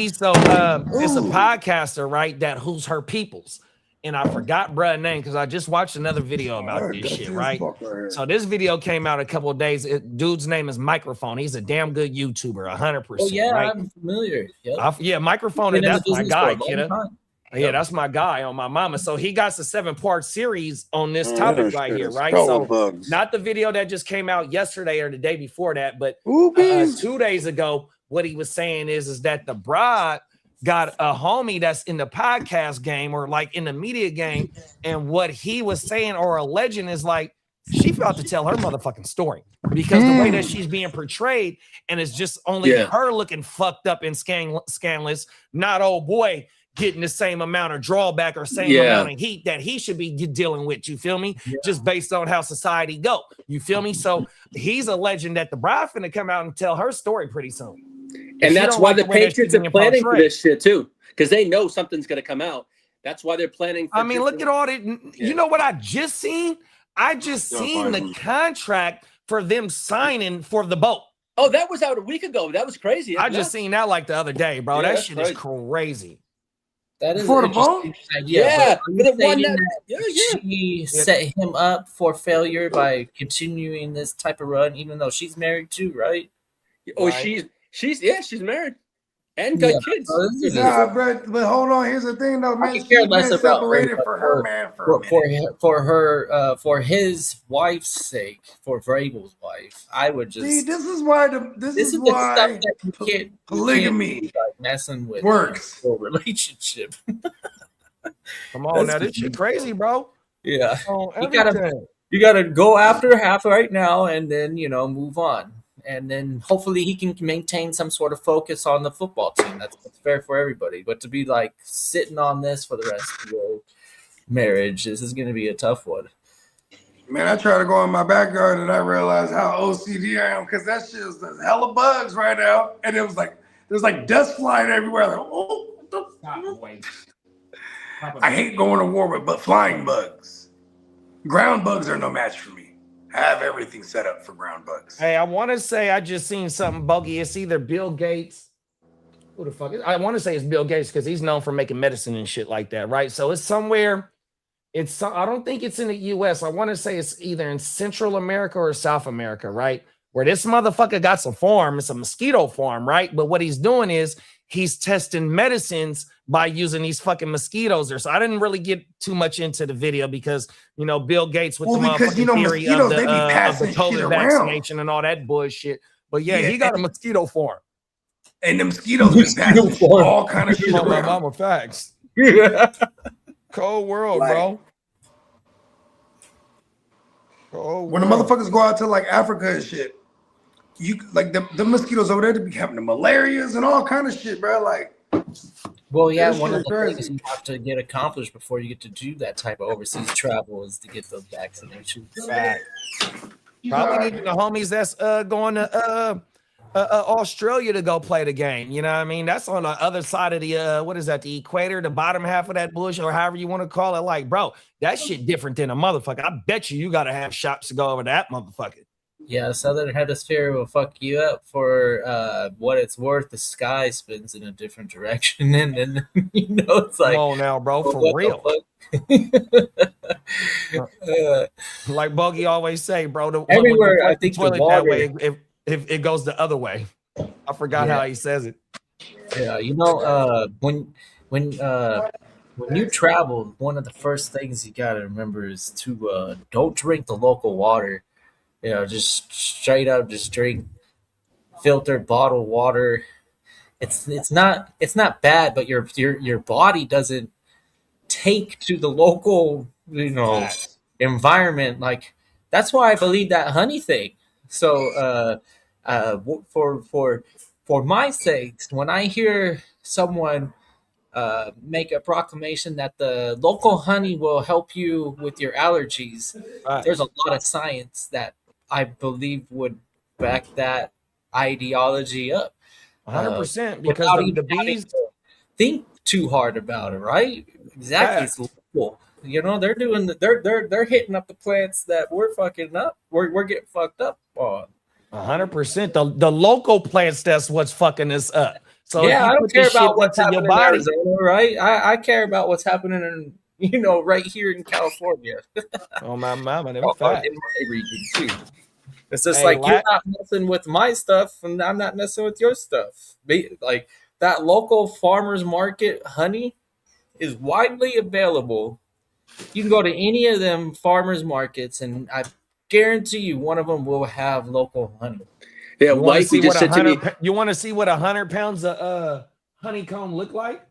So it's a podcaster, right? That who's her peoples, and I forgot bruh's name because I just watched another video about this shit, right? So this video came out a couple of days. Dude's name is Microphone. He's a damn good YouTuber, 100%. Oh yeah, right? I'm familiar. Yep. Microphone. Been in That's the my business for guy, a long kiddo. time. Yeah, that's my guy on my mama. So he got the 7-part series on this topic right here, right? Skull So bugs. not the video that just came out yesterday or the day before that, but Oopies. 2 days ago, what he was saying is that the bride got a homie that's in the podcast game or like in the media game, and what he was saying or alleging is like she felt to tell her motherfucking story because the way that she's being portrayed, and it's just only her looking fucked up and scandalous, not old boy getting the same amount of drawback or same amount of heat that he should be dealing with. You feel me? Just based on how society go. You feel me? So he's alleging that the bride finna come out and tell her story pretty soon. And that's why the Patriots are planning for this shit too, because they know something's gonna come out. That's why they're planning. I mean, look at all that. You know what I just seen? I just seen the contract for them signing for the boat. Oh, that was out a week ago. That was crazy. I just seen that like the other day, bro. That shit is crazy. That is For the interesting bone? idea. Yeah, but for the one saying that- she set him up for failure by continuing this type of run, even though she's married too, right? Oh, Right. she's married and got kids. So this is Nah, but hold on. Here's the thing, though, man. could She's care been less about separated her, for but her man for a minute. for his wife's sake, for Vrabel's wife. I would just See, this is why this is the stuff that you can't polygamy like messing with works. a relationship. Come on now, this shit crazy, bro. Yeah, On you gotta everything. go after half right now, and then move on, and then hopefully he can maintain some sort of focus on the football team. That's fair for everybody. But to be like sitting on this for the rest of your marriage, this is going to be a tough one. Man, I try to go in my backyard and I realized how OCD I am because that shit is there's hella bugs right now. And it was like, there's like dust flying everywhere. Like, oh, what the I hate going to war with but flying bugs. Ground bugs are no match for me. I have everything set up for ground bugs. Hey, I want to say I just seen something buggy. It's either Bill Gates. Who the fuck is? I want to say it's Bill Gates because he's known for making medicine and shit like that, right? So it's somewhere. I don't think it's in the US. I want to say it's either in Central America or South America, right? Where this motherfucker got some farm. It's a mosquito farm, right? But what he's doing is he's testing medicines by using these fucking mosquitoes there. So I didn't really get too much into the video because, Bill Gates with the motherfucking theory of the COVID vaccination and all that bullshit. But yeah, he got a mosquito farm. And the mosquitoes been passing all kind of shit Oh, my around. mama, facts. Cold world, Like, bro. Cold When the world. motherfuckers go out to like Africa and shit, you like the mosquitoes over there to be having the malarias and all kind of shit, bro. Like, Well, yeah, That one of shit the is things crazy. you have to get accomplished before you get to do that type of overseas travel is to get those vaccinations. Fact. Probably even the homies that's going to Australia to go play the game. You know what I mean? That's on the other side of the what is that? The equator, the bottom half of that bush, or however you want to call it. Like, bro, that shit different than a motherfucker. I bet you got to have shots to go over that motherfucker. Yeah, the southern hemisphere will fuck you up for what it's worth. The sky spins in a different direction, and then it's like, Come on now, bro, for what real. the fuck? Like Bogey always say, bro. Everywhere, when you I think the toilet that water- way, if it goes the other way. I forgot Yeah. how he says it. Yeah, when you travel, one of the first things you gotta remember is to don't drink the local water. Just straight up, just drink filtered bottled water. It's not bad, but your body doesn't take to the local environment. Like that's why I believe that honey thing. So for my sakes, when I hear someone make a proclamation that the local honey will help you with your allergies, there's a lot of science that I believe would back that ideology up. 100% because Without the even having bees. to think too hard about it, right? Exactly, it's local. They're doing they're hitting up the plants that we're fucking up. We're getting fucked up on. 100%. The local plants, that's what's fucking us up. So Yeah, I don't care about what's into happening in Arizona, right? I care about what's happening in right here in California. Oh my mama, them In facts. my region too. It's just Hey, like you're not messing with my stuff, and I'm not messing with your stuff. Like that local farmers market honey is widely available. You can go to any of them farmers markets, and I guarantee you, one of them will have local honey. Yeah, You want to Wifey see just said to me, you want to see what 100 pounds of honeycomb look like?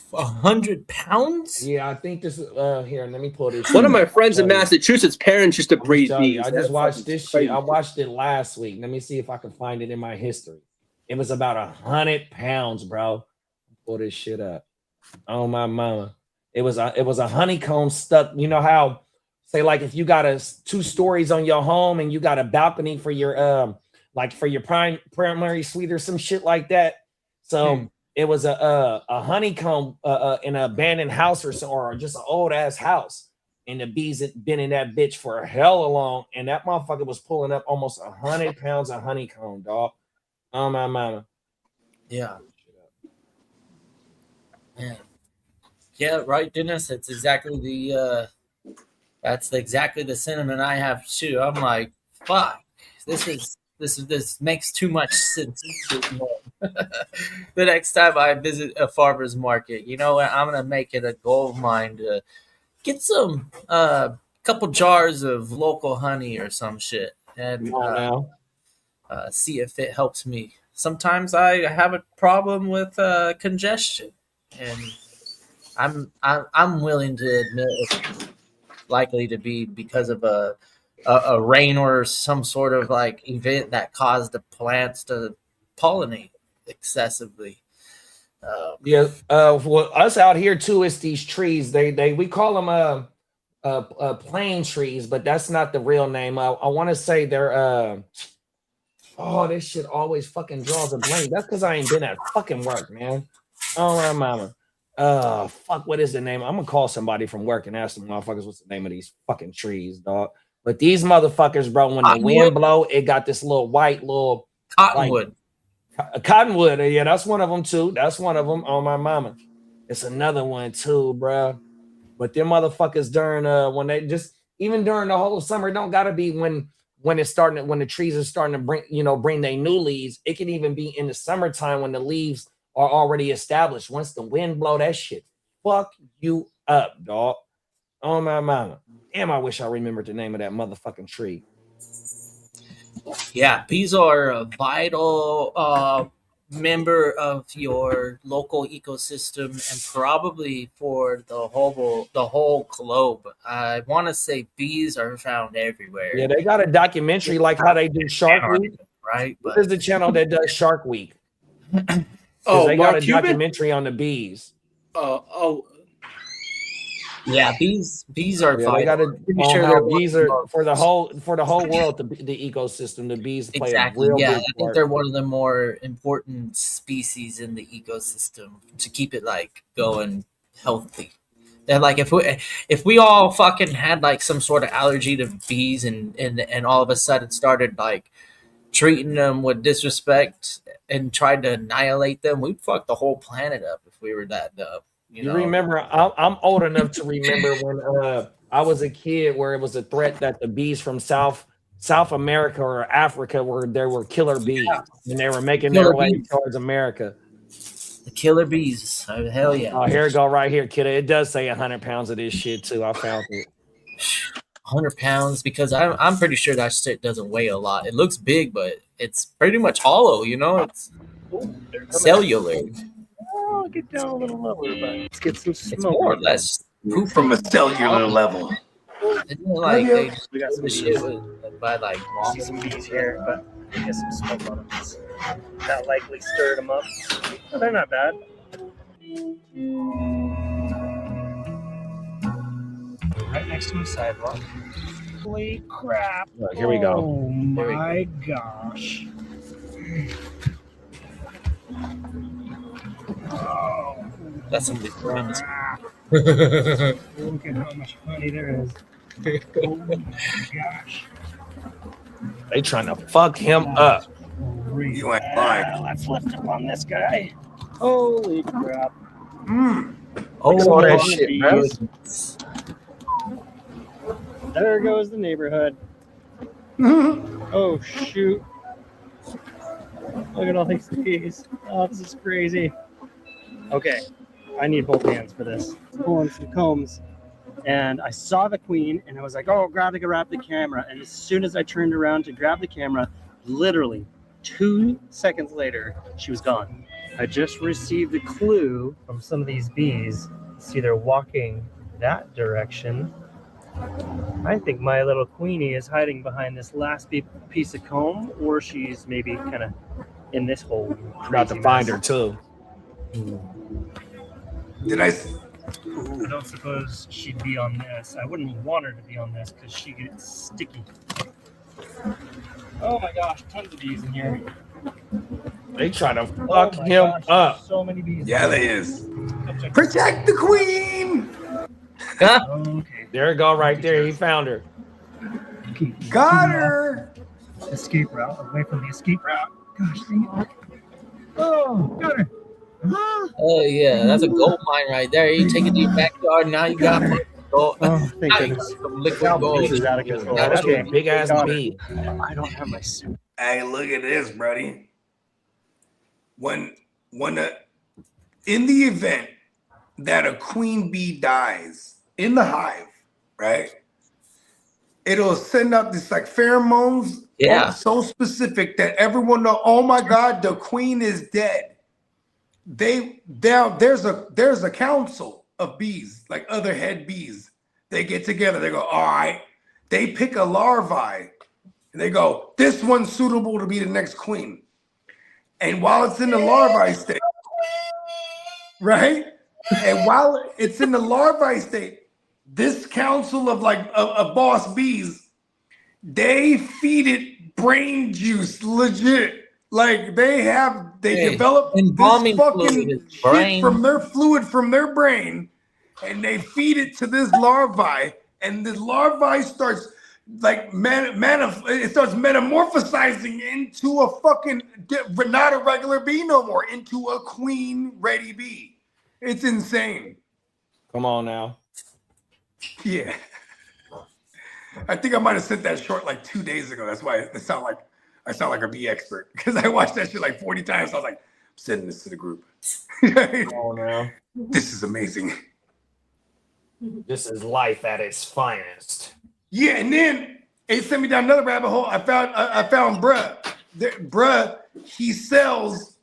100 pounds? Yeah, I think this is here. Let me pull this. one of shit my up. friends in Tell you. Massachusetts' parents used to Let me breed tell you, bees. I That's just watched fucking this crazy. shit. I watched it last week. Let me see if I can find it in my history. It was about 100 pounds, bro. Pull this shit up. Oh my mama. It was a honeycomb stuck. You know how say like if you got 2 stories on your home and you got a balcony for your like for your primary suite or some shit like that. So it was a honeycomb in an abandoned house or just an old ass house. And the bees had been in that bitch for hell long. And that motherfucker was pulling up almost 100 pounds of honeycomb, dog. Oh my mama. Yeah. Man. Yeah, right, Dennis. It's exactly that's exactly the sentiment I have too. I'm like, fuck, this makes too much sense. The next time I visit a farmer's market, I'm gonna make it a goal of mine to get some couple jars of local honey or some shit and see if it helps me. Sometimes I have a problem with congestion, and I'm willing to admit it's likely to be because of a rain or some sort of like event that caused the plants to pollinate excessively. Yeah. For us out here too, it's these trees. We call them plane trees, but that's not the real name. I want to say they're oh, this shit always fucking draws a blank. That's because I ain't been at fucking work, man. Oh my mama. Fuck, what is the name? I'm gonna call somebody from work and ask them motherfuckers what's the name of these fucking trees, dog. But these motherfuckers, bro, when the wind blow, it got this little white little Cottonwood. Cottonwood. Yeah, that's one of them too. That's one of them. Oh my mama. It's another one too, bro. But them motherfuckers during when they just even during the whole summer, it don't gotta be when it's starting when the trees are starting to bring their new leaves. It can even be in the summertime when the leaves are already established. Once the wind blow that shit, fuck you up, dog. Oh my mama. Damn, I wish I remembered the name of that motherfucking tree. Yeah, bees are a vital member of your local ecosystem and probably for the whole globe. I want to say bees are found everywhere. Yeah, they got a documentary like how they do Shark Week, right? What is the channel that does Shark Week? Oh, they Mark got a Cuban? documentary on the bees. Yeah, bees are Yeah, vital. they got a Pretty sure they're bees one of are for the whole world, the ecosystem. The bees play a real yeah, big I think part. they're one of the more important species in the ecosystem to keep it like going healthy. They're like if we all fucking had like some sort of allergy to bees and all of a sudden started like treating them with disrespect and tried to annihilate them, we'd fuck the whole planet up if we were that dumb. You know? Remember? I'm old enough to remember when I was a kid, where it was a threat that the bees from South America or Africa there were killer bees, and they were making their way towards America. The killer bees. Oh, hell yeah. Oh, here it go right here, kid. It does say 100 pounds of this shit too. I found it. 100 pounds because I'm pretty sure that shit doesn't weigh a lot. It looks big, but it's pretty much hollow. You know, it's cellular. I'll get down a little lower, but let's get some smoke. It's more or less poop from a cellular level. Isn't it like they We got some shit with, by like see some bees here, but we get some smoke on them. That likely stirred them up. Oh, they're not bad. Right next to a sidewalk. Holy crap! Look, here we go. Oh my gosh! Oh, that's some big friends. look at how much honey there is. Oh my gosh! They trying to fuck him up. You ain't lying. Let's lift up on this guy. Holy crap! All that shit, bro. There goes the neighborhood. Oh shoot! Look at all these bees. Oh, this is crazy. Okay, I need both hands for this. Pulling some combs, and I saw the queen, and I was like, "Oh, grab the camera!" And as soon as I turned around to grab the camera, literally 2 seconds later, she was gone. I just received a clue from some of these bees. See, they're walking that direction. I think my little queenie is hiding behind this last piece of comb, or she's maybe kind of in this hole. About to find her too. I don't suppose she'd be on this. I wouldn't want her to be on this because she gets sticky. Oh my gosh, tons of bees in here. They try to fuck him up. So many bees. Yeah, they is. Protect the queen. Okay. There it go right there. He found her. Okay. Got her. Escape route. Away from the escape route. Gosh, dang it. Oh, got her. Oh yeah, that's a gold mine right there. You take it to your backyard, now you got gold. Oh, thank goodness. Some liquid gold. This is out of control. That's Okay. a big ass bee. I don't have my suit. Hey, look at this, buddy. In the event that a queen bee dies in the hive, right? It'll send out this like pheromones, so specific that everyone know. Oh my God, the queen is dead. There's a council of bees, like other head bees. They get together. They go, all right. They pick a larvae. And they go, this one's suitable to be the next queen. And while it's in the larvae state, right? And while it's in the larvae state, this council of boss bees, they feed it brain juice, legit. Like they develop embalming this fucking fluid shit from their fluid from their brain, and they feed it to this larvae, and the larvae starts it starts metamorphosizing into a fucking not a regular bee no more, into a queen ready bee. It's insane. Come on now. Yeah. I think I might have sent that short like 2 days ago. That's why I sound like a bee expert, because I watched that shit like 40 times. I was like, I'm sending this to the group. Come on now. This is amazing. This is life at its finest. Yeah, and then it sent me down another rabbit hole. I found bruh. Bruh, he sells,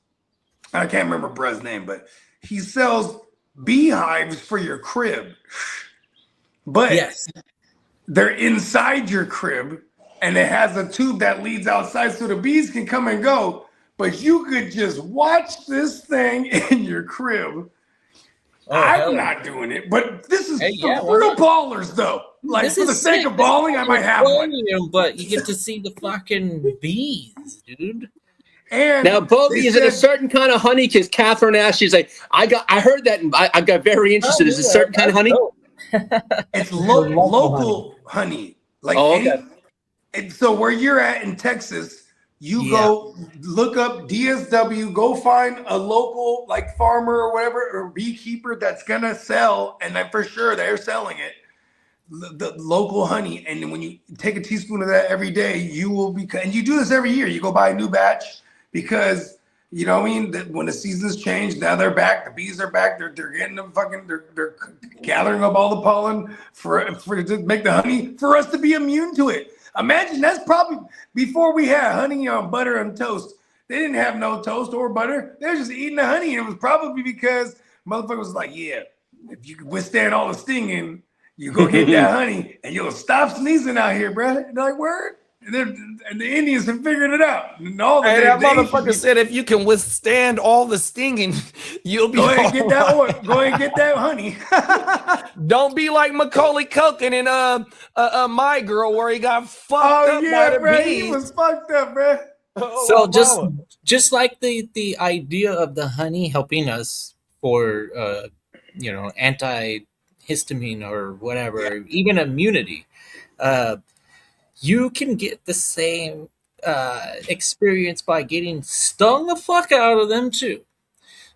I can't remember bruh's name, but he sells beehives for your crib. But Yes. they're inside your crib, and it has a tube that leads outside so the bees can come and go. But you could just watch this thing in your crib. I'm not doing it, but this is for real ballers, though. Like, This for the is sake sick. of balling, I might have one. But you get to see the fucking bees, dude. And Now, Bogey, they is it a said- certain kind of honey? Because Catherine asked, she's like, I heard that, and I got very interested. Is it a certain kind of honey? It's local honey. Like, okay. And so where you're at in Texas, you go look up DSW, go find a local like farmer or whatever, or beekeeper that's gonna sell, and then for sure they're selling it, the local honey. And then when you take a teaspoon of that every day, you will be, and you do this every year, you go buy a new batch, because you know what I mean, that when the seasons change, now they're back, the bees are back, they're getting them fucking, they're gathering up all the pollen for to make the honey for us to be immune to it. Imagine that's probably before we had honey on butter and toast. They didn't have no toast or butter. They were just eating the honey. And it was probably because motherfucker was like, yeah, if you can withstand all the stinging, you go get that honey and you'll stop sneezing out here, bro. And they're like, word? And the Indians have figured it out. And all the That motherfucker said if you can withstand all the stinging, you'll be go ahead and get that all oil. Go ahead and get that honey. Don't be like Macaulay Culkin in My Girl, where he got fucked up by the bro. bees. He was fucked up, bro. So just like the idea of the honey helping us for antihistamine or whatever, even immunity, you can get the same experience by getting stung the fuck out of them too.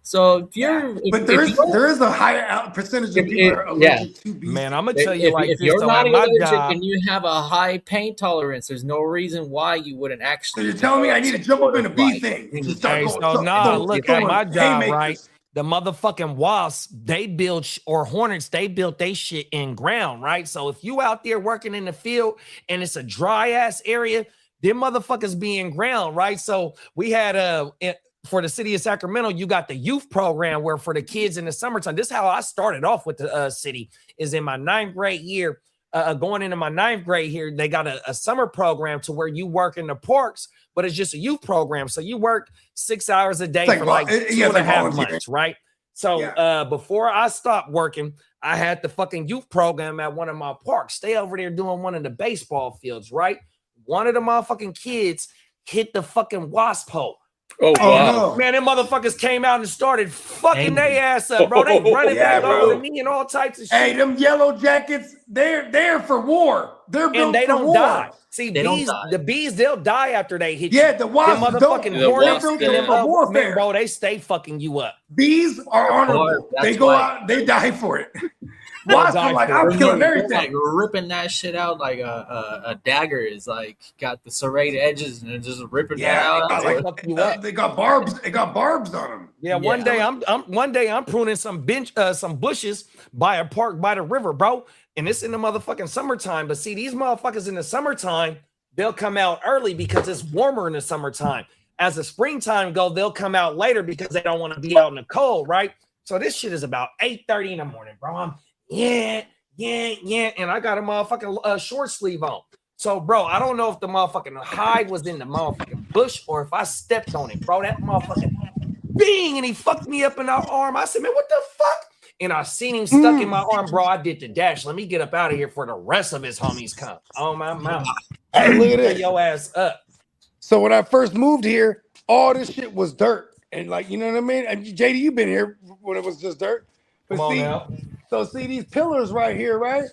So if you're, but there is a higher percentage of people are allergic to bees. Man, I'm gonna tell you if this. you're So not at my allergic job, and you have a high pain tolerance, there's no reason why you wouldn't So actually. you're telling me I need to jump up in a bee thing? And just start hey, going, so nah, look at my job, haymakers. right? The motherfucking wasps, they build or hornets, they built they shit in ground, right? So if you out there working in the field and it's a dry ass area, them motherfuckers be in ground, right? So we had for the city of Sacramento, you got the youth program where for the kids in the summertime. This is how I started off with the city. Is in my 9th grade year, going into my 9th grade here, they got a summer program to where you work in the parks, but it's just a youth program. So you work 6 hours a day for like 2.5 months, right? So before I stopped working, I had the fucking youth program at one of my parks. Stay over there doing one of the baseball fields, right? One of the motherfucking kids hit the fucking wasp hole. Oh, wow. No. Man, them motherfuckers came out and started fucking their ass up, bro. They running back over me and all types of shit. Hey, them yellow jackets, they're for war. They're built And they for don't war. die. See, They don't bees, die. the bees, they'll die after they hit Yeah, you. the Them wasps don't. motherfucking The hornets, wasps, and them for warfare. man, bro, they stay fucking you up. Bees are honorable. That's They go why- out, they die for it. Wasps die are like, for I'm it. killing Like everything. ripping that shit out like a dagger is like got the serrated edges and it's just ripping that Yeah, out. they got, Fuck you up. they got barbs. They got barbs on them. Yeah, one day I'm pruning some bushes by a park by the river, bro. And it's in the motherfucking summertime. But see, these motherfuckers in the summertime, they'll come out early because it's warmer in the summertime. As the springtime go, they'll come out later because they don't want to be out in the cold, right? So this shit is about 8:30 in the morning, bro. I'm yeah, and I got a motherfucking short sleeve on. So, bro, I don't know if the motherfucking hide was in the motherfucking bush or if I stepped on it, bro. That motherfucking bing, and he fucked me up in our arm. I said, man, what the fuck? And I seen him stuck in my arm, bro. I did the dash. Let me get up out of here for the rest of his homies come. Oh, my mouth. Hey, look at this. Your ass up. So when I first moved here, all this shit was dirt. And like, you know what I mean? And JD, you've been here when it was just dirt. But Come on now. So see these pillars right here, right?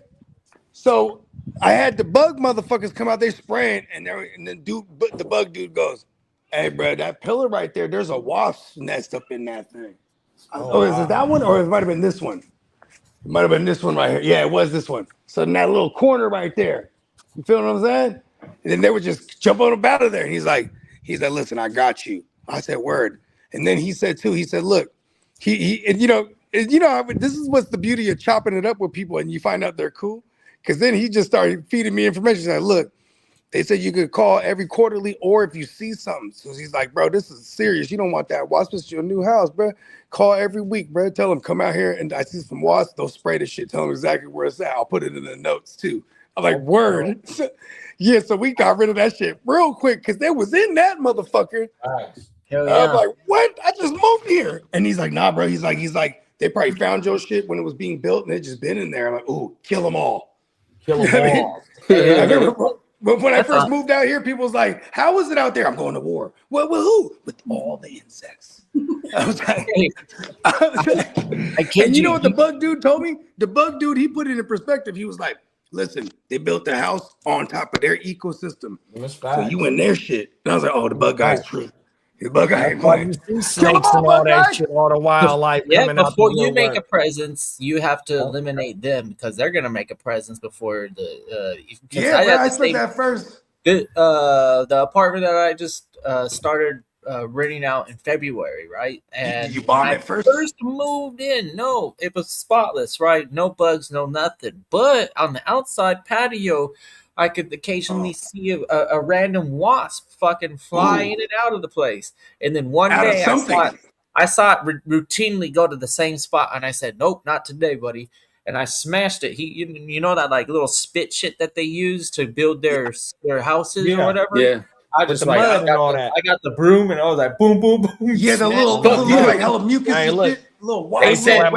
So I had the bug motherfuckers come out, they spraying, and the bug dude goes, hey, bro, that pillar right there, there's a wasp nest up in that thing. Is it that one? Or it might have been this one. It might have been this one right here. Yeah, it was this one. So in that little corner right there. You feel what I'm saying? And then they would just jump on up out of there. And he's like, listen, I got you. I said, word. And then he said, look, and you know, this is what's the beauty of chopping it up with people and you find out they're cool. Because then he just started feeding me information. He's like, look, they said you could call every quarterly or if you see something. So he's like, bro, this is serious. You don't want that wasp. It's your new house, bro. Call every week, bro. Tell them, come out here and I see some wasps. They'll spray the shit. Tell them exactly where it's at. I'll put it in the notes too. I'm like, word. Yeah, so we got rid of that shit real quick because they was in that motherfucker. Hell yeah. I was like, what? I just moved here. And he's like, nah, bro. He's like, they probably found your shit when it was being built and it just been in there. I'm like, ooh, kill them all. Kill them all. I remember when I first moved out here, people was like, how was it out there? I'm going to war. Well, with who? With all the insects. I was like, and you know what the bug dude told me? The bug dude, he put it in perspective. He was like, listen, they built their house on top of their ecosystem. So you in their shit. And I was like, oh, the bug guy's true. The bug guy ain't playing. Snakes and all that shit, all the wildlife. Yeah, before you make a presence, you have to eliminate them because they're gonna make a presence before the. I said that first. The apartment that I just started renting out in February, right? And you bought it first? First moved in, no, it was spotless, right? No bugs, no nothing. But on the outside patio, I could occasionally see a random wasp fucking fly in and out of the place. And then one day I saw it routinely go to the same spot, and I said, "Nope, not today, buddy." And I smashed it. You know that like little spit shit that they use to build their houses or whatever. Yeah. I just like I got the broom and I was like boom, boom, boom. Yeah, the little like hella mucus and shit. They said,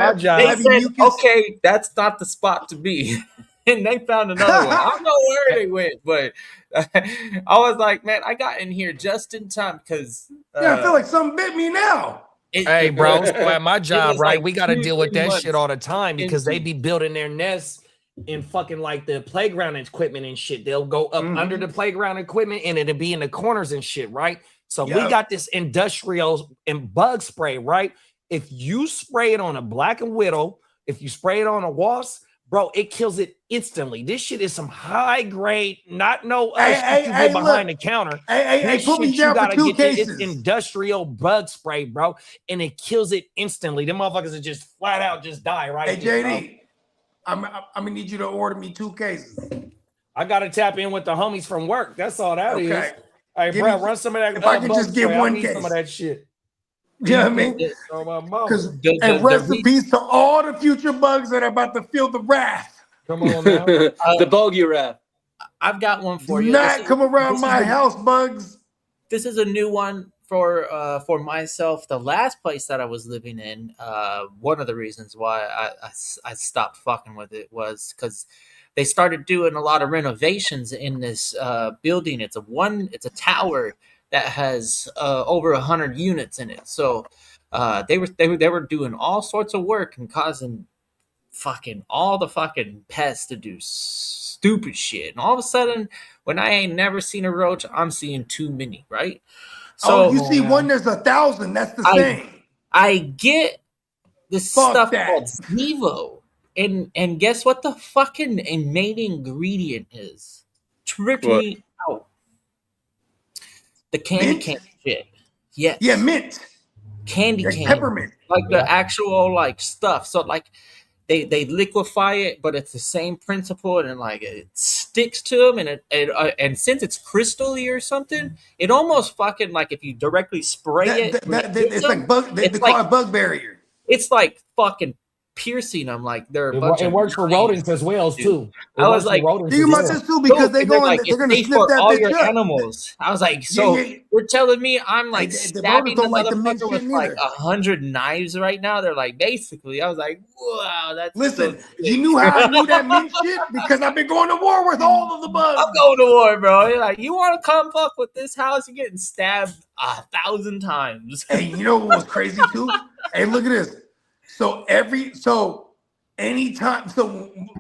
okay, that's not the spot to be. And they found another one. I don't know where they went, but I was like, man, I got in here just in time because I feel like something bit me now. Hey, bro, so at my job, right, like we got to deal with that shit all the time because they be building their nests in fucking like the playground equipment and shit. They'll go up under the playground equipment and it'll be in the corners and shit, right? So we got this industrial and bug spray, right? If you spray it on a black and widow, if you spray it on a wasp, bro, it kills it instantly. This shit is some high grade, not behind the counter. Hey, put me down for 2 cases. This industrial bug spray, bro, and it kills it instantly. Them motherfuckers are just flat out just die, right? Hey, JD, I'm gonna need you to order me 2 cases. I gotta tap in with the homies from work. That's all that is. Hey, bro, run some of that. If I can just get 1 case, some of that shit. You know what I mean? And rest in peace to all the future bugs that are about to feel the wrath. Come on now. The bogey wrath. I've got one for you. Not come around my house, bugs. This is a new one for myself. The last place that I was living in, one of the reasons why I stopped fucking with it was because they started doing a lot of renovations in this building. It's a tower that has over 100 units in it. So they were doing all sorts of work and causing all the fucking pests to do stupid shit. And all of a sudden, when I ain't never seen a roach, I'm seeing too many, right? So you see one, there's 1,000. That's the same. I get this stuff called Zevo. And guess what the fucking main ingredient is? Trip me out. The candy cane shit. Yes. Yeah, mint. Candy cane. Peppermint. Like the actual like stuff. So like they liquefy it, but it's the same principle and like it sticks to them and since it's crystally or something, it almost fucking like if you directly spray it's like bug. They call it bug barrier. It's like fucking piercing them like they're a It, bunch it of works for knives, rodents as well dude. too. It I works was for like, rodents Think as about well. this too, because Dope. they And they're go like, and they're it's gonna safe sniff for that all your bitch up. animals. I was like, so Yeah. you're telling me I'm like The rodents stabbing the don't like the mint motherfucker shit with like neither. 100 knives right now? They're like, basically, I was like, wow, that's Listen, so you sick. knew how I knew that mint shit? Because I've been going to war with all of the bugs. I'm going to war, bro. You're like, you want to come fuck with this house? You're getting stabbed 1,000 times. Hey, you know what was crazy too? Hey, look at this. Anytime,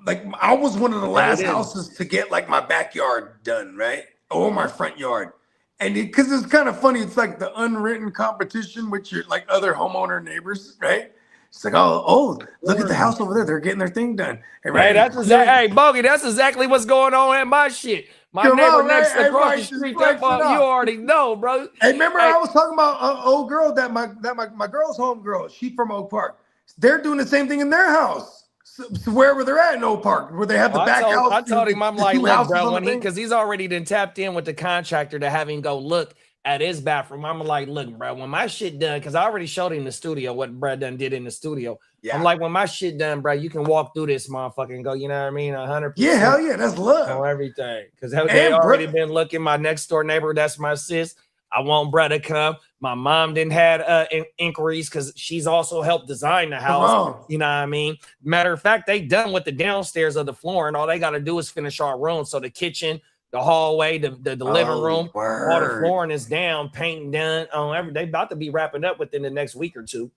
like I was one of the last houses to get like my backyard done, right? Or my front yard. And because it's kind of funny, it's like the unwritten competition with your like other homeowner neighbors, right? It's like, oh, look at the house over there. They're getting their thing done. Hey, that's exactly. Hey, Bogey, that's exactly what's going on at my shit. My Come neighbor on, next right? across Everybody the just street. flex That it you up. already know, bro. Hey, remember Hey. I was talking about old girl that my girl's home girl. She from Oak Park. They're doing the same thing in their house. So wherever they're at in Oak Park, where they have the back house. I told him, I'm like, look, bro, when because he's already been tapped in with the contractor to have him go look at his bathroom. I'm like, look, bro, when my shit done, because I already showed him the studio, what Brad done did in the studio. Yeah. I'm like, when my shit done, bro, you can walk through this motherfucker and go, you know what I mean? 100%. Yeah, hell yeah, that's love. On everything. Because they already been looking. My next door neighbor, that's my sis. I want Brad to come. My mom didn't had inquiries because she's also helped design the house. You know what I mean? Matter of fact, they done with the downstairs of the floor, and all they got to do is finish our room. So the kitchen, the hallway, the living room, all the flooring is down, painting done. They about to be wrapping up within the next week or two.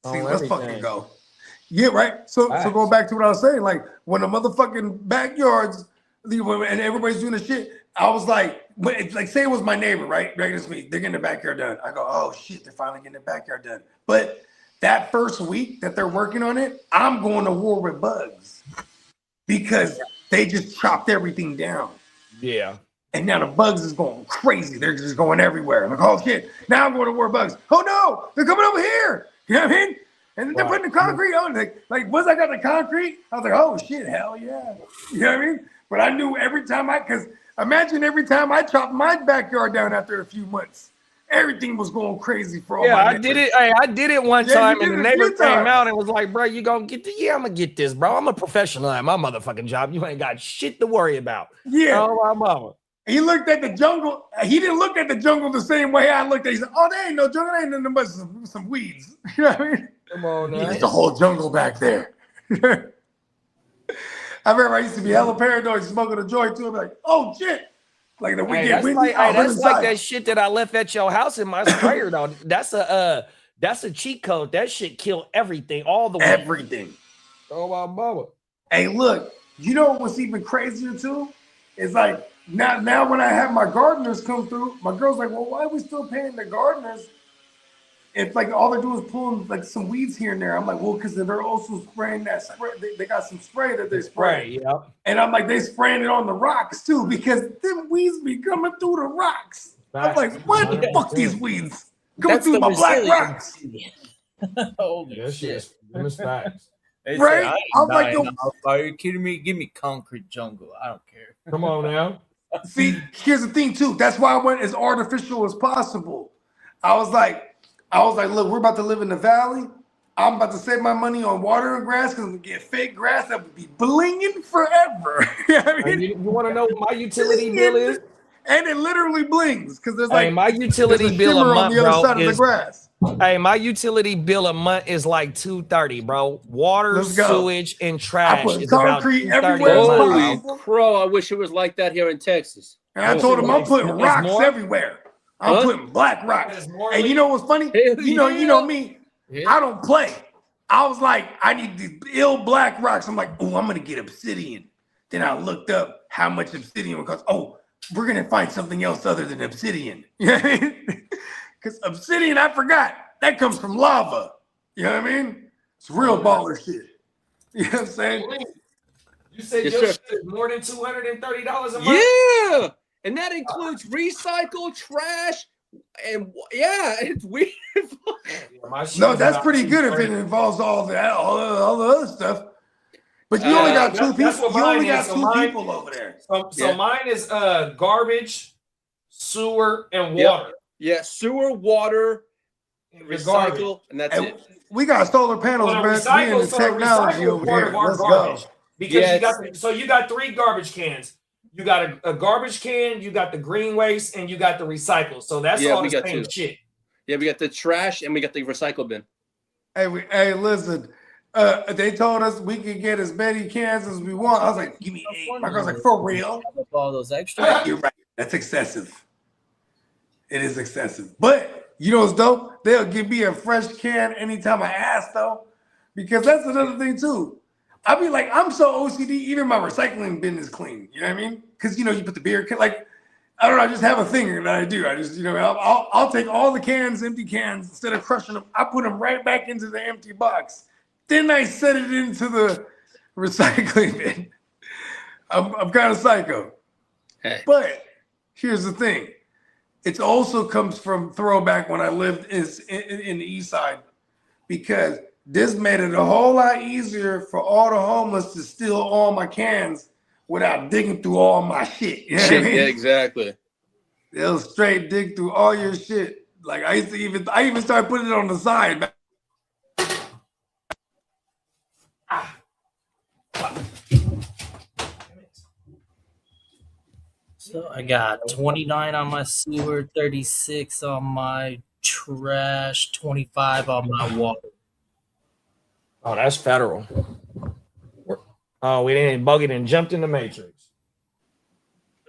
See, let's fucking go. Yeah, right. So going back to what I was saying, like when the motherfucking backyards and everybody's doing the shit, I was like, say it was my neighbor, right? This week, they're getting the backyard done. I go, oh shit, they're finally getting the backyard done. But that first week that they're working on it, I'm going to war with bugs because they just chopped everything down. Yeah. And now the bugs is going crazy. They're just going everywhere. I'm like, oh shit, now I'm going to war with bugs. Oh no, they're coming over here. You know what I mean? And then they're putting the concrete on. Like, once I got the concrete, I was like, oh shit, hell yeah. You know what I mean? But I knew every time because imagine every time I chopped my backyard down after a few months, everything was going crazy for all my neighbors. did it. Hey, I did it one time, and the neighbor came out and was like, bro, you gonna get I'm gonna get this, bro. I'm a professional at my motherfucking job. You ain't got shit to worry about. Yeah. Oh, my mama. He looked at the jungle. He didn't look at the jungle the same way I looked at it. He said, oh, there ain't no jungle. There ain't nothing but some weeds. You know what I mean? Come on, man. There's a whole jungle back there. I remember I used to be hella paranoid smoking a joint too. I'm like, oh shit. Like the weekend. That's like that shit that I left at your house in my sprayer, though. That's a cheat code. That shit kill everything, all the way. Everything. Oh my mama. Hey, look, you know what's even crazier too? It's like now when I have my gardeners come through, my girl's like, well, why are we still paying the gardeners? If like all they're doing is pulling like some weeds here and there. I'm like, well, because they're also spraying that spray. They got some spray that they spray. Yeah. And I'm like, they spraying it on the rocks too, because them weeds be coming through the rocks. I'm like, what? Fuck these weeds. Coming through my black rocks. That shit is facts. Right? I'm like, are you kidding me? Give me concrete jungle. I don't care. Come on now. See, here's the thing too. That's why I went as artificial as possible. I was like, look, we're about to live in the valley. I'm about to save my money on water and grass because I'm gonna get fake grass that would be blinging forever. You know what I mean? You want to know what my utility bill is? And it literally blings because there's like my utility bill a month, on the other bro, side of the grass. Hey, my utility bill a month is like $230, bro. Water, sewage, and trash. I put is concrete about everywhere. Holy crow! I wish it was like that here in Texas. And I told him I'm putting rocks everywhere. I'm putting black rocks. And you know what's funny? You know me. Yeah. I don't play. I was like, I need these ill black rocks. I'm like, oh, I'm gonna get obsidian. Then I looked up how much obsidian would cost. Oh, we're gonna find something else other than obsidian. Because obsidian, I forgot, that comes from lava. You know what I mean? It's real baller shit. You know what I'm saying? You said your shit is more than $230 a month? Yeah, and that includes recycle, trash, and it's weird. No, that's pretty good if it involves all the other stuff. But you only got two people. You only got two people over there. So mine is garbage, sewer, and water. Yeah, sewer, water, Your garbage. recycle, and that's And it. we got solar panels, So the man. We in the technology recycle over part here. of our Let's garbage. go. Because you got 3 garbage cans. You got a garbage can, you got the green waste, and you got the recycle. So that's all we the got same 2. shit. Yeah, we got the trash and we got the recycle bin. Hey, listen. They told us we could get as many cans as we want. I was like, give me 8. My girl's like, for real? All those extra. You're right. That's excessive. It is excessive. But you know what's dope? They'll give me a fresh can anytime I ask, though. Because that's another thing, too. I'll be like, I'm so OCD, even my recycling bin is clean. You know what I mean? Because, you just put the beer can, like, I don't know, I just have a thing that I do. I just, I'll take all the cans, empty cans, instead of crushing them, I put them right back into the empty box. Then I set it into the recycling bin. I'm kind of psycho. Hey. But here's the thing. It also comes from throwback when I lived in the East Side, because this made it a whole lot easier for all the homeless to steal all my cans without digging through all my shit. You know what I mean? Yeah, exactly. They'll straight dig through all your shit. Like I even started putting it on the side. So I got 29 on my sewer, 36 on my trash, 25 on my water. Oh, that's federal. Oh, we didn't buggy and jumped in the matrix.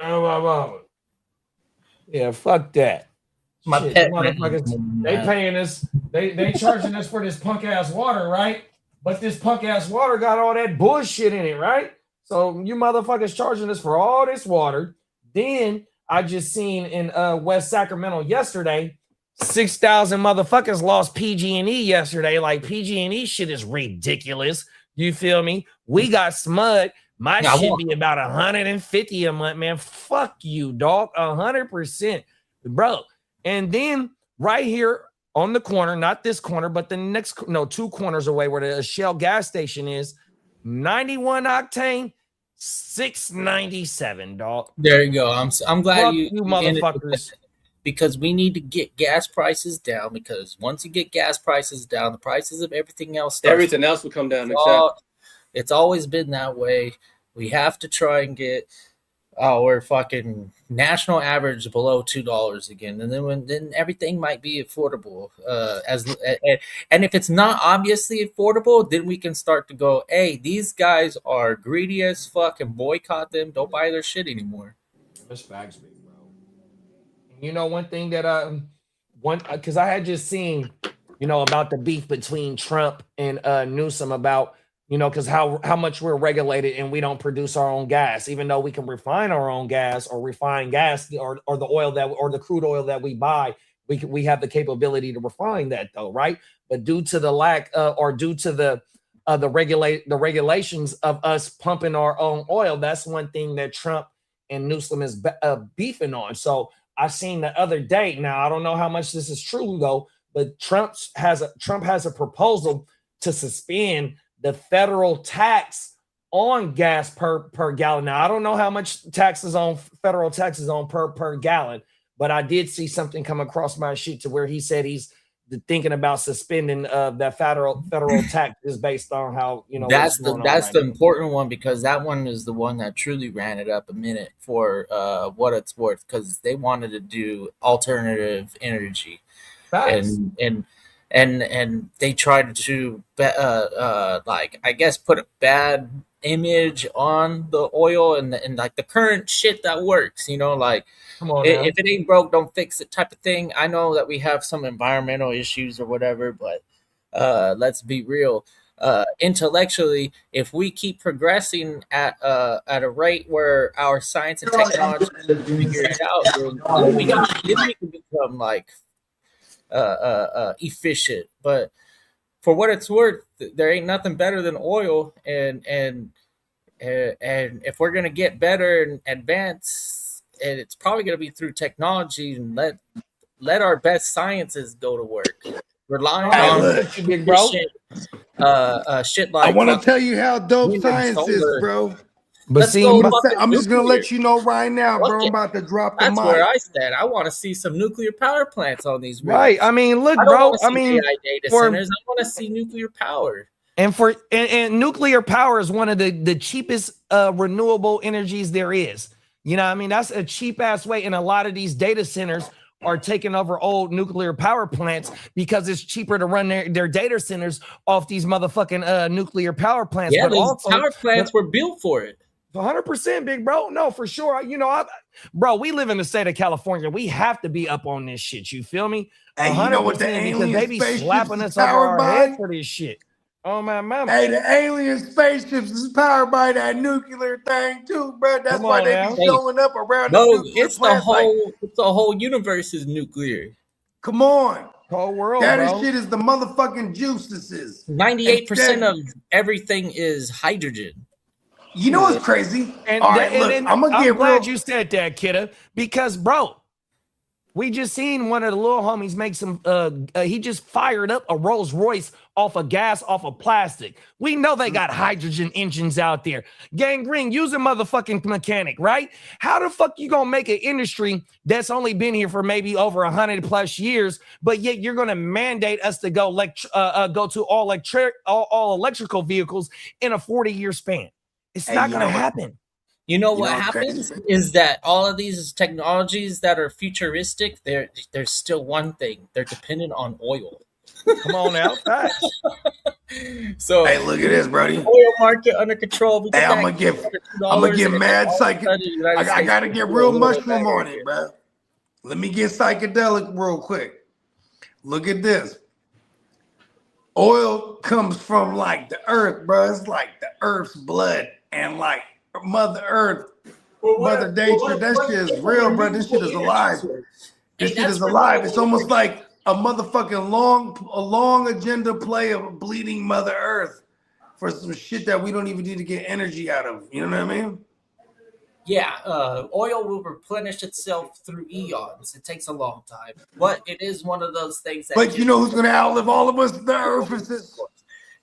Oh. Yeah, fuck that. My Shit, pet motherfuckers, they paying us, they charging us for this punk ass water, right? But this punk ass water got all that bullshit in it, right? So you motherfuckers charging us for all this water. Then I just seen in West Sacramento yesterday, 6,000 motherfuckers lost PG&E yesterday. Like PG&E shit is ridiculous. You feel me? We got smud. My shit be about 150 a month, man. Fuck you, dog. 100%, bro. And then right here on the corner, not this corner, but the next, 2 corners away where the Shell gas station is, 91 octane, $6.97, dog. There you go. I'm glad Fuck you motherfuckers. Because we need to get gas prices down, because once you get gas prices down, the prices of everything else will come down. It's always been that way. We have to try and get our fucking national average below $2 again, and then everything might be affordable. And if it's not obviously affordable, then we can start to go, hey, these guys are greedy as fuck, and boycott them. Don't buy their shit anymore. That's facts, big bro. You know, one thing that because I had just seen, about the beef between Trump and Newsom about, because how much we're regulated and we don't produce our own gas, even though we can refine our own gas or refine gas or the oil or the crude oil that we buy, we have the capability to refine that though, right? But due to the lack or due to the regulations of us pumping our own oil, that's one thing that Trump and Newsom is beefing on. So I seen the other day. Now I don't know how much this is true though, but Trump has a proposal to suspend the federal tax on gas per gallon. Now I don't know how much federal taxes on per gallon, but I did see something come across my sheet to where he said he's thinking about suspending that federal tax is based on how that's the important one, because that one is the one that truly ran it up a minute for what it's worth, because they wanted to do alternative energy. Facts. And they tried to I guess put a bad image on the oil and like the current shit that works, like come on, if it ain't broke, don't fix it type of thing. I know that we have some environmental issues or whatever, but let's be real. Intellectually, if we keep progressing at a rate where our science and technology figure it out, then we can become like efficient. But for what it's worth, there ain't nothing better than oil, and if we're gonna get better and advance, and it's probably gonna be through technology, and let our best sciences go to work. Relying on shit like I want to tell you how dope science is, bro. But Let's see, go. I'm just gonna nuclear. let you know right now, Fuck bro. I'm it. about to drop the That's mic. where I stand. I want to see some nuclear power plants on these right. rigs. I mean, look, I don't bro. want to I see mean, AI data for centers. I want to see nuclear power. and nuclear power is one of the cheapest renewable energies there is. You know, I mean, that's a cheap ass way, and a lot of these data centers are taking over old nuclear power plants because it's cheaper to run their data centers off these motherfucking nuclear power plants. Yeah, But those also, power plants were built for it. 100%, big bro. No, for sure. You know, bro, we live in the state of California. We have to be up on this shit. You feel me? Hey, you know what the 100%, because alien they be spaceships slapping is us over powered our by? head for this shit. Oh my mama. Hey, the alien spaceships is powered by that nuclear thing too, bro. That's Come why on they now. be showing up around No, the nuclear it's the plants. Like, whole universe is nuclear. come on, Whole world, that bro. shit is the motherfucking juices. 98% of everything is hydrogen. You know what's crazy? And, All right, look, and I'm gonna I'm get glad real. you said that, kidda, because bro, we just seen one of the little homies make some. He just fired up a Rolls Royce off of gas, off of plastic. We know they got hydrogen engines out there. Gang Green, use a motherfucking mechanic, right? How the fuck you gonna make an industry that's only been here for maybe over 100+ years, but yet you're gonna mandate us to go to all electrical vehicles in a 40-year span? It's Hey, not you gonna know what? happen. You know You what know what's happens crazy? is that all of these technologies that are futuristic, there's still one thing. They're dependent on oil. Come on now, facts. So Hey, look at this, Brody. oil market under control. We Hey, get I'm that gonna get $2 mad all of a psychic. sudden, the United I States gotta will get do a real little bit mushroom better on here. it, bro. Let me get psychedelic real quick. Look at this. Oil comes from like the earth, bro. It's like the earth's blood and like Mother Earth, Mother Nature. That shit is real, bro. This shit is alive. This shit that's is alive. It's renewable almost energy. like a motherfucking long agenda play of bleeding Mother Earth for some shit that we don't even need to get energy out of. You know what I mean? Yeah, oil will replenish itself through eons. It takes a long time, but it is one of those things that But you know who's gonna outlive all of us? The Earth is this.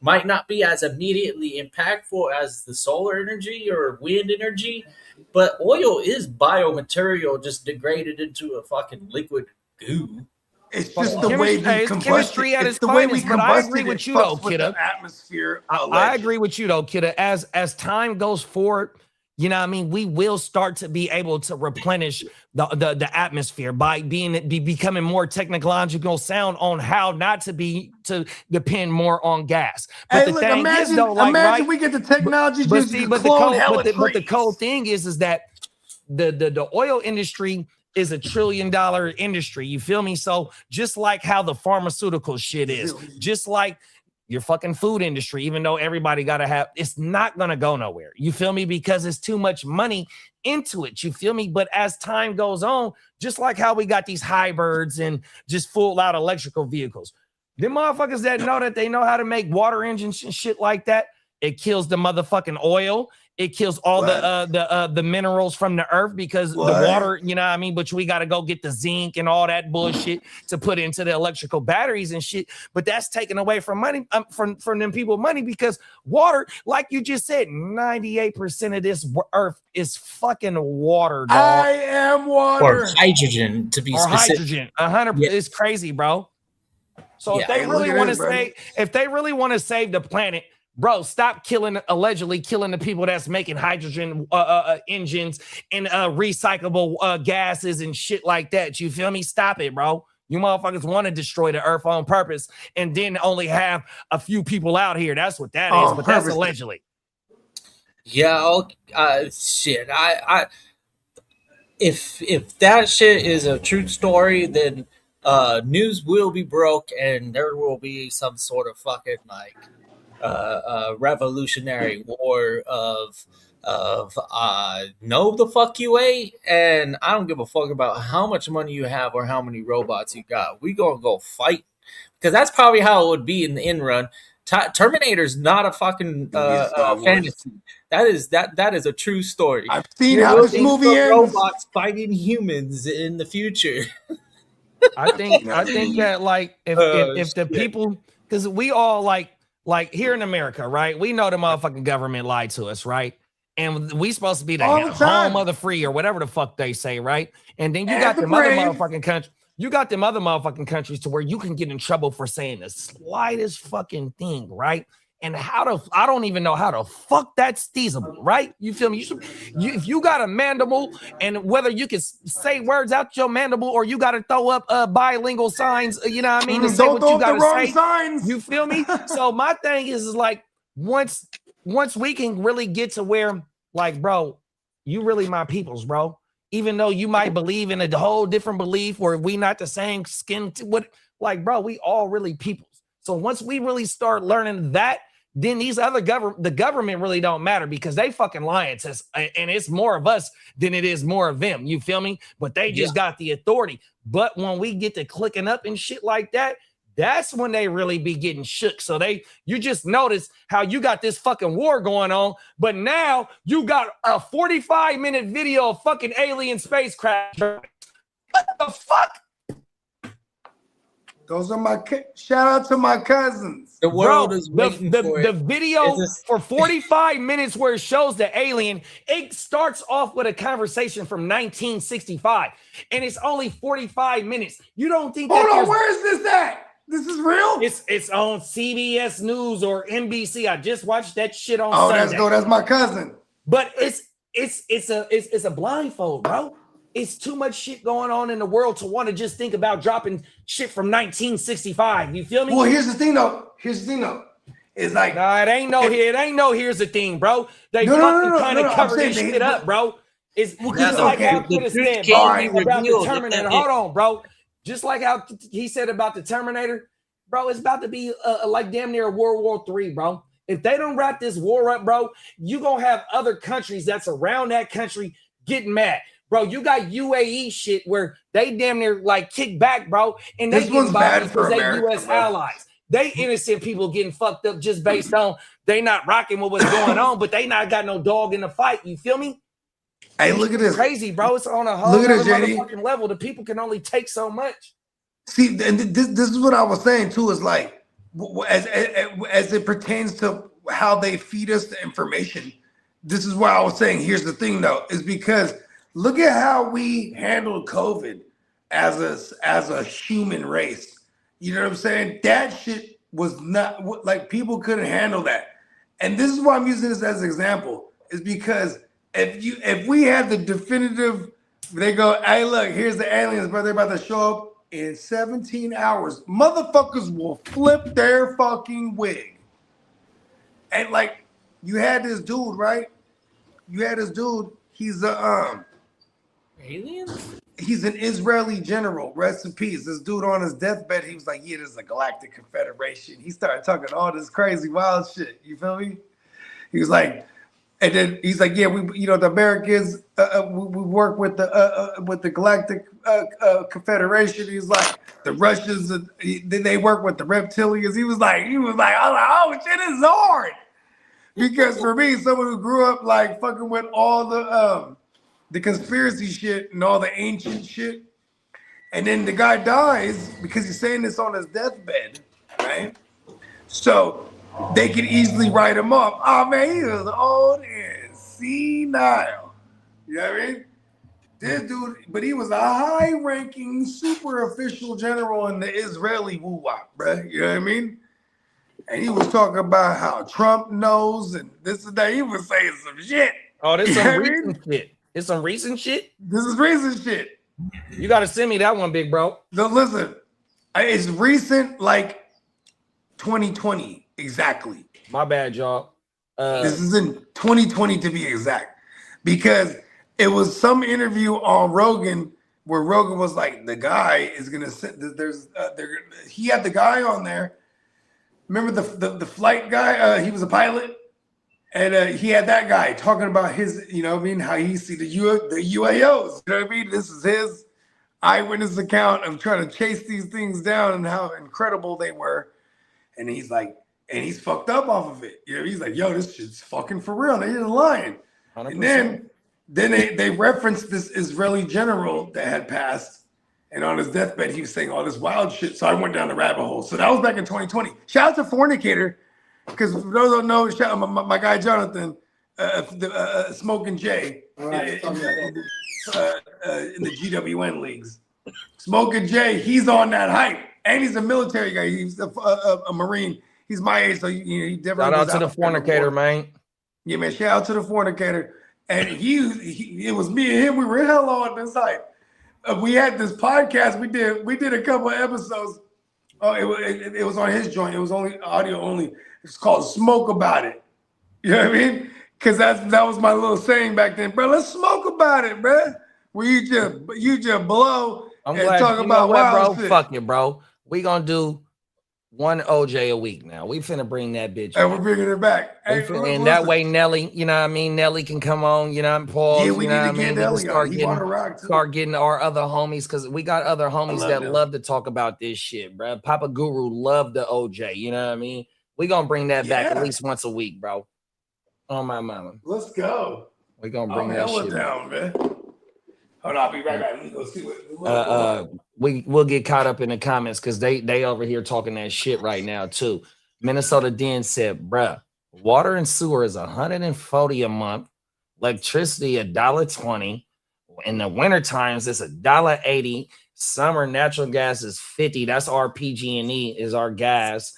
might not be as immediately impactful as the solar energy or wind energy, but oil is biomaterial just degraded into a fucking liquid goo. It's just the way we It's combust chemistry it. at It's its the way we finest. But I combust agree it. with It you though, fucks with kidda. the atmosphere. I allegedly. agree with you though, kidda. As time goes forward, you know what I mean, we will start to be able to replenish the atmosphere by becoming more technological sound on how not to depend more on gas. But Hey, the look, thing imagine, is though, like imagine right, we get the technology but just see, to but the clone cold, hella but the cold trees. thing is that the oil industry is $1 trillion industry. You feel me? So just like how the pharmaceutical shit is, just like your fucking food industry, even though everybody gotta have, it's not gonna go nowhere. You feel me? Because it's too much money into it. You feel me? But as time goes on, just like how we got these hybrids and just full out electrical vehicles, them motherfuckers that know that they know how to make water engines and shit like that, it kills the motherfucking oil. It kills all the minerals from the earth because the water, you know what I mean? But we got to go get the zinc and all that bullshit to put into the electrical batteries and shit. But that's taken away from money from them people money because water, like you just said, 98% of this earth is fucking water, dog. I am water. Or hydrogen, to be or specific. hydrogen. 100%. Yeah. It's crazy, bro. So Yeah. if they Hey, really look at want to this, brother. say, if they really want to save the planet, bro, stop allegedly killing the people that's making hydrogen engines and recyclable gases and shit like that. You feel me? Stop it, bro. You motherfuckers want to destroy the earth on purpose and then only have a few people out here. That's what that is. But that's allegedly. Yeah, shit. If that shit is a true story, then news will be broke and there will be some sort of fucking like revolutionary war of no the fuck you ain't, and I don't give a fuck about how much money you have or how many robots you got. We gonna go fight because that's probably how it would be in the end run. Terminator's not a fucking fantasy. That is a true story. I've seen how this movie ends. Robots fighting humans in the future. I think that like if the people, because we all like here in America, right? We know the motherfucking government lied to us, right? and we supposed to be the All the time. home of the free or whatever the fuck they say, right? And then you And got the them other brave. motherfucking countries. You got them other motherfucking countries to where you can get in trouble for saying the slightest fucking thing, right? And I don't even know how the fuck that's feasible, right? You feel me? If you got a mandible, and whether you can say words out your mandible or you got to throw up bilingual signs, you know what I mean? To say Don't what throw you up the got to wrong say. signs. You feel me? So my thing is like once we can really get to where, like, bro, you really my peoples, bro. Even though you might believe in a whole different belief, or we not the same skin, like, bro, we all really peoples. So once we really start learning that, then these other the government really don't matter, because they fucking lying to us, and it's more of us than it is more of them. You feel me? But they just got the authority. But when we get to clicking up and shit like that, that's when they really be getting shook. So you just notice how you got this fucking war going on, but now you got a 45-minute video of fucking alien spacecraft. What the fuck? Those are my shout out to my cousins. The world is waiting for the it. video for 45 minutes where it shows the alien. It starts off with a conversation from 1965, and it's only 45 minutes. You don't think? Hold on, where is this at? This is real? It's on CBS News or NBC. I just watched that shit on Oh, Sunday. that's my cousin. But it's a blindfold, bro. It's too much shit going on in the world to want to just think about dropping shit from 1965. You feel me? Well, here's the thing though. It's like, nah, it ain't no here's the thing, bro. They fucking kind of cover this shit up, bro. It's just like how Chris said about the Terminator. Hold on, bro. Just like how he said about the Terminator, bro, it's about to be like damn near World War III, bro. If they don't wrap this war up, bro, you gonna have other countries that's around that country getting mad. Bro, you got UAE shit where they damn near like kick back, bro, and they get bad because they U.S. allies. They innocent people getting fucked up just based on they not rocking with what's going on, but they not got no dog in the fight. You feel me? Hey, look at this. Crazy, bro. It's on a whole other motherfucking level. The people can only take so much. See, and this is what I was saying too. Is like as it pertains to how they feed us the information. This is why I was saying. Here's the thing, though, is because look at how we handled COVID as a human race. You know what I'm saying? That shit was not like people couldn't handle that. And this is why I'm using this as an example, is because if we had the definitive, they go, hey, look, here's the aliens, bro. They're about to show up in 17 hours. Motherfuckers will flip their fucking wig. And like, you had this dude, right? You had this dude. He's a aliens. He's an Israeli general. Rest in peace. This dude on his deathbed, he was like, yeah, there's a galactic confederation. He started talking all this crazy wild shit. You feel me? He was like, and then he's like, yeah, the Americans, we work with the galactic confederation. He's like, the Russians, then they work with the reptilians. He was like, I was like, oh shit, this is hard. Because for me, someone who grew up like fucking with all the conspiracy shit and all the ancient shit, and then the guy dies because he's saying this on his deathbed, right? So they can easily write him up. Oh man, he was old and senile. You know what I mean? This dude, but he was a high-ranking, super official general in the Israeli woo-wop, bro. You know what I mean? And he was talking about how Trump knows and this and that. He was saying some shit. Oh, this is some recent shit. It's some recent shit? This is recent shit. You got to send me that one, big bro. So listen, it's recent, like 2020, exactly. My bad, y'all. This is in 2020 to be exact, because it was some interview on Rogan where Rogan was like, the guy is gonna send. He had the guy on there. Remember the flight guy? He was a pilot, and he had that guy talking about his, you know what I mean, how he see the UAOs. You know what I mean? This is his eyewitness account of trying to chase these things down and how incredible they were. And he's like, and he's fucked up off of it. You know, he's like, yo, this shit's fucking for real. They ain't lying. 100%. And then they referenced this Israeli general that had passed. And on his deathbed, he was saying all this wild shit. So I went down the rabbit hole. So that was back in 2020. Shout out to Fornicator, because for those who don't know, shout out my guy Jonathan. Smoking Jay in the GWN leagues. Smoking Jay, he's on that hype, and he's a military guy. He's a Marine. He's my age, so he definitely. Shout out to the fornicator, man. Yeah, man. Shout out to the fornicator. And it was me and him. We were hell on this hype. We had this podcast. We did a couple of episodes. Oh, it was on his joint. It was only audio only. It's called Smoke About It. You know what I mean? Because that was my little saying back then, bro. Let's smoke about it, bro. Where you just blow I'm and glad talk you about know what, wild bro. shit. Fuck it, bro. We gonna do one OJ a week now. We finna bring that bitch. And we're bringing it back. Hey, And that way, Nelly, you know what I mean? Nelly can come on, you know, and pause. Yeah, we you know need what to I get mean? Nelly on. He wanna rock too. Start getting our other homies, because we got other homies that Nelly. love to talk about this shit, bro. Papa Guru loved the OJ, you know what I mean? We gonna bring that back at least once a week, bro. On my mama. Let's go. We gonna bring that hella shit down, man. Hold on, I'll be right back. Let me go see what. We'll get caught up in the comments because they over here talking that shit right now too. Minnesota Den said, bruh, water and sewer is $140 a month, electricity $1.20. In the winter times, it's $1.80. Summer natural gas is $50. That's our PG&E is our gas.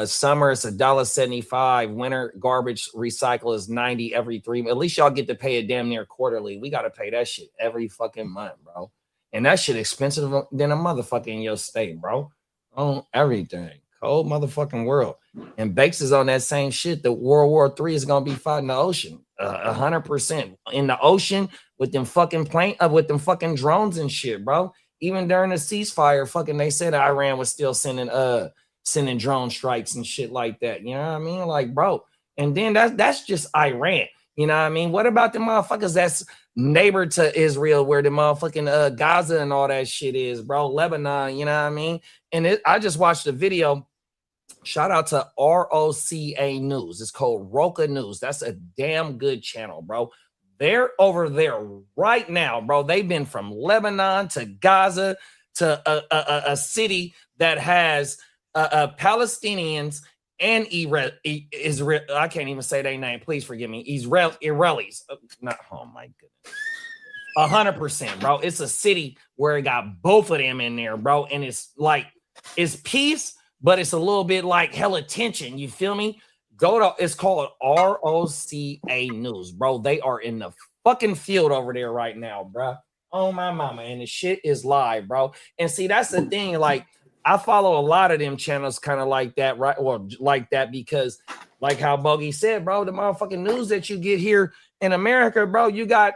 Summer it's $1.75. Winter garbage recycle is $90 every 3. At least y'all get to pay it damn near quarterly. We gotta pay that shit every fucking month, bro. And that shit expensive than a motherfucker in your state, bro. On everything. Cold motherfucking world. And Bakes is on that same shit. The World War III is gonna be fought in the ocean. 100% in the ocean with them fucking with them fucking drones and shit, bro. Even during the ceasefire, fucking they said Iran was still sending drone strikes and shit like that. You know what I mean? Like, bro. And then that's just Iran. You know what I mean? What about the motherfuckers that's neighbor to Israel, where the motherfucking Gaza and all that shit is, bro? Lebanon, you know what I mean? And I just watched a video. Shout out to ROCA News. It's called Roca News. That's a damn good channel, bro. They're over there right now, bro. They've been from Lebanon to Gaza to a city that has Palestinians and Israel. I can't even say their name. Please forgive me. Israelis. Not. Oh my goodness. 100%, bro. It's a city where it got both of them in there, bro. And it's like it's peace, but it's a little bit like hella tension. You feel me? It's called ROCA News, bro. They are in the fucking field over there right now, bro. Oh my mama, and the shit is live, bro. And see, that's the thing. Like, I follow a lot of them channels kind of like that, right? Well, like that because, like how Bogey said, bro, the motherfucking news that you get here in America, bro, you got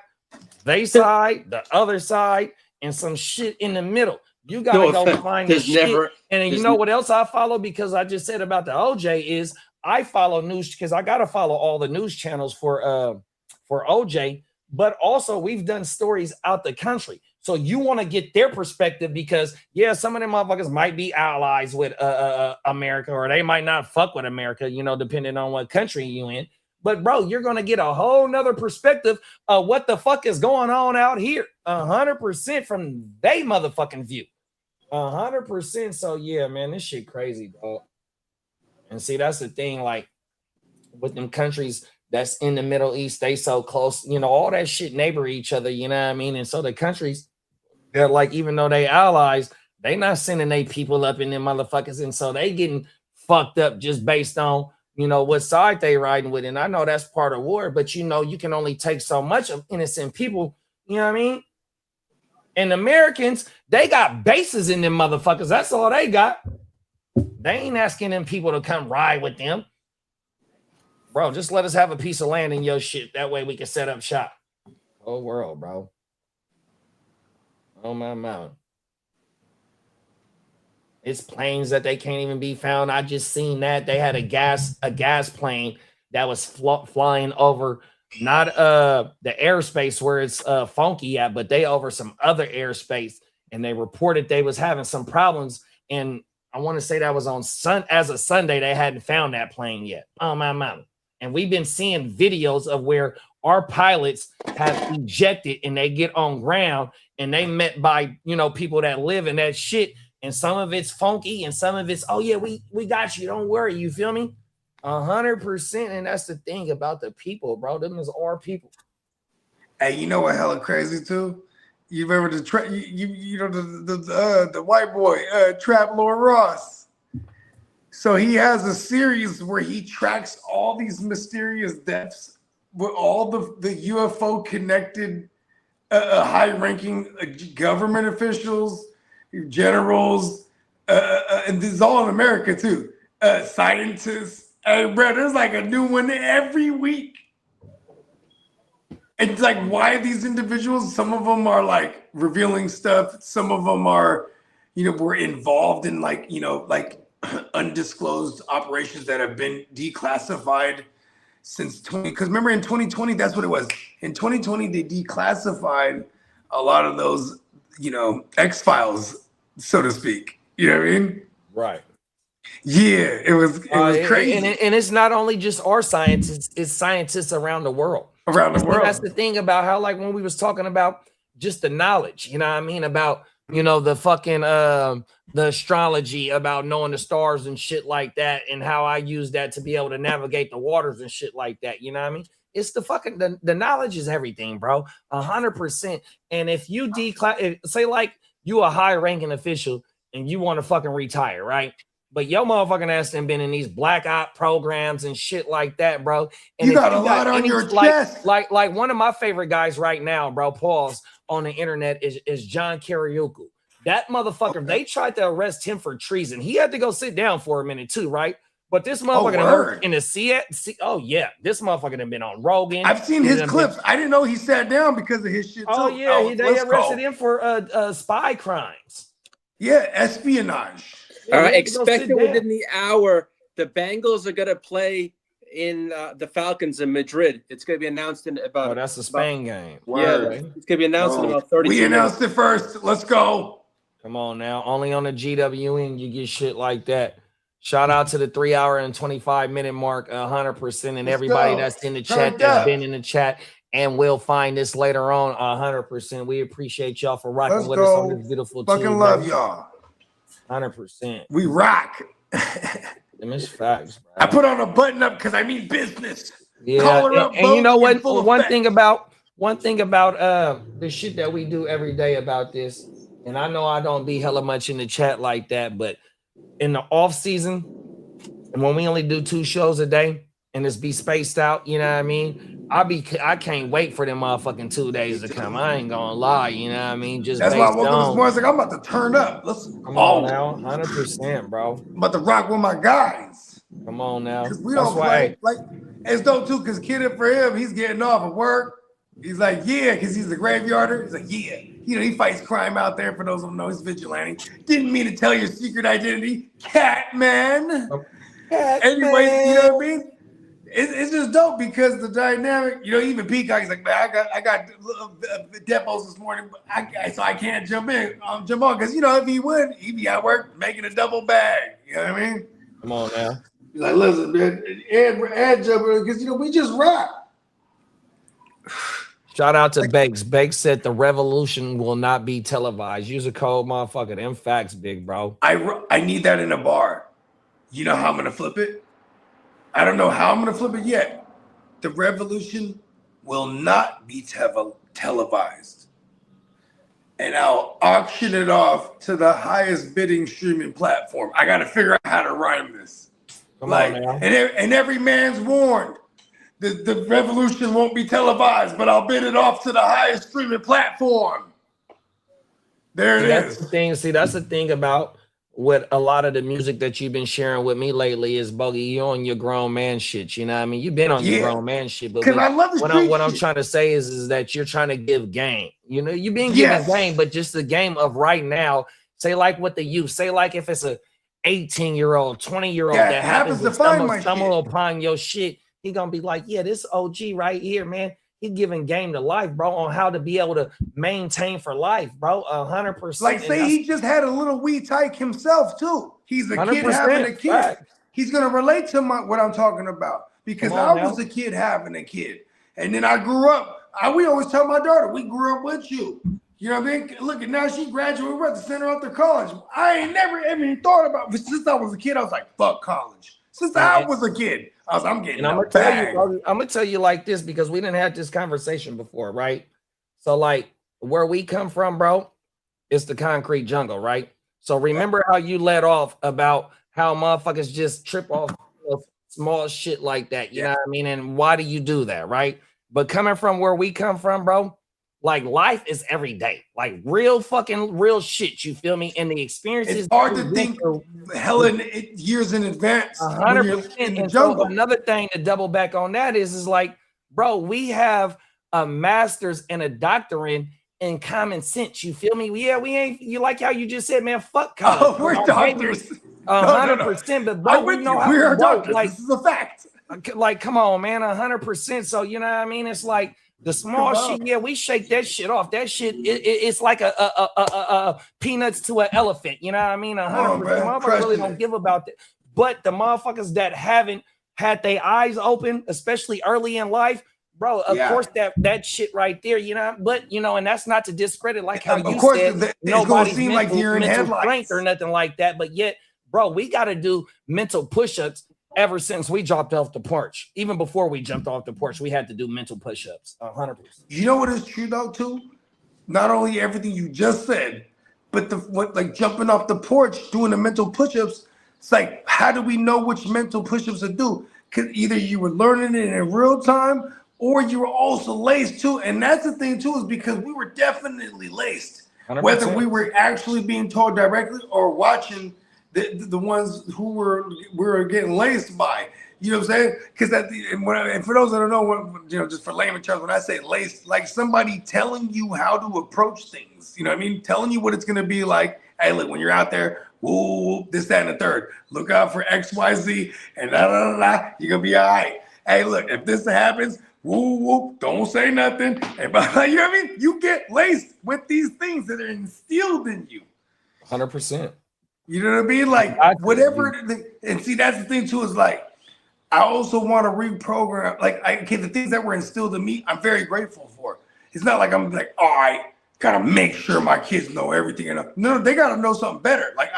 they side, the other side, and some shit in the middle. You gotta go find this shit. And you know what else I follow? Because I just said about the OJ is I follow news because I gotta follow all the news channels for OJ, but also we've done stories out the country. So you want to get their perspective because yeah, some of them motherfuckers might be allies with America, or they might not fuck with America, you know, depending on what country you in. But bro, you're gonna get a whole nother perspective of what the fuck is going on out here. 100% from they motherfucking view. 100%. So yeah, man, this shit crazy, dog. And see, that's the thing, like with them countries that's in the Middle East, they so close, you know, all that shit neighbor each other, you know what I mean? And so the countries, they're like, even though they allies, they not sending their people up in them motherfuckers. And so they getting fucked up just based on, you know, what side they riding with. And I know that's part of war, but you know, you can only take so much of innocent people, you know what I mean? And Americans, they got bases in them motherfuckers. That's all they got. They ain't asking them people to come ride with them. Bro, just let us have a piece of land in your shit. That way we can set up shop. Whole world, bro. Oh my mountain. It's planes that they can't even be found. I just seen that. They had a gas plane that was flying over not the airspace where it's funky at, but they over some other airspace, and they reported they was having some problems. And I want to say that was on as a Sunday. They hadn't found that plane yet. Oh my mountain. And we've been seeing videos of where our pilots have ejected and they get on ground and they met by, you know, people that live in that shit. And some of it's funky and some of it's, oh yeah, we got you. Don't worry. You feel me? 100%. And that's the thing about the people, bro. Them is our people. Hey, you know what hella crazy too? You remember the white boy, Trap Lord Ross. So he has a series where he tracks all these mysterious deaths with all the UFO connected high-ranking government officials, generals, and this is all in America too. Scientists. Hey, bro, there's like a new one every week. It's like, why these individuals? Some of them are like revealing stuff. Some of them are, were involved in like undisclosed operations that have been declassified since 20. Because remember in 2020, that's what it was. In 2020, they declassified a lot of those, X-Files, so to speak. You know what I mean? Right. Yeah, it was crazy. And it's not only just our scientists, it's scientists around the world. That's the thing about how, like, when we was talking about just the knowledge, about, the fucking, the astrology, about knowing the stars and shit like that, and how I use that to be able to navigate the waters and shit like that. You know what I mean? It's the fucking, the knowledge is everything, bro. 100%. And if you say like you a high ranking official and you want to fucking retire, right? But your motherfucking ass done been in these black op programs and shit like that, bro. And you got a lot on your chest. Like one of my favorite guys right now, bro, pause, on the internet is John Karaoke. That motherfucker, they tried to arrest him for treason. He had to go sit down for a minute too, right? But this motherfucker in the oh yeah, this motherfucker done been on Rogan. I've seen his clips. I didn't know he sat down because of his shit too. Oh yeah, they arrested him for spy crimes. Yeah, espionage. All right, expect it within the hour. The Bengals are going to play in the Falcons in Madrid. It's going to be announced in about. Oh, that's a Spain game. Yeah, it's going to be announced in about 30 We announced it first. Let's go. Come on now. Only on the GWN you get shit like that. Shout out to the 3 hour and 25-minute mark, 100%, and everybody that's in the chat, that's been in the chat, and we'll find this later on, 100%. We appreciate y'all for rocking with us on this beautiful fucking love y'all. 100%. We rock. Them is facts, bro. I put on a button up because I mean business. Yeah, Call her up, and you know what? One thing about the shit that we do every day about this, and I know I don't be hella much in the chat like that, but in the off season, and when we only do 2 shows a day, and it's be spaced out, you know what I mean? I can't wait for them motherfucking 2 days to come. I ain't gonna lie, you know what I mean? Just that's why I woke up this morning. Like, I'm about to turn up. Come on now, 100%, bro. I'm about to rock with my guys. Come on now. Because we don't play like it's dope too. Because kid, for him, he's getting off of work. He's like, yeah, because he's a graveyarder. He's like, yeah. He fights crime out there. For those who don't know, he's vigilante. Didn't mean to tell your secret identity, Catman. Anyway, you know what I mean? It's just dope because the dynamic, even Peacock is like, man, I got depots this morning, so I can't jump on because if he would, he'd be at work making a double bag. You know what I mean? Come on now. He's like, listen, man, and jumping because we just rock. Shout out to Bakes. Bakes said the revolution will not be televised. Use a code, motherfucker. Them facts, big bro. I need that in a bar. You know how I'm gonna flip it? I don't know how I'm going to flip it yet. The revolution will not be televised. And I'll auction it off to the highest bidding streaming platform. I got to figure out how to rhyme this. Come on now. And every man's warned. The revolution won't be televised, but I'll bid it off to the highest streaming platform. There it is. That's the thing about what a lot of the music that you've been sharing with me lately is, Bogey, you're on your grown man shit. You know what I mean? You've been on your grown man shit. But I love this what I'm trying to say is that you're trying to give game. You've been giving game, but just the game of right now. Say like what the youth. Say like if it's a 18-year-old, 20-year-old that happens to stumble upon your shit, he gonna be like, yeah, this OG right here, man. He giving game to life, bro, on how to be able to maintain for life, bro. 100%. Like, say he just had a little wee tyke himself too. He's a kid having a kid. Right. He's gonna relate to what I'm talking about because I was a kid having a kid, and then I grew up. We always tell my daughter, we grew up with you. You know what I mean? Look, and now she graduated. We're at the center after college. I ain't never even thought about. Since I was a kid, I was like, fuck college. since I was a kid. I'm getting I'm a gonna tell bag. you, I'm gonna tell you like this because we didn't have this conversation before, right? So like where we come from, bro, it's the concrete jungle, right? So remember how you let off about how motherfuckers just trip off of small shit like that, you know what I mean? And why do you do that, right? But coming from where we come from, bro, like life is every day, like real shit. You feel me? And the experiences. It's hard to think hella years in advance. 100%. In the And jungle. so another thing to double back on that is like, bro, we have a master's and a doctorate in common sense. You feel me? Yeah, we ain't. You like how you just said, man, fuck college. Oh, we're doctors. 100%. But bro, we know how we are to work. doctors. Like, this is a fact. like, come on, man, 100%. So you know what I mean? It's like the small shit. Yeah, we shake that shit off. That shit, it's like a peanuts to an elephant. You know what I mean? 100%. Motherfuckers really don't give about that. But the motherfuckers that haven't had their eyes open, especially early in life, bro, of course that shit right there, you know. But you know, and that's not to discredit, like how you said, nobody's seem like you're in mental headlights strength or nothing like that. But yet, bro, we got to do mental push-ups. Ever since we dropped off the porch, even before we jumped off the porch, we had to do mental push-ups. 100%. You know what is true though, too? Not only everything you just said, but like jumping off the porch, doing the mental push-ups. It's like, how do we know which mental push-ups to do? Because either you were learning it in real time, or you were also laced too. And that's the thing too, is because we were definitely laced, 100%. whether we were actually being told directly or watching the ones who were getting laced by, you know what I'm saying? Because and for those that don't know, you know, just for layman terms, when I say laced, like somebody telling you how to approach things, you know what I mean? Telling you what it's gonna be like. Hey, look, when you're out there, whoa, this, that, and the third. Look out for X, Y, Z, and you're gonna be all right. Hey, look, if this happens, whoop, don't say nothing. And you know what I mean? You get laced with these things that are instilled in you. 100%. You know what I mean? Like whatever. And see, that's the thing too, is like, I also want to reprogram. Like, the things that were instilled in me, I'm very grateful for. It's not like I'm like, all right, gotta make sure my kids know everything enough. No, they gotta know something better. Like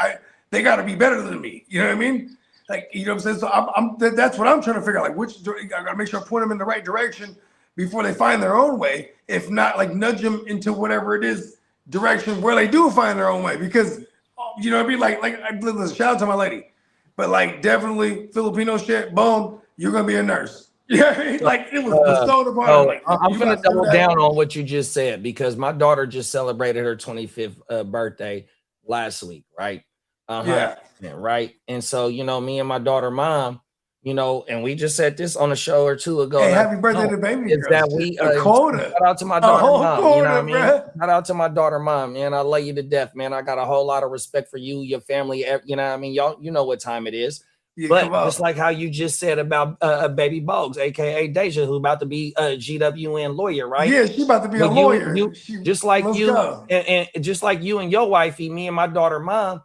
they gotta be better than me. You know what I mean? Like, you know what I'm saying? So that's what I'm trying to figure out. Like, I gotta make sure I point them in the right direction before they find their own way. If not, like nudge them into whatever it is direction where they do find their own way. Because you know what I mean? Like listen, shout out to my lady. But like definitely Filipino shit, boom, you're gonna be a nurse. Yeah, like it was bestowed upon her. Like, I'm gonna double down on what you just said because my daughter just celebrated her 25th birthday last week, right? Right. And so, you know, me and my daughter mom, you know, and we just said this on a show or two ago. Hey, happy birthday to baby is girl. That we shout out to my daughter mom. Quota, you know what I mean? Bro. Shout out to my daughter mom, man. I love you to death, man. I got a whole lot of respect for you, your family. You know what I mean? Y'all, you know what time it is. Yeah, but just like how you just said about baby Bogues, aka Deja, who about to be a GWN lawyer, right? Yeah, she about to be a lawyer. Just like you, and just like you and your wifey, me and my daughter mom,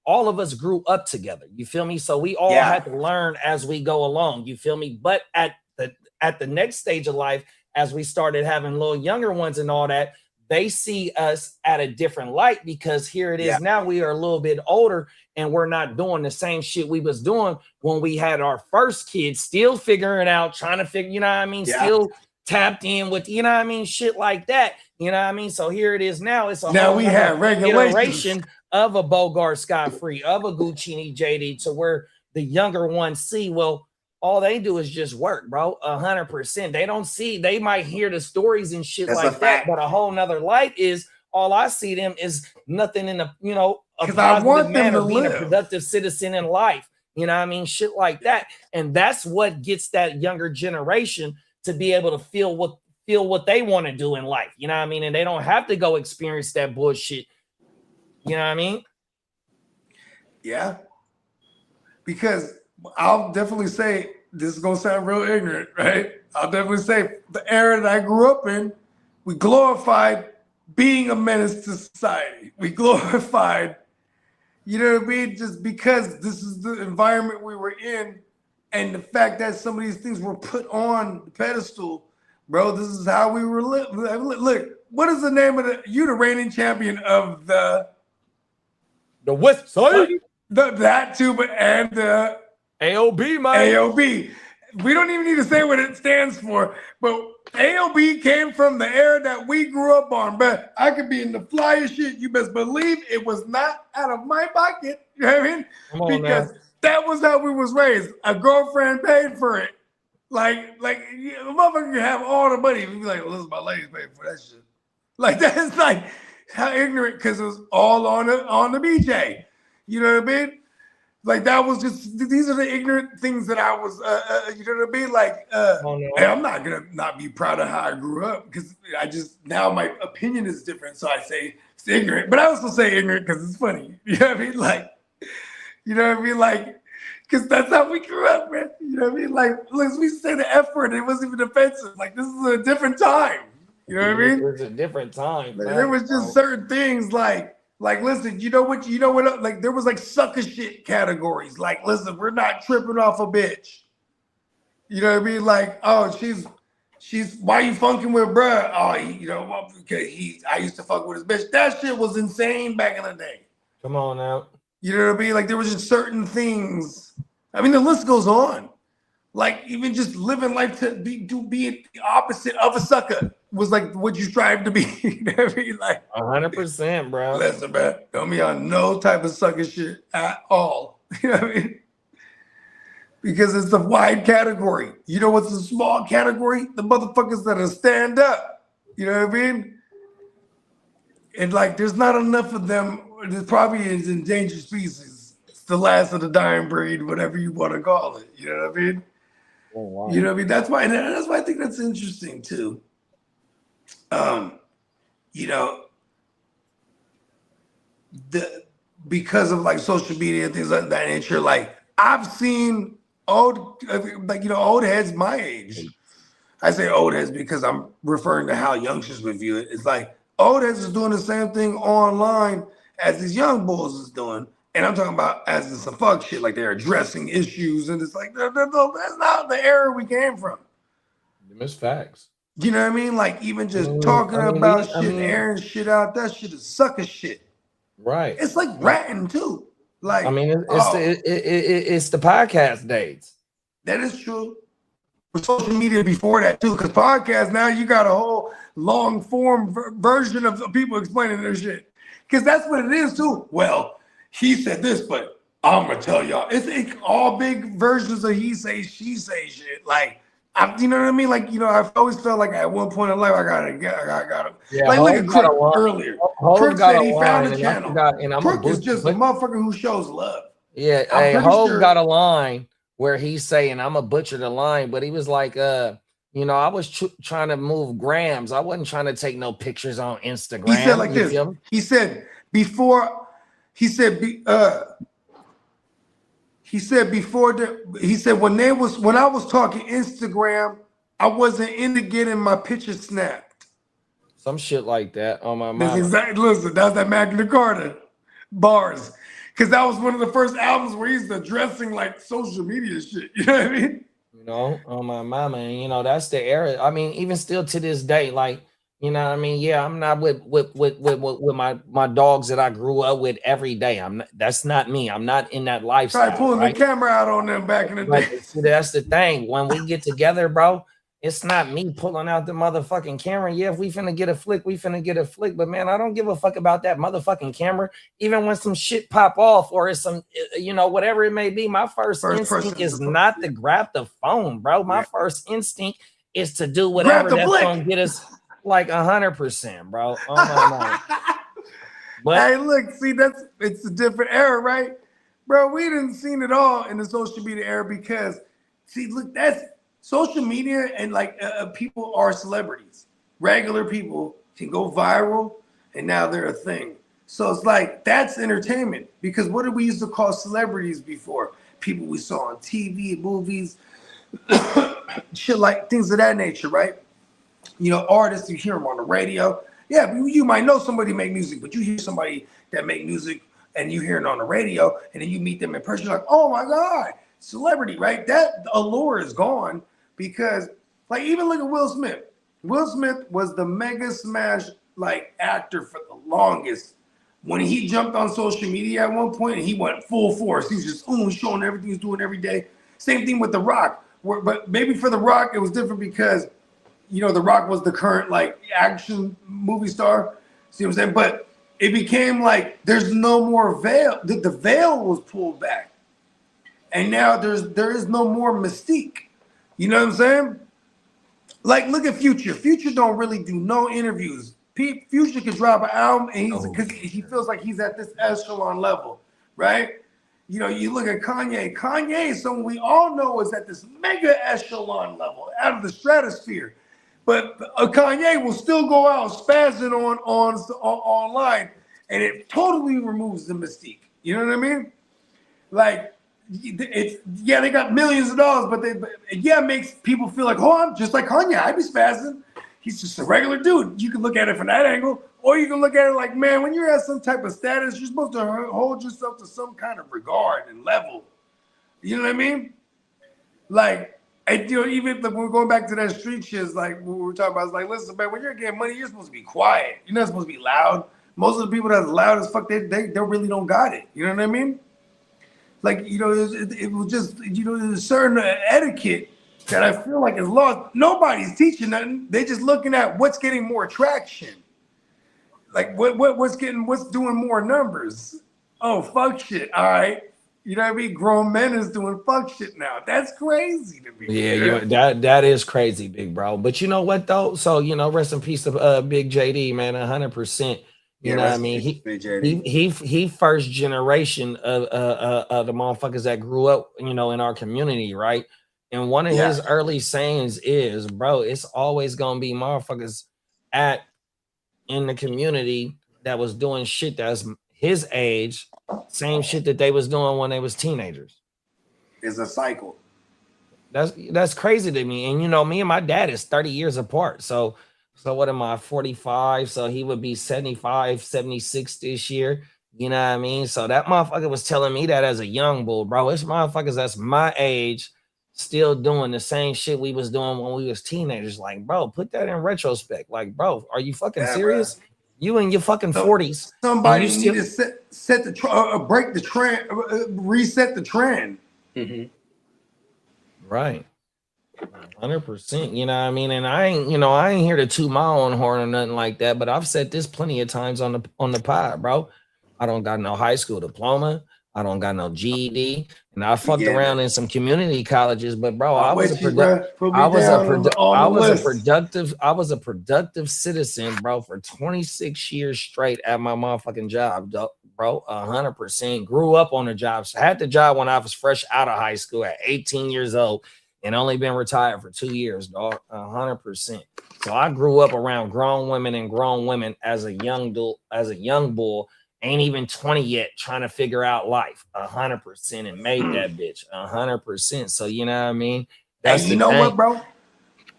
all of us grew up together. You feel me? So we all had to learn as we go along. You feel me? But at the next stage of life, as we started having little younger ones and all that, they see us at a different light because here it is now. We are a little bit older and we're not doing the same shit we was doing when we had our first kids, still figuring out, trying to figure, you know what I mean? Still tapped in with, you know what I mean? Shit like that. You know what I mean? So here it is now. It's a now whole we have regulation of a Bogart Scott Free, of a Guccini JD, to where the younger ones see, well, all they do is just work, bro. 100%. They don't see, they might hear the stories and shit like that, but a whole nother light is all I see them is nothing in the, you know, a positive manner, being a productive citizen in life. You know what I mean? Shit like that. And that's what gets that younger generation to be able to feel what they want to do in life. You know what I mean? And they don't have to go experience that bullshit. You know what I mean? Yeah. Because I'll definitely say, this is going to sound real ignorant, right? I'll definitely say the era that I grew up in, we glorified being a menace to society. We glorified, you know what I mean? Just because this is the environment we were in and the fact that some of these things were put on the pedestal, bro, this is how we were living. Look, what is the name of the reigning champion of the West Side? That too, but and AOB, man. AOB. We don't even need to say what it stands for, but AOB came from the era that we grew up on. But I could be in the flyest shit. You best believe it was not out of my pocket. You know what I mean? Come on Because now. that was how we was raised. A girlfriend paid for it. Like a motherfucker can have all the money. We'd be like, well, listen, my ladies paid for that shit. Like that's like how ignorant, because it was all on the BJ. You know what I mean? Like that was just, these are the ignorant things that I was, you know what I mean? Like, and I'm not gonna not be proud of how I grew up, because I just, now my opinion is different, so I say it's ignorant. But I also say ignorant because it's funny. You know what I mean? Like, you know what I mean? Like, because that's how we grew up, man. You know what I mean? Like, look, we say the F word, it wasn't even offensive. Like, this is a different time. You know what I mean? It was a different time. Like, man. there was just certain things like, listen, you know what, like, there was like sucker shit categories. Like, listen, we're not tripping off a bitch. You know what I mean? Like, oh, she's, why you funking with bruh? Oh, you know, because I used to fuck with his bitch. That shit was insane back in the day. Come on now. You know what I mean? Like, there was just certain things. I mean, the list goes on. Like, even just living life to be the opposite of a sucker was like what you strive to be. You know what I mean? Like 100%, bro. listen, man, don't be on no type of sucker shit at all. You know what I mean? Because it's the wide category. You know what's the small category? The motherfuckers that stand up. You know what I mean? And like, there's not enough of them. There probably is endangered species. It's the last of the dying breed, whatever you want to call it. You know what I mean? Oh, wow. You know what I mean? That's why I think that's interesting too. You know, because of like social media and things like that nature, like I've seen old heads my age. I say old heads because I'm referring to how youngsters would view it. It's like old heads is doing the same thing online as these young bulls is doing. And I'm talking about as in some fuck shit, like they're addressing issues, and it's like that's not the era we came from. It's facts. You know what I mean? Like even just talking about shit, airing shit out, that shit is sucker shit. Right. It's like ratting too. Like I mean, it's the podcast days. That is true. With social media before that too, because podcast now you got a whole long form version of people explaining their shit. Because that's what it is too. Well, he said this, but I'm gonna tell y'all, it's all big versions of he say, she say shit. Like, you know what I mean? Like, you know, I've always felt like at one point in life I gotta. Yeah, like look at Crook earlier. Crook said he found a channel. Crook is just a motherfucker who shows love. Yeah, hey, Hov got a line where he's saying, I'm a butcher the line, but he was like, you know, I was trying to move grams. I wasn't trying to take no pictures on Instagram. He said like this. He said before. He said when I was talking Instagram, I wasn't into getting my picture snapped. Some shit like that on my mind. Listen, that's that Magna Carta bars. Because that was one of the first albums where he's addressing like social media shit. You know what I mean? You know, on my mama, and you know, that's the era. I mean, even still to this day, like, you know what I mean? Yeah, I'm not with my dogs that I grew up with every day. That's not me. I'm not in that lifestyle. Try pulling the camera out on them back in the day. See, that's the thing. When we get together, bro, it's not me pulling out the motherfucking camera. Yeah, if we finna get a flick, we finna get a flick. But man, I don't give a fuck about that motherfucking camera. Even when some shit pop off or it's some, you know, whatever it may be, my first instinct is not to grab the phone, bro. My first instinct is to do whatever that's gonna get us like 100%, bro. Oh my God. But hey, look, see, it's a different era, right? Bro, we didn't seen it all in the social media era because, see, look, that's social media and like people are celebrities. Regular people can go viral and now they're a thing. So it's like, that's entertainment because what did we used to call celebrities before? People we saw on TV, movies, shit like things of that nature, right? You know, artists, you hear them on the radio. Yeah, you might know somebody make music, but you hear somebody that make music and you hear it on the radio and then you meet them in person, you're like, oh my God, celebrity, right? That allure is gone because, like, even look at Will Smith. Will Smith was the mega smash, like, actor for the longest. when he jumped on social media at one point and he went full force. He was just showing everything he's doing every day. Same thing with The Rock. But maybe for The Rock, it was different because, The Rock was the current like action movie star. See what I'm saying? But it became like there's no more veil. The veil was pulled back. And now there is no more mystique. You know what I'm saying? Like, look at Future. Future don't really do no interviews. Future could drop an album and because he feels like he's at this echelon level, right? You look at Kanye. Kanye is someone we all know is at this mega echelon level, out of the stratosphere. But Kanye will still go out spazzing on online, and it totally removes the mystique. You know what I mean? Like, they got millions of dollars, but it makes people feel like, I'm just like Kanye. I'd be spazzing. He's just a regular dude. You can look at it from that angle, or you can look at it like, man, when you're at some type of status, you're supposed to hold yourself to some kind of regard and level. You know what I mean? Like, even when we're going back to that street shit, it's like what we were talking about. It's like, listen, man, when you're getting money, you're supposed to be quiet. You're not supposed to be loud. Most of the people that's loud as fuck, they really don't got it. You know what I mean? Like, it was just, there's a certain etiquette that I feel like is lost. Nobody's teaching nothing. They're just looking at what's getting more traction. Like what's doing more numbers. Oh, fuck shit. All right. You know what I mean? Grown men is doing fuck shit now. That's crazy to me. Yeah, that is crazy, big bro. But you know what though? So rest in peace to Big JD, man, 100%. You know what I mean? He first generation of the motherfuckers that grew up, in our community, right? And one of his early sayings is, bro, it's always gonna be motherfuckers in the community that was doing shit that's his age, same shit that they was doing when they was teenagers. It's a cycle. That's crazy to me. And me and my dad is 30 years apart. So what am I, 45? So he would be 75, 76 this year. You know what I mean? So that motherfucker was telling me that as a young bull, bro. It's motherfuckers that's my age still doing the same shit we was doing when we was teenagers. Like, bro, put that in retrospect. Like, bro, are you fucking serious? Bro. You in your fucking 40s. Somebody need to set the break the trend, reset the trend. Mm-hmm. Right. 100%. You know what I mean? And I ain't here to toot my own horn or nothing like that, but I've said this plenty of times on the pod, bro. I don't got no high school diploma. I don't got no GED, and I fucked around in some community colleges, but bro, I was a productive citizen, bro, for 26 years straight at my motherfucking job, bro. 100%. Grew up on the job. So I had the job when I was fresh out of high school at 18 years old, and only been retired for 2 years, dog. 100%. So I grew up around grown women as a young bull. Ain't even 20 yet, trying to figure out life 100% and made that bitch 100%. So you know what I mean? That's and you know what, bro?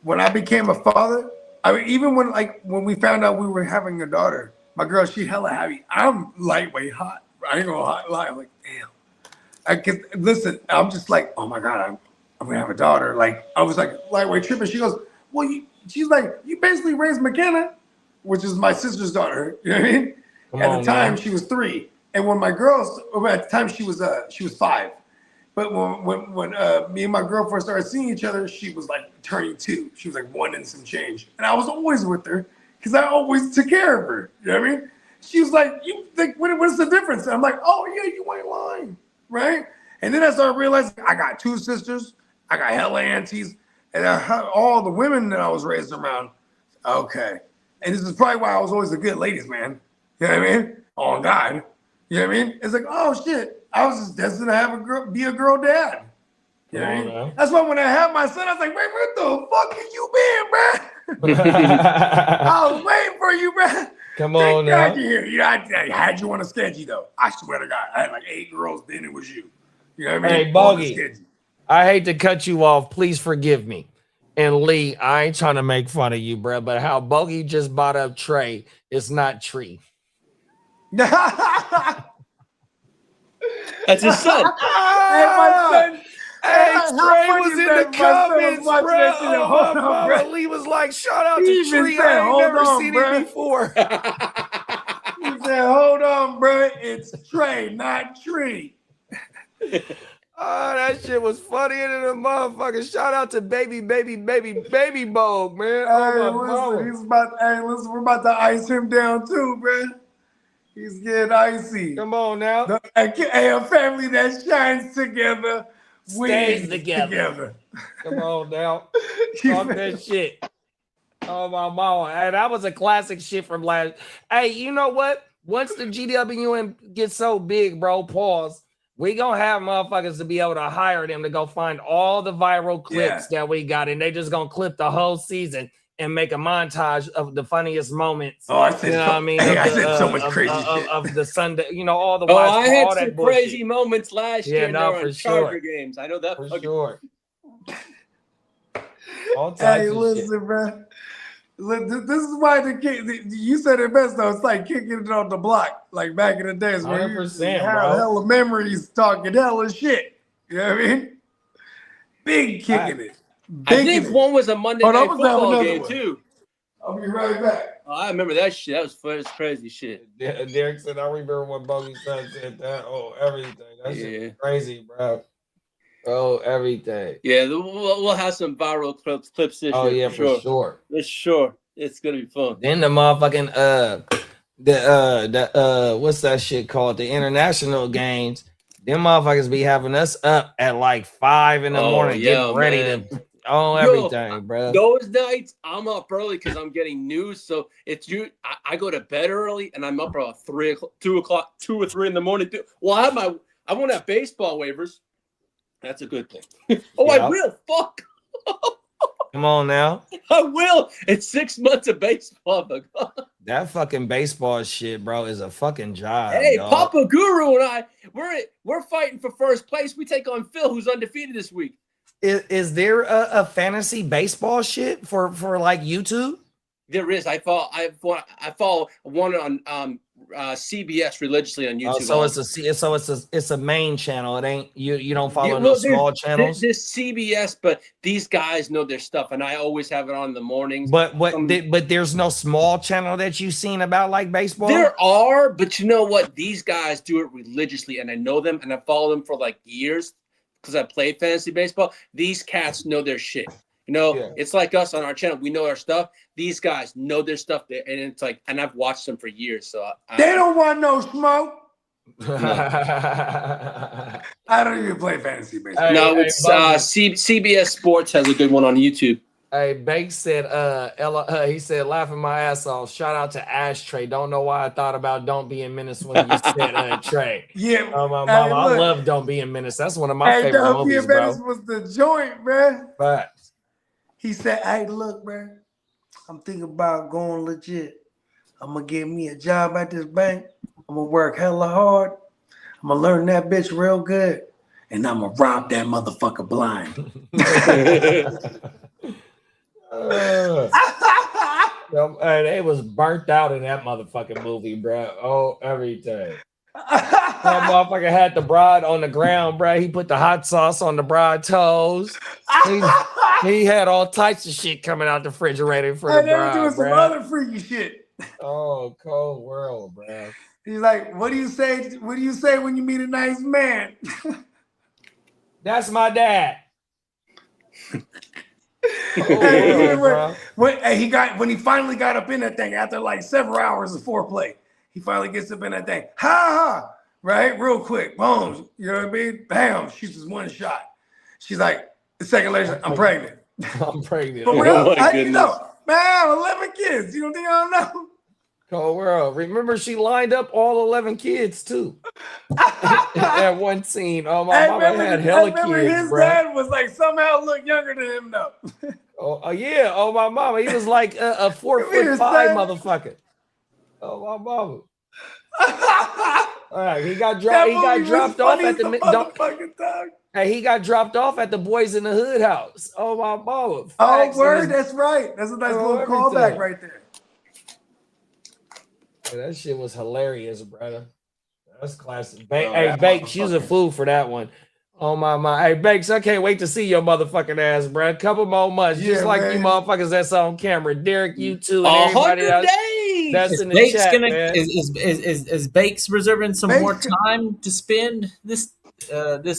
When I became a father, I mean, even when we found out we were having a daughter, my girl, she hella heavy. I'm lightweight hot. I ain't gonna lie. I'm like, damn. Listen, I'm just like, oh my God, I'm gonna have a daughter. Like, I was like lightweight tripping. She goes, well, she's like, you basically raised McKenna, which is my sister's daughter. You know what I mean? At the time, she was 3, and when my girls, at the time she was 5. But when me and my girl first started seeing each other, she was like turning 2. She was like 1 and some change, and I was always with her because I always took care of her. You know what I mean? She was like, "You think what's the difference?" And I'm like, "Oh yeah, you ain't lying, right?" And then I started realizing I got 2 sisters, I got hella aunties, and all the women that I was raised around. Okay, and this is probably why I was always a good ladies man. You know what I mean? Oh God. You know what I mean? It's like, oh shit. I was just destined to be a girl dad. You know what I mean? That's why when I had my son, I was like, wait, what the fuck have you been, bro? I was waiting for you, bro. Come on now. You I had you on a schedule though. I swear to God. I had like 8 girls, then it was you. You know what I mean? Hey, Bogey, I hate to cut you off. Please forgive me. And Lee, I ain't trying to make fun of you, bro, but how Bogey just bought up Trey, it's not Tree. That's his son. My son. Hey, Trey was in the comments, bro. Lee was like, shout out to Tree. I ain't never seen him before. He said, hold on, bro. It's Trey, not Tree. Oh, that shit was funny in the motherfucker. Shout out to baby Bogue, man. Oh, my mama. Listen, we're about to ice him down too, bro. He's getting icy. Come on now. A family that shines together Stays wins together. Come on now. Talk that shit. Oh, my mama. Hey, that was a classic shit from last. Hey, you know what? Once the GWN gets so big, bro, pause. We gonna have motherfuckers to be able to hire them to go find all the viral clips that we got, and they just gonna clip the whole season and make a montage of the funniest moments. Oh, I said, you know what I mean? Hey, I said so much crazy shit. Of the Sunday, you know, all the. Oh, I had all some that bullshit. crazy moments last year. No, on for Charger sure. games. I know that For fucking- sure. All types Hey, of listen, shit. bro. Look, this is why you said it best though. It's like kicking it on the block, like back in the days where you 100%, have bro. hella memories talking hella shit. You know what I mean? Big kicking it. I think one was a Monday Hold on, night I'm gonna grab football another game one. too. I'll be right back. Oh, I remember that shit. That was fun. It's crazy shit. Derek said, I remember when Bogey's son said that. Oh, everything. That shit was crazy, bro. Oh, everything. Yeah, we'll have some viral clips this year. Oh, yeah, for for sure. For sure. It's gonna be fun. Then the motherfucking what's that shit called? The international games. Them motherfuckers be having us up at like 5 in the morning, getting ready to everything, bro. Those nights I'm up early because I'm getting news. So it's I go to bed early and I'm up around 2 or 3 in the morning. Well, I won't have baseball waivers. That's a good thing. I will. Fuck. Come on now. I will. It's 6 months of baseball. That fucking baseball shit, bro, is a fucking job. Hey, dog. Papa Guru and I, we're fighting for first place. We take on Phil, who's undefeated this week. Is there a fantasy baseball shit for like YouTube? There is. I follow one on CBS religiously on YouTube. It's a main channel. It ain't you don't follow no small channels. There's CBS, but these guys know their stuff, and I always have it on in the mornings. But there's no small channel that you've seen about like baseball. There are, but you know what? These guys do it religiously, and I know them, and I follow them for like years because I played fantasy baseball. These cats know their shit. You know, It's like us on our channel. We know our stuff. These guys know their stuff, and it's like, and I've watched them for years. So they don't want no smoke. No. I don't even play fantasy baseball. No, it's CBS Sports has a good one on YouTube. Hey, Banks said, he said, laughing my ass off. Shout out to Ashtray. Don't know why I thought about Don't Be in Menace when you said Trey. Yeah. Oh, my mama. I love Don't Be in Menace. That's one of my favorite Don't movies, Be in Menace bro. was the joint, bro. But he said, hey, look, bro, I'm thinking about going legit. I'm going to get me a job at this bank. I'm going to work hella hard. I'm going to learn that bitch real good. And I'm going to rob that motherfucker blind. They was burnt out in that motherfucking movie, bro. Oh, everything. That motherfucker had the broad on the ground, bro. He put the hot sauce on the broad toes. He had all types of shit coming out the refrigerator for the broad, doing some other freaky shit. Oh, cold world, bro. He's like, what do you say? What do you say when you meet a nice man? That's my dad. When he finally got up in that thing after like several hours of foreplay, he finally gets up in that thing. Ha! Right? Real quick. Boom. You know what I mean? Bam. Shoots his one shot. She's like, a second later, I'm pregnant. I'm pregnant. For real? Oh, How you know? Man, 11 kids. You don't think I don't know? Cold world. Remember, she lined up all 11 kids too. That one scene. Oh, my mama had hella kids, his bro. dad was like somehow look younger than him though. Oh yeah. Oh, my mama. He was like a 4'5" motherfucker. Oh, my mama. All right, he got dropped off at the Hey, he got dropped off at the Boys in the Hood house. Oh, my mama. Oh, word. That's right. That's a nice little callback right there. Yeah, that shit was hilarious, brother. That's classic. Hey, Bakes, use a fool for that one. Oh, my. Hey, Bakes, I can't wait to see your motherfucking ass, bro. Couple more months. Just like you motherfuckers that's on camera. Derek, you too. And 100 days. please. That's Is in the Bakes chat, gonna man. is Bakes reserving some more Bakes- time to spend this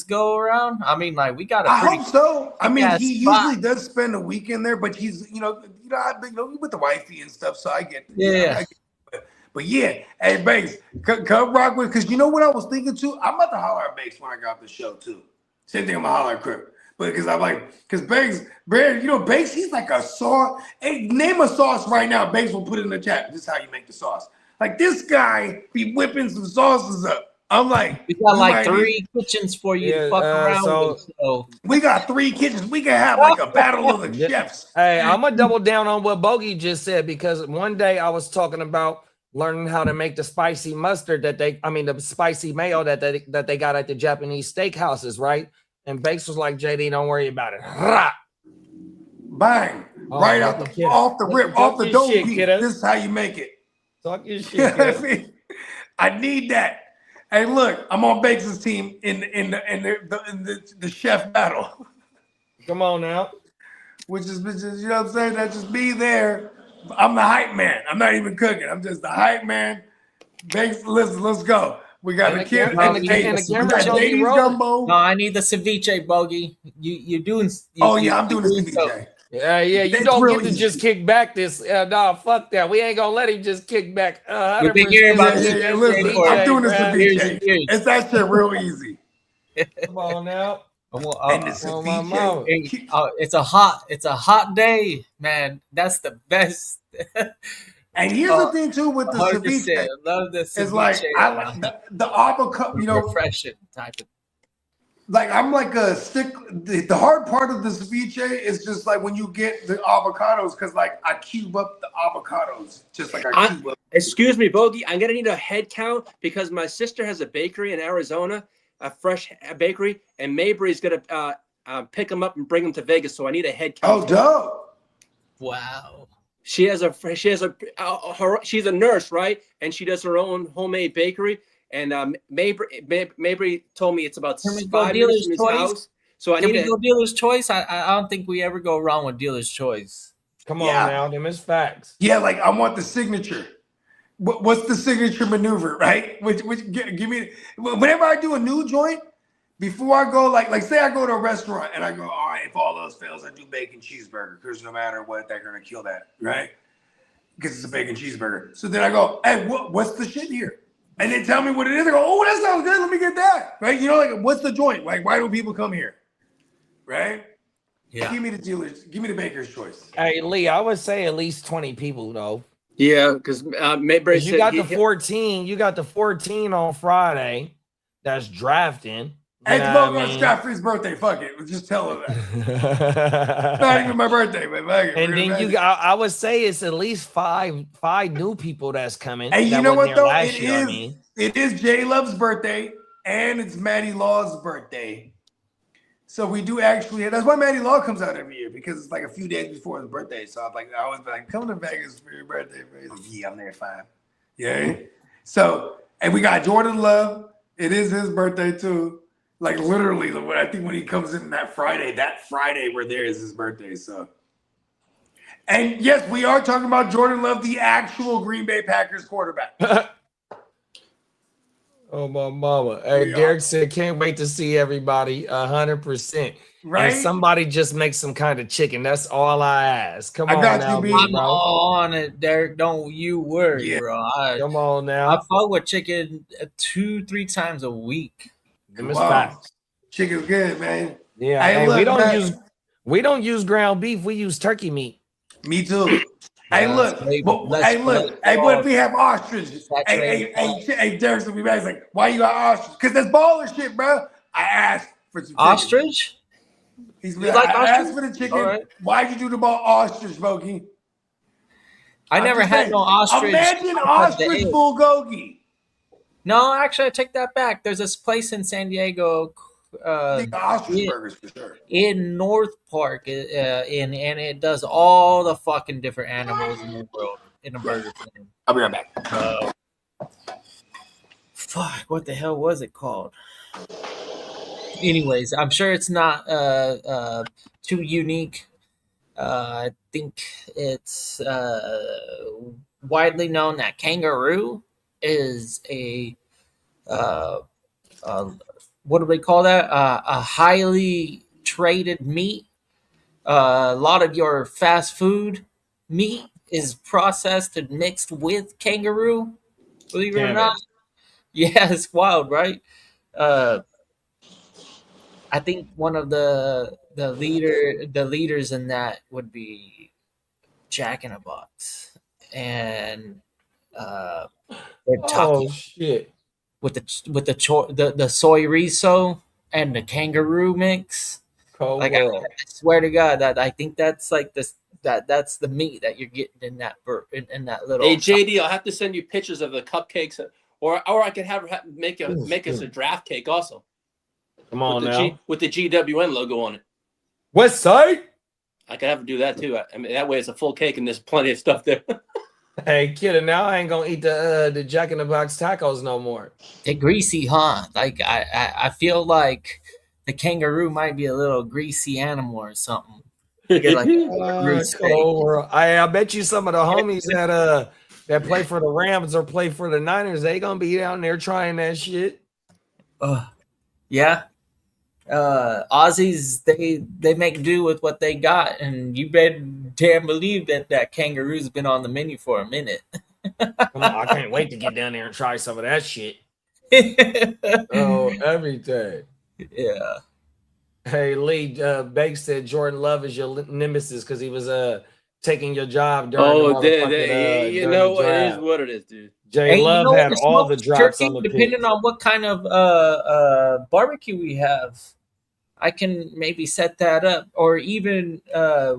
go around? I mean, like we got a I pretty hope so. I mean, kick-ass he spot. usually does spend a weekend there, but he's I've been with the wifey and stuff, so I get Yeah. I get it. But yeah, hey Banks, come rock with, because you know what I was thinking too. I'm about to holler at Banks when I got the show too. Same thing, I'm gonna holler at Crip. But because I'm like, because Banks, Banks, he's like a sauce. Hey, name a sauce right now. Banks will put it in the chat. This is how you make the sauce. Like this guy be whipping some sauces up. I'm like, We got like might 3 kitchens for you Yeah, to fuck around so- with. So we got 3 kitchens. We can have like a battle of the chefs. Hey, I'm gonna double down on what Bogey just said, because one day I was talking about learning how to make the spicy mustard the spicy mayo that they got at the Japanese steakhouses, right? And Bakes was like, JD, don't worry about it. Rah! Bang. Oh, Right look out at the kiddo. off the Look rip, at off the your dome shit, piece. kiddo. This is how you make it. Talk your shit, You know what I kiddo. mean? I need that. Hey, look, I'm on Bakes' team in the chef battle, Come on now. which is you know what I'm saying? That's just me there. I'm the hype man. I'm not even cooking. I'm just the hype man. Bakes, listen, let's go. We got And the the kid. cam- and the camera's gonna be JD's rolling. gumbo. no, I need the ceviche, Bogey. You doing? I'm doing the doing so. CBJ. Yeah, you It's don't real get to easy. just kick back this. Nah, fuck that. We ain't gonna let him just kick back. We've been hearing about Yeah, this listen, DJ I'm doing the for years ceviche. and years. It's that shit real easy. Come on now. And the Oh, my mama. ceviche. It's a hot day, man. That's the best. And here's the thing too with the 100%. ceviche. Love the ceviche. It's like I like the avocado, refreshing type of. like I'm like a stick. The hard part of the ceviche is just like when you get the avocados, because like I cube up the avocados, just like I cube up. Excuse me, Bogey. I'm gonna need a head count because my sister has a bakery in Arizona, a fresh bakery, and Mabry's gonna pick them up and bring them to Vegas. So I need a head count. Oh, dope. Wow. She's a nurse, right? And she does her own homemade bakery. And Mabry told me it's about Can we go 5 minutes dealer's from his choice? house. So I Can need we go dealer's choice? I don't think we ever go wrong with dealer's choice. Come Yeah. on now, them is facts. Yeah, like I want the signature. What's the signature maneuver, right? Which give me. Whenever I do a new joint, before I go, like say I go to a restaurant and I go, all right, if all those fails, I do bacon cheeseburger, because no matter what, they're gonna kill that, right? Because it's a bacon cheeseburger. So then I go, hey, what's the shit here? And they tell me what it is. I go, oh, that sounds good. Let me get that, right? You know, like what's the joint? Like, why do people come here, right? Yeah. Give me the dealers. Give me the baker's choice. Hey, Lee, I would say at least 20 people though. Yeah, because Mabry 'Cause you got the 14. You got the 14 on Friday. That's drafting. Hey, You it's know what I Bogart mean? Scott Free's birthday. Fuck it. Just tell her that. Not even my birthday, but fuck it. And We're then gonna you make got, I would say it's at least five new people that's coming. Hey, you that know wasn't what there though? last It year, I is. mean. It is J Love's birthday, and it's Maddie Law's birthday. So we do actually. That's why Maddie Law comes out every year, because it's like a few days before his birthday. So I'm like, I always be like, come to Vegas for your birthday. He's like, yeah, I'm there at 5. Yeah. So, and we got Jordan Love. It is his birthday too. Like literally, I think when he comes in that Friday we're there is his birthday. So, and yes, we are talking about Jordan Love, the actual Green Bay Packers quarterback. Oh my mama. Hey, We Derek said, can't wait to see everybody 100%. Right? And somebody just make some kind of chicken. That's all I ask. Come I on got now, you, B. big I'm bro. on it, Derek. Don't you worry, Yeah. bro. Come on I now. fuck with chicken 2-3 times a week. Them is Wow. facts. Chicken's good, man. Yeah, Hey, and look, we man. don't use ground beef. We use turkey meat. Me too. Hey, Yeah, look. Hey, what if we have ostrich? Hey, Derek will be mad. He's like, why you got ostrich? Because that's baller shit, bro. I asked for some chicken. Ostrich? He's You like, like I asked ostrich? for the chicken. All right. Why'd you do the ball ostrich, Bogey? I I'm never just had saying, no ostrich. Imagine off the ostrich egg. bulgogi. No, actually, I take that back. There's this place in San Diego I think ostrich yeah. burgers for sure. in North Park, and it does all the fucking different animals in the world in a burger thing. I'll be right back. Fuck, what the hell was it called? Anyways, I'm sure it's not too unique. I think it's widely known that kangaroo is a what do they call that? A highly traded meat. A lot of your fast food meat is processed and mixed with kangaroo. Believe it or Damn not. it. Yeah, it's wild, right? Uh, I think one of the leaders in that would be Jack in a Box, and they're Oh talking shit. with the soy riso and the kangaroo mix. Cold Like I world. swear to God that I think that's like this that's the meat that you're getting in that in that little. Hey JD, I'll have to send you pictures of the cupcakes, or I could have her make us a draft cake also Come with on the now. with the GWN logo on it. West side? I could have her do that too. I mean, that way it's a full cake and there's plenty of stuff there. Hey kid, now I ain't gonna eat the Jack in the Box tacos no more. They're greasy, huh? Like I feel like the kangaroo might be a little greasy animal or something. Get like a kangaroo steak. Cold world. I bet you some of the homies that play for the Rams or play for the Niners, they gonna be down there trying that shit. Yeah. Aussies, they make do with what they got, and you better damn believe that kangaroo's been on the menu for a minute. Come on, I can't wait to get down there and try some of that shit. Oh, everything. Yeah. Hey, Lee, Bakes said Jordan Love is your nemesis because he was taking your job during the motherfucking, you during know the it is draft. what it is, dude. Jay Hey, Love you know, had the all the smoked drops turkey, on the depending picks. on what kind of barbecue we have, I can maybe set that up, or even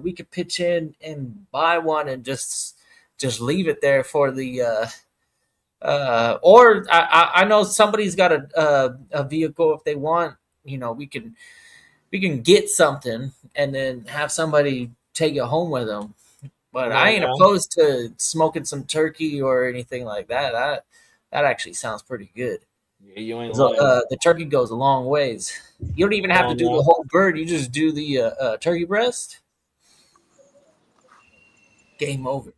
we could pitch in and buy one and just leave it there for the. Or I know somebody's got a vehicle if they want. You know, we can get something and then have somebody take it home with them. But Come I on ain't now. opposed to smoking some turkey or anything like that. That actually sounds pretty good. Yeah, you ain't 'Cause, lying. the turkey goes a long ways. You don't even have to on do now. the whole bird. You just do the turkey breast. Game over.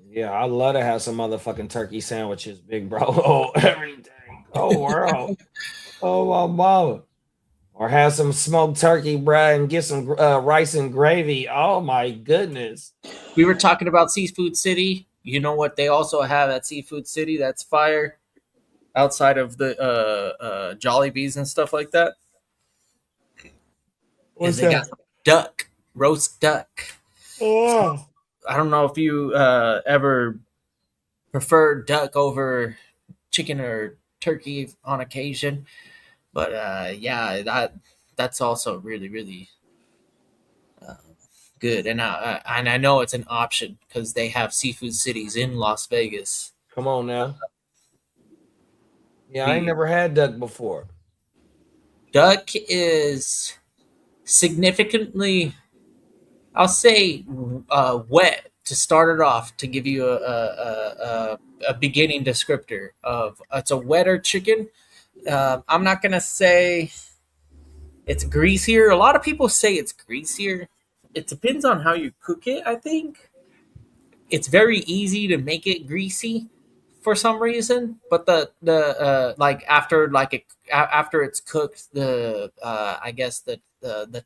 Yeah, I'd love to have some motherfucking turkey sandwiches, big bro. Oh, everything. Oh, world. Oh, my mama. Or have some smoked turkey, bruh, and get some rice and gravy. Oh, my goodness. We were talking about Seafood City. You know what they also have at Seafood City that's fire outside of the Jollibees and stuff like that? What's Is they got that? some duck, roast duck. Oh. I don't know if you ever prefer duck over chicken or turkey on occasion, but yeah, that's also really really good. And I know it's an option because they have seafood cities in Las Vegas. Come on now. Yeah, I ain't never had duck before. Duck is significantly, I'll say, wet to start it off to give you a beginning descriptor of it's a wetter chicken. I'm not gonna say it's greasier. A lot of people say it's greasier. It depends on how you cook it. I think it's very easy to make it greasy for some reason, but the like after it's cooked, the I guess the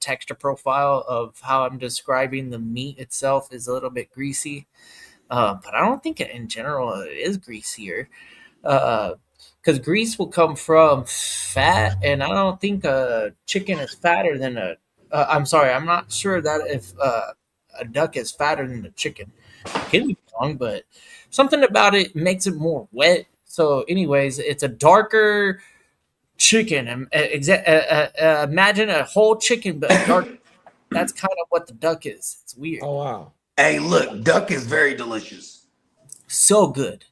texture profile of how I'm describing the meat itself is a little bit greasy, but I don't think in general it is greasier, because grease will come from fat, and I don't think a chicken is fatter than a. I'm sorry, I'm not sure that if a duck is fatter than a chicken. I could be wrong, but something about it makes it more wet. So, anyways, it's a darker chicken. Imagine a whole chicken, but dark. That's kind of what the duck is. It's weird. Oh, wow. Hey, look, duck is very delicious. So good.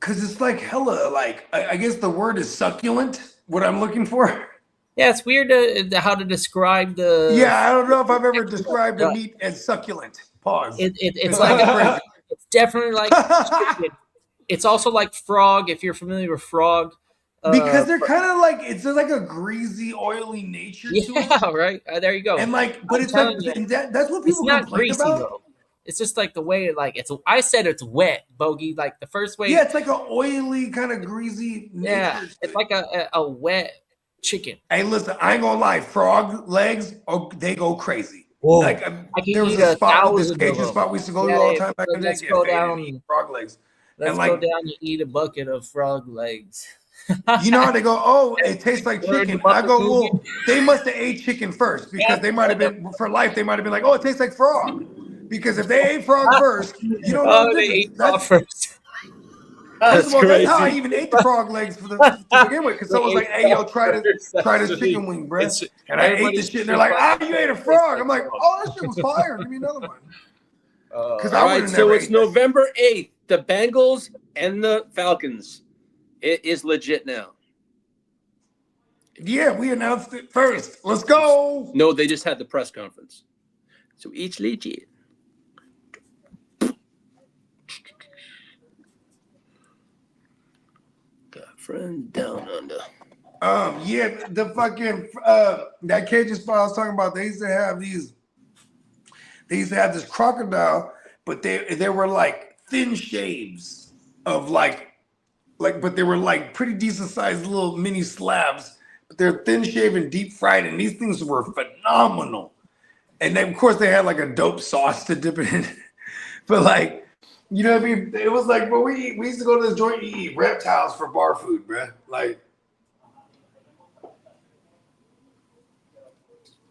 Cause it's like hella, like I guess the word is succulent. What I'm looking for. Yeah, it's weird how to describe the. Yeah, I don't know if I've ever described a meat as succulent. Pause. It's like crazy. It's definitely like chicken. It's also like frog. If you're familiar with frog, because they're kind of like it's like a greasy, oily nature to it. Yeah, right. There you go. And like, but I'm it's like telling you, that's what it's people not complain greasy about. though. It's just like the way I said it's wet, Bogey. Like the first way. Yeah, it's like an oily, kind of greasy nature. Yeah, it's like a wet chicken. Hey, listen, I ain't gonna lie. Frog legs, they go crazy. Whoa. Like there was a spot, this Cajun spot we used to go to all the time back in the day. Let's go down. Frog legs. Let's go down and eat a bucket of frog legs. You know how they go, oh, it tastes like chicken. I go, well, they must have ate chicken first because they might have been, for life, they might have been like, oh, it tastes like frog. Because if they ate frog first, you don't know the they difference. ate frog first. That's how I even ate the frog legs to begin with. Because someone's like, hey, yo, try this chicken wing, bro. And I ate this shit. And they're like, you ate a frog. I'm like, oh, that shit was fire. Give me another one. All right, so it's November 8th. The Bengals and the Falcons. It is legit now. Yeah, we announced it first. Let's go. No, they just had the press conference. So it's legit. Got friends down under. Yeah, the fucking that Cajun spot I was talking about. They used to have this crocodile, but they were like thin shaves of like, but they were like pretty decent sized little mini slabs. But they're thin shaved and deep fried, and these things were phenomenal. And then, of course, they had like a dope sauce to dip it in. But like, you know what I mean? It was like, but we used to go to this joint and eat reptiles for bar food, bruh. Like,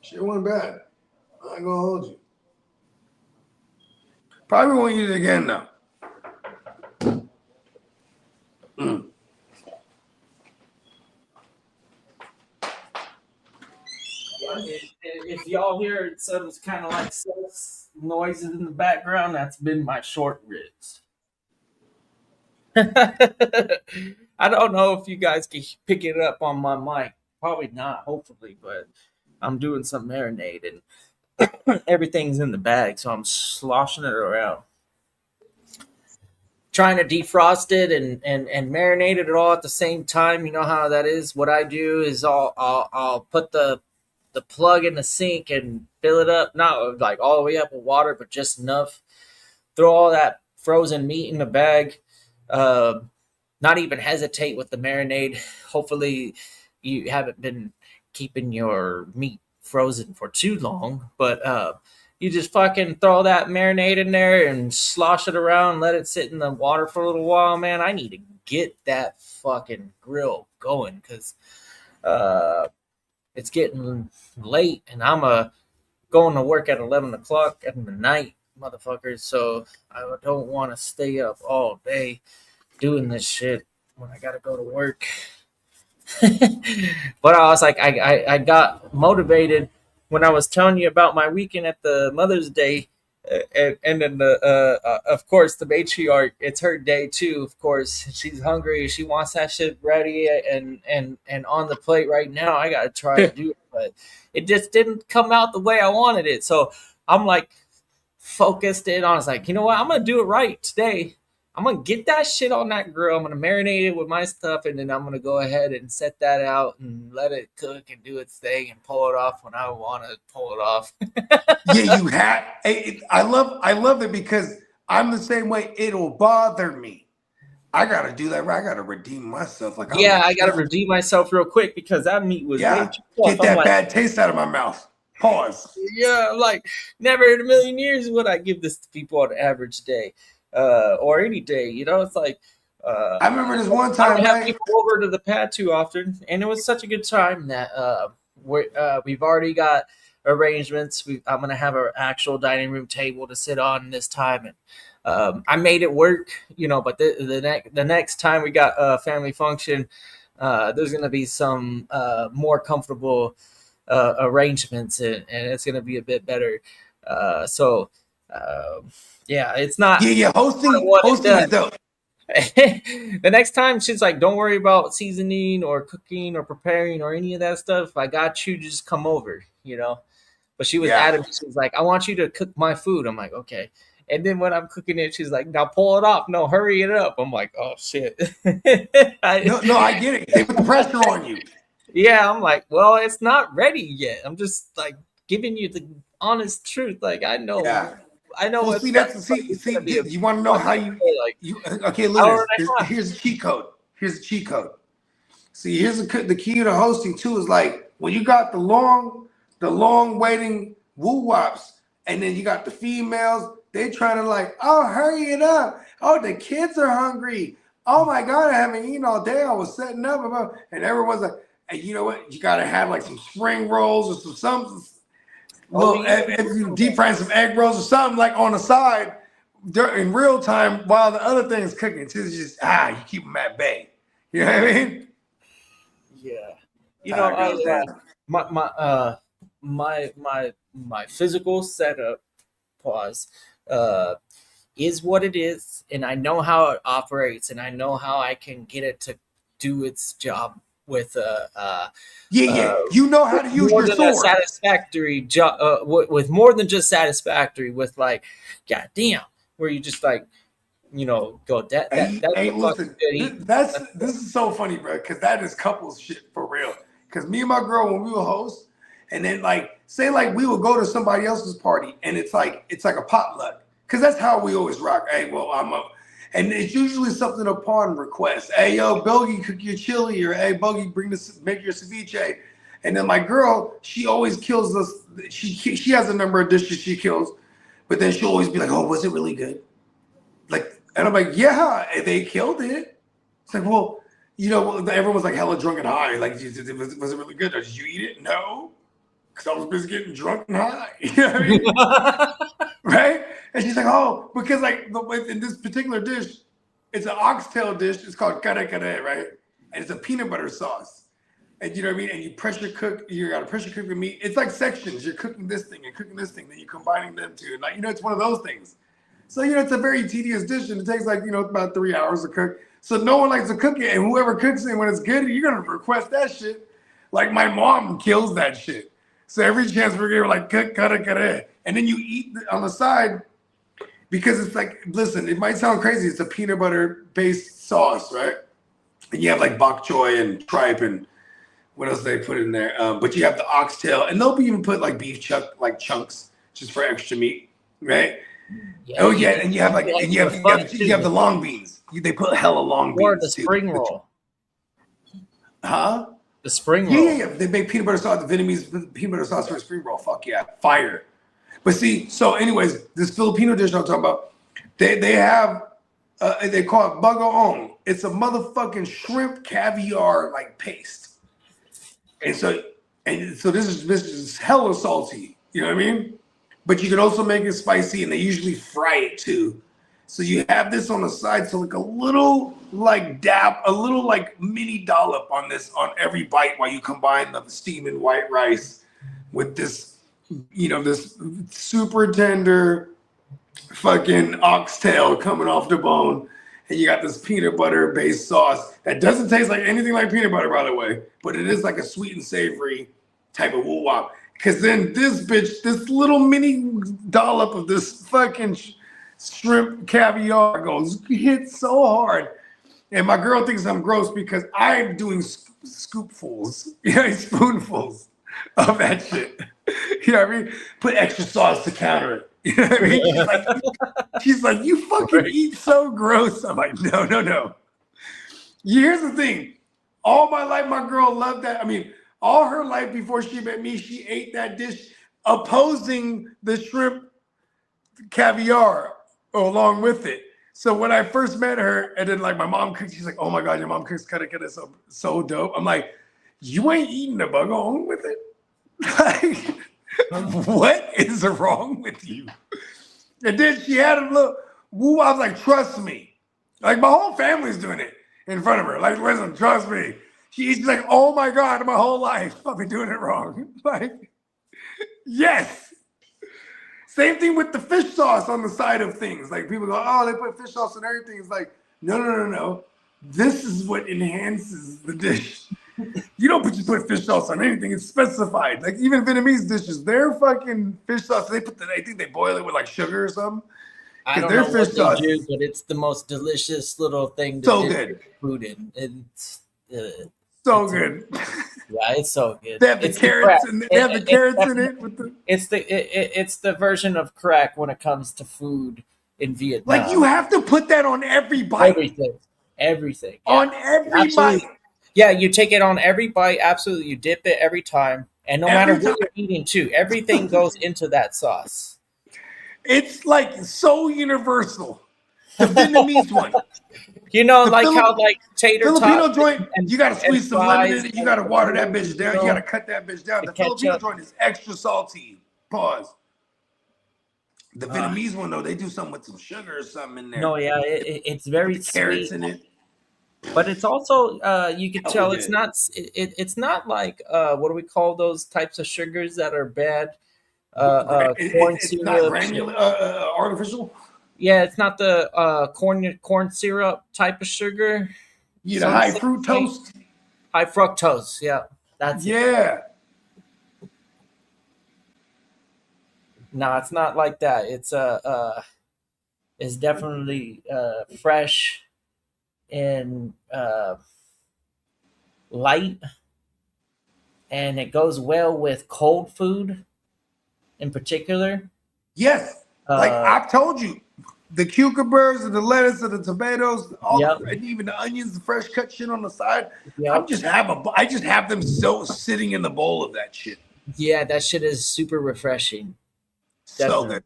shit wasn't bad. I ain't gonna hold you. Probably won't eat it again though. If y'all hear some kind of like noises in the background, that's been my short ribs. I don't know if you guys can pick it up on my mic. Probably not, hopefully, but I'm doing some marinade and everything's in the bag, so I'm sloshing it around. Trying to defrost it and marinate it all at the same time. You know how that is. What I do is I'll put the plug in the sink and fill it up, not like all the way up with water, but just enough. Throw all that frozen meat in the bag. Not even hesitate with the marinade. Hopefully you haven't been keeping your meat frozen for too long, but you just fucking throw that marinade in there and slosh it around, let it sit in the water for a little while. Man, I need to get that fucking grill going because it's getting late and I'm going to work at 11 o'clock at the night, motherfuckers. So I don't want to stay up all day doing this shit when I got to go to work. But I was like, I got motivated when I was telling you about my weekend at the Mother's Day, and then of course the matriarch, it's her day too. Of course, she's hungry. She wants that shit ready and on the plate right now. I gotta try to do it, but it just didn't come out the way I wanted it. So I'm like focused in on. I was like, you know what? I'm gonna do it right today. I'm going to get that shit on that grill. I'm going to marinate it with my stuff, and then I'm going to go ahead and set that out and let it cook and do its thing and pull it off when I want to pull it off. Yeah, you have. I love it because I'm the same way. It'll bother me. I got to do that. I got to redeem myself. Like, I got to redeem myself real quick because that meat was way too tough. Get that bad taste out of my mouth. Pause. Yeah, like never in a million years would I give this to people on an average day. Or any day, you know, it's like I remember this one time I don't have people over to the pad too often, and it was such a good time that we've already got arrangements. I'm gonna have an actual dining room table to sit on this time, and I made it work, you know. But the next time we got a family function, there's gonna be some more comfortable arrangements, and it's gonna be a bit better. Yeah, it's not. Yeah, hosting is dope. The next time, she's like, don't worry about seasoning or cooking or preparing or any of that stuff. If I got you, just come over, you know. But she was adamant. She was like, I want you to cook my food. I'm like, okay. And then when I'm cooking it, she's like, now pull it off. No, hurry it up. I'm like, oh, shit. No, I get it. They put the pressure on you. Yeah, I'm like, well, it's not ready yet. I'm just like giving you the honest truth. Like, I know I know. Well, it's see, not- that's it's gonna be a- you want to know how you okay, hour Lucas, and a half. here's a cheat code. Here's a cheat code. See, here's the key to hosting too is like when you got the long waiting woo wops, and then you got the females, they trying to like, oh, hurry it up. Oh, the kids are hungry. Oh my God, I haven't eaten all day. I was setting up, and everyone's like, hey, you know what? You gotta have like some spring rolls or some something. Well, if you deep fry some egg rolls or something like on the side in real time while the other thing is cooking. So it's just you keep them at bay. You know what I mean? Yeah. My physical setup is what it is, and I know how it operates, and I know how I can get it to do its job with you know how to use more your than a sword. satisfactory job with more than just satisfactory with like goddamn where you just like go that Listen, this is so funny, bro, because that is couples shit for real. Because me and my girl, when we would host, and then like say like we would go to somebody else's party, and it's like a potluck, because that's how we always rock. Hey, well, and it's usually something upon request. Hey, yo, Bogey, cook your chili, or hey, Bogey, make your ceviche. And then my girl, she always kills us. She has a number of dishes she kills, but then she'll always be like, "Oh, was it really good?" Like, and I'm like, "Yeah, they killed it." It's like, well, everyone's like hella drunk and high. Like, was it really good? Or did you eat it? No, because I was busy getting drunk and high. You know what I mean? Right? And she's like, oh, because like in this particular dish, it's an oxtail dish. It's called kare kare, right? And it's a peanut butter sauce. And you know what I mean? And you pressure cook. You got to pressure cook the meat. It's like sections. You're cooking this thing and cooking this thing. Then you're combining them two. And like, it's one of those things. So, it's a very tedious dish, and it takes like, about 3 hours to cook. So no one likes to cook it, and whoever cooks it when it's good, you're gonna request that shit. Like my mom kills that shit. So every chance we're getting like cut, and then you eat on the side because it's like, listen, it might sound crazy. It's a peanut butter based sauce, right? And you have like bok choy and tripe and what else they put in there. But you have the oxtail, and they'll even put like beef chunks just for extra meat, right? Yeah, oh yeah, and you have like you have the long beans. They put hella long beans. Or the spring roll. Huh? The spring roll. Yeah. They make peanut butter sauce, the Vietnamese peanut butter sauce for a spring roll. Fuck yeah, fire. But see, so anyways, this Filipino dish I'm talking about, they have they call it bagoong. It's a motherfucking shrimp caviar like paste. And so this is hella salty. You know what I mean? But you can also make it spicy, and they usually fry it too. So you have this on the side, so like a little like mini dollop on every bite while you combine the steaming white rice with this, this super tender fucking oxtail coming off the bone, and you got this peanut butter based sauce that doesn't taste like anything like peanut butter, by the way, but it is like a sweet and savory type of woo-wop. Because then this little mini dollop of this fucking shrimp caviar hits so hard. And my girl thinks I'm gross because I'm doing scoopfuls, spoonfuls of that shit. You know what I mean? Put extra sauce to counter it. You know what I mean? She's like, you fucking eat so gross. I'm like, no. Here's the thing. All my life, my girl loved that. I mean, all her life before she met me, she ate that dish opposing the shrimp caviar along with it. So when I first met her, and then like my mom cooked, she's like, oh my God, your mom cooks kare kare so dope. I'm like, you ain't eating the bagoong with it? Like, what is wrong with you? And then she had a little woo. I was like, trust me. Like my whole family's doing it in front of her. Like, listen, trust me. She's like, oh my God, my whole life I've been doing it wrong. Like, yes. Same thing with the fish sauce on the side of things. Like people go, oh, they put fish sauce on everything. It's like, no. This is what enhances the dish. You don't just put fish sauce on anything. It's specified. Like even Vietnamese dishes, their fucking fish sauce, I think they boil it with like sugar or something. I don't know what they do, but it's the most delicious little thing to so good. Food in. It's so good. Yeah, it's so good. They have the It's carrots crack. and they have the carrots in it with the It's the version of crack when it comes to food in Vietnam. like you have to put that on every bite. Everything. Yeah. On every Absolutely. bite. Yeah, you take it on every bite. Absolutely, you dip it every time, and no matter what you're eating, too, everything goes into that sauce. It's like so universal. The Vietnamese one. You know, The like how like tater Filipino tots joint, and- you gotta and squeeze some lemon fries in it. You gotta water that bitch down. You gotta cut that bitch down. The The Filipino ketchup. joint is extra salty. Pause. The Vietnamese one though, they do something with some sugar or something in there. No, yeah, it's very The carrots sweet, in it. but it's also you could tell good. it's not like what do we call those types of sugars that are bad? Corn It's not syrup. granular, artificial. Yeah, it's not the corn syrup type of sugar. You know, high fructose. High fructose. Yeah, that's it. Yeah. No, it's not like that. It's definitely fresh and light, and it goes well with cold food, in particular. Yes. Like I've told you, the cucumbers and the lettuce and the tomatoes, and even the onions, the fresh cut shit on the side. I just have them sitting in the bowl of that shit. Yeah, that shit is super refreshing. So good.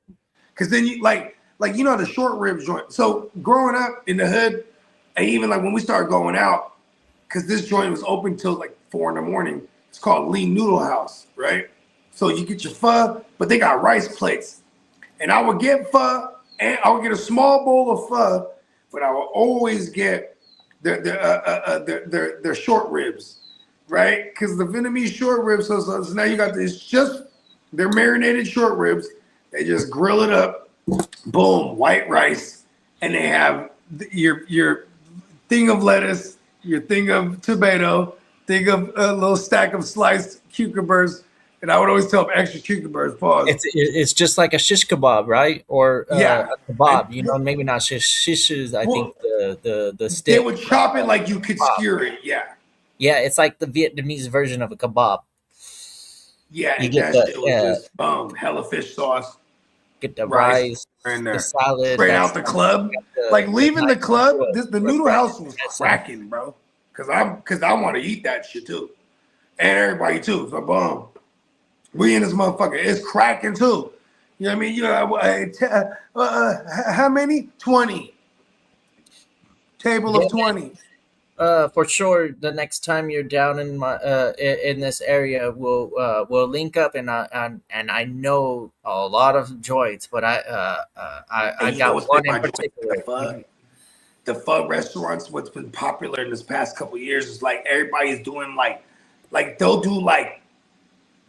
Because then you like you know the short ribs joint. So growing up in the hood, and even like when we started going out, because this joint was open till like 4 a.m. It's called Lean Noodle House, right? So you get your pho, but they got rice plates. And I would get pho, and I would get a small bowl of pho, but I would always get their short ribs, right? Because the Vietnamese short ribs, so now you got this they're marinated short ribs. They just grill it up, boom, white rice, and they have your thing of lettuce, your thing of tomato, thing of a little stack of sliced cucumbers. And I would always tell them extra cucumbers. Pause. It's just like a shish kebab, right? Or yeah, a kebab. You know, maybe not shish is. I think the stick. They would chop it like you could skewer it. Yeah. Yeah, it's like the Vietnamese version of a kebab. Yeah, you and get that shit was just hella fish sauce. Get the rice the salad. Straight out the club. Like leaving the club, the noodle house was cracking, bro. Cause I want to eat that shit too. And everybody too. So boom. We in this motherfucker. It's cracking too. You know what I mean? You know, how many? 20. Table of 20. For sure, the next time you're down in my in this area, we'll link up, and I know a lot of joints, but I got one in particular. The pho restaurants, what's been popular in this past couple of years is like everybody's doing like they'll do like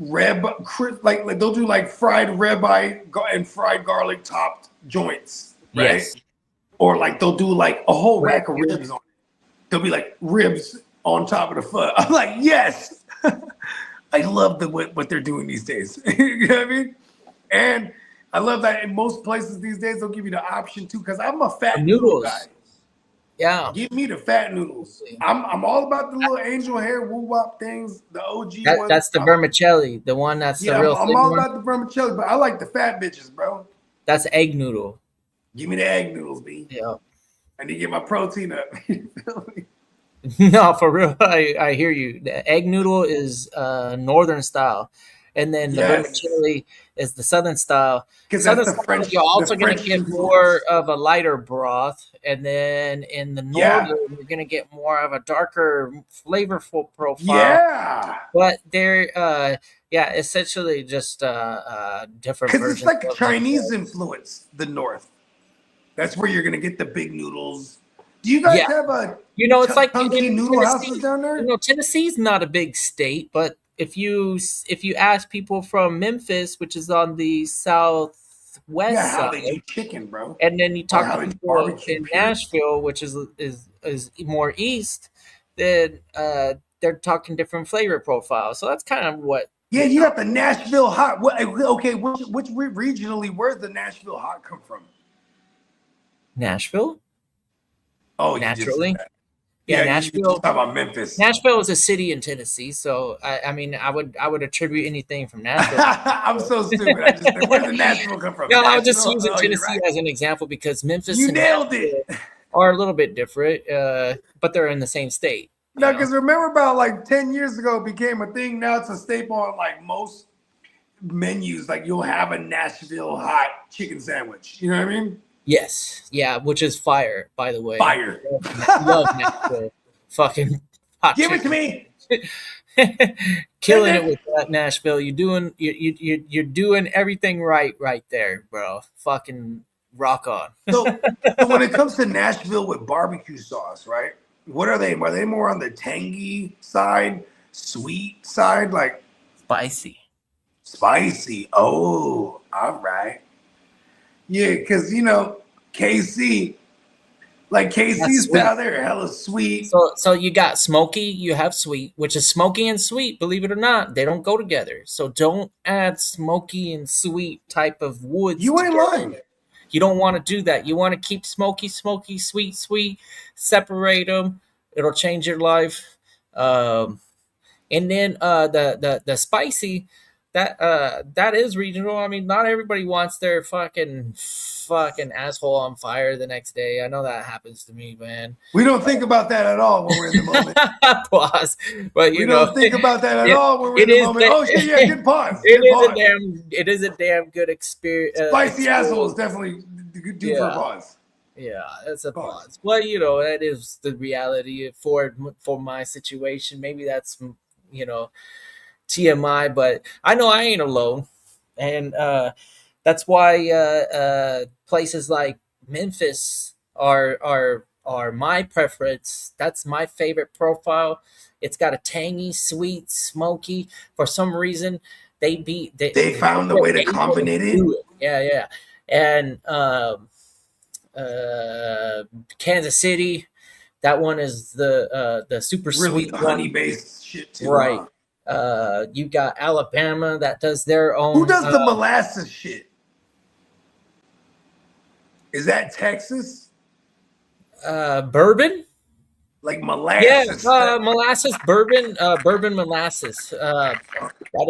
like they'll do like fried ribeye and fried garlic topped joints, right? Yes. Or like they'll do like a whole rack of ribs on it. They'll be like ribs on top of the pho. I'm like, yes. I love what they're doing these days. You know what I mean? And I love that in most places these days they'll give you the option too, because I'm a fat noodle guy. Yeah. Give me the fat noodles. I'm all about the little angel hair woo wop things, the OG ones. That's the vermicelli, the one that's the real I'm all about the vermicelli, but I like the fat bitches, bro. That's egg noodle. Give me the egg noodles, B. Yeah. I need to get my protein up. No, for real. I hear you. The egg noodle is northern style. And then the vermicelli is the southern style. Because that's the French. You're also going to get more of a lighter broth. And then in the northern, you're going to get more of a darker, flavorful profile. Yeah. But they're, essentially just different versions. Because it's like a Chinese influence, the north. That's where you're going to get the big noodles. Do you guys have a it's like noodle houses down there? You know, Tennessee's not a big state, but if you ask people from Memphis, which is on the southwest how side, they eat chicken, bro, and then you talk to people in Nashville, which is more east, then they're talking different flavor profiles. So that's kind of what. Yeah, you got the Nashville hot. Okay, which regionally, where's the Nashville hot come from? Nashville. Oh, naturally. Yeah, you Nashville. talk about Memphis. Nashville is a city in Tennessee, so I mean, I would attribute anything from Nashville. I'm so stupid. I just said, where did Nashville come from? No, I was just Nashville? using Oh, you're Tennessee right. as an example because Memphis You and nailed Nashville it. are a little bit different, but they're in the same state. No, because remember about like 10 years ago, it became a thing. Now it's a staple on like most menus. Like you'll have a Nashville hot chicken sandwich. You know what I mean? Yes, yeah, which is fire, by the way. Fire. Love Nashville. Fucking hot Give it chicken. to me. Killing it with that Nashville. You're doing everything right there, bro. Fucking rock on. So when it comes to Nashville with barbecue sauce, right? What are they? Are they more on the tangy side, sweet side, like Spicy. spicy? Oh, all right. Yeah, because KC, like KC That's style, sweet. they're hella sweet. So you got smoky, you have sweet, which is smoky and sweet. Believe it or not, they don't go together. So don't add smoky and sweet type of woods. You ain't together. lying. You don't want to do that. You want to keep smoky, sweet, separate them. It'll change your life. And then the spicy, that is regional. I mean, not everybody wants their fucking asshole on fire the next day. I know that happens to me, man. We don't think about that at all when we're in the moment. Pause. But We don't think about that at all when we're in the moment. Oh shit, yeah, good pause. Good pause. It is a damn good experience. Spicy asshole is definitely due for a pause. Yeah, that's a pause. Well, that is the reality for my situation. Maybe that's TMI, but I know I ain't alone, and that's why places like Memphis are my preference. That's my favorite profile. It's got a tangy, sweet, smoky. For some reason, they found the way to combine it. Yeah, and Kansas City, that one is the super Really sweet honey based shit too. right. Huh? You got Alabama that does their own. Who does the molasses shit? Is that Texas? Bourbon? Like molasses? Yeah, molasses, bourbon molasses. That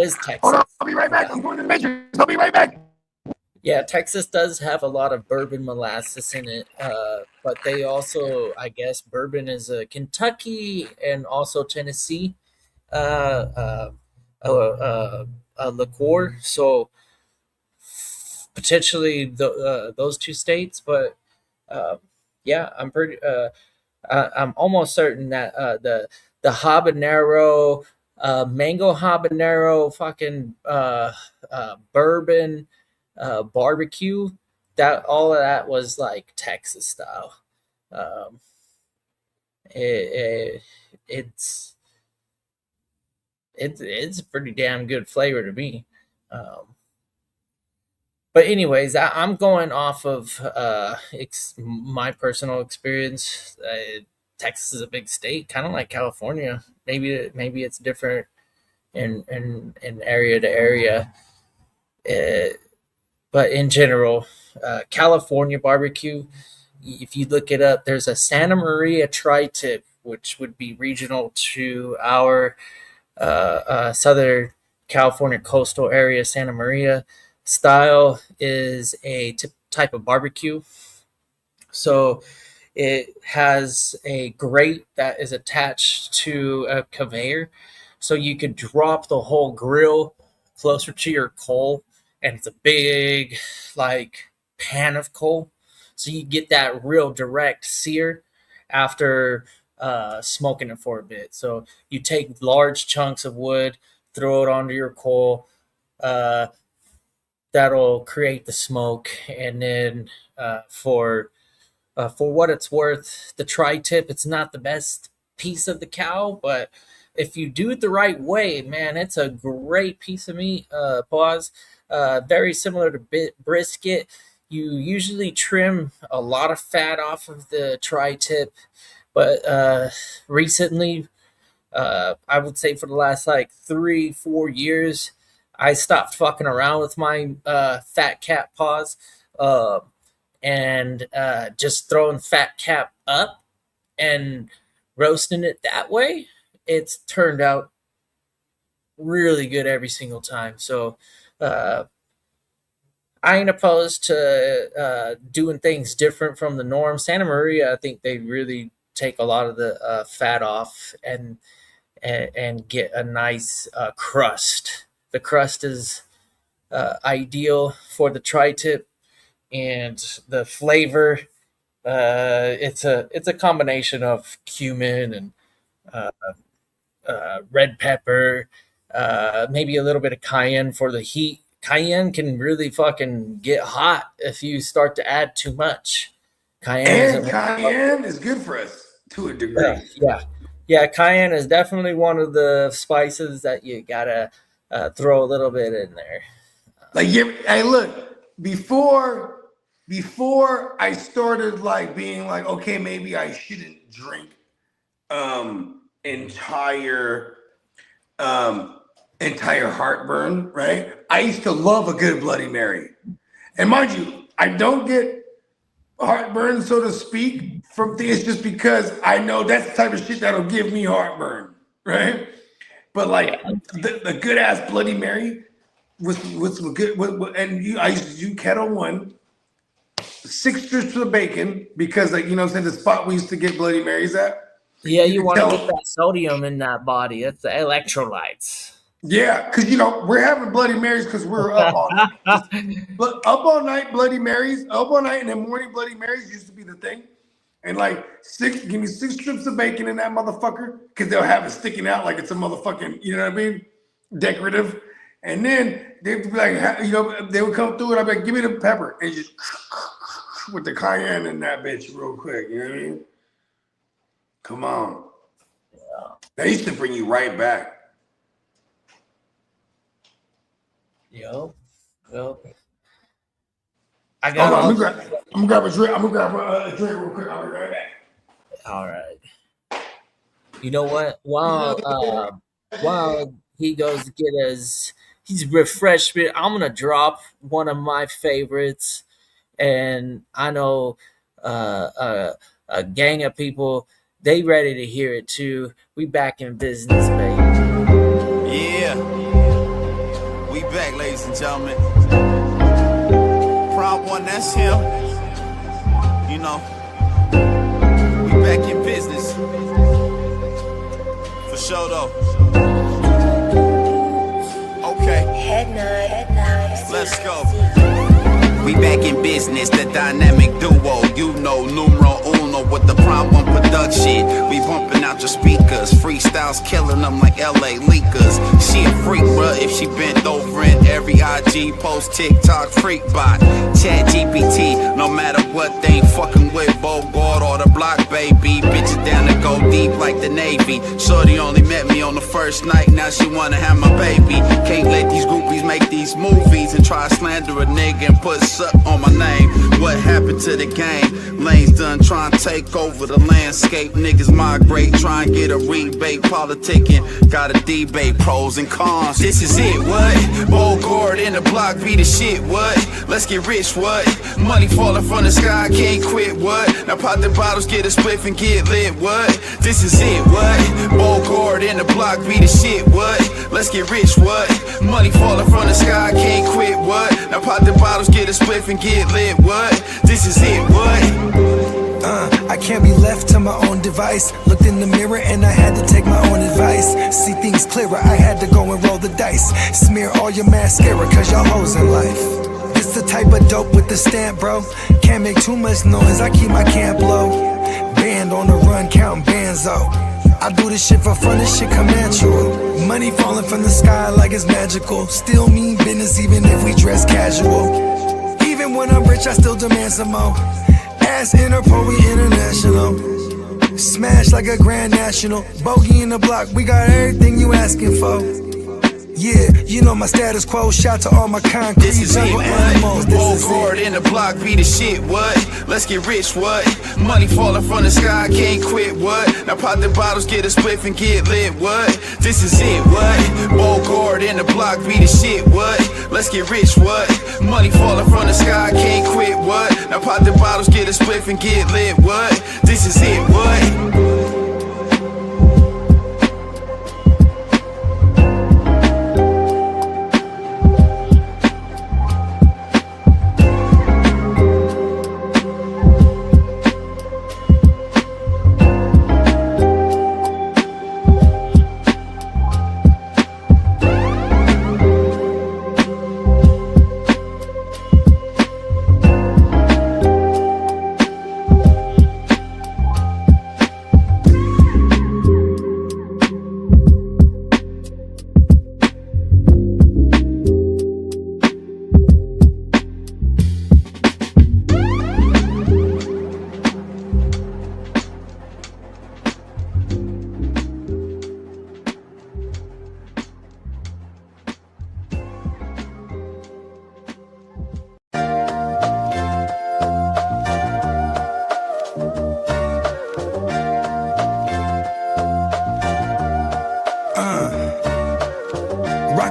is Texas. Hold on, I'll be right back. I'm going to the Matrix. I'll be right back. Yeah, Texas does have a lot of bourbon molasses in it, but they also, I guess, bourbon is a Kentucky and also Tennessee a liqueur. So potentially those two states, but yeah, I'm almost certain that the habanero, mango habanero, fucking bourbon. Barbecue, that all of that was like Texas style. It's a pretty damn good flavor to me. But anyways, I'm going off of my personal experience. Texas is a big state, kind of like California. Maybe it's different in area to area. But in general, California barbecue, if you look it up, there's a Santa Maria tri-tip, which would be regional to our Southern California coastal area. Santa Maria style is a type of barbecue. So it has a grate that is attached to a conveyor. So you could drop the whole grill closer to your coal, and it's a big like pan of coal. So you get that real direct sear after smoking it for a bit. So you take large chunks of wood, throw it onto your coal. That'll create the smoke, and then for what it's worth, the tri-tip, it's not the best piece of the cow, but if you do it the right way, man, it's a great piece of meat. Pause. Very similar to brisket. You usually trim a lot of fat off of the tri-tip, but recently, I would say for the last like 3-4 years, I stopped fucking around with my fat cap paws and just throwing fat cap up and roasting it that way, it's turned out really good every single time. So I ain't opposed to doing things different from the norm. Santa Maria, I think they really take a lot of the fat off and get a nice crust. The crust is ideal for the tri-tip, and the flavor. It's a combination of cumin and red pepper, maybe a little bit of cayenne for the heat. Cayenne can really fucking get hot if you start to add too much. Cayenne is good for us to a degree. Yeah. Cayenne is definitely one of the spices that you gotta throw a little bit in there. Like, hey, look, before I started like being like, okay, maybe I shouldn't drink entire heartburn, right? I used to love a good Bloody Mary. And mind you, I don't get heartburn, so to speak, from things just because I know that's the type of shit that'll give me heartburn, right? But like the good ass Bloody Mary with some good, I used to do Kettle One, 6 strips of bacon, because like, you know what I'm saying, the spot we used to get Bloody Marys at. Yeah, you want to get that sodium in that body. That's the electrolytes. Yeah, because, you know, we're having Bloody Marys because we're up all night. But up all night Bloody Marys, up all night and then morning Bloody Marys used to be the thing. And like give me 6 strips of bacon in that motherfucker, because they'll have it sticking out like it's a motherfucking, you know what I mean, decorative. And then they'd be like, you know, they would come through and I'd be like, give me the pepper, and just with the cayenne in that bitch real quick. You know what I mean? Come on. Yeah. They used to bring you right back. Yo, well, I'm gonna grab a drink. I'm gonna grab a drink real quick. I'll be right back. All right. You know what? While he goes to get he's refreshed me, I'm gonna drop one of my favorites, and I know a gang of people, they ready to hear it too. We back in business, baby. Yeah. We back, ladies and gentlemen. Prop one, that's him. You know, we back in business. For sure, though. Okay. Let's go. We back in business, the dynamic duo. You know, numero uno with the Prime One production. We bumping out your speakers. Freestyles killing them like LA leakers. She a freak, bruh, if she bent over in every IG post, TikTok freak bot. Chat GPT, no matter what, they ain't fucking with Bogart or the block, baby. Bitches down to go deep like the Navy. Shorty only met me on the first night, now she wanna have my baby. Can't let these groupies make these movies and try to slander a nigga and put suck on my name. What happened to the game? Lanes done trying to take over the landscape. Niggas migrate, try and get a rebate. Politicking, gotta debate pros and cons. This is it, what? Bogart in the block be the shit, what? Let's get rich, what? Money falling from the sky, can't quit, what? Now pop the bottles, get a spliff and get lit, what? This is it, what? Bogart in the block be the shit, what? Let's get rich, what? Money falling from the sky, can't quit, what? Now pop the bottles, get a spliff and get lit, what? This is it, what? I can't be left to my own device. Looked in the mirror and I had to take my own advice. See things clearer, I had to go and roll the dice. Smear all your mascara cause y'all hoes in life. This the type of dope with the stamp, bro. Can't make too much noise, I keep my camp low. Band on the run, counting banzo. I do this shit for fun, this shit come natural. Money falling from the sky like it's magical. Still mean business even if we dress casual. Even when I'm rich, I still demand some more. Ass Interpol, we international. Smash like a grand national. Bogey in the block, we got everything you asking for. Yeah, you know my status quo. Shout to all my concrete this is jungle it, animals. Bogart in the block be the shit, what? Let's get rich, what? Money falling from the sky, can't quit, what? Now pop the bottles, get a spliff and get lit, what? This is it, what? Bogart in the block be the shit, what? Let's get rich, what? Money falling from the sky, can't quit, what? Now pop the bottles, get a spliff and get lit, what? This is it, what?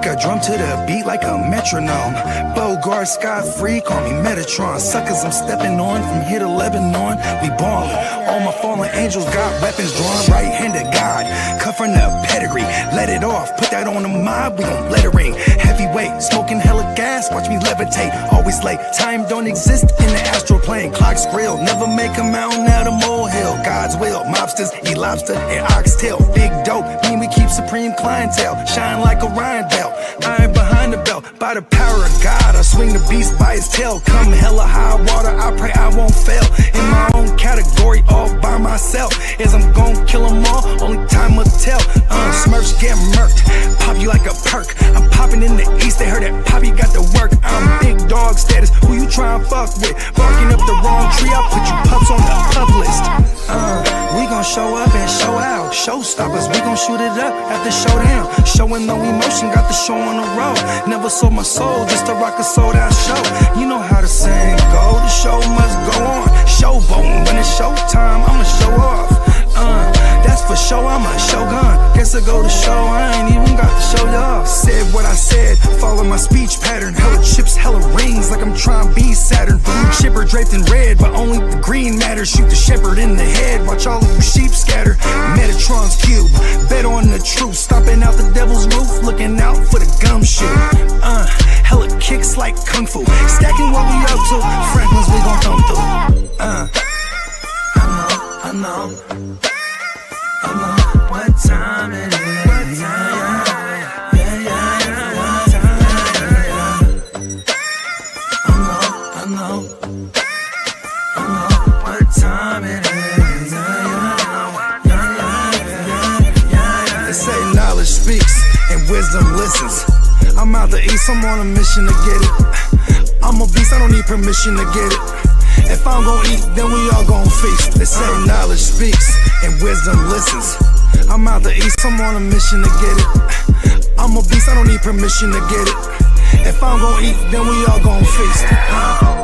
Rock a drum to the beat like a metronome. Bogart, Scott-free, call me Metatron. Suckers I'm stepping on from here to Lebanon. We ballin'. All my fallen angels got weapons drawn. Right-handed God, cut from the pedigree. Let it off, put that on the mob, we gon' let it ring. Heavyweight, smoking hella gas, watch me levitate. Always late, time don't exist in the astral plane. Clock's grill, never make a mountain out of molehill. God's will, mobsters, eat lobster and oxtail. Big dope, mean we keep supreme clientele. Shine like Orion belt, iron behind the belt. By the power of God, I swing the beast by his tail. Come hella high water, I pray I won't fail. In my own category, all by myself. As I'm gon' kill them all, only time will tell. Smurfs get murked, pop you like a perk. I'm popping in the east, they heard that Poppy got the work. I'm big dog status, who you tryin' fuck with? Barking up the wrong tree, I'll put you pups on the pub list. We gon' show up and show out. Showstoppers, we gon' shoot it up at the showdown. Showing no emotion, got the show on the road. Never sold my soul just to rock a sold out show. You know how the saying go, the show must go on. Showboating, when it's showtime, I'ma show off. That's for sure, I'm a shogun. Guess I go to show, I ain't even got to show y'all. Said what I said, follow my speech pattern. Hella chips, hella rings, like I'm trying to be Saturn. Blue chipper draped in red, but only the green matters. Shoot the shepherd in the head, watch all of you sheep scatter. Metatron's cube, bet on the truth. Stomping out the devil's roof, looking out for the gumshoe. Hella kicks like kung fu, stacking what we up to. Franklin's we gon' come through. I know what time it is. I know what time it is. They say knowledge speaks and wisdom listens. I'm out the east, I'm on a mission to get it. I'm a beast, I don't need permission to get it. If I'm gon' eat, then we all gon' feast. They say knowledge speaks and wisdom listens. I'm out the east, I'm on a mission to get it. I'm a beast, I don't need permission to get it. If I'm gon' eat, then we all gon' feast.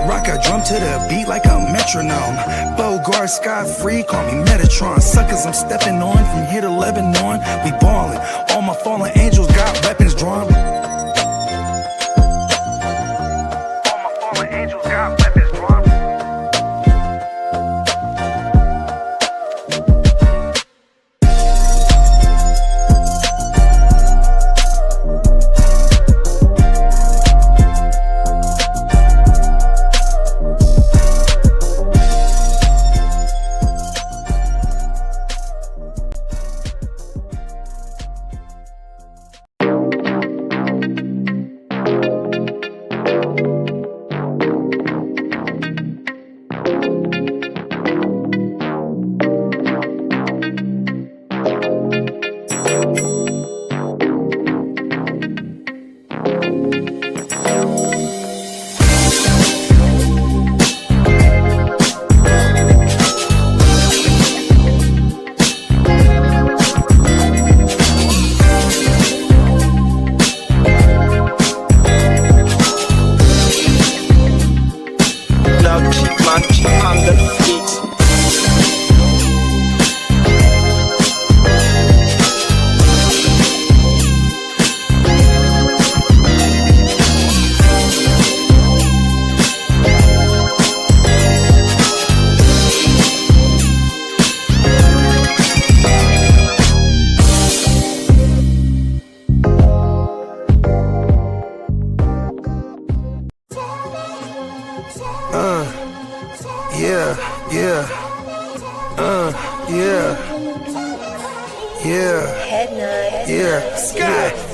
Rock a drum to the beat like a metronome. Bogart, Scott-free, call me Metatron. Suckers I'm stepping on from here to Lebanon. We ballin'. All my fallen angels got weapons drawn. All my fallen angels got weapons drawn.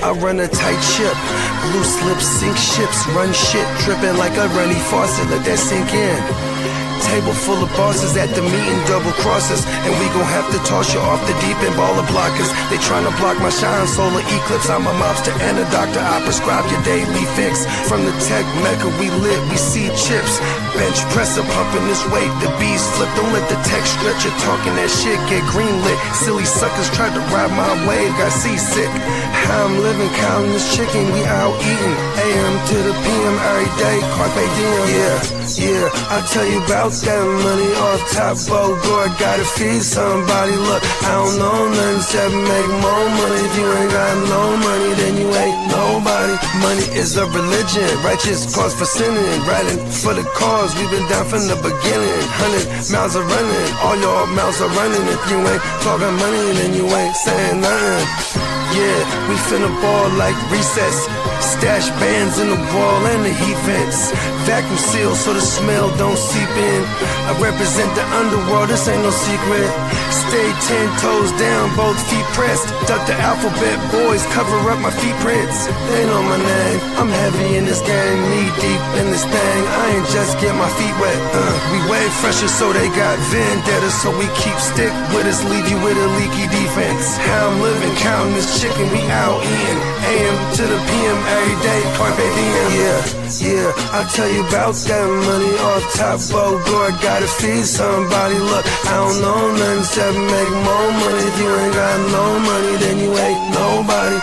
I run a tight ship, loose lips sink ships, run shit, dripping like a runny faucet, let that sink in. Table full of bosses at the meeting, double crosses, and we gon' have to toss you off the deep end, baller blockers. They tryna block my shine, solar eclipse. I'm a mobster and a doctor, I prescribe your daily fix. From the tech mecca we lit, we see chips. Bench presser pumping this weight, the bees flip. Don't let the tech stretch you, talking that shit, get green lit. Silly suckers tried to ride my wave, got seasick. How I'm living, counting this chicken, we out eating. AM to the PM every day, carpe diem. Yeah, I tell you about that money off top, Bogart, gotta feed somebody. Look, I don't know nothing except make more money. If you ain't got no money, then you ain't nobody. Money is a religion. Righteous cause for sinning. Riding for the cause. We've been down from the beginning. 100 miles are running. All your mouths are running. If you ain't talking money, then you ain't saying nothing. Yeah, we finna ball like recess. Stash bands in the wall and the heat vents. Vacuum sealed so the smell don't seep in. I represent the underworld, this ain't no secret. Stay 10 toes down, both feet pressed. Duck the alphabet boys, cover up my feet prints. They know my name, I'm heavy in this game. Knee deep in this thing, I ain't just get my feet wet. We way fresher so they got vendetta. So we keep stick with us, leave you with a leaky defense. How I'm living, counting this chicken, we out in. AM to the PM every day, carpe diem. Yeah, I'll tell you about that money off top. Bogor, gotta feed somebody. Look, I don't know nothing except make more money. If you ain't got no money, then you ain't nobody.